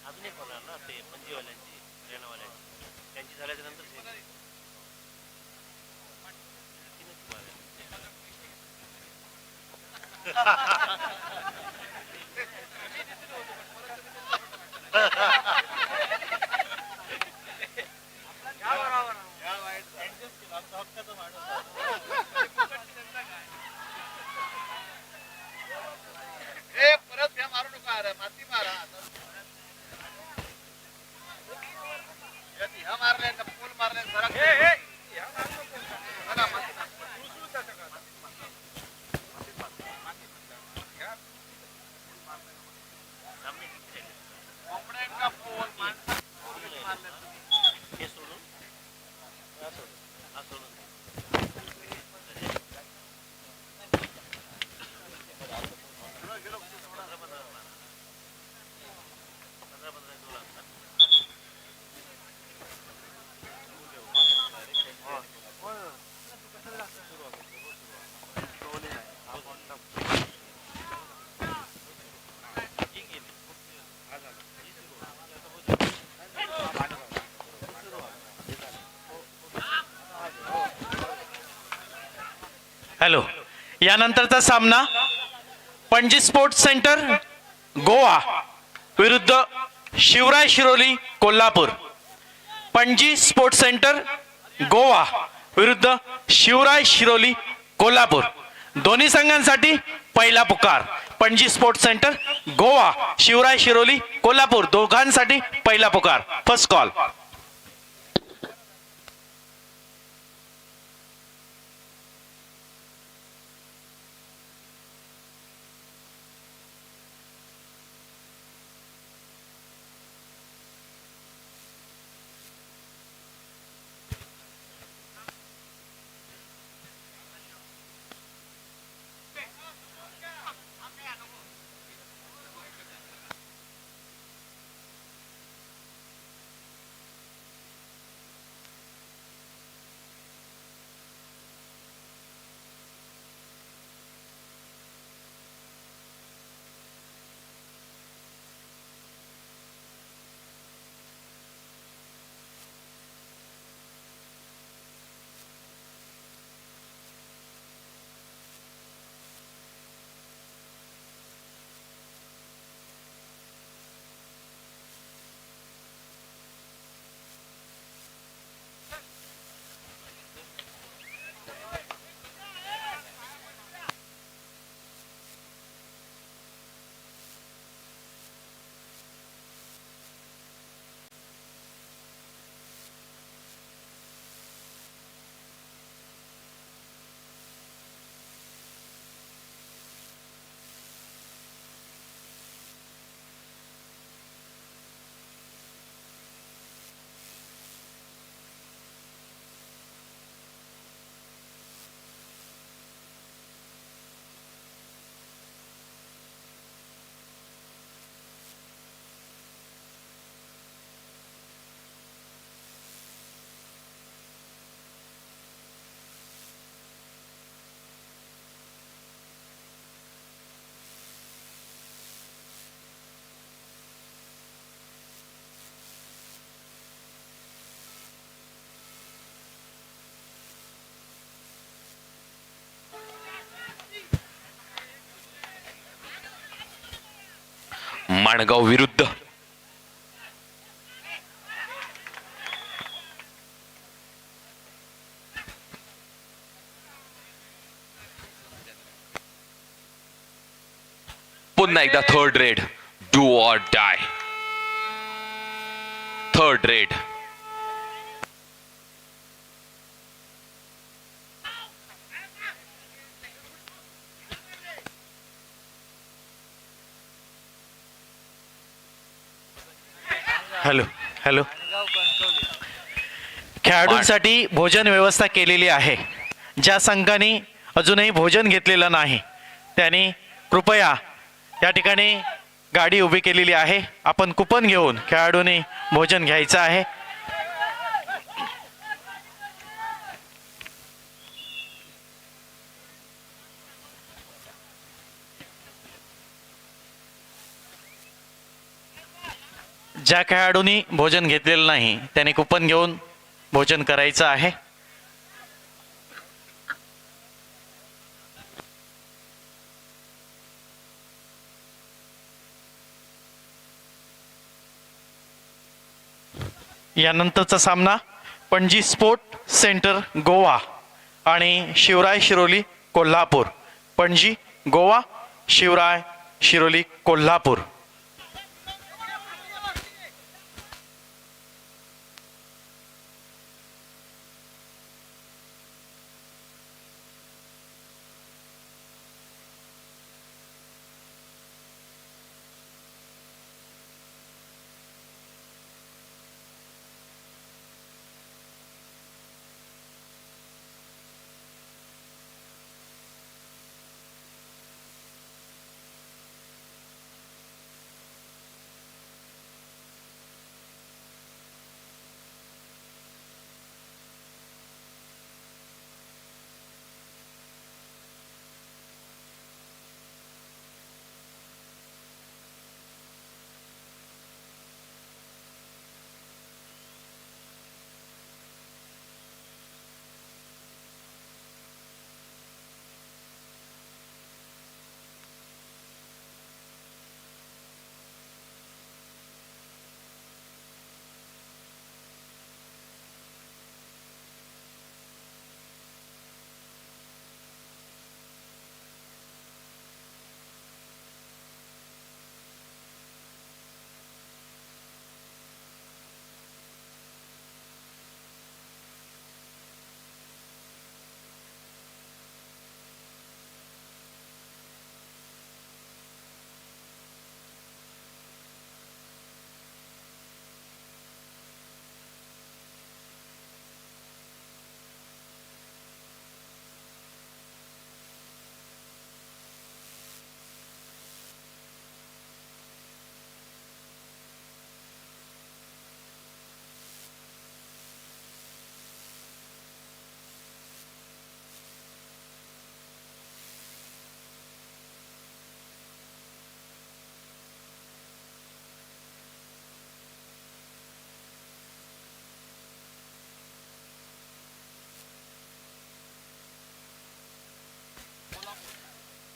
अजून एक होणार ना ते पणजीवाल्यांची रेणावाल्यांची त्यांची झाल्याच्या नंतर हॅलो. यानंतरचा सामना पणजी स्पोर्ट्स सेंटर गोवा विरुद्ध शिवराय शिरोली कोल्हापूर. पणजी स्पोर्ट्स सेंटर गोवा विरुद्ध शिवराय शिरोली कोल्हापूर. दोन्ही संघांसाठी पहिला पुकार. पणजी स्पोर्ट्स सेंटर गोवा शिवराय शिरोली कोल्हापूर दोघांसाठी पहिला पुकार. First call. माणगाव विरुद्ध पुन्हा एकदा third raid, do or die. Third raid. Hello hello. खेळाडूंसाठी भोजन व्यवस्था केलेली आहे. ज्या संघाने अजूनही भोजन घेतलेलं नाही त्यांनी कृपया या ठिकाणी गाडी उभी केलेली आहे. आपण कुपन घेऊन खेळाडूंनी भोजन घ्यायचं आहे. ज्या खेळाडूंनी भोजन घेतलेलं नाही त्यांनी कुपन घेऊन भोजन करायचं आहे. यानंतरचा सामना पणजी स्पोर्ट सेंटर गोवा आणि शिवराय शिरोली कोल्हापूर. पणजी गोवा, शिवराय शिरोली कोल्हापूर.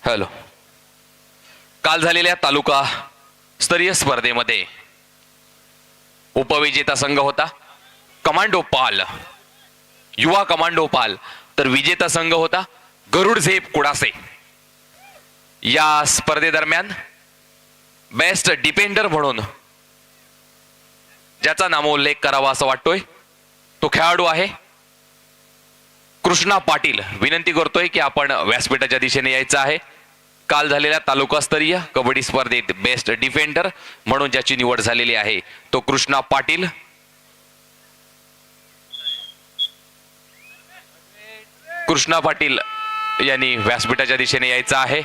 हॅलो. काल झालेल्या तालुका स्तरीय स्पर्धेमध्ये उपविजेता संघ होता कमांडो पाल, युवा कमांडो पाल. तर विजेता संघ होता गरुड झेप कुडासे. या स्पर्धेदरम्यान बेस्ट डिफेंडर म्हणून ज्याचा नामोल्लेख करावा असं वाटतोय तो खेळाडू आहे कृष्णा पाटील. विनंती करतोय की आपण व्यासपीठाच्या दिशेने यायचं आहे. काल झालेल्या तालुकास्तरीय कबड्डी स्पर्धेत बेस्ट डिफेंडर म्हणून ज्याची निवड झालेली आहे तो कृष्णा पाटील. कृष्णा पाटील यांनी व्यासपीठाच्या दिशेने यायचं आहे.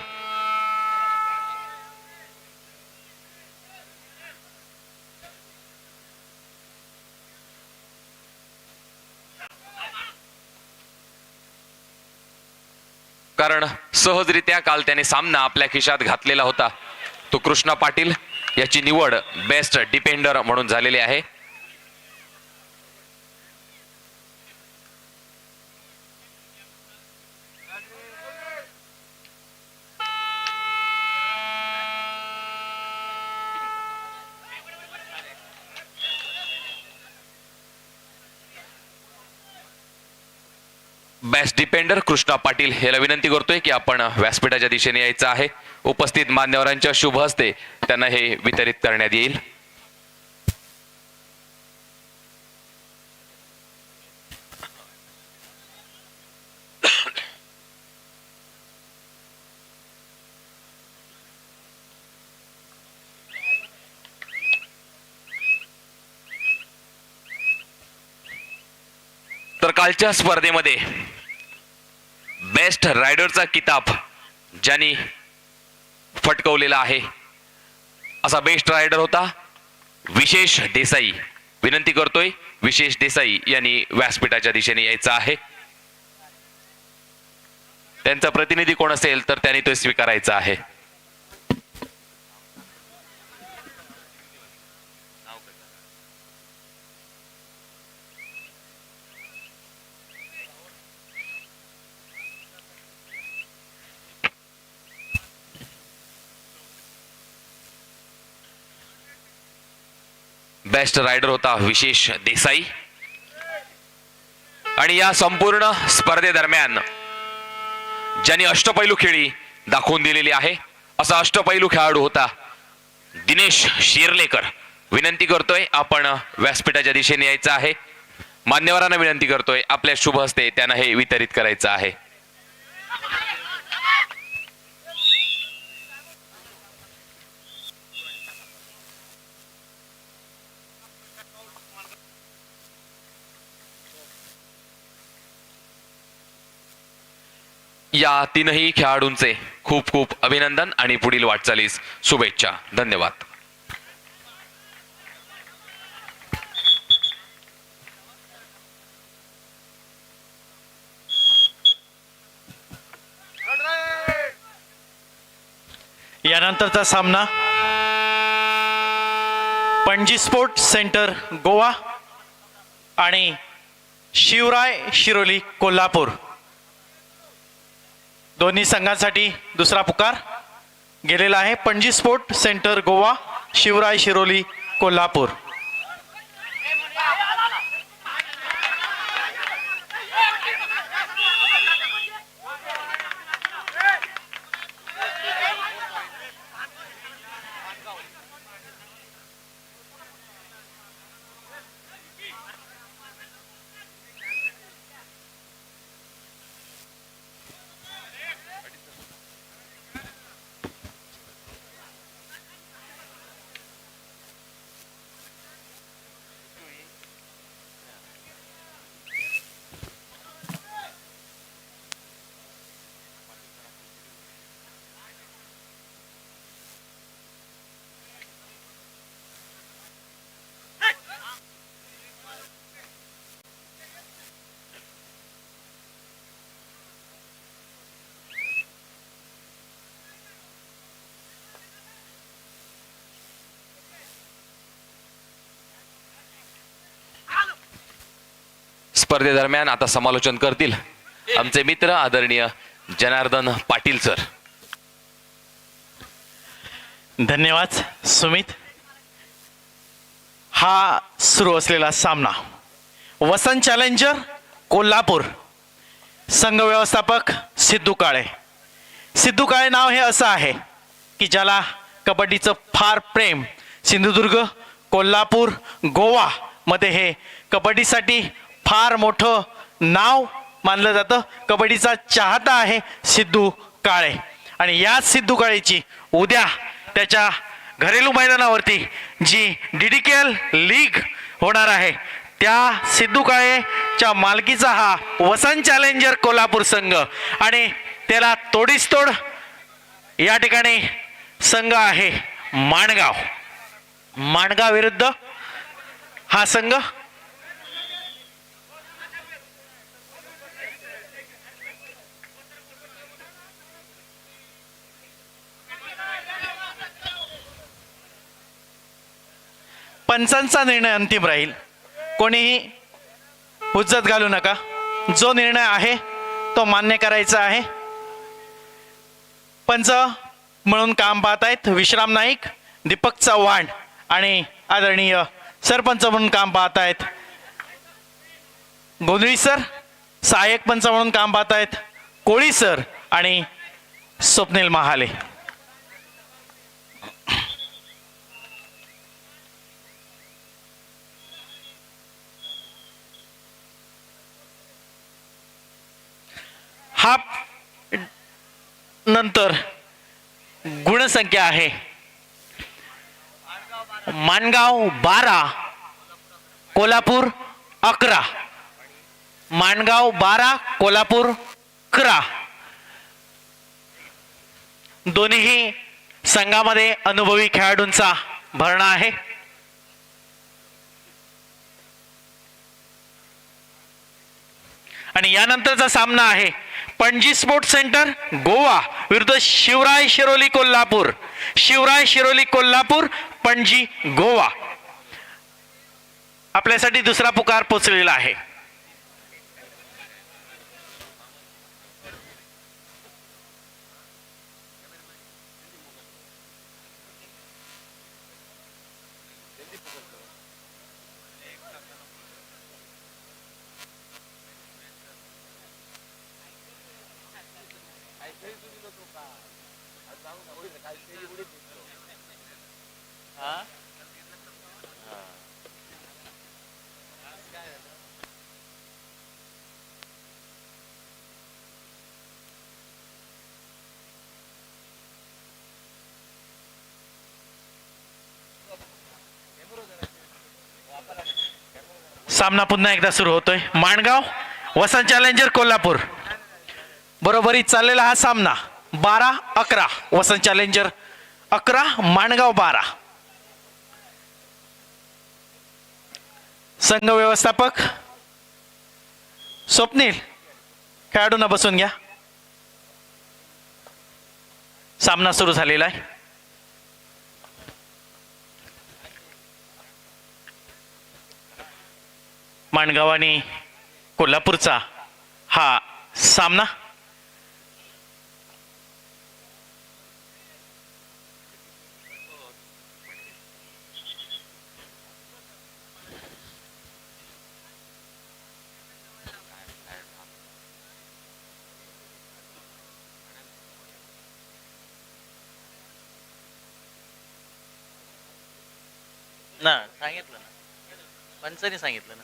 कारण सहजरित्या काल त्याने सामना आपल्या खिशात घातलेला होता. तो कृष्णा पाटील याची निवड बेस्ट डिफेंडर म्हणून झालेली आहे. बेस्ट डिपेंडर कृष्णा पाटील याला विनंती करतोय की आपण व्यासपीठाच्या दिशेने यायचं आहे. उपस्थित मान्यवरांच्या शुभ हस्ते त्यांना हे वितरित करण्यात येईल. तर कालच्या स्पर्धेमध्ये बेस्ट रायडरचा किताब ज्यांनी फटकवलेला आहे असा बेस्ट रायडर होता विशेष देसाई. विनंती करतोय विशेष देसाई यांनी व्यासपीठाच्या दिशेने यायचं आहे. त्यांचा प्रतिनिधी कोण असेल तर त्यांनी तो स्वीकारायचा आहे. बेस्ट रायडर होता विशेष देसाई. आणि या संपूर्ण स्पर्धेदरम्यान ज्यांनी अष्टपैलू खेळी दाखवून दिलेली आहे असा अष्टपैलू खेळाडू होता दिनेश शिरलेकर. विनंती करतोय आपण व्यासपीठाच्या दिशेने यायचं आहे. मान्यवरांना विनंती करतोय आपल्या शुभ हस्ते त्यांना हे वितरित करायचं आहे. या तीनही खेळाडूंचे खूप खूप अभिनंदन आणि पुढील वाटचालीस शुभेच्छा. धन्यवाद. यानंतरचा सामना पणजी स्पोर्ट सेंटर गोवा आणि शिवराय शिरोली कोल्हापूर दोन्ही संघांसाठी दुसरा पुकार गेलेला आहे. Panaji sport centre Goa, Shivray Shiroli Kolhapur. स्पर्धेदरम्यान आता समालोचन करतील आमचे मित्र आदरणीय जनार्दन पाटील सर. धन्यवाद सुमित. हा सुरू असलेला सामना वसंत चॅलेंजर कोल्हापूर संघ व्यवस्थापक सिद्धू काळे. सिद्धू काळे नाव हे असं आहे की ज्याला कबड्डीचं फार प्रेम. सिंधुदुर्ग, कोल्हापूर, गोवा मध्ये हे कबड्डीसाठी फार मोठं नाव मानलं जातं. कबड्डीचा चाहता आहे सिद्धू काळे. आणि याच सिद्धू काळेची उद्या त्याच्या घरेलू मैदानावरती जी DDKL लीग होणार आहे त्या सिद्धू काळेच्या मालकीचा हा वसंत चॅलेंजर कोल्हापूर संघ आणि त्याला तोडीसतोड या ठिकाणी संघ आहे माणगाव. माणगाव विरुद्ध हा संघ. पंचांचा निर्णय अंतिम राहील. कोणीही हुज्जत घालू नका. जो निर्णय आहे तो मान्य करायचा आहे. पंच म्हणून काम पाहत आहेत विश्राम नाईक, दीपक चव्हाण आणि आदरणीय सरपंच म्हणून काम पाहत आहेत गोंधळी सर. सहाय्यक पंच म्हणून काम पाहत आहेत कोळी सर आणि स्वप्नील महाले. हा नंतर गुणसंख्या आहे. माणगाव 12, कोल्हापूर 11. माणगाव 12, कोल्हापूर 11. दोन्ही संघामध्ये अनुभवी खेळाडूंचा भरणा आहे. आणि यानंतरचा सामना आहे पणजी स्पोर्ट्स सेंटर गोवा विरुद्ध शिवराय शिरोली कोल्हापूर. शिवराय शिरोली कोल्हापूर, पणजी गोवा. आपल्यासाठी दुसरा पुकार पोचलेला आहे. सामना पुन्हा एकदा सुरू होतोय. माणगाव वसंत चॅलेंजर कोल्हापूर बरोबरीत चाललेला हा सामना. 12-11 वसंत चॅलेंजर 11, माणगाव 12. संघ व्यवस्थापक स्वप्नील, खेळाडूंना बसून घ्या. सामना सुरू झालेला आहे. माणगाव आणि कोल्हापूरचा हा सामना. ना सांगितलं ना, पंचाने सांगितलं ना.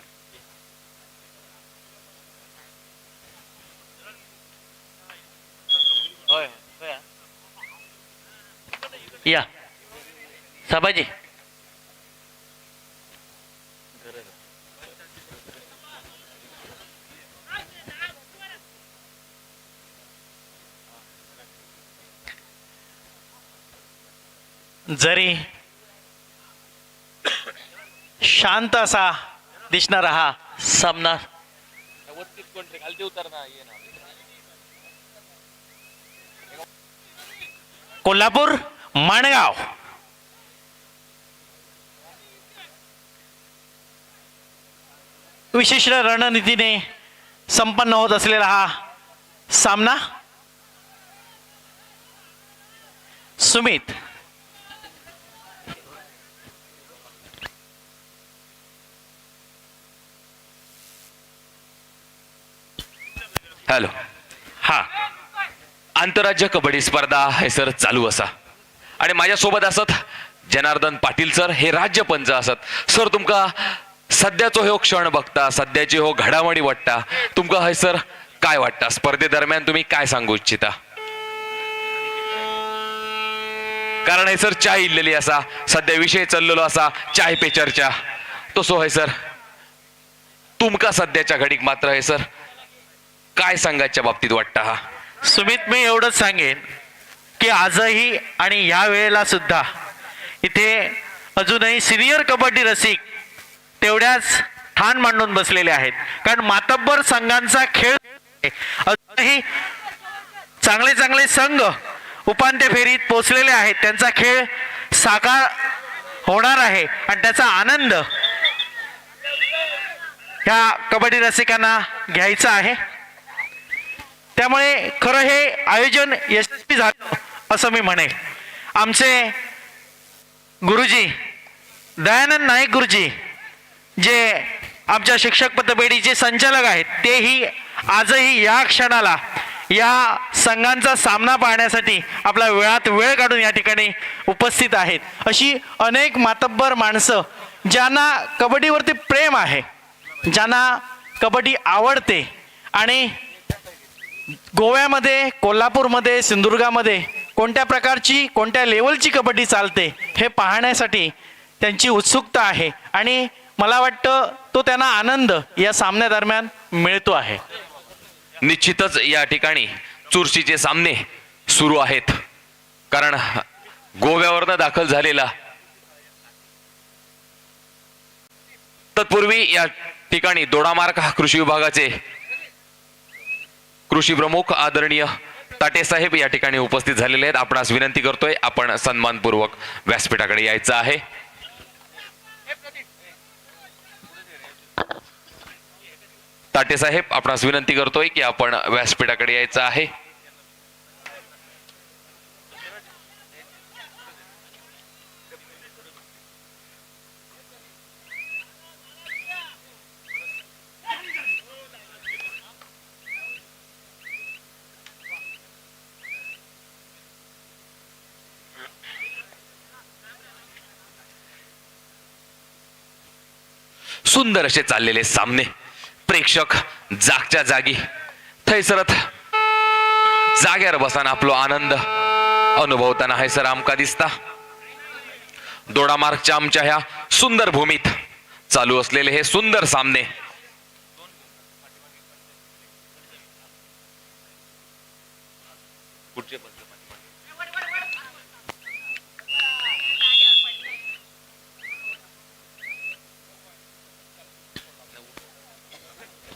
होय होय. या सभाजी. जरी शांत असा दिसणारा हा सामना कोल्हापूर माणगाव. विशिष्ट रणनीतीने संपन्न होत असलेला हा सामना. सुमित हॅलो. हा, आंतरराज्य कबड्डी स्पर्धा हे सर चालू असा आणि माझ्यासोबत असत जनार्दन पाटील सर, हे राज्य पंच असत. सर तुमका सध्याचो हो क्षण बघता, सध्याची हो घडामोडी वाटता, तुमका हे सर काय वाटतं? स्पर्धेदरम्यान तुम्ही काय सांगू इच्छिता? कारण हे सर चाय इल्लेली असा, सध्या विषय चाललेलो असा चाय पे चर्चा. तसो हे सर तुमका सध्याच्या घडीक मात्र हे सर काय सांगायच्या बाबतीत वाटतं? हा सुमित, मी एवढंच सांगेन की आजही आणि या वेळेला सुद्धा इथे अजूनही सिनियर कबड्डी रसिक तेवढ्याच ठाण मांडून बसलेले आहेत. कारण मातब्बर संघांचा खेळ अजूनही चांगले चांगले संघ उपांत्य फेरीत पोहोचलेले आहेत. त्यांचा खेळ साकार होणार आहे आणि त्याचा आनंद ह्या कबड्डी रसिकांना घ्यायचा आहे. त्यामुळे खरं हे आयोजन यशस्वी झालं असं मी म्हणेन. आमचे गुरुजी दयानंद नाईक गुरुजी, जे आमच्या शिक्षक पतपेढीचे संचालक आहेत, तेही आजही या क्षणाला या संघांचा सामना पाहण्यासाठी आपला वेळात वेळ काढून या ठिकाणी उपस्थित आहेत. अशी अनेक मातब्बर माणसं ज्यांना कबड्डीवरती प्रेम आहे, ज्यांना कबड्डी आवडते आणि गोव्यामध्ये, कोल्हापूरमध्ये, सिंधुदुर्गामध्ये कोणत्या प्रकारची, कोणत्या लेवलची कबड्डी चालते हे पाहण्यासाठी त्यांची उत्सुकता आहे आणि मला वाटतं तो त्यांना आनंद या सामन्यादरम्यान मिळतो आहे. निश्चितच या ठिकाणी चुरशीचे सामने सुरू आहेत, कारण गोव्यावरनं दाखल झालेला तत्पूर्वी या ठिकाणी दोडामार्ग कृषी विभागाचे कृषी प्रमुख आदरणीय ताटे साहेब या ठिकाणी उपस्थित झालेले आहेत. आपणास विनंती करतोय, आपण सन्मानपूर्वक व्यासपीठाकडे यायचं आहे. ताटे साहेब, आपणास विनंती करतोय की आपण व्यासपीठाकडे यायचं आहे. सुंदर असे चाललेले सामने, प्रेक्षक जागच्या जागी थैसरत जाग्यावर बसान आपलो आनंद अनुभवताना हैसर आमका दिसता. दोडामार्गच्या आमच्या ह्या सुंदर भूमीत चालू असलेले हे सुंदर सामने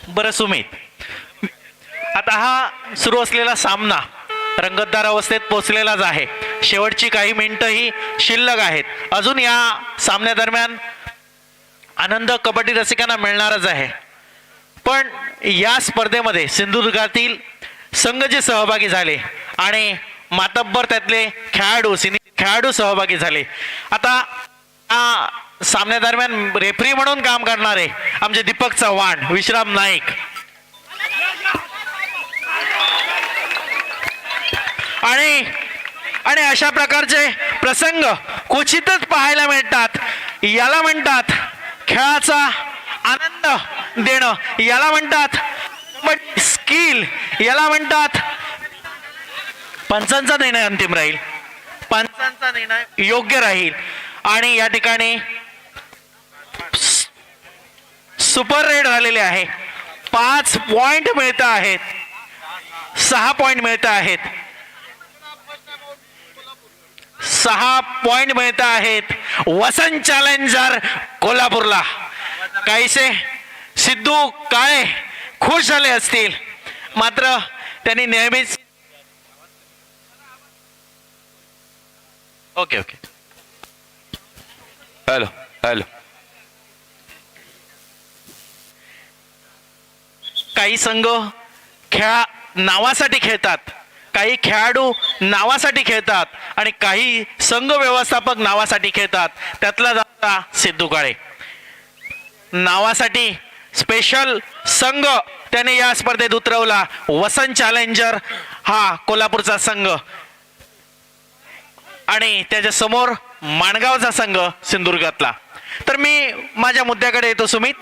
बरं सुमित, आता हा सुरू असलेला सामना रंगतदार अवस्थेत पोहोचलेलाच आहे. शेवटची काही मिनिटंही शिल्लक आहेत. अजून या सामन्यादरम्यान आनंद कबड्डी रसिकांना मिळणारच आहे. पण या स्पर्धेमध्ये सिंधुदुर्गातील संघ जे सहभागी झाले आणि मातब्बर त्यातले खेळाडू सहभागी झाले. आता सामन्यादरम्यान रेफरी म्हणून काम करणारे आमचे दीपक चव्हाण, विश्राम नाईक आणि अशा प्रकारचे प्रसंग क्वचितच पाहायला मिळतात. याला म्हणतात खेळाचा आनंद देणं, याला म्हणतात स्किल, याला म्हणतात पंचांचा निर्णय अंतिम राहील, पंचांचा निर्णय योग्य राहील. आणि या ठिकाणी सुपर रेड झालेले आहे. 5 पॉइंट मिळत आहेत, 6 पॉइंट मिळत आहेत, 6 पॉइंट मिळत आहेत वसंत चॅलेंजर कोल्हापूरला. काहीसे सिद्धू काळे खुश झाले असतील, मात्र त्यांनी नेहमीच ओके हॅलो हॅलो काही संघ खेळा नावासाठी खेळतात, काही खेळाडू नावासाठी खेळतात आणि काही संघ व्यवस्थापक नावासाठी खेळतात. त्यातला जाता सिद्धू काळे नावासाठी स्पेशल संघ त्याने या स्पर्धेत उतरवला. वसंत चॅलेंजर हा कोल्हापूरचा संघ आणि त्याच्या समोर माणगावचा संघ सिंधुदुर्गातला. तर मी माझ्या मुद्द्याकडे येतो सुमित.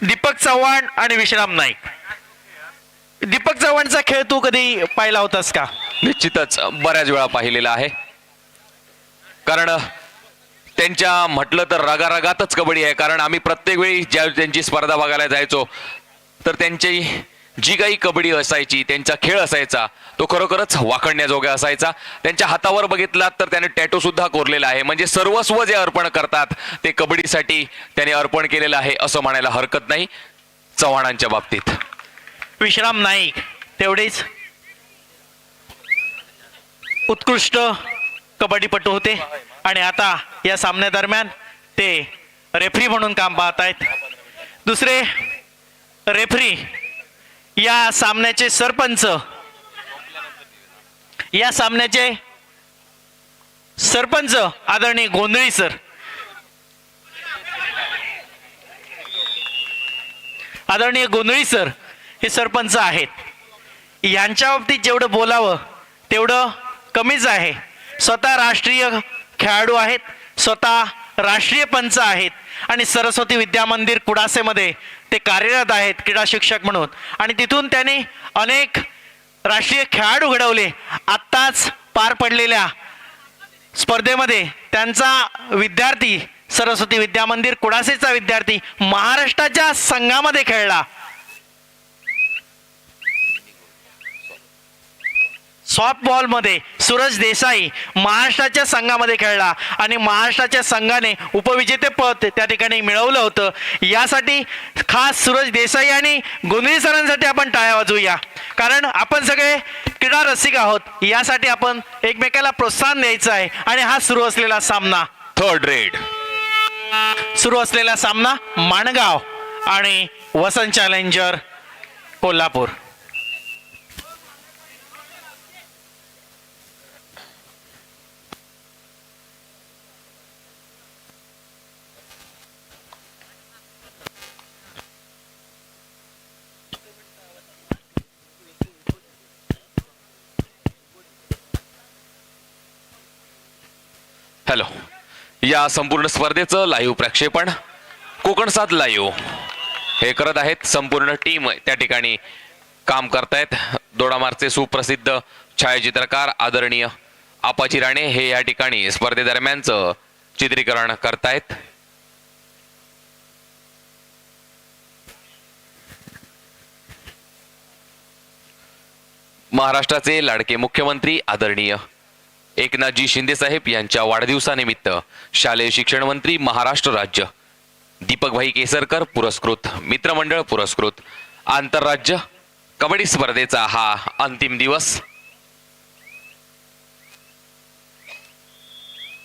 दीपक चव्हाण आणि विश्राम नाईक. दीपक चव्हाणचा खेळ तू कधी पाहिला होतास का? निश्चितच बऱ्याच वेळा पाहिलेला आहे, कारण त्यांच्या म्हटलं तर रगारगातच कबड्डी आहे. कारण आम्ही प्रत्येक वेळी ज्या त्यांची स्पर्धा बघायला जायचो तर त्यांची जी काही कबड्डी असायची, त्यांचा खेळ असायचा तो खरोखरच वाखणण्याजोगा असायचा. त्यांच्या हातावर बघितलात तर त्याने टॅटू सुद्धा कोरलेला आहे. म्हणजे सर्वस्व जे अर्पण करतात ते कबड्डीसाठी त्याने अर्पण केलेलं आहे असं म्हणायला हरकत नाही चव्हाणांच्या बाबतीत. विश्राम नाईक तेवढेच उत्कृष्ट कबड्डीपटू होते आणि आता या सामन्यादरम्यान ते रेफरी म्हणून काम पाहत आहेत. दुसरे रेफरी या सामन्याचे सरपंच, या सामन्याचे सरपंच आदरणीय गोंधळी सर. आदरणीय गोंधळी सर हे सरपंच आहेत. यांच्या बाबतीत जेवढं बोलावं तेवढं कमीच आहे. स्वतः राष्ट्रीय खेळाडू आहेत, स्वतः राष्ट्रीय पंच आहेत आणि सरस्वती विद्या मंदिर कुडासेमध्ये ते कार्यरत आहेत क्रीडा शिक्षक म्हणून. आणि तिथून त्यांनी अनेक राष्ट्रीय खेळाडू घडवले. आत्ताच पार पडलेल्या स्पर्धेमध्ये त्यांचा विद्यार्थी, सरस्वती विद्या मंदिर कुडासेचा विद्यार्थी महाराष्ट्राच्या संघामध्ये खेळला. सॉफ्टबॉलमध्ये सूरज देसाई महाराष्ट्राच्या संघामध्ये खेळला आणि महाराष्ट्राच्या संघाने उपविजेतेपद त्या ठिकाणी मिळवलं होतं. यासाठी खास सूरज देसाई आणि गोंधळी सरांसाठी आपण टाळ्या वाजवूया, कारण आपण सगळे क्रीडा रसिक आहोत. यासाठी आपण एकमेकाला प्रोत्साहन द्यायचं आहे. आणि हा सुरू असलेला सामना, थर्ड रेड, सुरू असलेला सामना माणगाव आणि वसंत चॅलेंजर कोल्हापूर. हॅलो. या संपूर्ण स्पर्धेचं लाईव्ह प्रक्षेपण कोकणसात लाईव्ह हे करत आहेत. संपूर्ण टीम त्या ठिकाणी काम करतायत. दोडामार्गचे सुप्रसिद्ध छायाचित्रकार आदरणीय आपाजी राणे हे या ठिकाणी स्पर्धेदरम्यानचं चित्रीकरण करतायत. महाराष्ट्राचे लाडके मुख्यमंत्री आदरणीय एकनाथजी शिंदे साहेब यांच्या वाढदिवसानिमित्त शालेय शिक्षण मंत्री महाराष्ट्र राज्य दीपकभाई केसरकर पुरस्कृत मित्रमंडळ पुरस्कृत आंतरराज्य कबड्डी स्पर्धेचा हा अंतिम दिवस.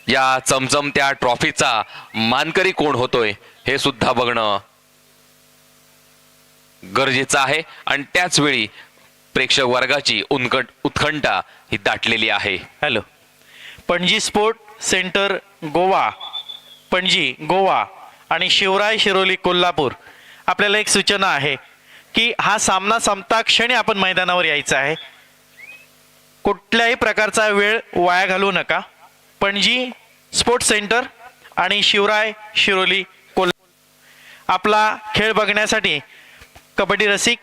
या चमचमत्या ट्रॉफीचा मानकरी कोण होतोय हे सुद्धा बघणं गरजेचं आहे. आणि त्याच वेळी प्रेक्षक वर्गाची उत्कंठा ही दाटलेली आहे. Hello. Panaji sport centre Goa, Panaji Goa आणि शिवराय शिरोली कोल्हापूर, आपल्याला एक सूचना आहे की हा सामना संपता क्षणी आपण मैदानावर यायचं आहे. कुठल्याही प्रकारचा वेळ वाया घालवू नका. पणजी स्पोर्ट्स सेंटर आणि शिवराय शिरोली कोल्हापूर, आपला खेळ बघण्यासाठी कबड्डी रसिक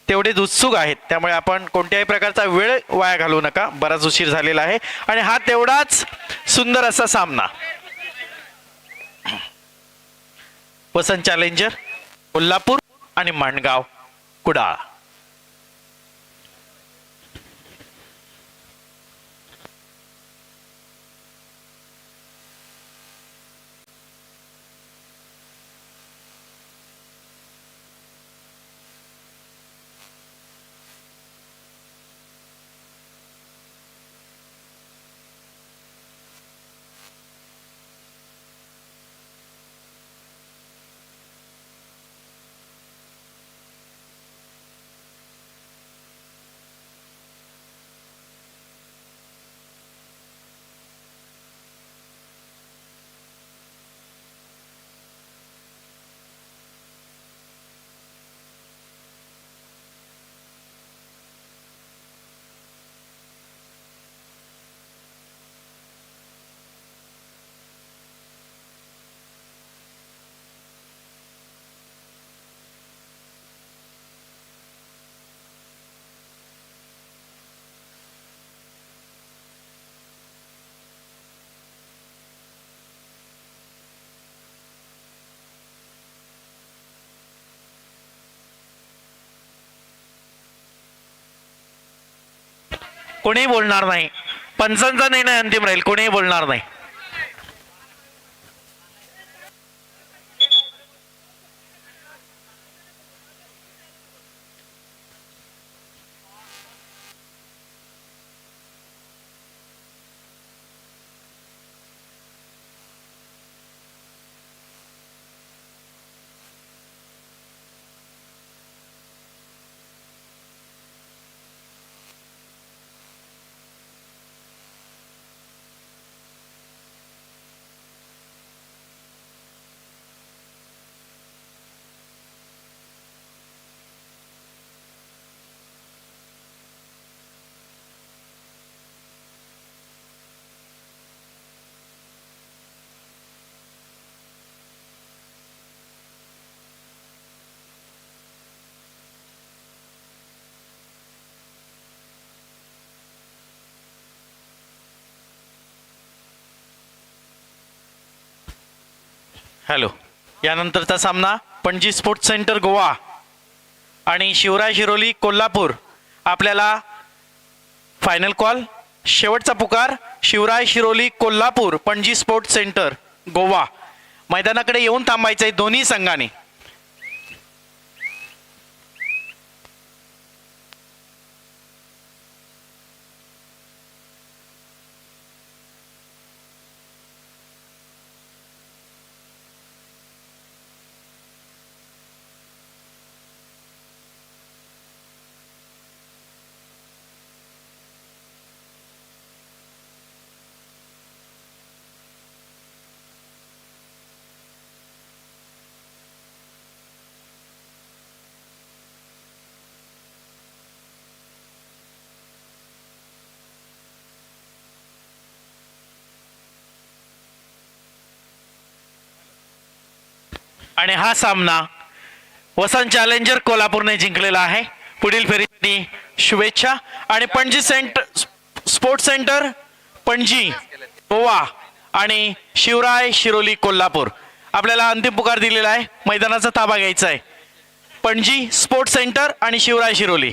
तेवढेच उत्सुक आहेत. त्यामुळे आपण कोणत्याही प्रकारचा वेळ वाया घालवू नका. बराच उशीर झालेला आहे आणि हा तेवढाच सुंदर असा सामना. वसंत चॅलेंजर कोल्हापूर आणि माणगाव कुडाळ. कोणीही बोलणार नाही. पंचांचा निर्णय अंतिम राहील. कोणीही बोलणार नाही. हॅलो. यानंतरचा सामना पणजी स्पोर्ट्स सेंटर गोवा आणि शिवराय शिरोली कोल्हापूर. आपल्याला फायनल कॉल, शेवटचा पुकार, शिवराय शिरोली कोल्हापूर पणजी स्पोर्ट्स सेंटर गोवा. मैदानाकडे येऊन थांबायचं आहे दोन्ही संघाने. आणि हा सामना वसंत चॅलेंजर कोल्हापूरने जिंकलेला आहे. पुढील फेरीसाठी शुभेच्छा. आणि पणजी स्पोर्ट्स सेंटर पणजी गोवा आणि शिवराय शिरोली कोल्हापूर आपल्याला अंतिम पुकार दिलेला आहे. मैदानाचा ताबा घ्यायचा आहे. पणजी स्पोर्ट्स सेंटर आणि Shivray Shiroli.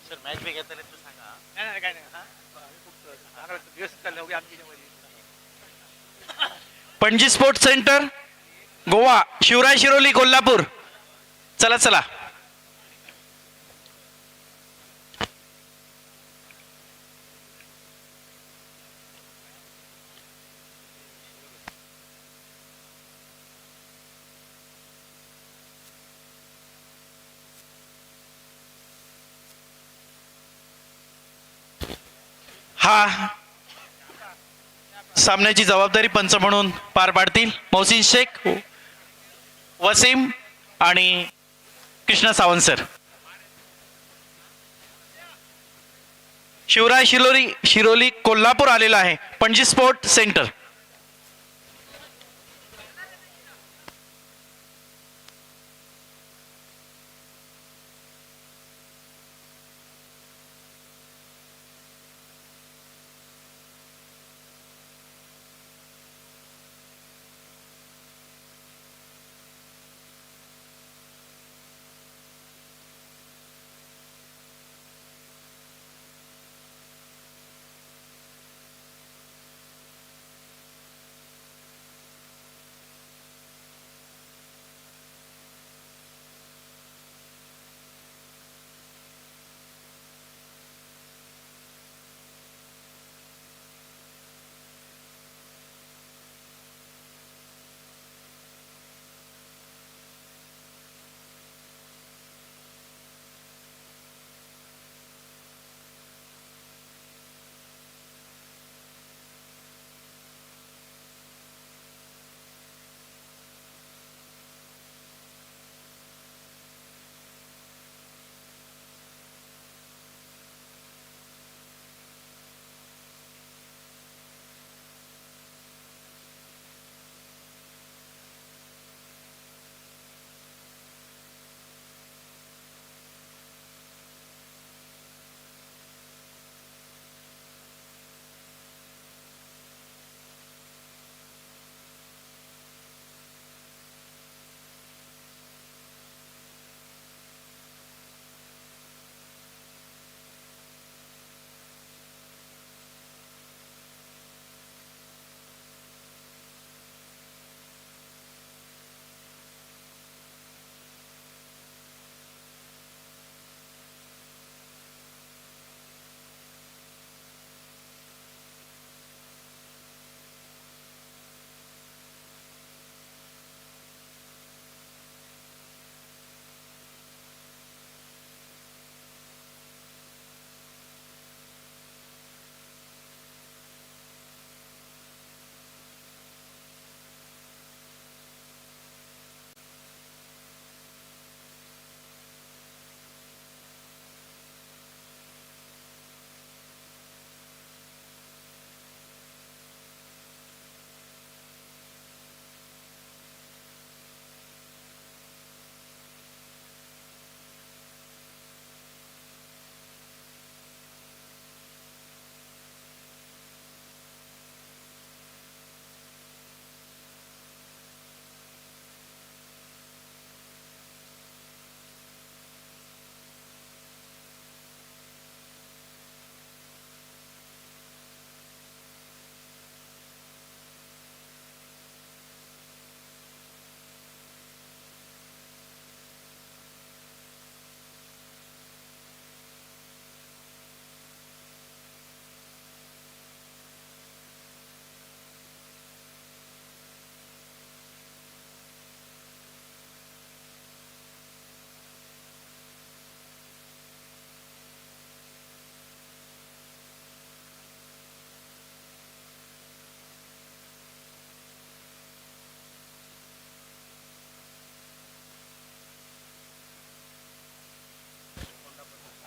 Sir match B घेतले तू सांगा. Panaji sports centre Goa, Shivray Shiroli Kolhapur. चला चला. हा सामन्याची जबाबदारी पंच म्हणून पार पाडतील मोहसिन शेख, वसीम आणि कृष्णा सावंत सर. शिवराय शिरोली कोल्हापूर आलेला आहे पणजी स्पोर्ट सेंटर.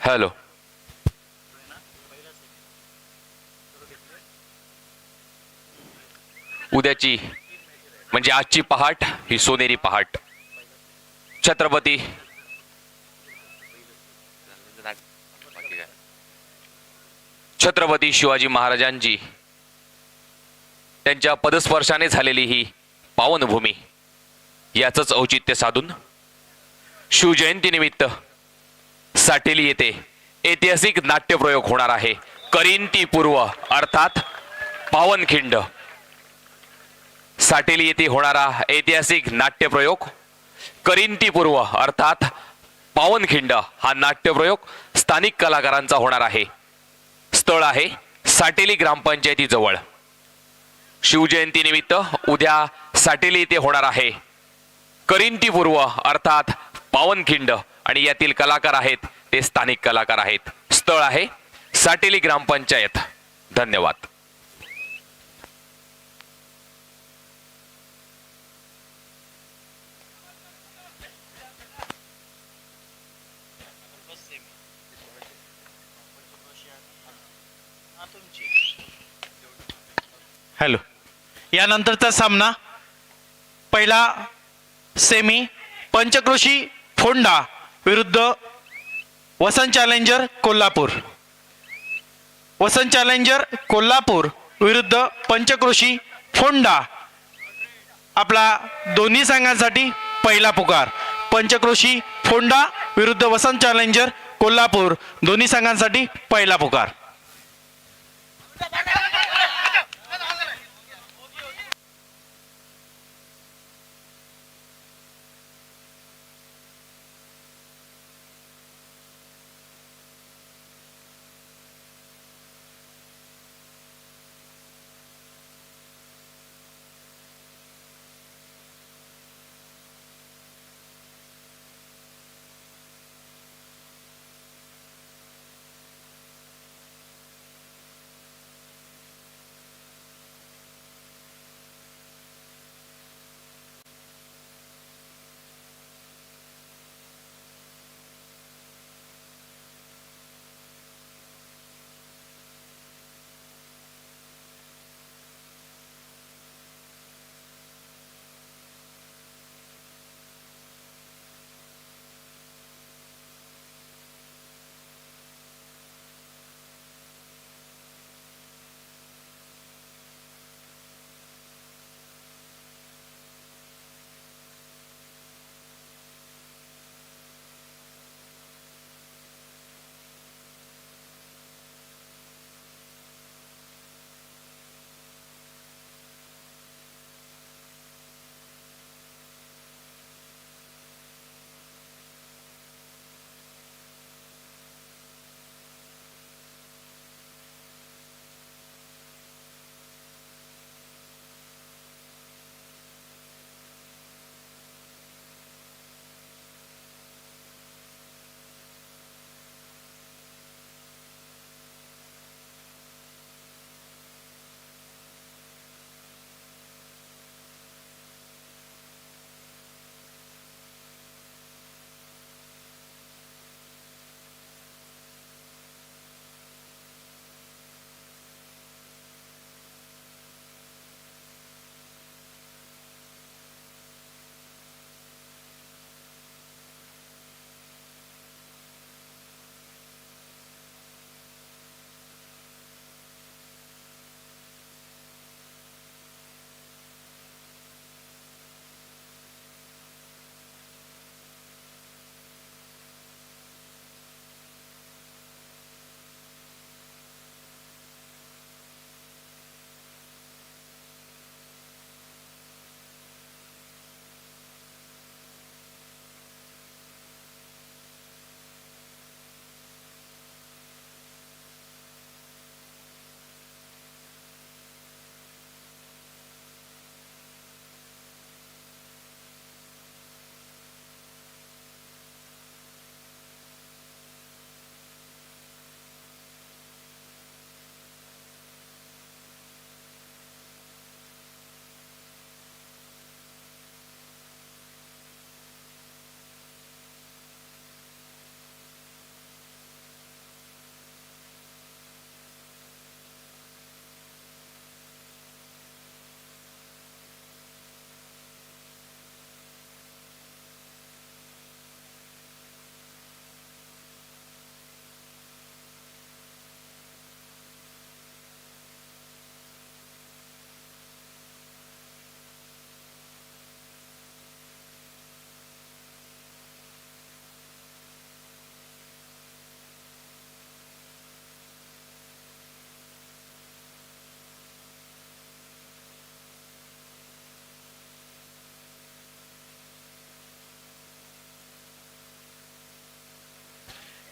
हॅलो. उद्याची म्हणजे आजची पहाट ही सोनेरी पहाट. छत्रपती छत्रपती शिवाजी महाराजांची त्यांच्या पदस्पर्शाने झालेली ही पावनभूमी, याचंच औचित्य साधून शिवजयंतीनिमित्त साटेली येथे ऐतिहासिक नाट्यप्रयोग होणार आहे. करिंती पूर्व अर्थात पावनखिंड. साटेली येथे होणारा ऐतिहासिक नाट्यप्रयोग करिंती पूर्व अर्थात पावनखिंड हा नाट्यप्रयोग स्थानिक कलाकारांचा होणार आहे. स्थळ आहे साटेली ग्रामपंचायतीजवळ. शिवजयंतीनिमित्त उद्या साटेली येथे होणार आहे करिंती पूर्व अर्थात पावनखिंड आणि यातील कलाकार आहेत ते स्थानिक कलाकार आहेत. स्थळ आहे साटेली ग्रामपंचायत. धन्यवाद. हॅलो. यानंतरचा सामना पहिला सेमी पंचक्रोशी फोंडा विरुद्ध वसंत चॅलेंजर कोल्हापूर. वसंत चॅलेंजर कोल्हापूर विरुद्ध पंचक्रोशी फोंडा. आपला दोन्ही संघांसाठी पहिला पुकार. पंचक्रोशी फोंडा विरुद्ध वसंत चॅलेंजर कोल्हापूर, दोन्ही संघांसाठी पहिला पुकार.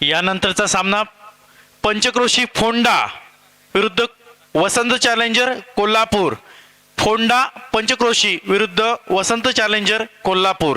यानंतरचा सामना पंचक्रोशी फोंडा विरुद्ध वसंत चॅलेंजर कोल्हापूर. फोंडा पंचक्रोशी विरुद्ध वसंत चॅलेंजर कोल्हापूर.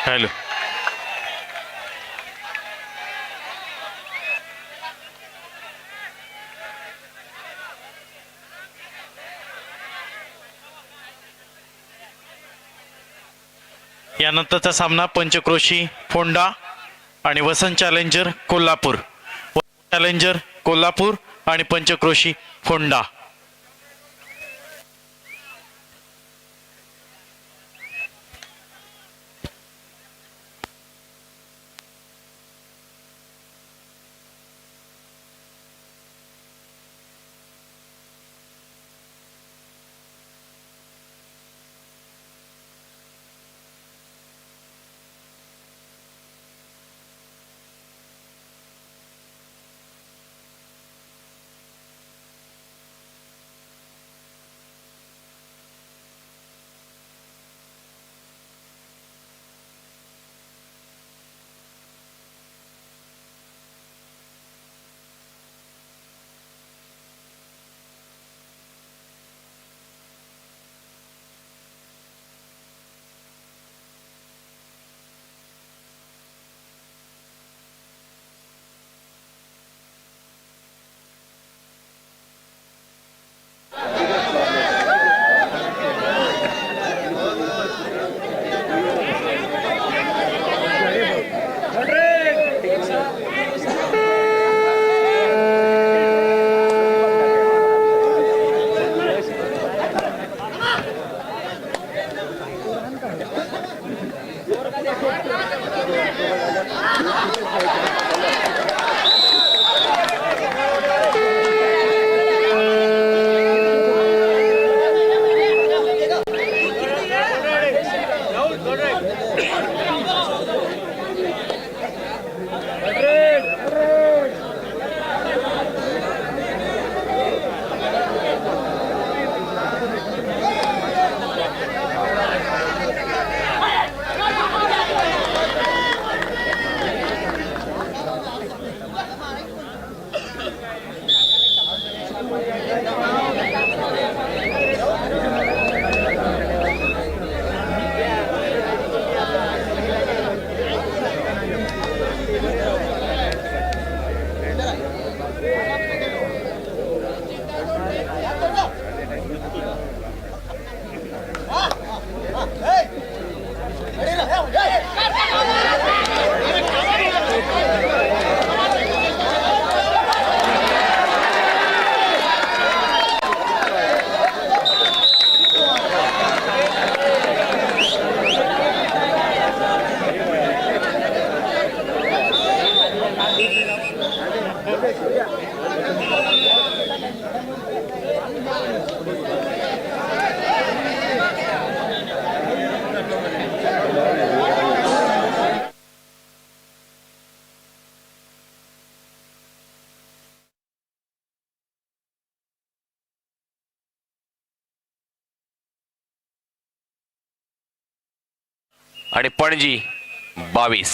हॅलो. यानंतरचा सामना पंचक्रोशी फोंडा आणि वसंत चॅलेंजर कोल्हापूर. चॅलेंजर कोल्हापूर आणि पंचक्रोशी फोंडा. आणि पणजी 22.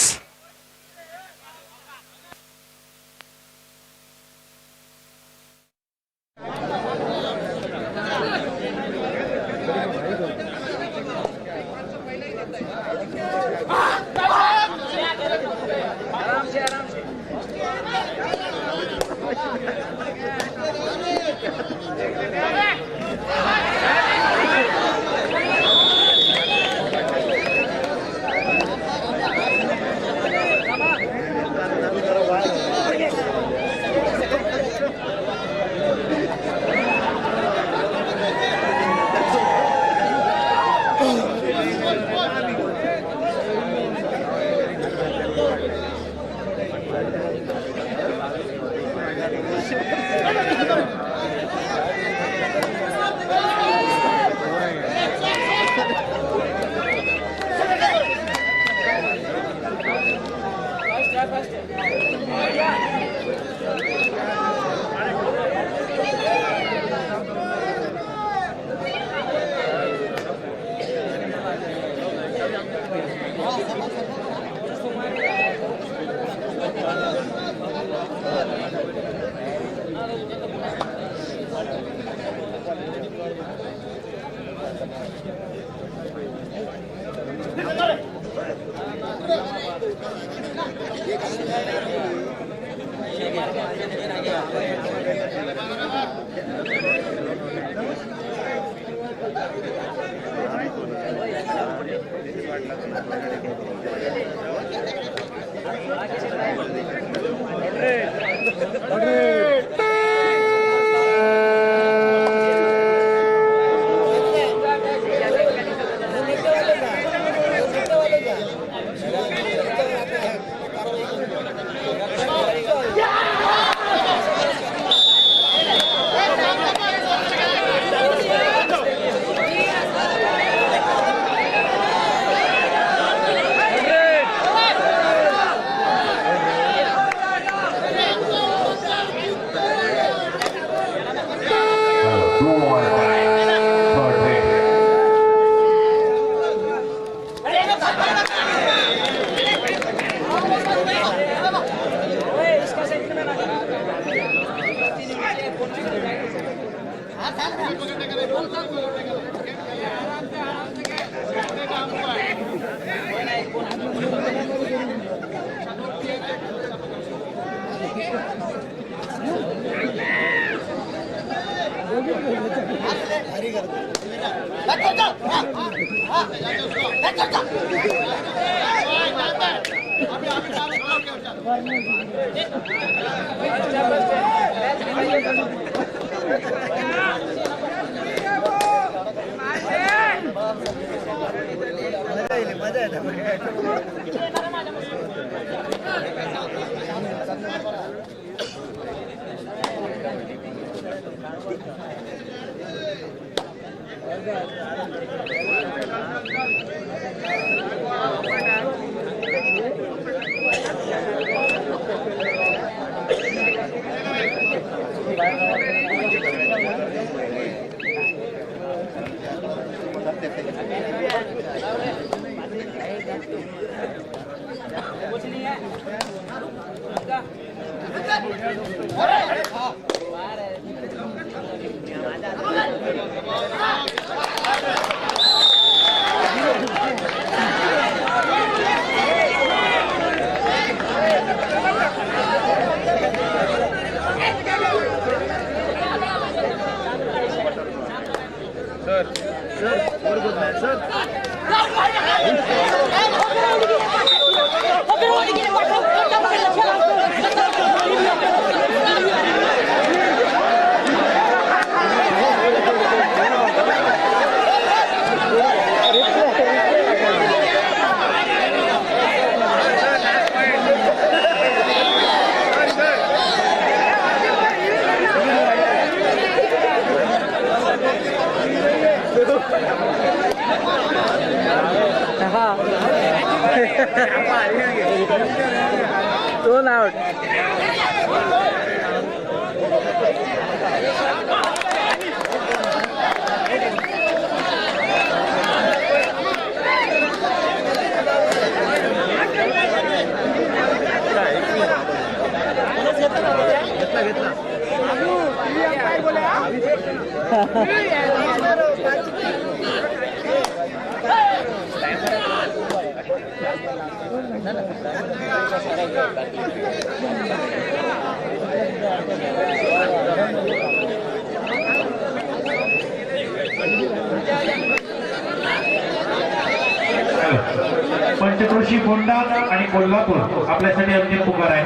पंचक्रोशी फोंडा आणि कोल्हापूर आपल्यासाठी अंतिम पुकार आहे.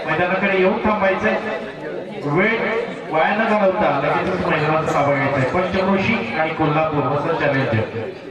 मैदानाकडे येऊन थांबायचंय, वेळ वाया न घालवता लगेचच मैदानाचा ताबा घ्यायचा. पंचक्रोशी आणि कोल्हापूर वसंत चॅलेंजर.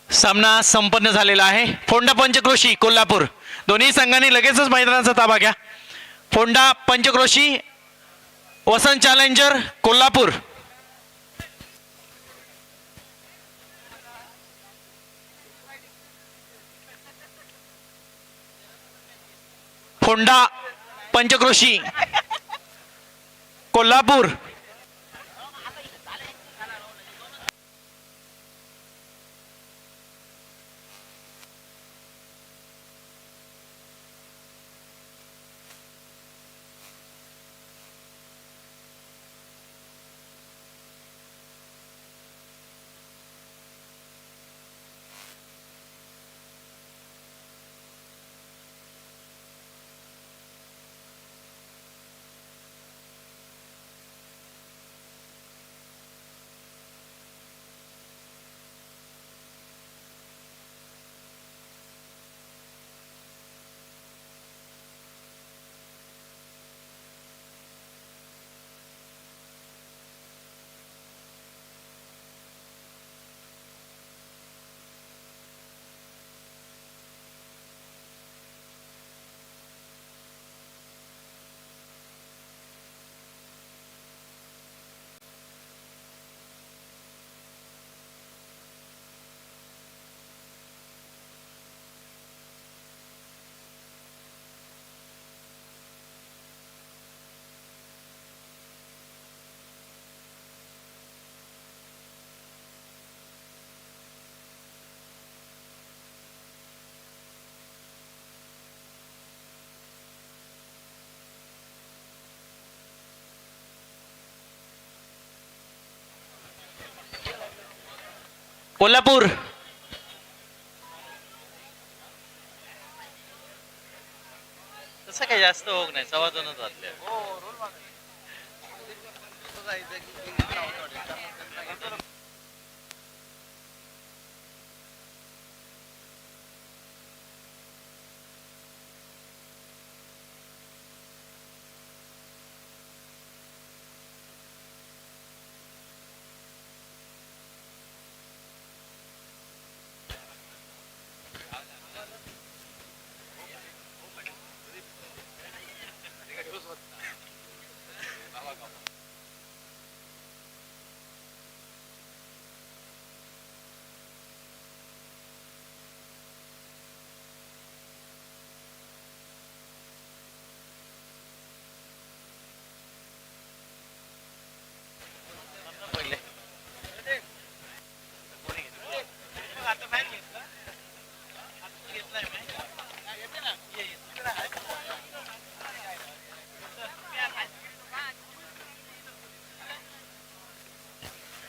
सामना संपन्न झालेला आहे. फोंडा पंचक्रोशी कोल्हापूर दोन्ही संघांनी लगेचच मैदानाचा ताबा घ्या. फोंडा पंचक्रोशी वसंत चॅलेंजर कोल्हापूर. फोंडा पंचक्रोशी कोल्हापूर. कोल्हापूर. तसं काही जास्त होत नाही, सव्वा दोनच वाजले.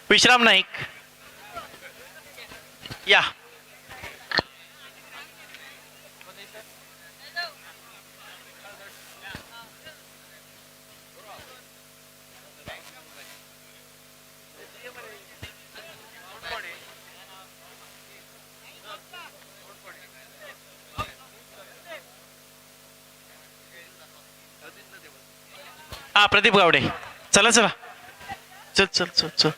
विश्राम नाईक या. हा प्रदीप गावडे. चला चला चल चल चल चल.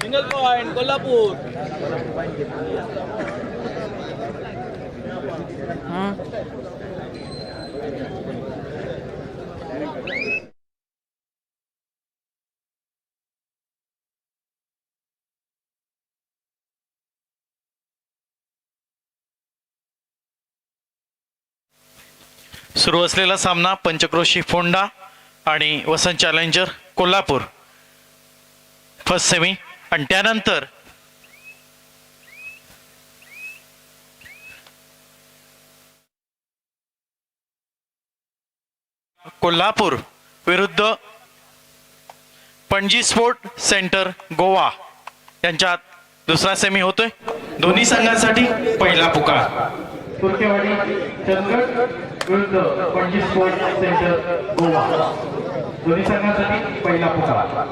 Single point Kolhapur. सुरू असलेला सामना पंचक्रोशी फोंडा आणि वसंत चॅलेंजर कोल्हापूर फर्स्ट सेमी. आणि त्यानंतर कोल्हापूर विरुद्ध पणजी स्पोर्ट सेंटर गोवा यांच्यात दुसरा सेमी होतोय. दोन्ही संघांसाठी पहिला पुकार. तुर्केवाडी चंदगड विरुद्ध पणजी स्पोर्ट सेंटर गोवा. दोन्ही संघांसाठी पहिला पुकार.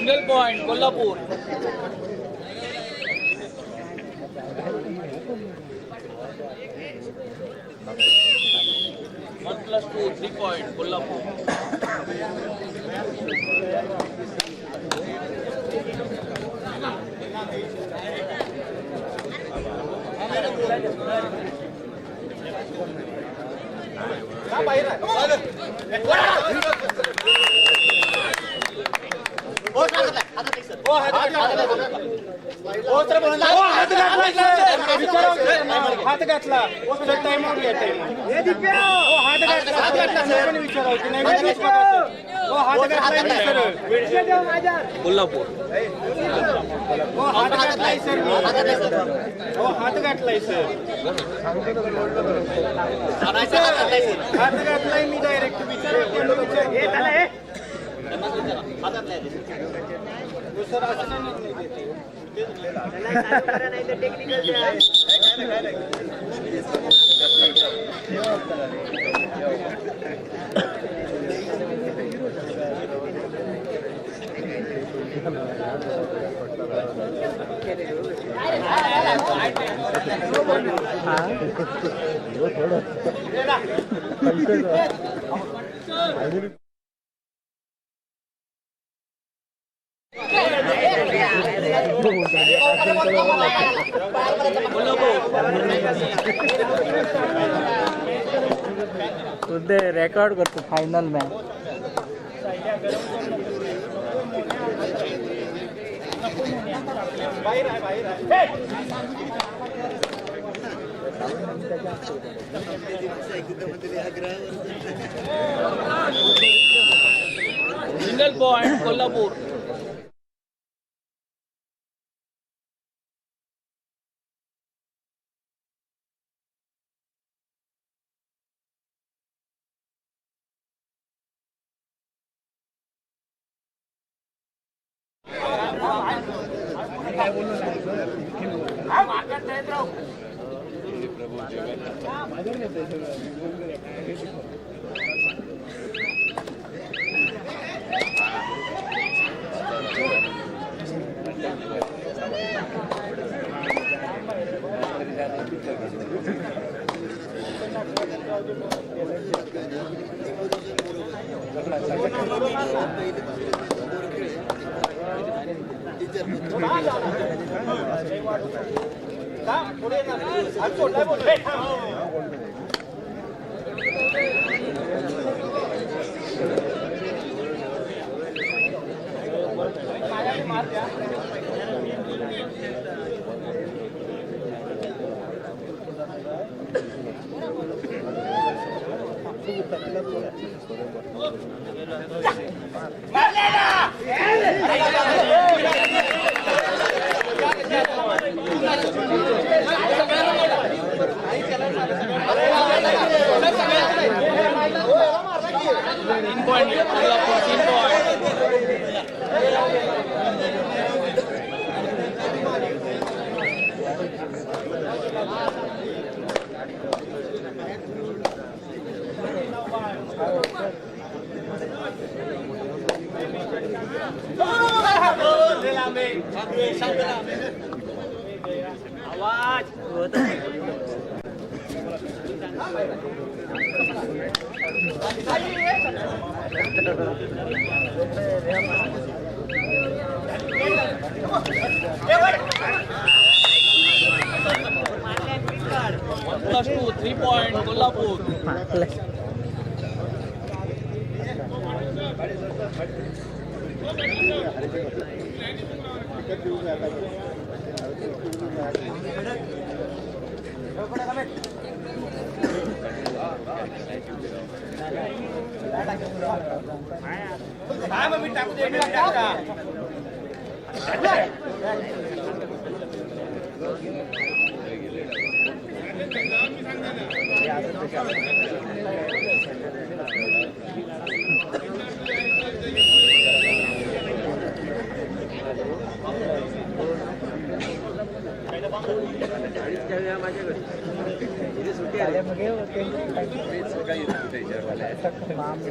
Single point Kolhapur. +2 3 point Kolhapur. हात घातला कोल्हापूर. हात घातलाय सर. हात घातलाय मी डायरेक्ट रेकॉर्ड करतो final match. Single point Kolhapur. +2 3 point Kolhapur.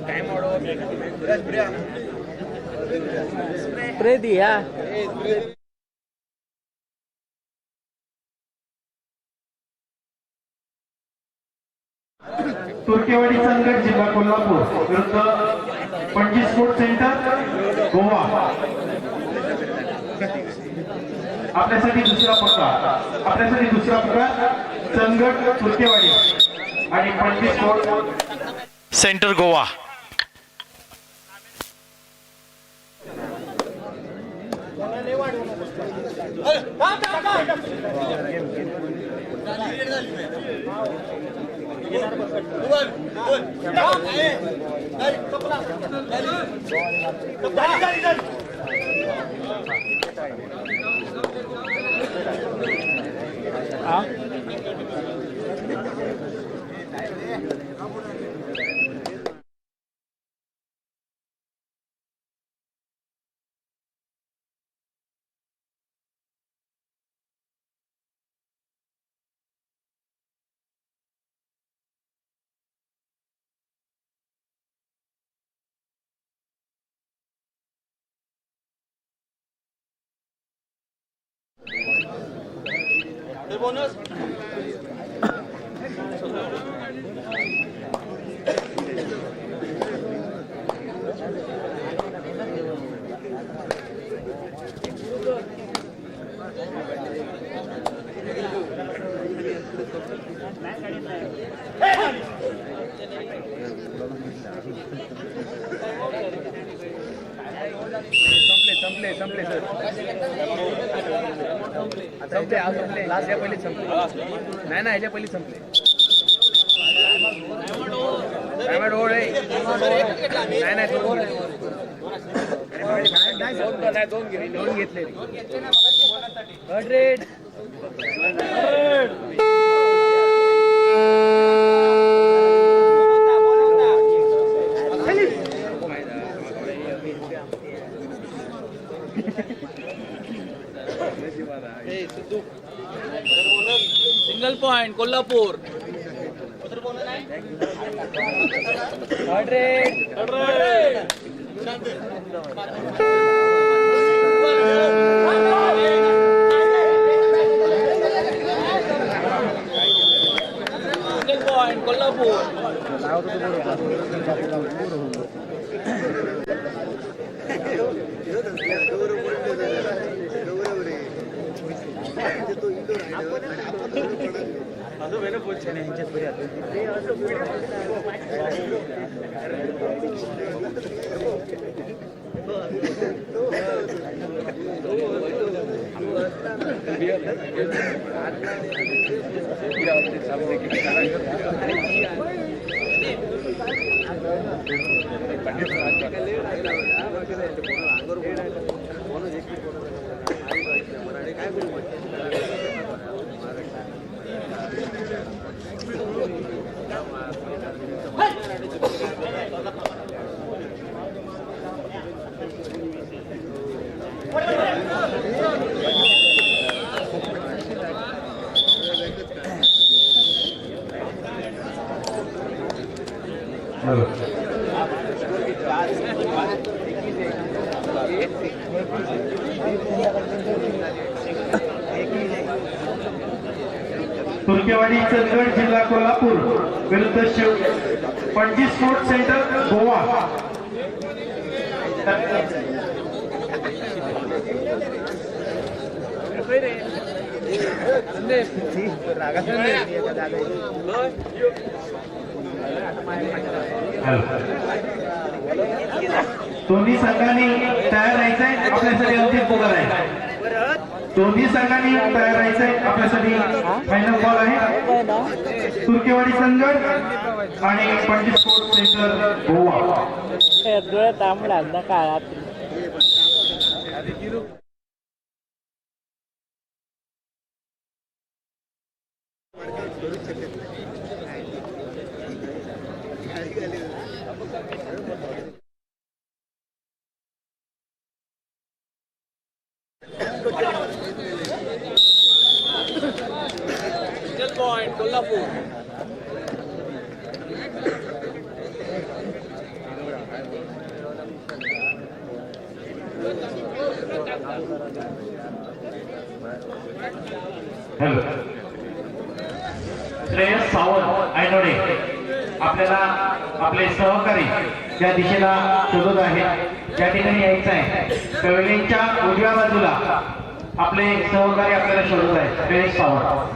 Time Turkewadi संघट जिल्हा कोल्हापूर विरुद्ध पणजी स्पोर्ट्स सेंटर गोवा. आपल्यासाठी दुसरा पुकार संघट तुर्केवाडी आणि Panaji sports centre Goa. Single point Kolhapur. Single point Kolhapur. Turkewadi संघट जिल्हा कोल्हापूर विरुद्ध पणजी स्पोर्ट्स सेंटर गोवा. दोन्ही संघांनी तयार राहायचंय, आपल्यासाठी अंतिम पुकार आहे. दोन्ही संघांनी तयार राहायचंय, आपल्यासाठी फायनल बॉल आहे. तुर्केवाडी संघट आणि Panaji sports centre Goa. Single point Kolhapur. Hello Shreyas Sawant आयनोडे आपल्याला आपले सहकारी ज्या दिशेला शोधत आहेत त्या ठिकाणी यायचं आहे. कवलेंच्या उजव्या बाजूला आपले सहकारी आपल्याला शोधत आहेत. श्रेयस सावंत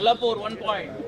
कोल्हापूर 1 पॉइंट.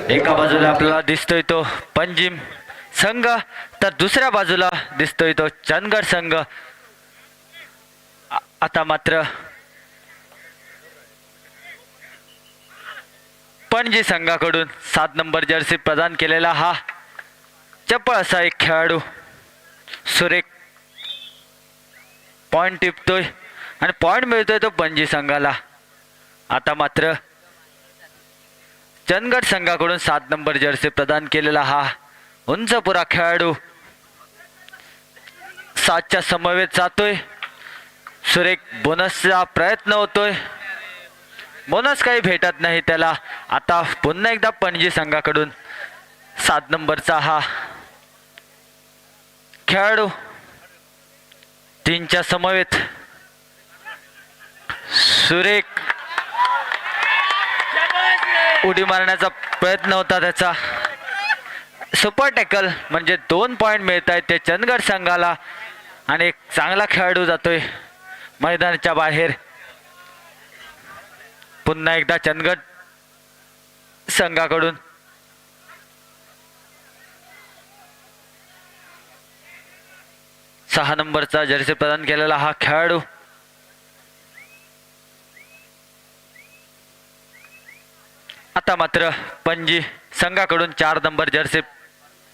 एका बाजूला आपल्याला दिसतोय तो पंजिम संघ, तर दुसऱ्या बाजूला दिसतोय तो चंदगड संघ. आता मात्र पणजी संघाकडून 7 नंबर जर्सी प्रदान केलेला हा चपळ असा एक खेळाडू सुरेख पॉइंट टिपतोय आणि पॉइंट मिळतोय तो पणजी संघाला. आता मात्र चंदगड संघाकडून 7 नंबर जर्सी प्रदान केलेला हा उंचपुरा खेळाडू 7च्या समवेत जातोय. सुरेख बोनसचा प्रयत्न होतोय, बोनस काही भेटत नाही त्याला. आता पुन्हा एकदा पणजी संघाकडून 7 नंबरचा हा खेळाडू 3च्या समवेत सुरेख उडी मारण्याचा प्रयत्न होता त्याचा. सुपर टॅकल म्हणजे 2 पॉइंट मिळत आहेत ते चंदगड संघाला आणि एक चांगला खेळाडू जातोय मैदानाच्या बाहेर. पुन्हा एकदा चंदगड संघाकडून सहा नंबरचा जर्सी प्रदान केलेला हा खेळाडू आता मात्र पणजी संघाकडून 4 नंबर जर्सी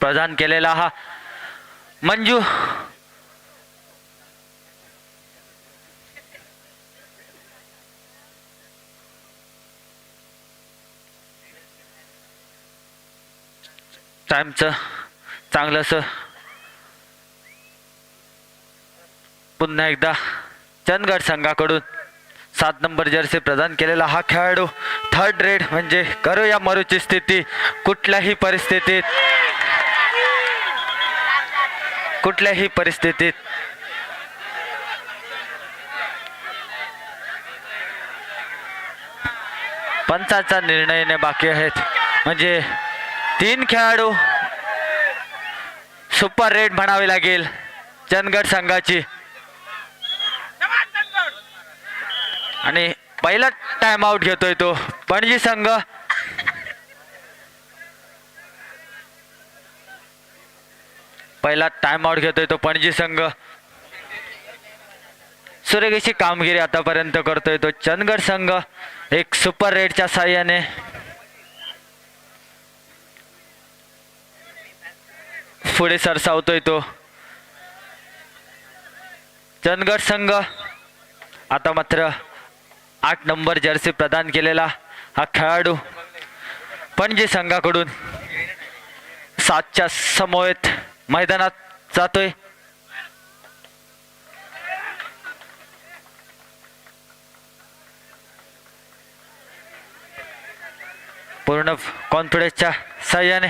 प्रदान केलेला हा मंजू टाइमचं चांगलंसं पुन्हा एकदा चंदगड संघाकडून 7 नंबर जर्सी प्रदान केलेला हा खेळाडू थर्ड रेड म्हणजे करो या मरूची स्थिती. कुठल्याही परिस्थितीत पंचाचा निर्णय येणे बाकी आहेत. म्हणजे 3 खेळाडू सुपर रेड म्हणावी लागेल चंदगड संघाची. आणि पहिला टाइम आउट घेतोय तो पणजी संघ. पहिला टाइम आउट घेतोय तो पणजी संघ. सुरेख कामगिरी आतापर्यंत करतोय तो चंदगड संघ एक सुपर रेडच्या साह्याने. पुढे सरसावतोय तो चंदगड संघ. आता मात्र 8 नंबर जर्सी प्रदान केलेला हा खेळाडू पणजी संघाकडून 7च्या समवेत मैदानात जातोय. पूर्ण कॉन्फिडन्सच्या साह्याने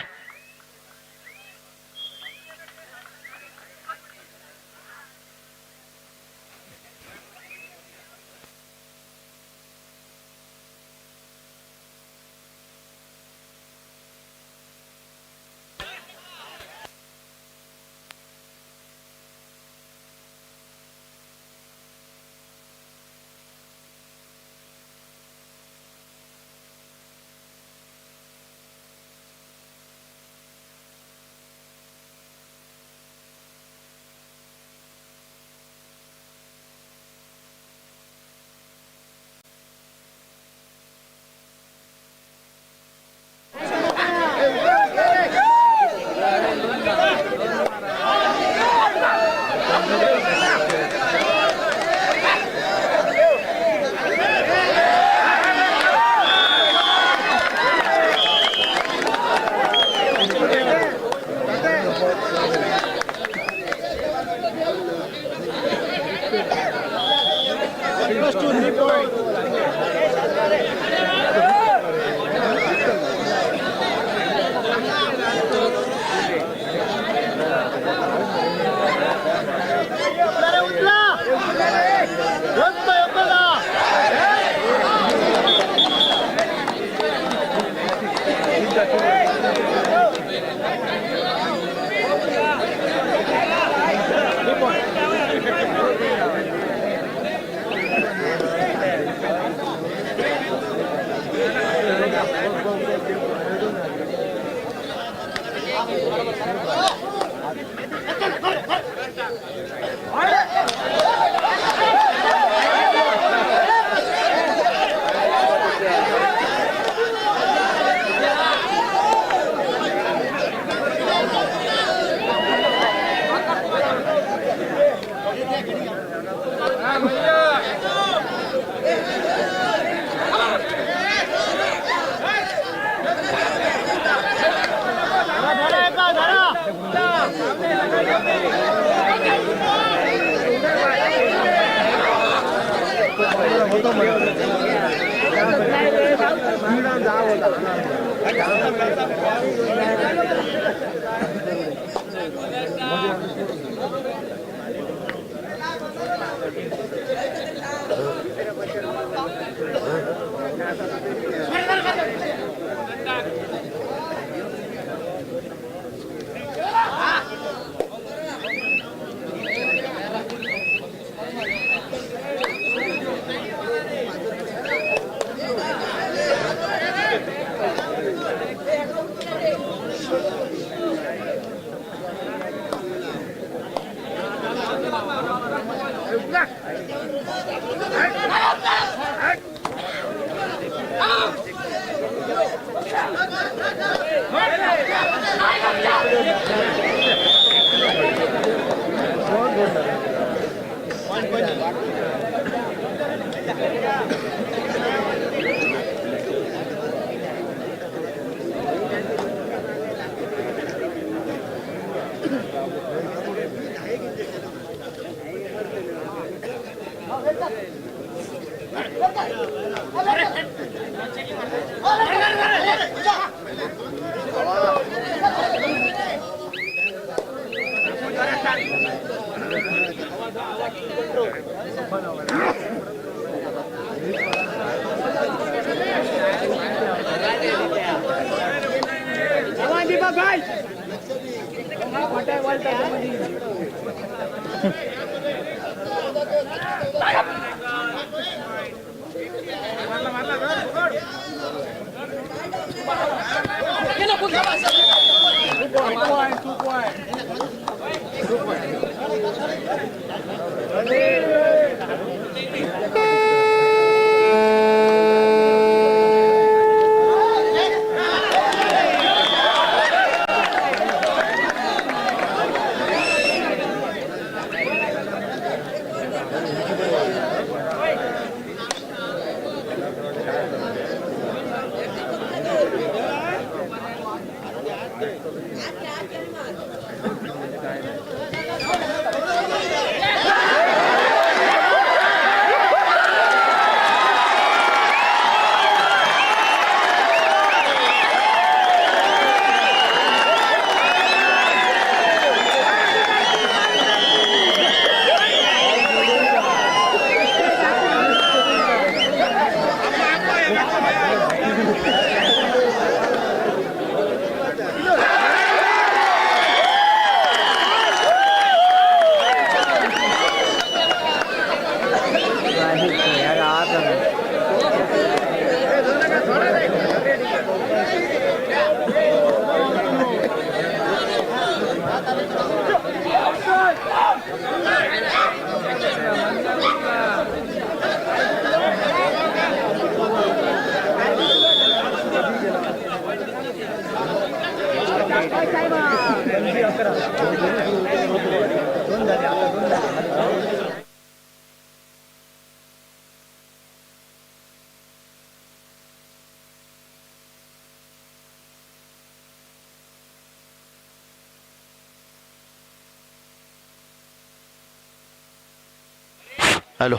हॅलो,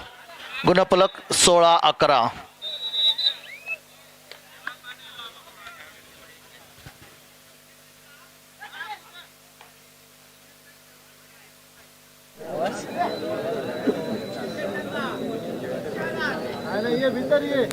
गुणफलक 16-11. ये भीतर ये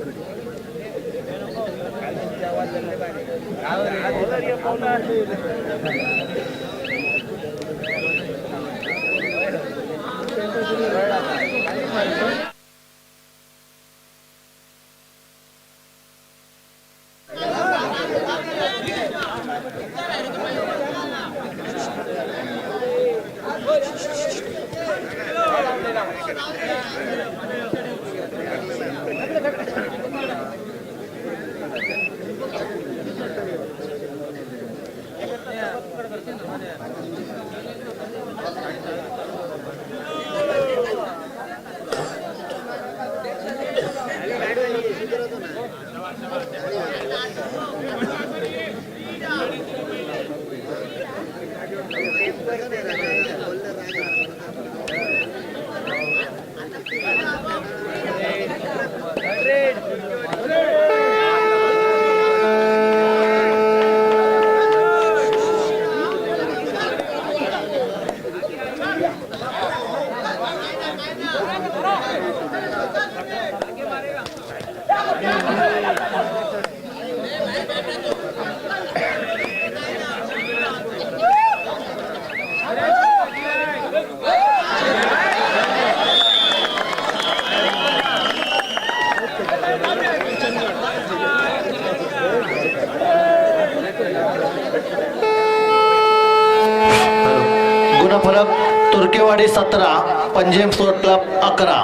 गुणफलक तुर्केवाडी 17, पंजेम स्पोर्ट क्लब 11,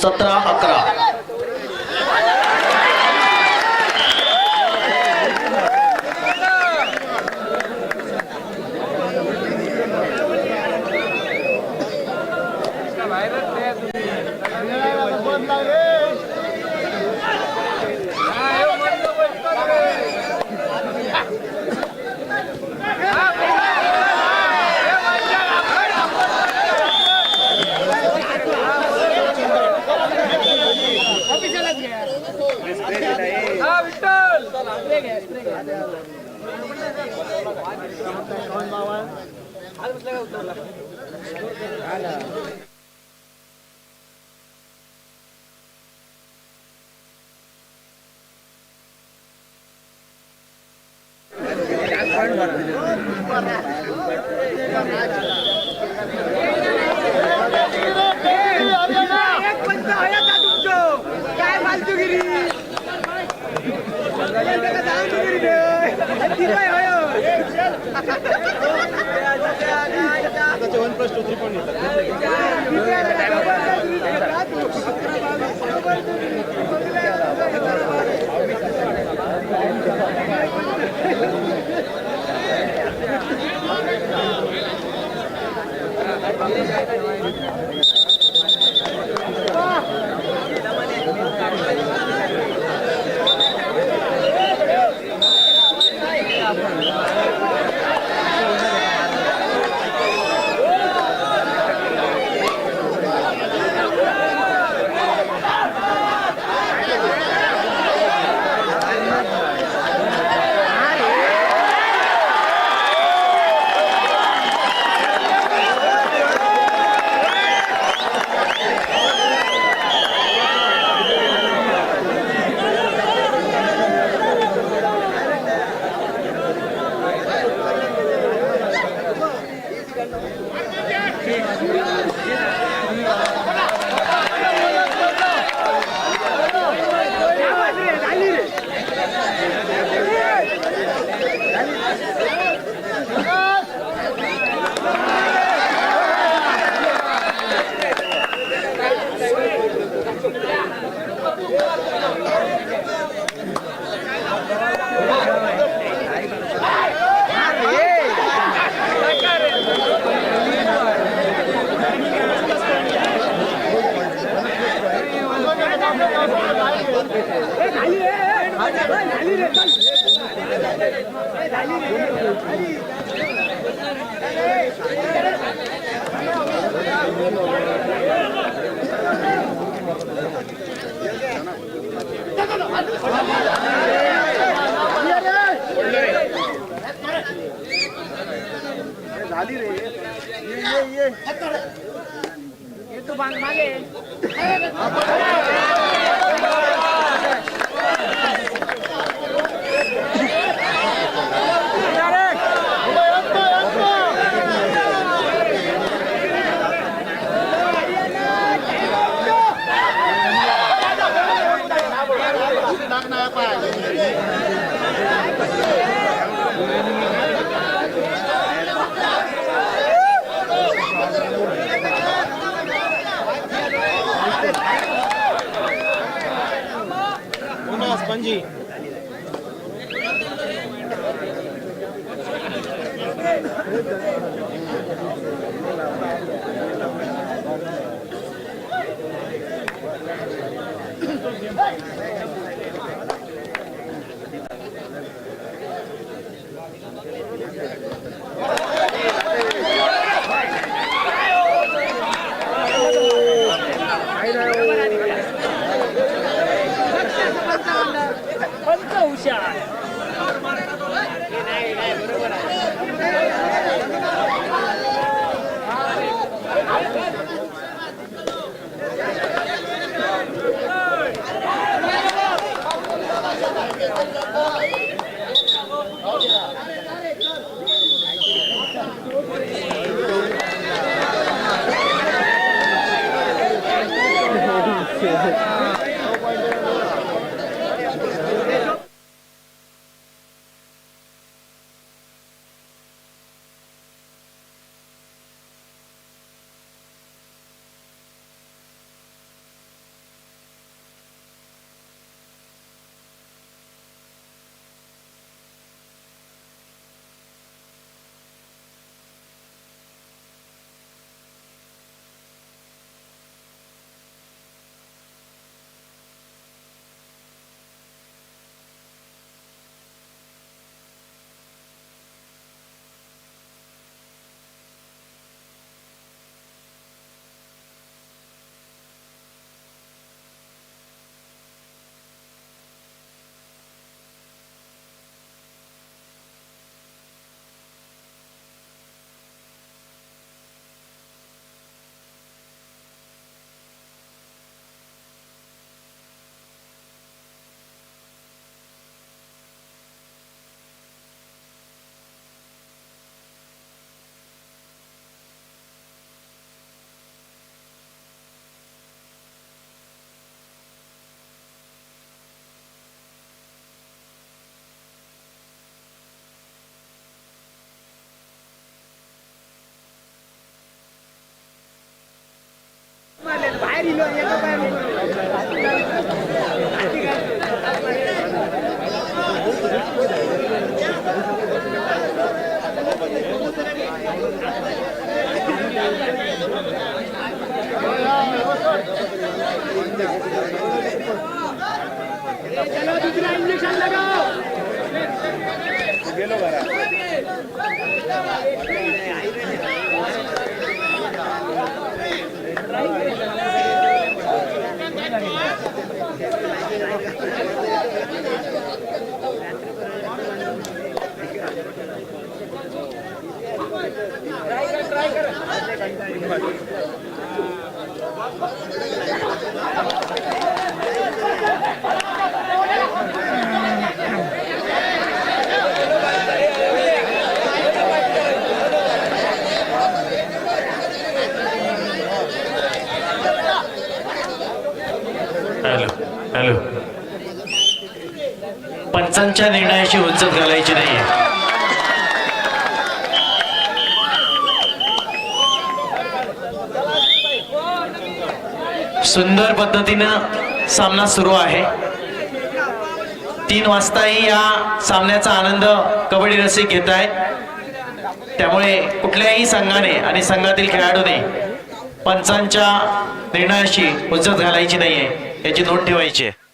17-11. हॅलो. पंचांच्या निर्णयाची हुज्जत घालायची नाहीये. सुंदर पद्धतीनं सामना सुरू आहे. 3 वाजताही या सामन्याचा आनंद कबड्डी रसिक घेत आहेत. त्यामुळे कुठल्याही संघाने आणि संघातील खेळाडूने पंचांच्या निर्णयाशी हुज्जत घालायची नाहीये याची नोंद ठेवायची आहे.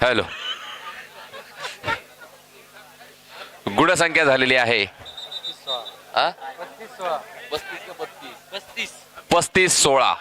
हॅलो. गुणसंख्या झालेली आहे 35-16.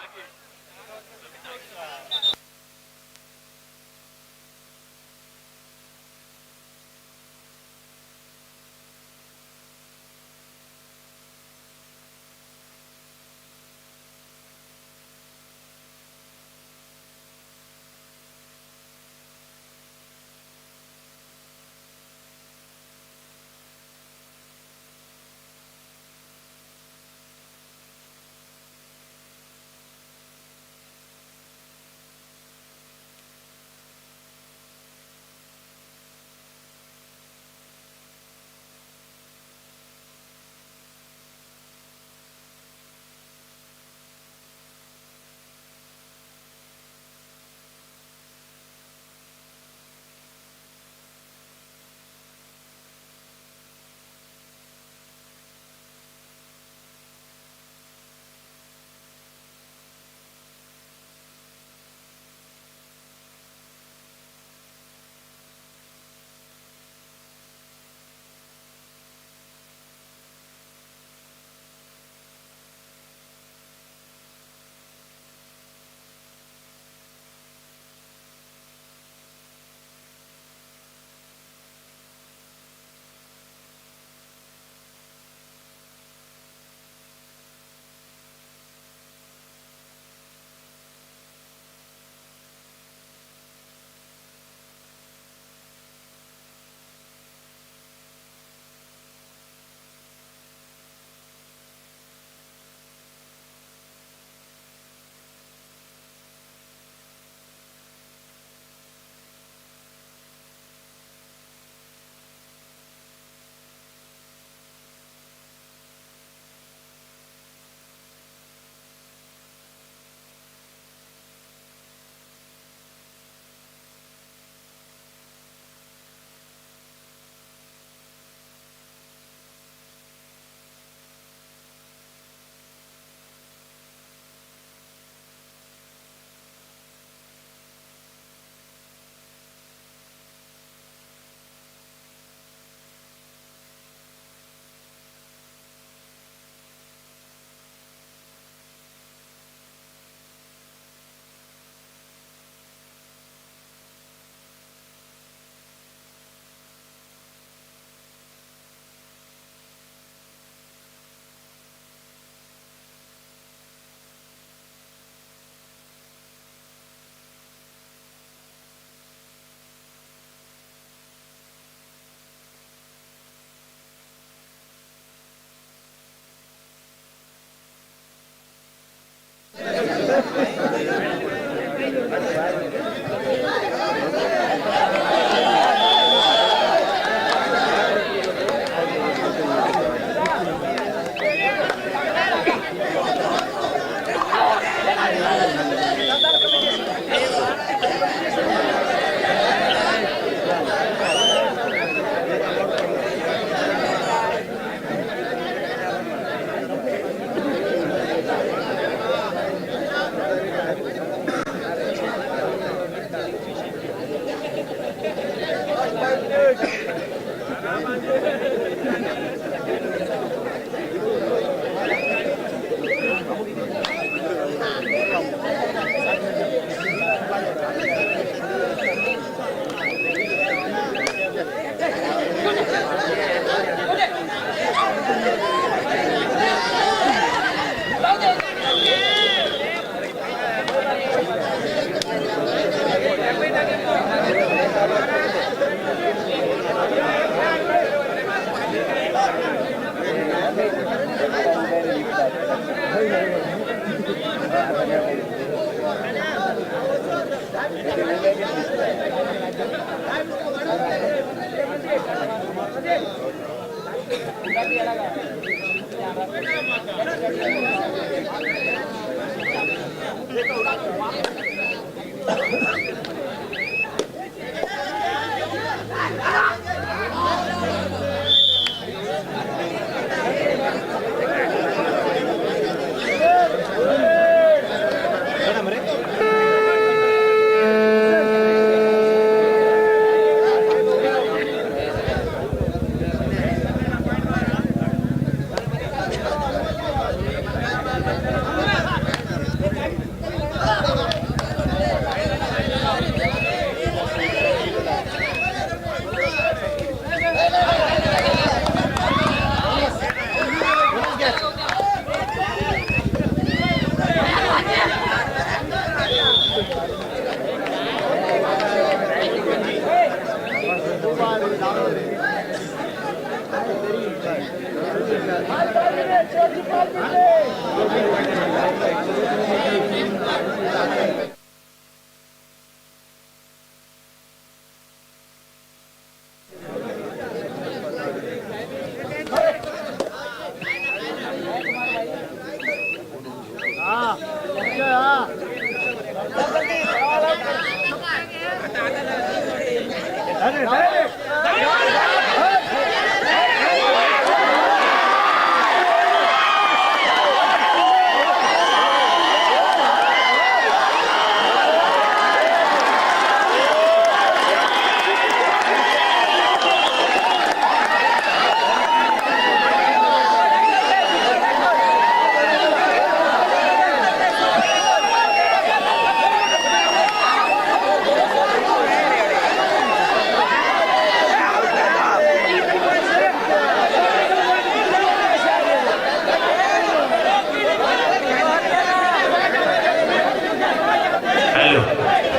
हॅलो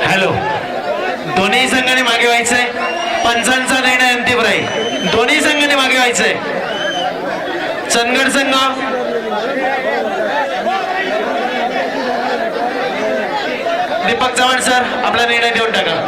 हॅलो, दोन्ही संघाने मागे व्हायचंय. पंचांचा निर्णय अंतिम राहील. दोन्ही संघाने मागे व्हायचंय. चंदगड संघ दीपक चव्हाण सर, आपला निर्णय देऊन टाका.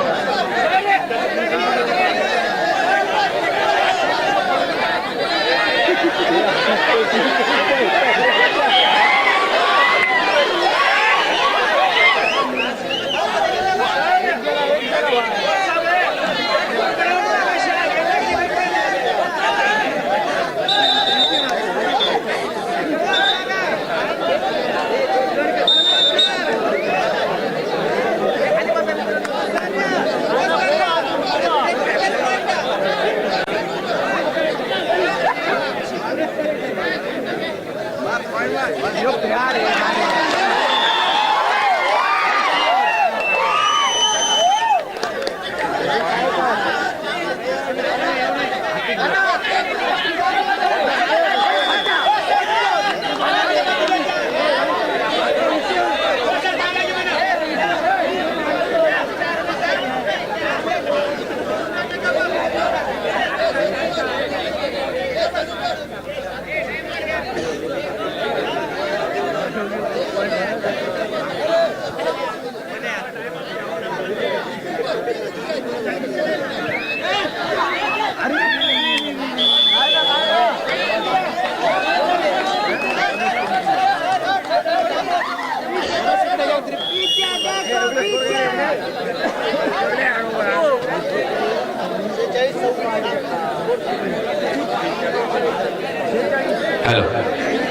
हॅलो,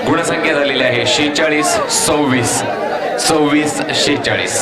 गुणसंख्या झालेली आहे 46 26 26 46.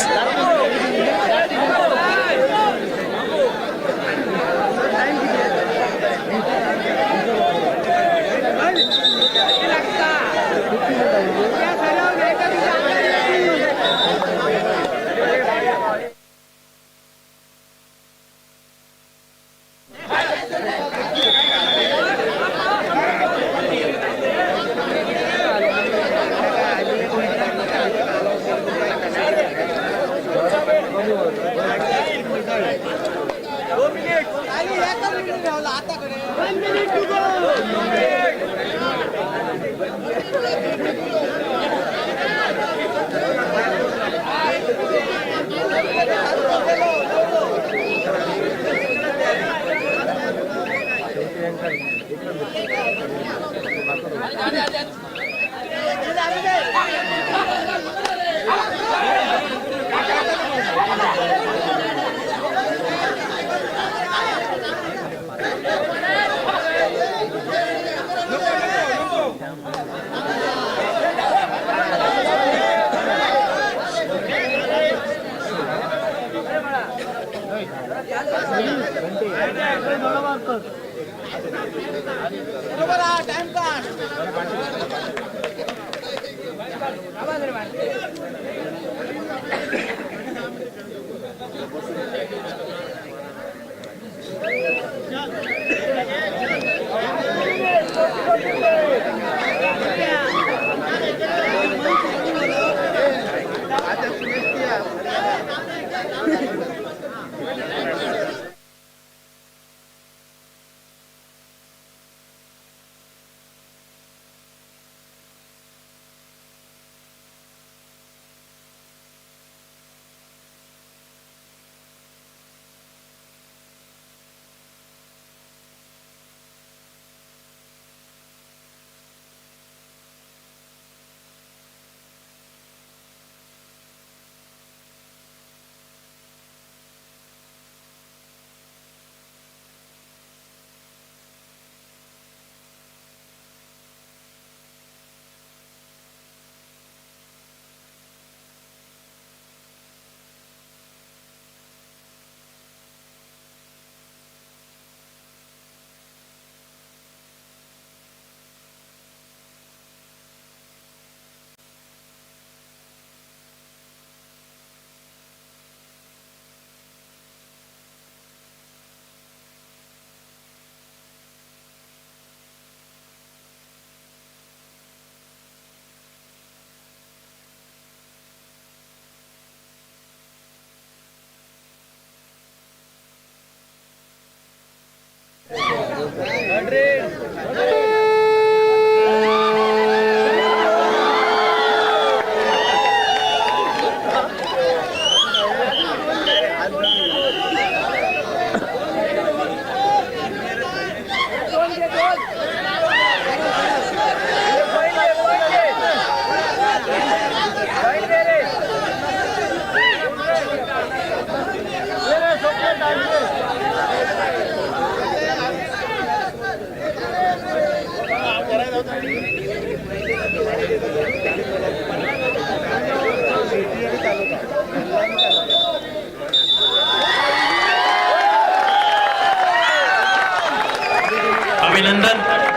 आता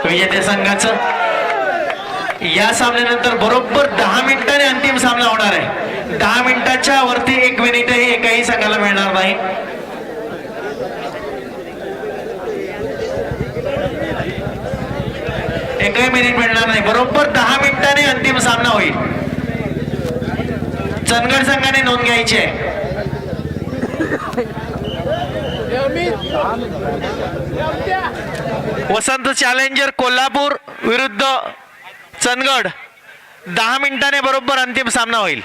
विजेत्या संघाचं. या सामन्यानंतर बरोबर 10 मिनिटांनी अंतिम सामना होणार आहे. 10 मिनिटाच्या वरती 1 मिनिटही एकाही संघाला मिळणार नाही. एकही मिनिट मिळणार नाही. बरोबर 10 मिनिटांनी अंतिम सामना होईल. चंदगड संघाने नोंद घ्यायची आहे. वसंत चॅलेंजर कोल्हापूर विरुद्ध चंदगड. 10 मिनिटाने बरोबर अंतिम सामना होईल.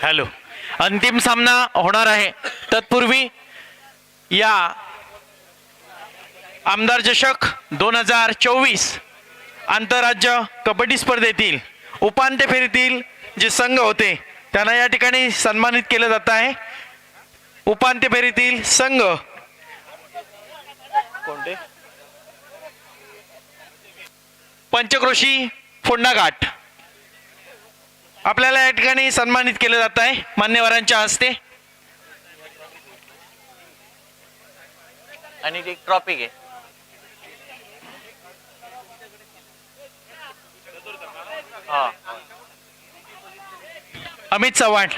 हॅलो. अंतिम सामना होणार आहे. तत्पूर्वी या आमदार चषक 2024 आंतरराज्य कबड्डी स्पर्धेतील उपांत्य फेरीतील जे संघ होते त्यांना या ठिकाणी सन्मानित केलं जात आहे. उपांत्य फेरीतील संघ कोणते? पंचक्रोशी फोंडाघाट आपल्याला या ठिकाणी सन्मानित केलं जात आहे मान्यवरांच्या हस्ते. आणि एक ट्रॉफिक आहे. हा अमित चव्हाण.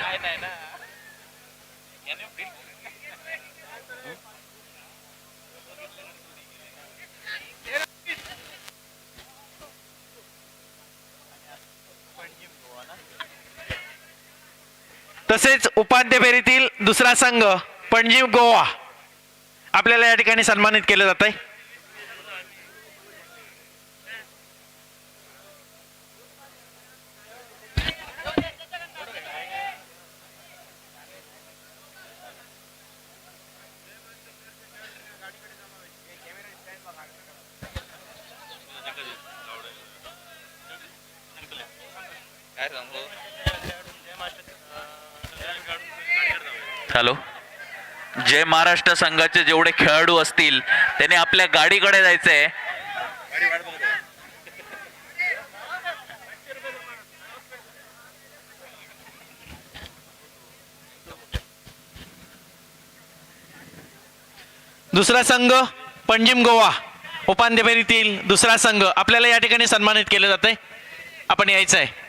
तसेच उपांत्य फेरीतील दुसरा संघ पणजी गोवा आपल्याला या ठिकाणी सन्मानित केलं जात आहे. हॅलो. जय महाराष्ट्र संघाचे जेवढे खेळाडू असतील त्याने आपल्या गाडीकडे जायचंय. दुसरा संघ पणजिम गोवा उपांत्य फेरीतील दुसरा संघ आपल्याला या ठिकाणी सन्मानित केलं जातंय. आपण यायचं आहे.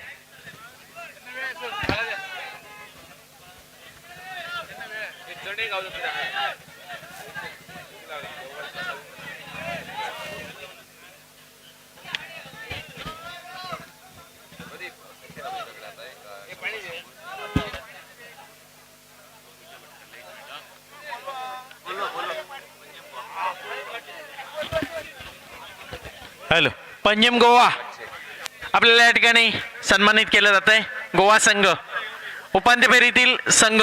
हॅलो, पंजिम गोवा आपल्याला या ठिकाणी सन्मानित केलं जात आहे. गोवा संघ उपांत्य फेरीतील संघ.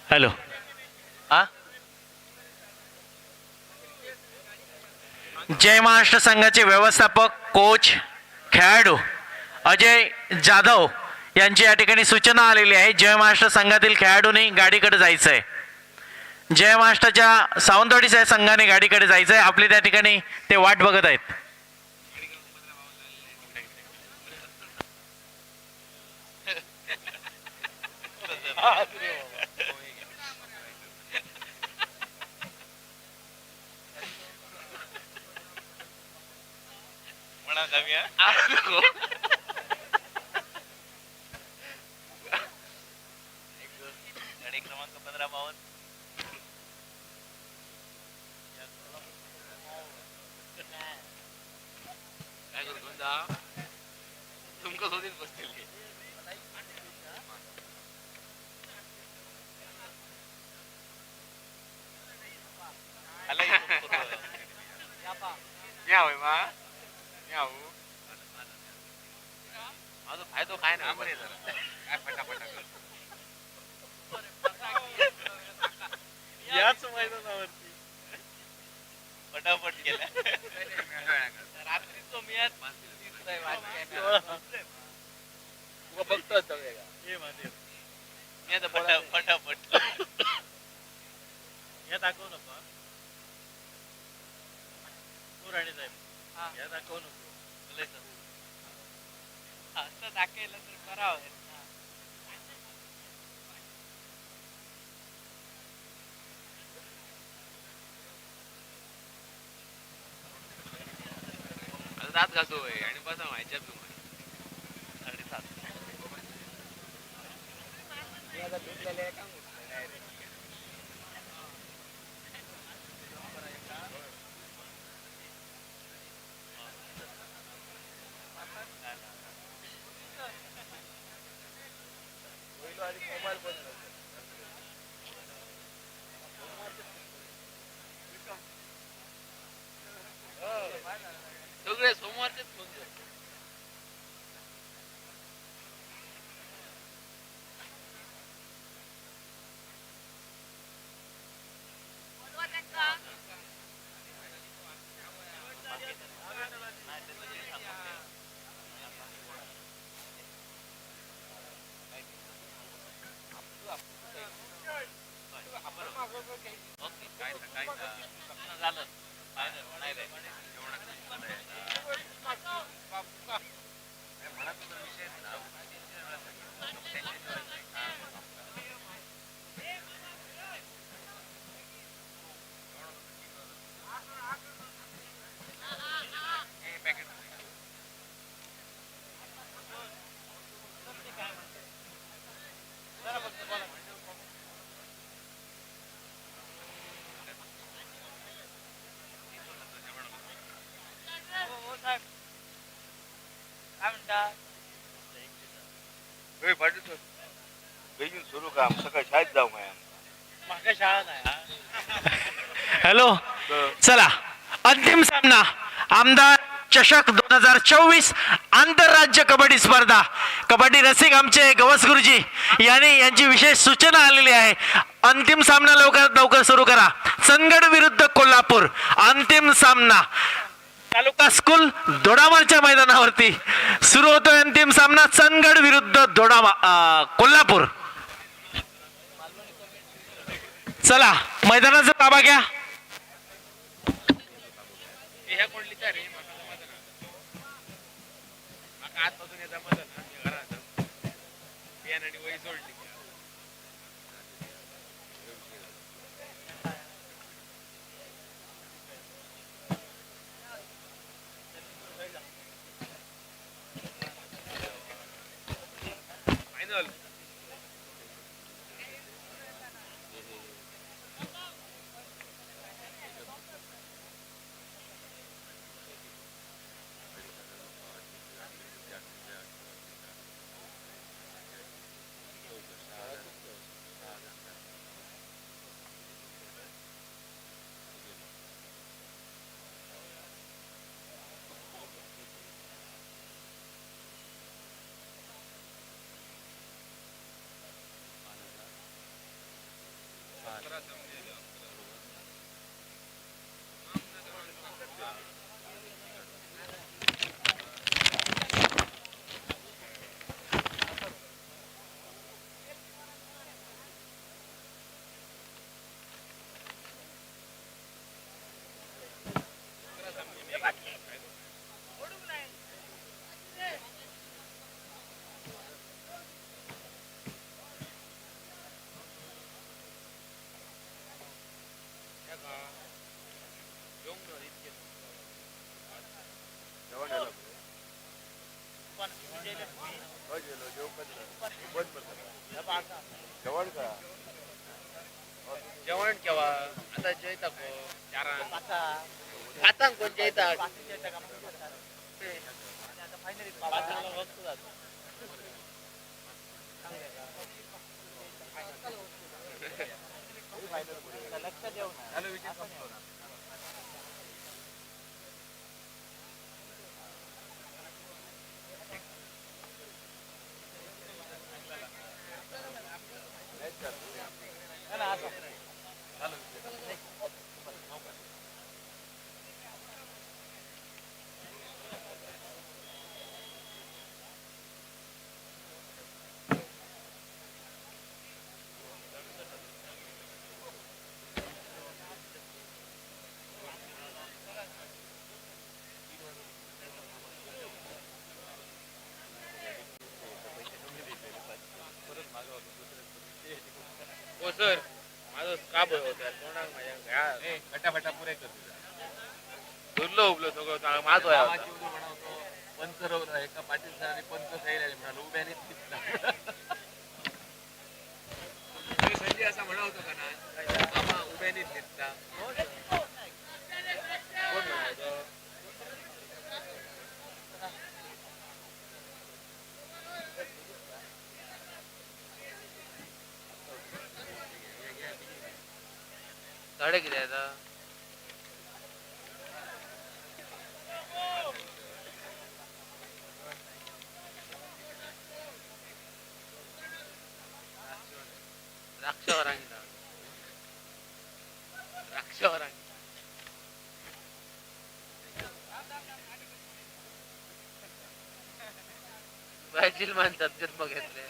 हॅलो, जय महाराष्ट्र संघाचे व्यवस्थापक, कोच, खेळाडू अजय जाधव यांची या ठिकाणी सूचना आलेली आहे. जय महाराष्ट्र संघातील खेळाडूंनी गाडीकडे जायचं आहे. जय महाराष्ट्राच्या सावंतवाडी संघाने गाडीकडे जायचं आहे. आपले त्या ठिकाणी ते वाट बघत आहेत. गाडी क्रमांक 1552 काय करू घेऊन जा तुमका सोडीत बसतील ते. या होय मा या हो माझा फायदो काय नाही काय फटाफटा याच मैदानावरती फटाफट केल्या रात्रीच मी बघतो फटाफट या दाखव नको राणी साहेब या दाखव नको असं दाखवलं तर करावं. दात घासोय आणि बसा व्हायच्या मोबाईल बंद सगळे सोमवारचेच फोन बेगीन सुरू का सकाळी शाळेत जाऊ हॅलो चला अंतिम सामना आमदार चषक 2024 आंतरराज्य कबड्डी स्पर्धा. कबड्डी रसिक आमचे गवस गुरुजी यांची विशेष सूचना आलेली आहे. अंतिम सामना लवकरात लवकर सुरू करा. चंदगड विरुद्ध कोल्हापूर अंतिम सामना तालुका स्कूल दोडामारच्या मैदानावरती सुरू होतोय. अंतिम सामना चंदगड विरुद्ध कोल्हापूर. चला मैदानाचा ताबा घ्या. आतमधून येता मदन आमच्या घरात बियाणाने वही सोडली. फायनल जेवण केव्हा आता जेवता खाता कोण जेवता हो सर माझं का होत्या तोंडाक माझ्या फटाफटा पुरे करतो दुर्लो उबलो सगळं माझं बनवतो पंच एका पाटील सरांनी पंच सांगितले म्हणाल उभ्याने संजय असा म्हणा होतो का ना मामा उभ्यानेच दिसता कोण म्हणायचं साडे किती आता द्राक्षावर पाहिजे माणसात जन्म घेतले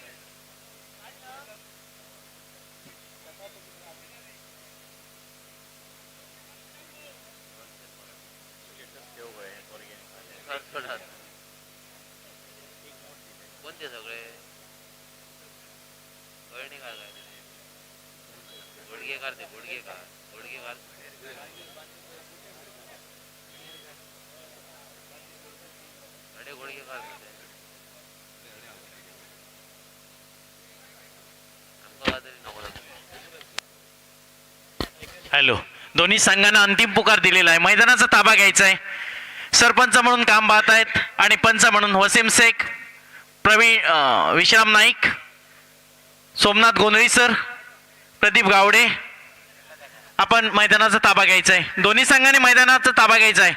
कोणते सगळे कळणे काय काय गुडघे हॅलो दोन्ही संघांना अंतिम पुकार दिलेला आहे. मैदानाचा ताबा घ्यायचा आहे. सरपंच म्हणून काम पाहत आहेत आणि पंच म्हणून वसीम शेख, प्रवीण विश्राम नाईक, सोमनाथ गोंधळी सर, प्रदीप गावडे, आपण मैदानाचा ताबा घ्यायचा आहे. दोन्ही संघांनी मैदानाचा ताबा घ्यायचा आहे.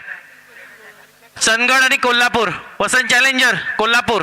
चंदगड आणि कोल्हापूर, वसंत चॅलेंजर कोल्हापूर.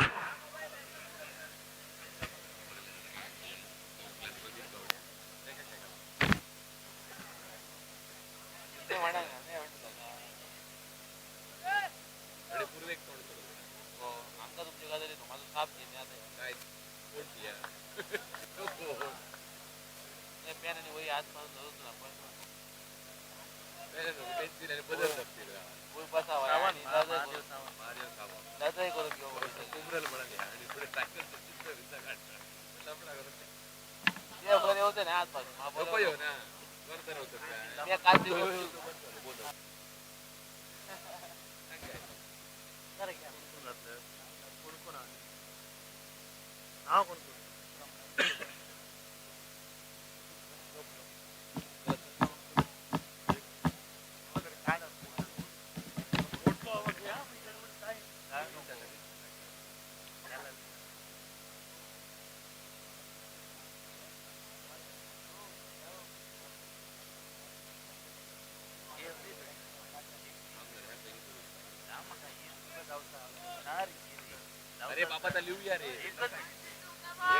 अरे बाबा तर लिहूया रे. हे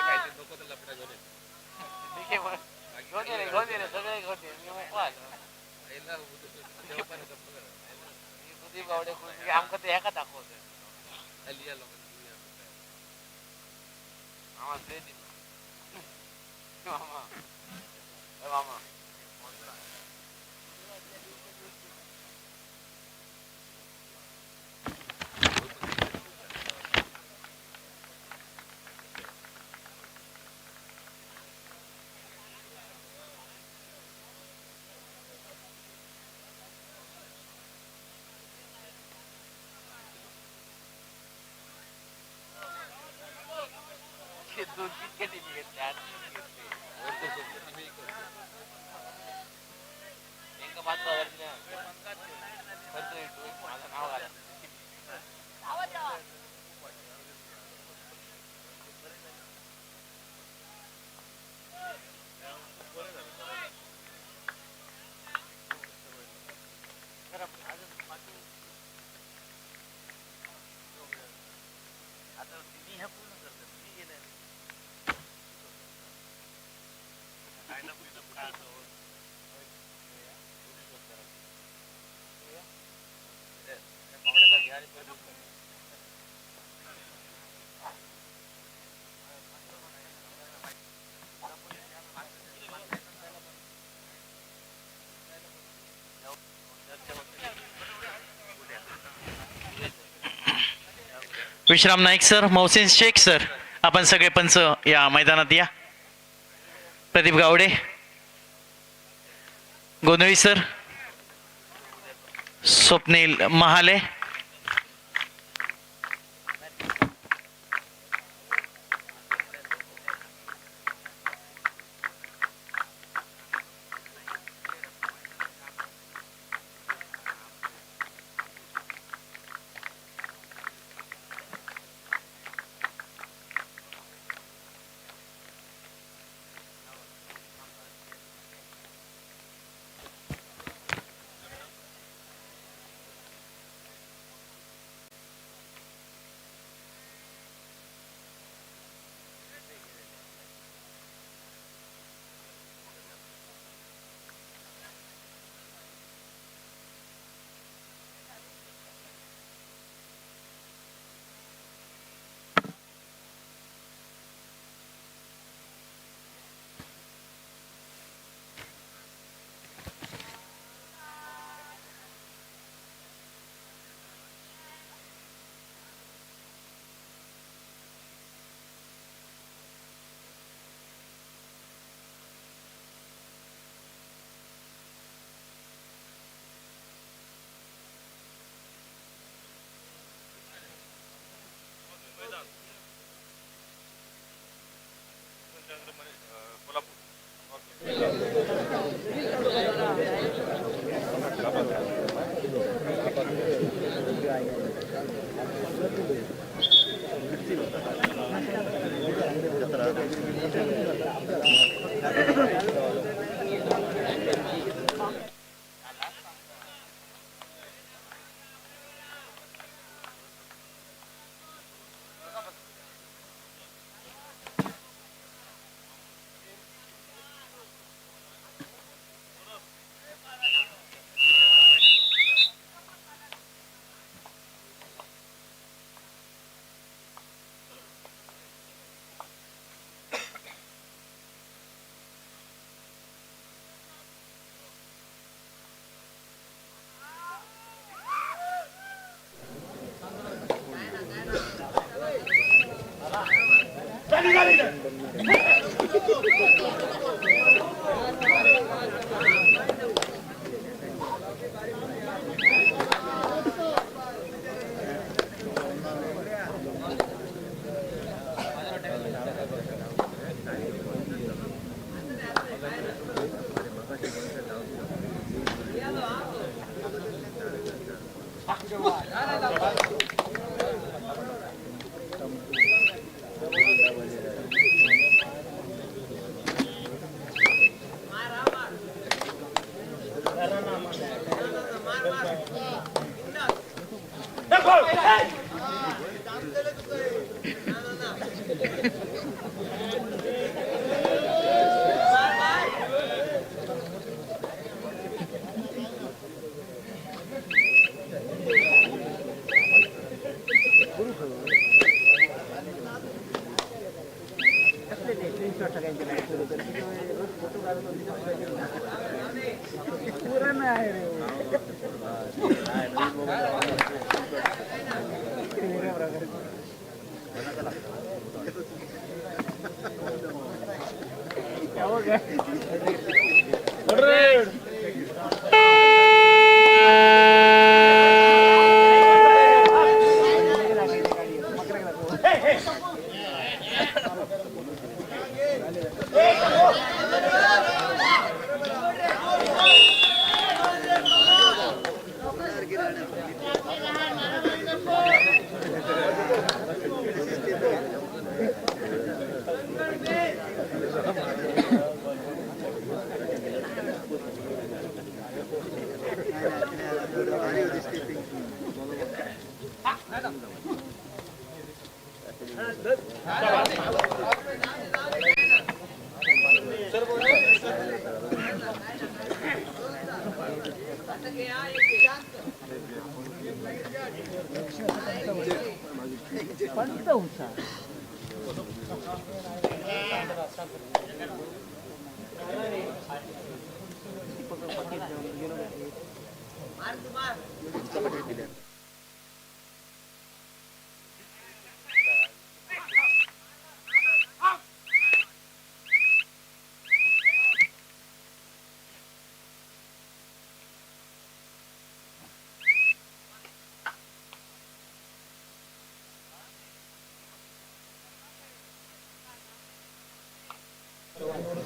काय ते नको तर लफडा घेऊन ये. आईला तेव्हा पण गप्प कर. लिहा लोकांना, लिहूया. विश्राम नाईक सर, मोहसिन शेख सर, आपण सगळे पंच या मैदानात या. Pradeep Gawade, Gondhali sir, Swapnil Mahale, Kolhapur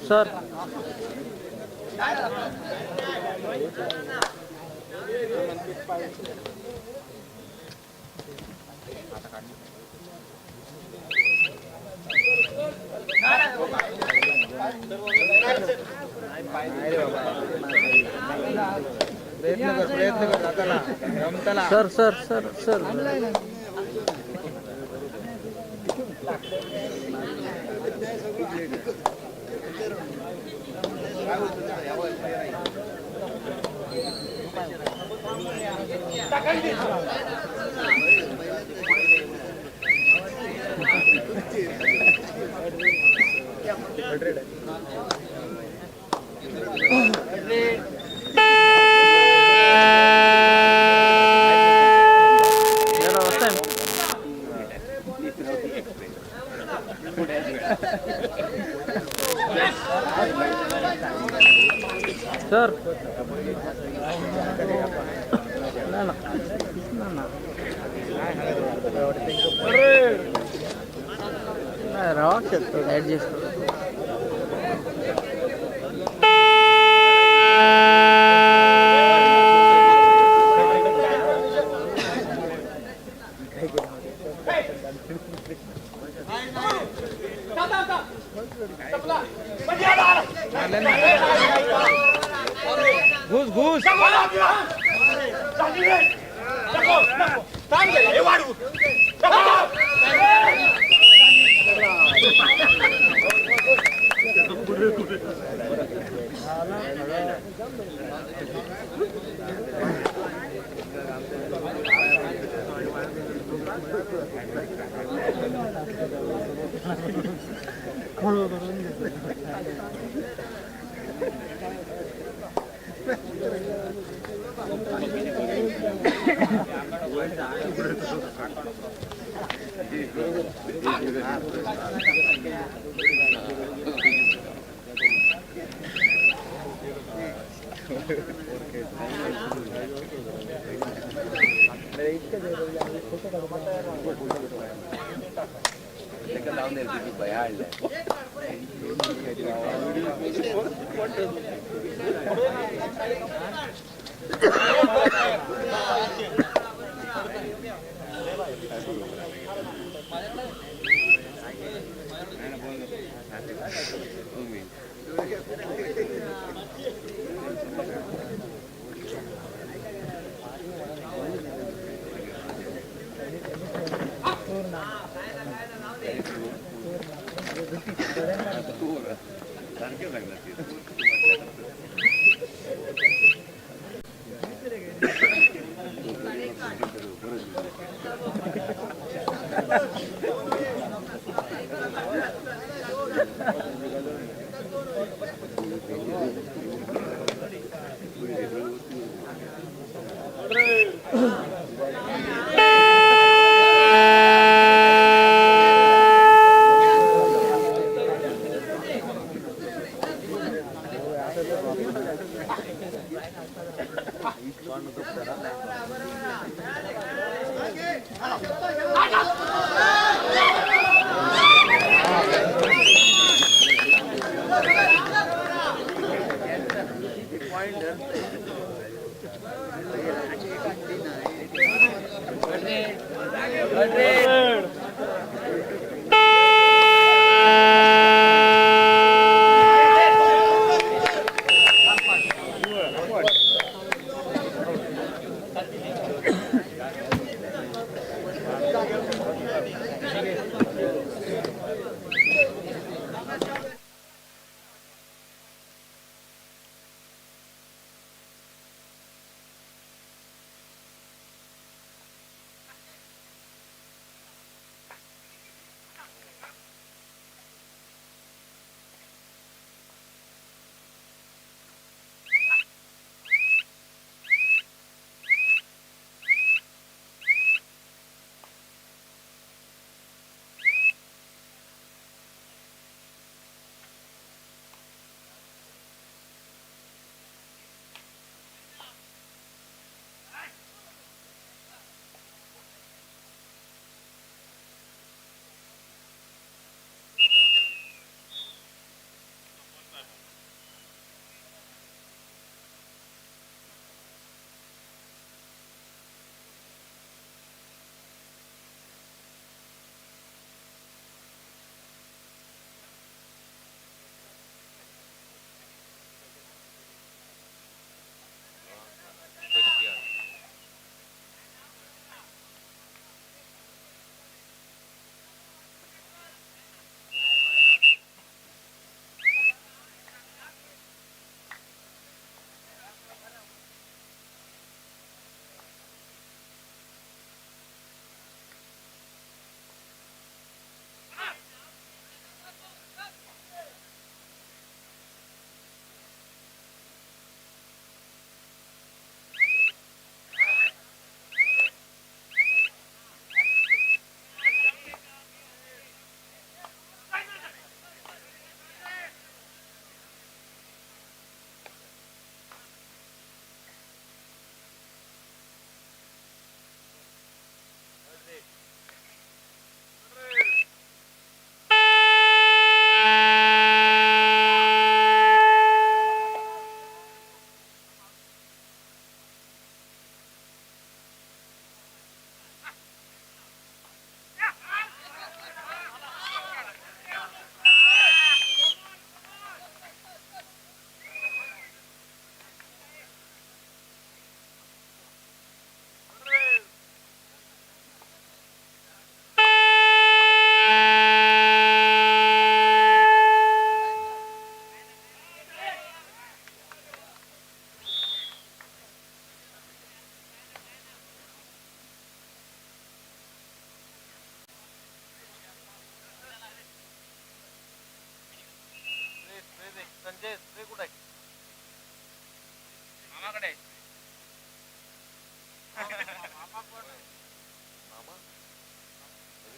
sir sir sir sir sir sir राहू शकतो ऍडजस्ट पॉइंट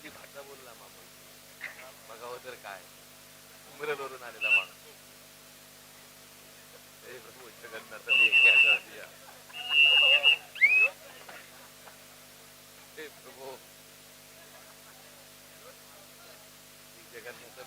ती भाषा बोलला मामा बघावं तर काय उमरेलवरून आलेला माणूस हे प्रभू जगन्नाथ मी क्या कर दिया हे प्रभू जगन्नाथ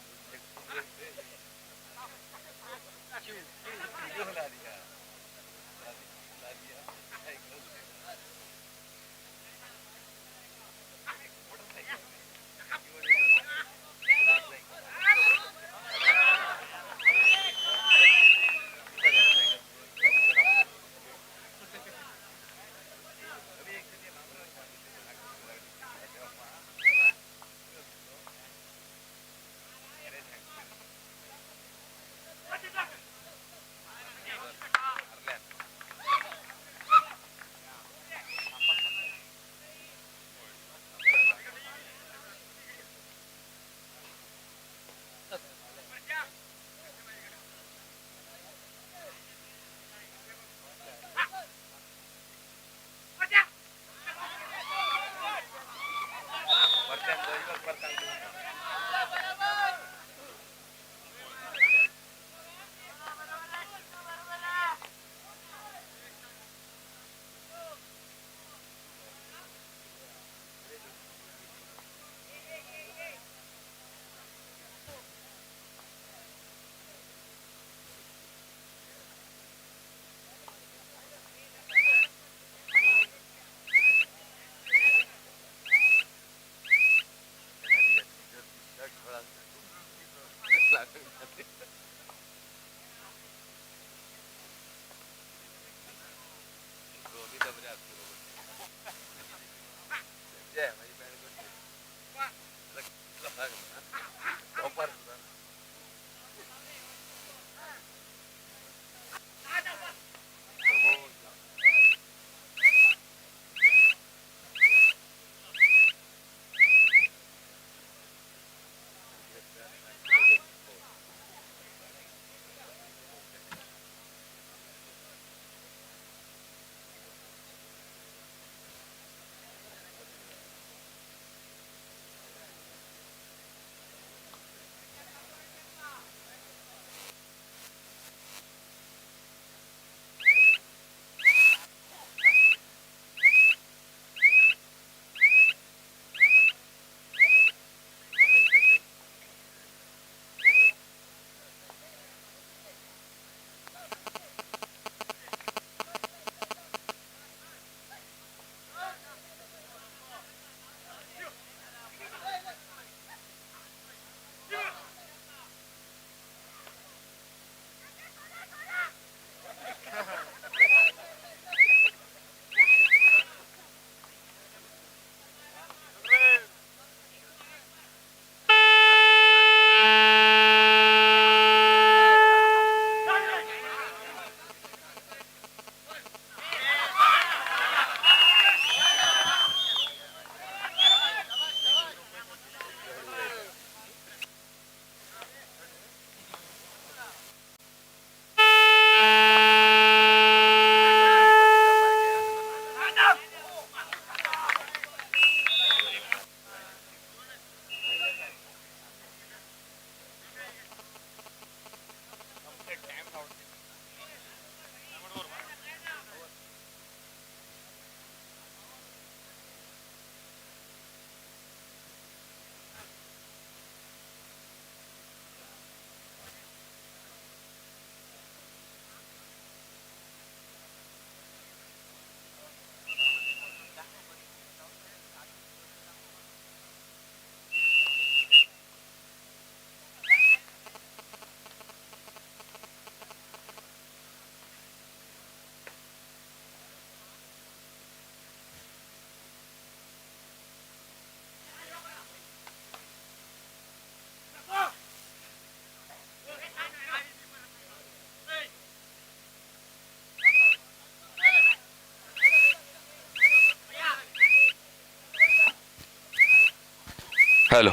हॅलो.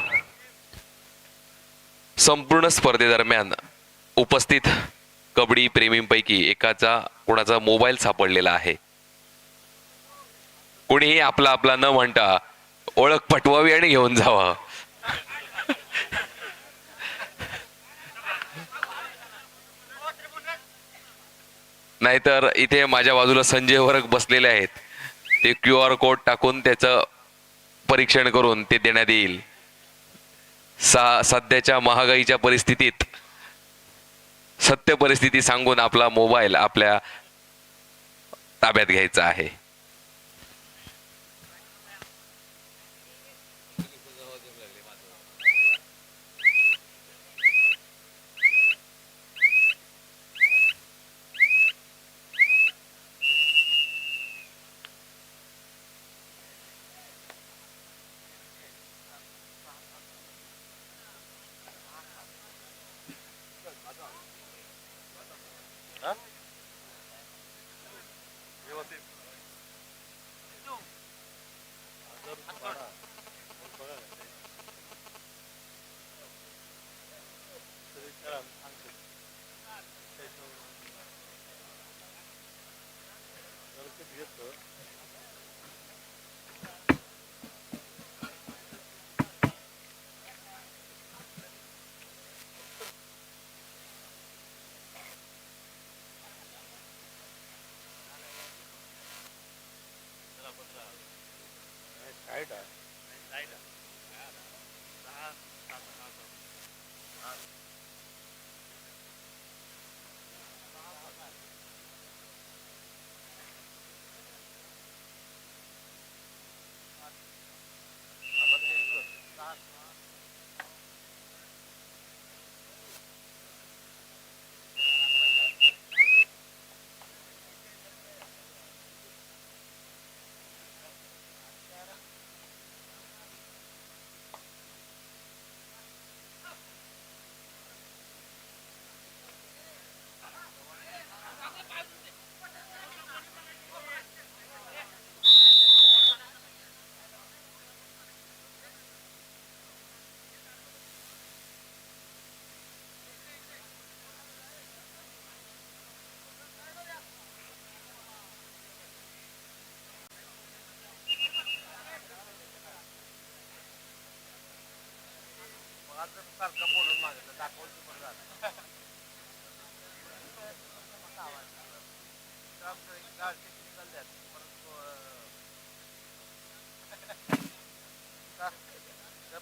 संपूर्ण स्पर्धेदरम्यान उपस्थित कबड्डी प्रेमींपैकी एकाचा कोणाचा मोबाईल सापडलेला आहे. कोणीही आपला आपला न म्हणता ओळख पटवावी आणि घेऊन जावा. नाहीतर इथे माझ्या बाजूला संजय वर्ग बसलेले आहेत, ते QR कोड टाकून त्याचं परीक्षण करून ते देण्यात येईल. सध्याच्या महागाईच्या परिस्थितीत सत्य परिस्थिती सांगून आपला मोबाईल आपल्या ताब्यात घ्यायचा आहे.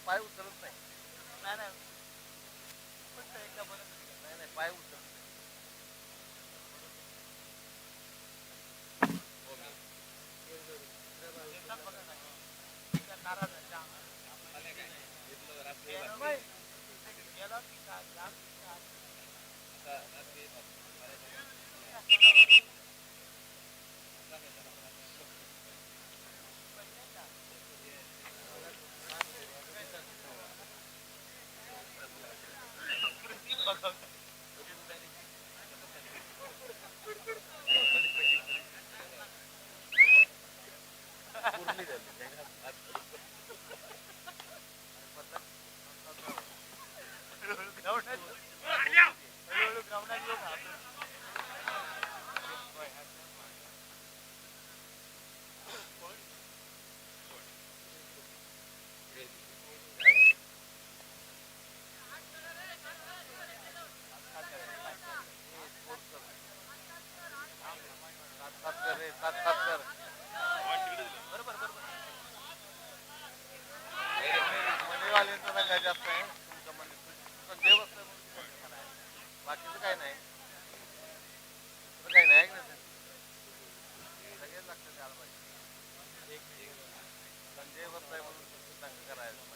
पाय उचलत नाही. नाही नाही पाय उचलत जास्त आहे तुमचं म्हणणं देव बाकीचं काय नाही काही नाही सगळेच लक्षात द्यायला पाहिजे संजय वस्ताय म्हणून चांगलं करायचं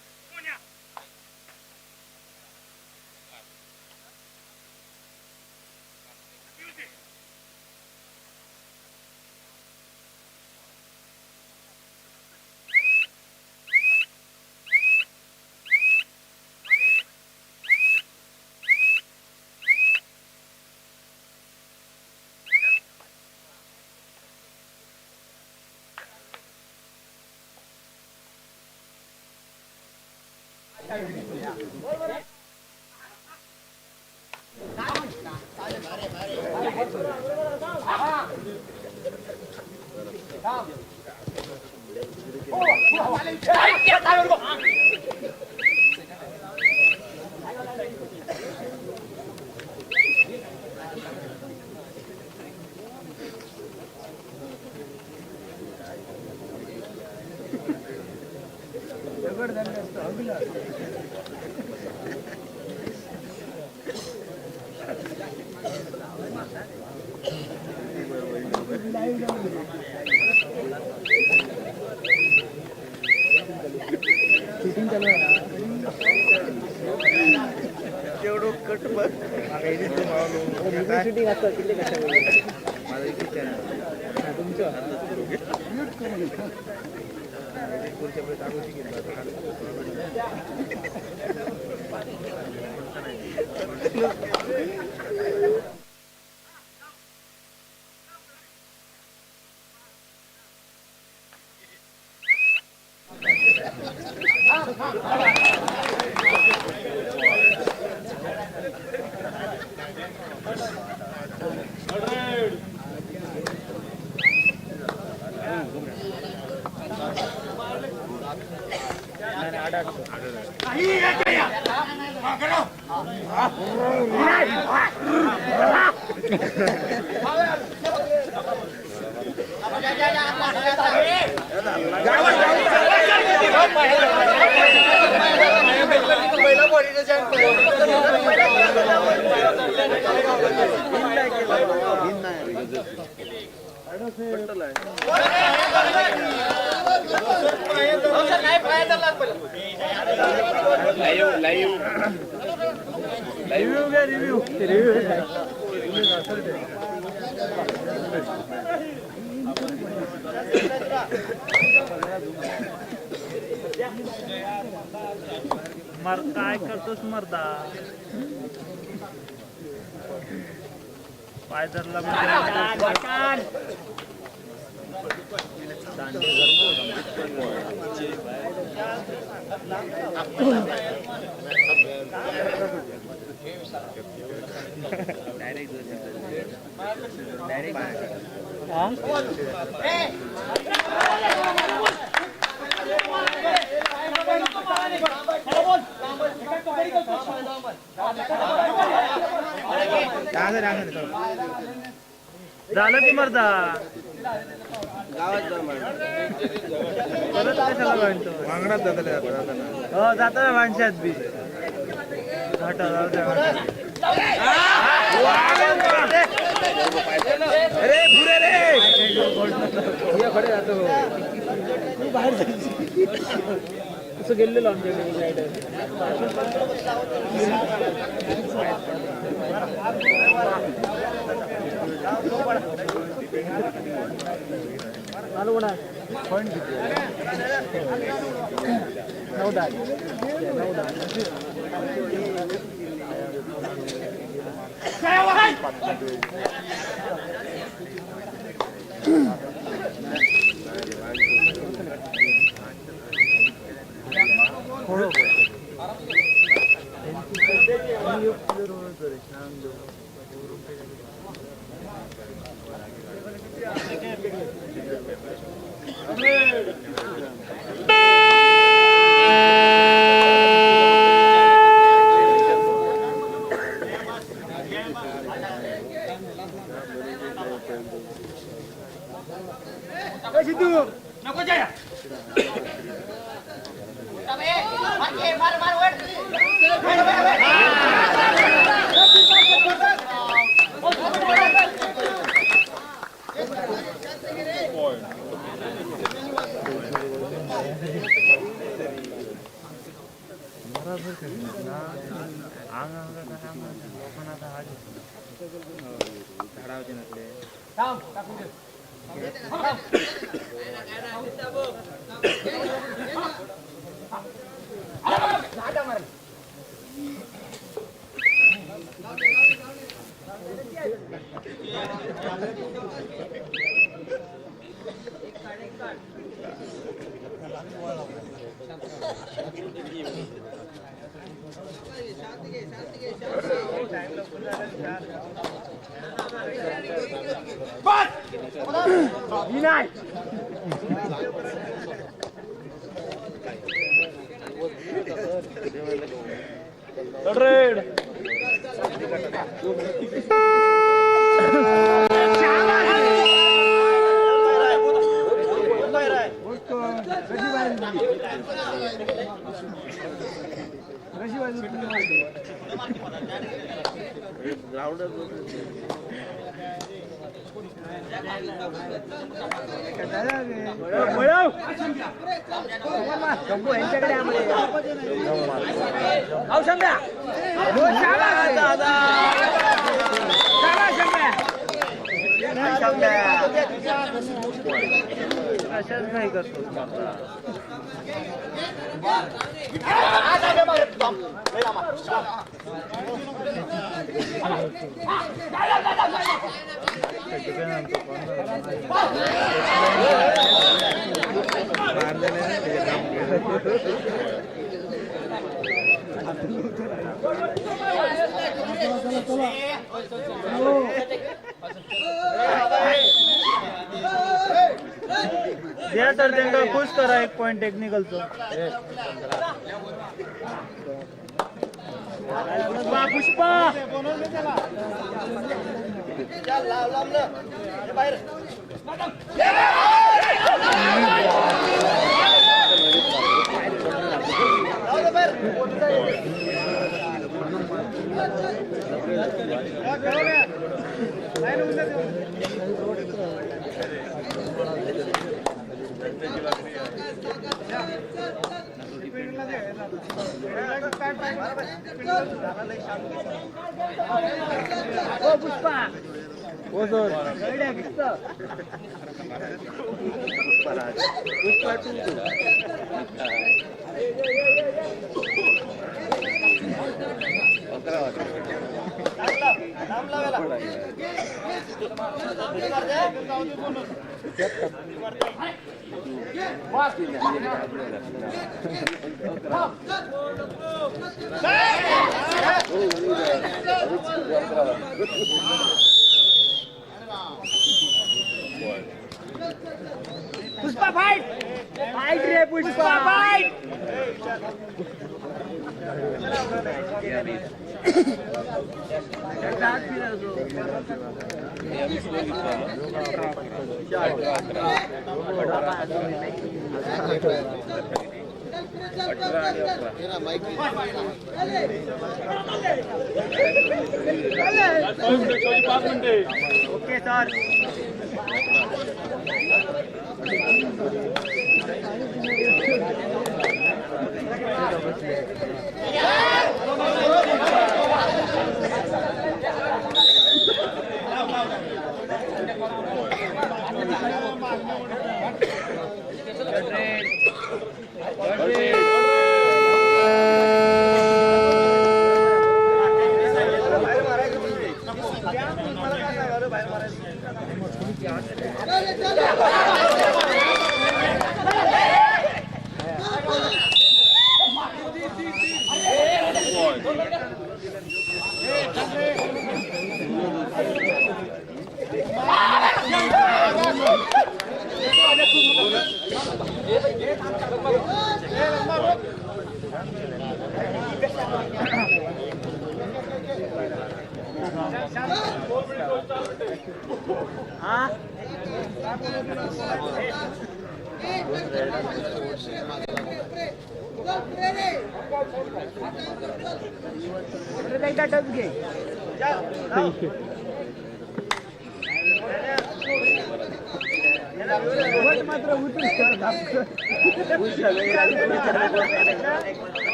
काय करतोस मर्दा पायदरला झालं की मर्दा परत कशाला म्हणतो वांगडात जाता हो जाता माणसात बी घाटा अरे पुरे रे खडे जातो तू बाहेर असं गेलेलो आमच्याकडे पॉइंट द्या तर त्यांना खुश करा 1 पॉइंट टेक्निकलचं. पुष्पा फाइट रे पुष्पा फाइट. Okay sir.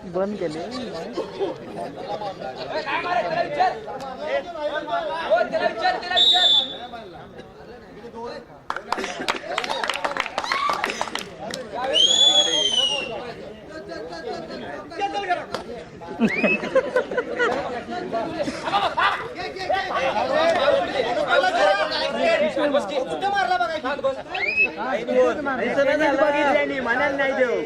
बंद केले म्हणायला नाही देऊ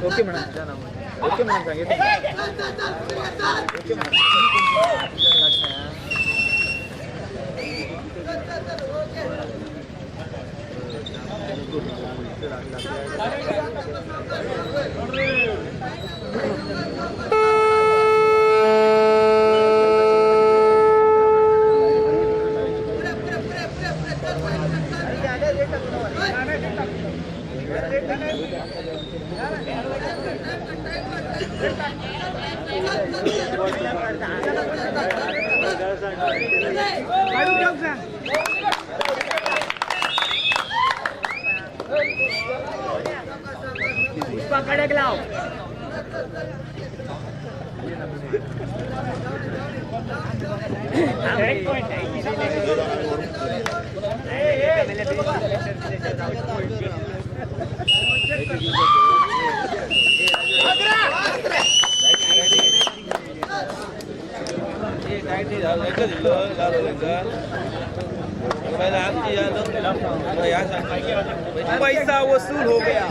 ओके मॅडम ओके मॅडम सांगितलं कडक लाव पैसा वसूल हो गया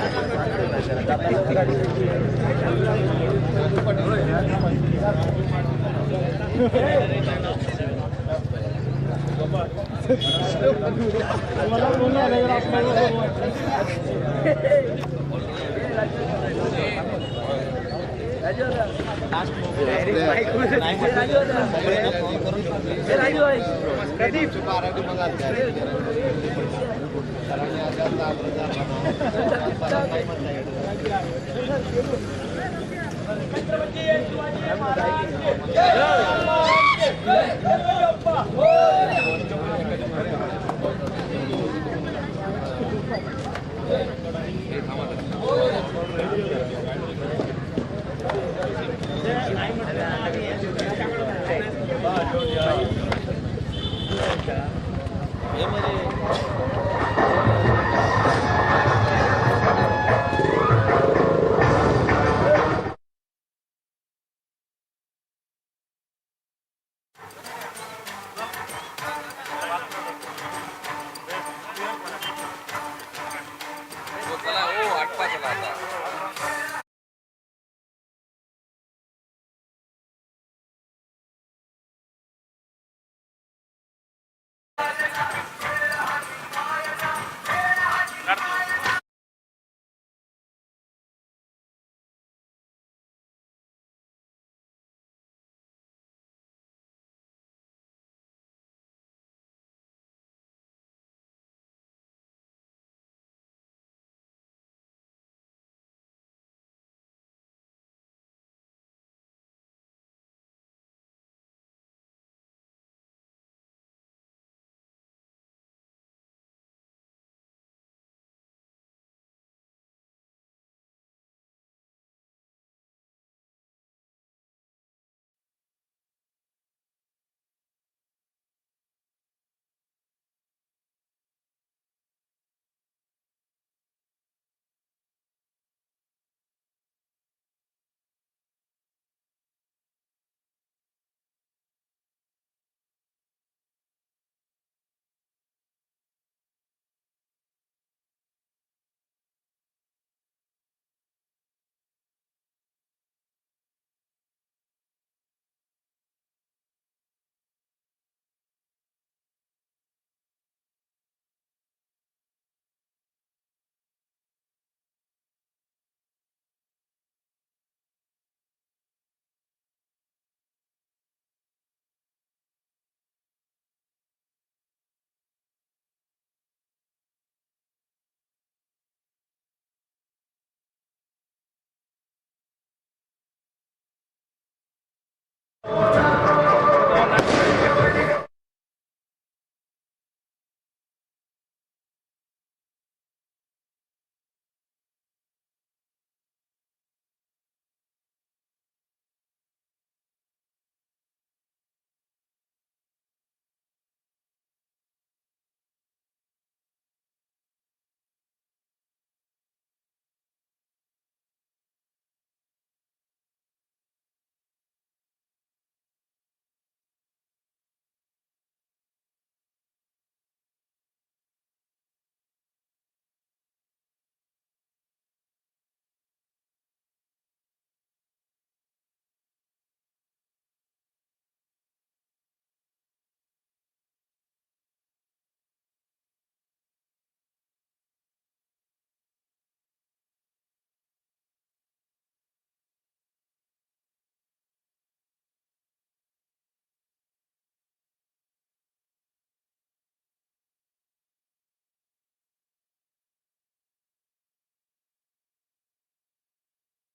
राजू चला हो आटपा चला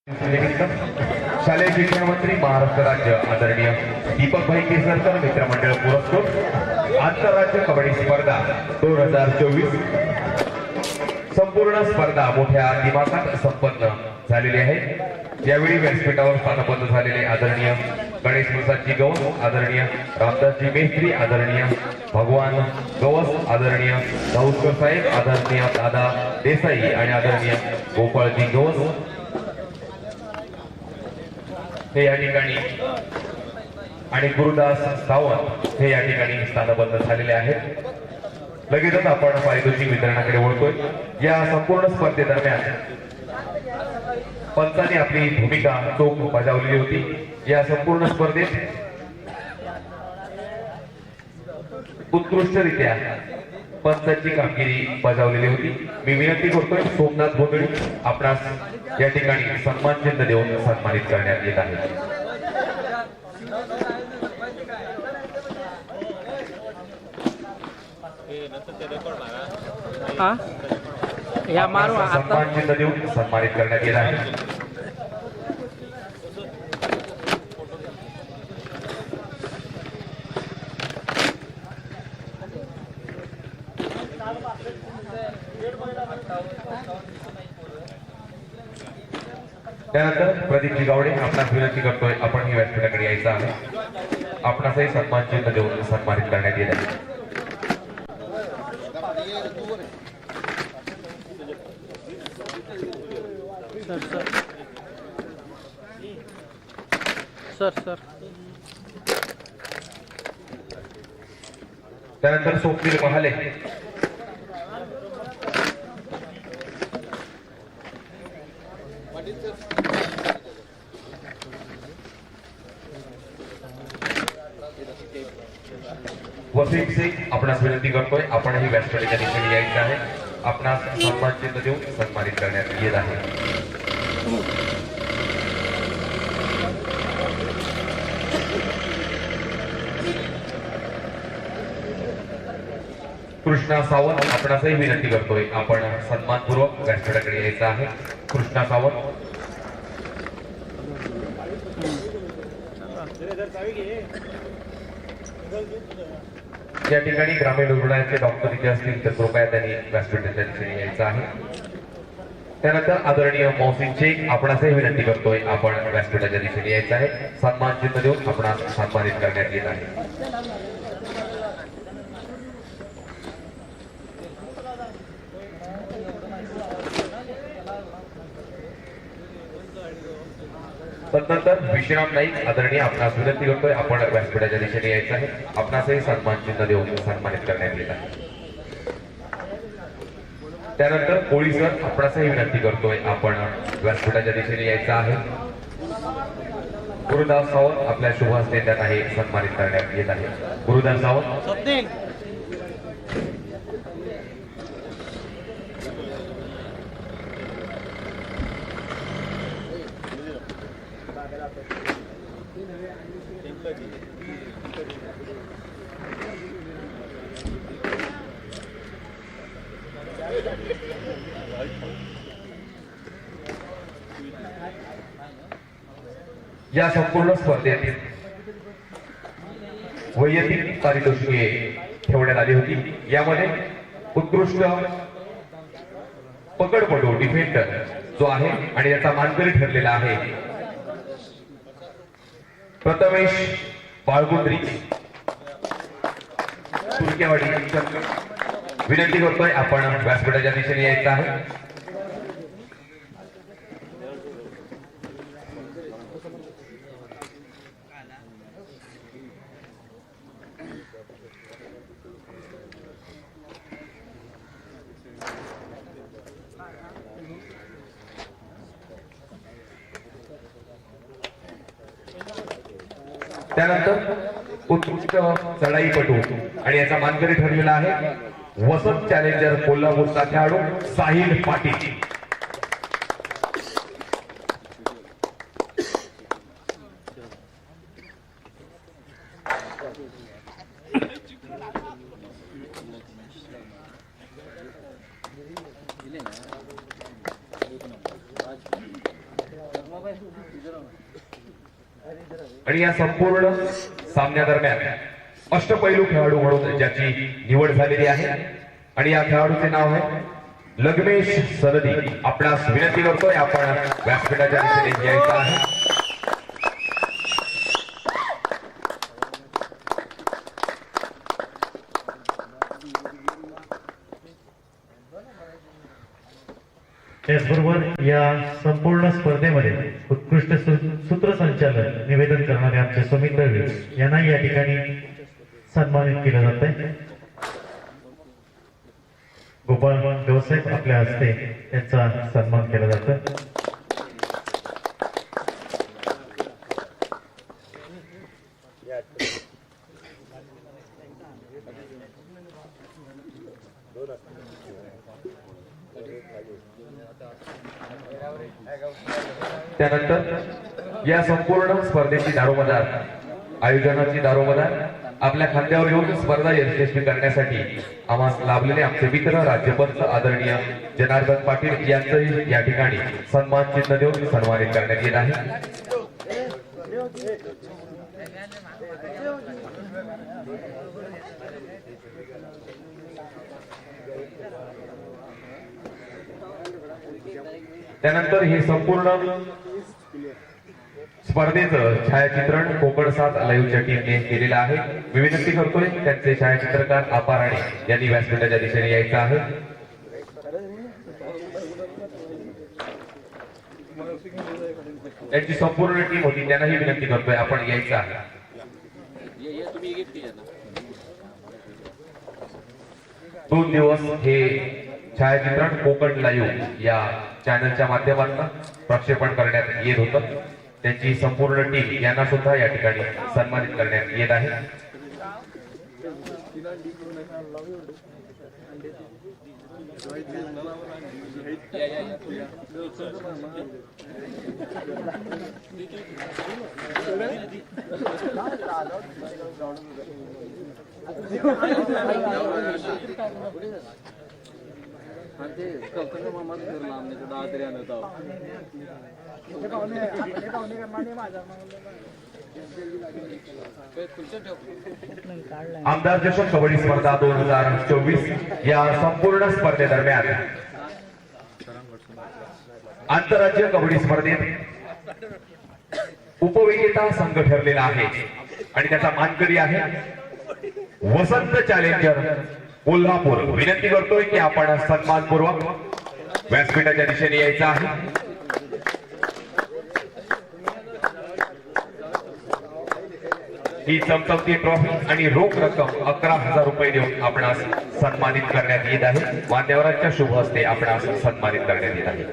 आता शालेय शिक्षण मंत्री महाराष्ट्र राज्य आदरणीय दीपक भाई केसरकर मित्रमंडळ पुरस्कृत आंतरराज्य कबड्डी स्पर्धा 2024 संपूर्ण स्पर्धा मोठ्या दिमाखात संपन्न झालेली आहे। यावेळी व्यासपीठावर स्थानबद्ध झालेले आदरणीय गणेश प्रसादजी गवस, आदरणीय रामदासजी मेस्त्री, आदरणीय भगवान गवस, आदरणीय दाऊदकर साहेब, आदरणीय दादा देसाई आणि आदरणीय गोपाळजी गवस हे या ठिकाणी आणि गुरुदास सावंत हे या ठिकाणी स्थानबद्ध झालेले आहेत। लगेचच आपण पारितोषिक वितरणाकडे वळतोय। या संपूर्ण स्पर्धेदरम्यान पंचांनी आपली भूमिका चोख बजावलेली होती। या संपूर्ण स्पर्धेत उत्कृष्टरित्या पंचांची कामगिरी बजावलेली होती। मी विनंती करतोय सोमनाथ भोंगळे आपणास या ठिकाणी सन्मान चिन्ह देऊन सन्मानित करण्यात येत आहे। या मारू आता सन्मान चिन्ह देऊन सन्मानित करण्यात येत आहे. त्यानंतर प्रदीपजी गावडे आपणास विनंती करतोय आपण ही व्यासपीठाकडे यायचं आहे. आपणासही सन्मान चिन्ह देऊन सन्मानित करण्यात येत आहे. सर त्यानंतर स्वप्नील महाले वसीम सिंग आपणास विनंती करतोय आपणही व्यासपीठाच्या दिशेने यायचं आहे. आपणास सन्मान चिन्ह देऊन सन्मानित करण्यात येत आहे. कृष्णा सावंत आपणासही विनंती करतोय आपण सन्मानपूर्वक व्यासपीठाकडे यायचं आहे. कृष्णा सावंत या ठिकाणी ग्रामीण रुग्णालयाचे डॉक्टर इथे असतील तर कृपया त्यांनी व्यासपीठाच्या दिशेने यायचं आहे. त्यानंतर आदरणीय मौसिन शेख आपणासही विनंती करतोय आपण व्यासपीठाच्या दिशेने यायचं आहे. सन्मान चिन्ह देऊन आपणास सन्मानित करण्यात येत आहे. तदनंतर विश्राम नाईक आदरणीय आपणास विनंती करतोय आपण व्यासपीठाच्या दिशेने यायचं आहे. आपणासही सन्मान चिन्ह देऊन सन्मानित करण्यात येत आहे. त्यानंतर कोळी सर आपणासही विनंती करतोय आपण व्यासपीठाच्या दिशेने यायचं आहे. गुरुदास सावंत आपल्या शुभ हस्ते त्यांनाही सन्मानित करण्यात येत आहे. गुरुदास सावंत या संपूर्ण स्पर्धेत वैयक्तिक पारितोषिके ठेवण्यात आली होती. यामध्ये उत्कृष्ट पकडपटू डिफेंडर जो आहे आणि याचा मानकरी ठरलेला आहे प्रथमेश बाळगुंद्री तुर्केवाडी. विनंती करतोय आपण व्यासपीठाच्या दिशेने यायचं आहे. त्यानंतर उत्कृष्ट चढाईपटू आणि याचा मानकरी ठरलेला आहे वसंत चॅलेंजर कोल्हापूरचा खेळाडू साहिल पाटील. आणि या संपूर्ण सामन्यादरम्यान अष्टपैलू खेळाडू म्हणून ज्याची निवड झालेली आहे आणि या खेळाडूचे नाव आहे लग्नेश सनदी. आपणास विनंती करतोय आपण व्यासपीठाच्या दिशेने यायचं आहे. त्याचबरोबर या संपूर्ण स्पर्धेमध्ये उत्कृष्ट सूत्रसंचालन निवेदन करणारे आमचे सुमित दळवी यांना या ठिकाणी सन्मानित केलं जात आहे. गोपाळ देवसाहेब आपल्या हस्ते यांचा सन्मान केला जातो. त्यानंतर या संपूर्ण स्पर्धेची दारोमदार आयोजनाची दारोमदार आपल्या खांद्यावर घेऊन स्पर्धा यशस्वी करण्यासाठी आम्हाला लाभलेले आमचे मित्र राज्यपंच आदरणीय जनार्दन पाटील यांचंही या ठिकाणी सन्मान चिन्ह देऊन सन्मानित करण्यात येत आहे. त्यानंतर हे संपूर्ण स्पर्धेचं छायाचित्रण कोकण 7 लाईव्हच्या टीमने केलेलं आहे. मी विनंती करतोय त्यांचे छायाचित्रकार अपाराणे यांनी व्यासपीठाच्या दिशेने यायचं आहे. त्यांची संपूर्ण टीम होती, त्यांनाही विनंती करतोय आपण यायचं आहे. दोन दिवस हे छायाचित्रण कोकण लाईव्ह या चॅनलच्या माध्यमातून प्रक्षेपण करण्यात येत होतं. त्यांची संपूर्ण टीम यांना सुद्धा या ठिकाणी सन्मानित करण्यात येत आहे. आमदार चषक कबड्डी स्पर्धा 2024 या संपूर्ण स्पर्धेदरम्यान आंतरराज्य कबड्डी स्पर्धेत उपविजेता संघ ठरलेला आहे आणि त्याचा मानकरी आहे वसंत चॅलेंजर कोल्हापूर. विनंती करतोय की आपण सन्मानपूर्वक व्यासपीठाच्या दिशेने यायचं आहे. ही चमचमती ट्रॉफी आणि रोख रक्कम 11,000 रुपये देऊन आपणास सन्मानित करण्यात येत आहे. मान्यवरांच्या शुभ हस्ते आपणास सन्मानित करण्यात येत आहे.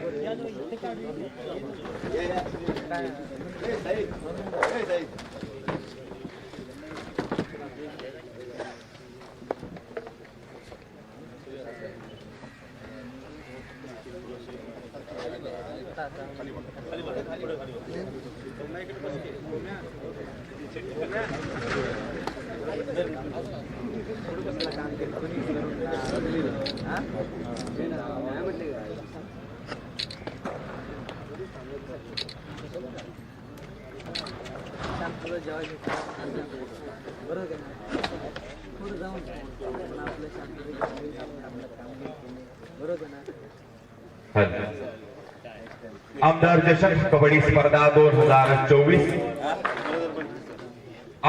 आमदार चषक कबड्डी स्पर्धा 2024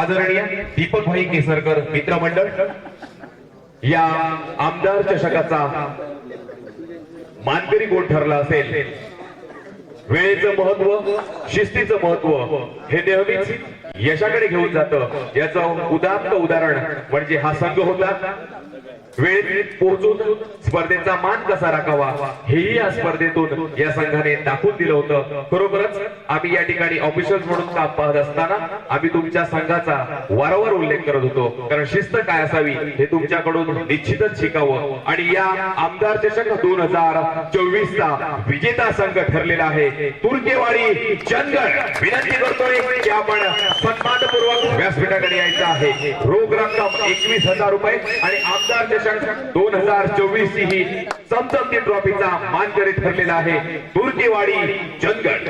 आदरणीय दीपक भाई केसरकर मित्रमंडळ या आमदार चषकाचा मानकरी कोण ठरला असेल. वेळेचं महत्व, शिस्तीचं महत्व हे नेहमीच यशाकडे घेऊन जातं. याचं उदात्त उदाहरण म्हणजे हा संघ होता. वेळेत पोहोचून स्पर्धेचा मान कसा राखावा हेही या स्पर्धेतून या संघाने दाखवून दिलं होतं. खरोखरच आम्ही या ठिकाणी ऑफिशियल म्हणून काम पाहत असताना आम्ही तुमच्या संघाचा वारंवार उल्लेख करत होतो, कारण शिस्त काय असावी हे तुमच्याकडून निश्चितच शिकावं. आणि या आमदार चषक 2024 चा विजेता संघ ठरलेला आहे तुर्केवाडी चंदगड. विनंती करतोय की आपण सन्मानपूर्वक व्यासपीठाकडे यायचं आहे. रोख रक्कम 21,000 रुपये आणि आमदार चषक 2024 ही चमचमती ट्रॉफीचा मानकरी ठरलेला आहे तुर्केवाडी चंदगड.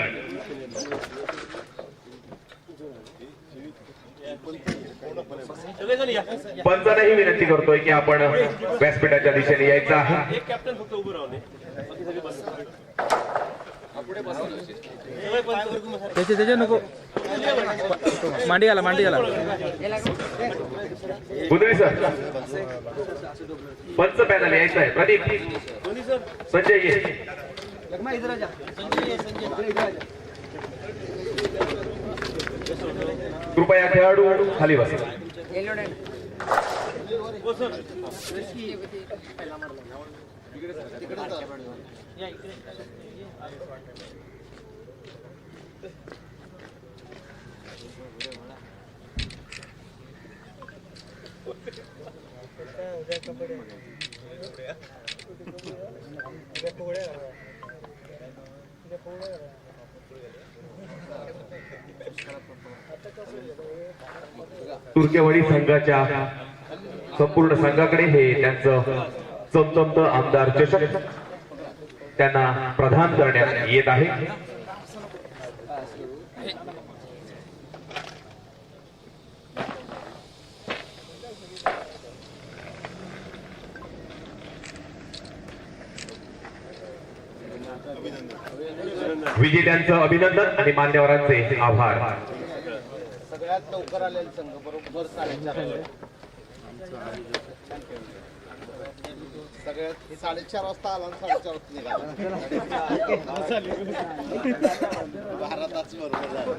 पंचांनाही विनंती करतोय की आपण व्यासपीठाच्या दिशेने यायचं आहे. त्याचे नको मांडी आला बुधवी सर पंच पॅनल यायचं आहे. प्रदीप संजय ये. कृपया खेळाडू खाली बसा. तुर्केवाडी संघाच्या संपूर्ण संघाकडे हे त्यांचं चमचमत आमदार चषक त्यांना प्रदान करण्यात येत आहे. विजेत्यांचं अभिनंदन आणि मान्यवरांचे आभार. सगळ्यात लवकर आलेले संघ बरोबर 4:30 सगळ्यात 4:30 वाजता आला आणि 4:30 वाजता निघाला. भारताच बरोबर झालं.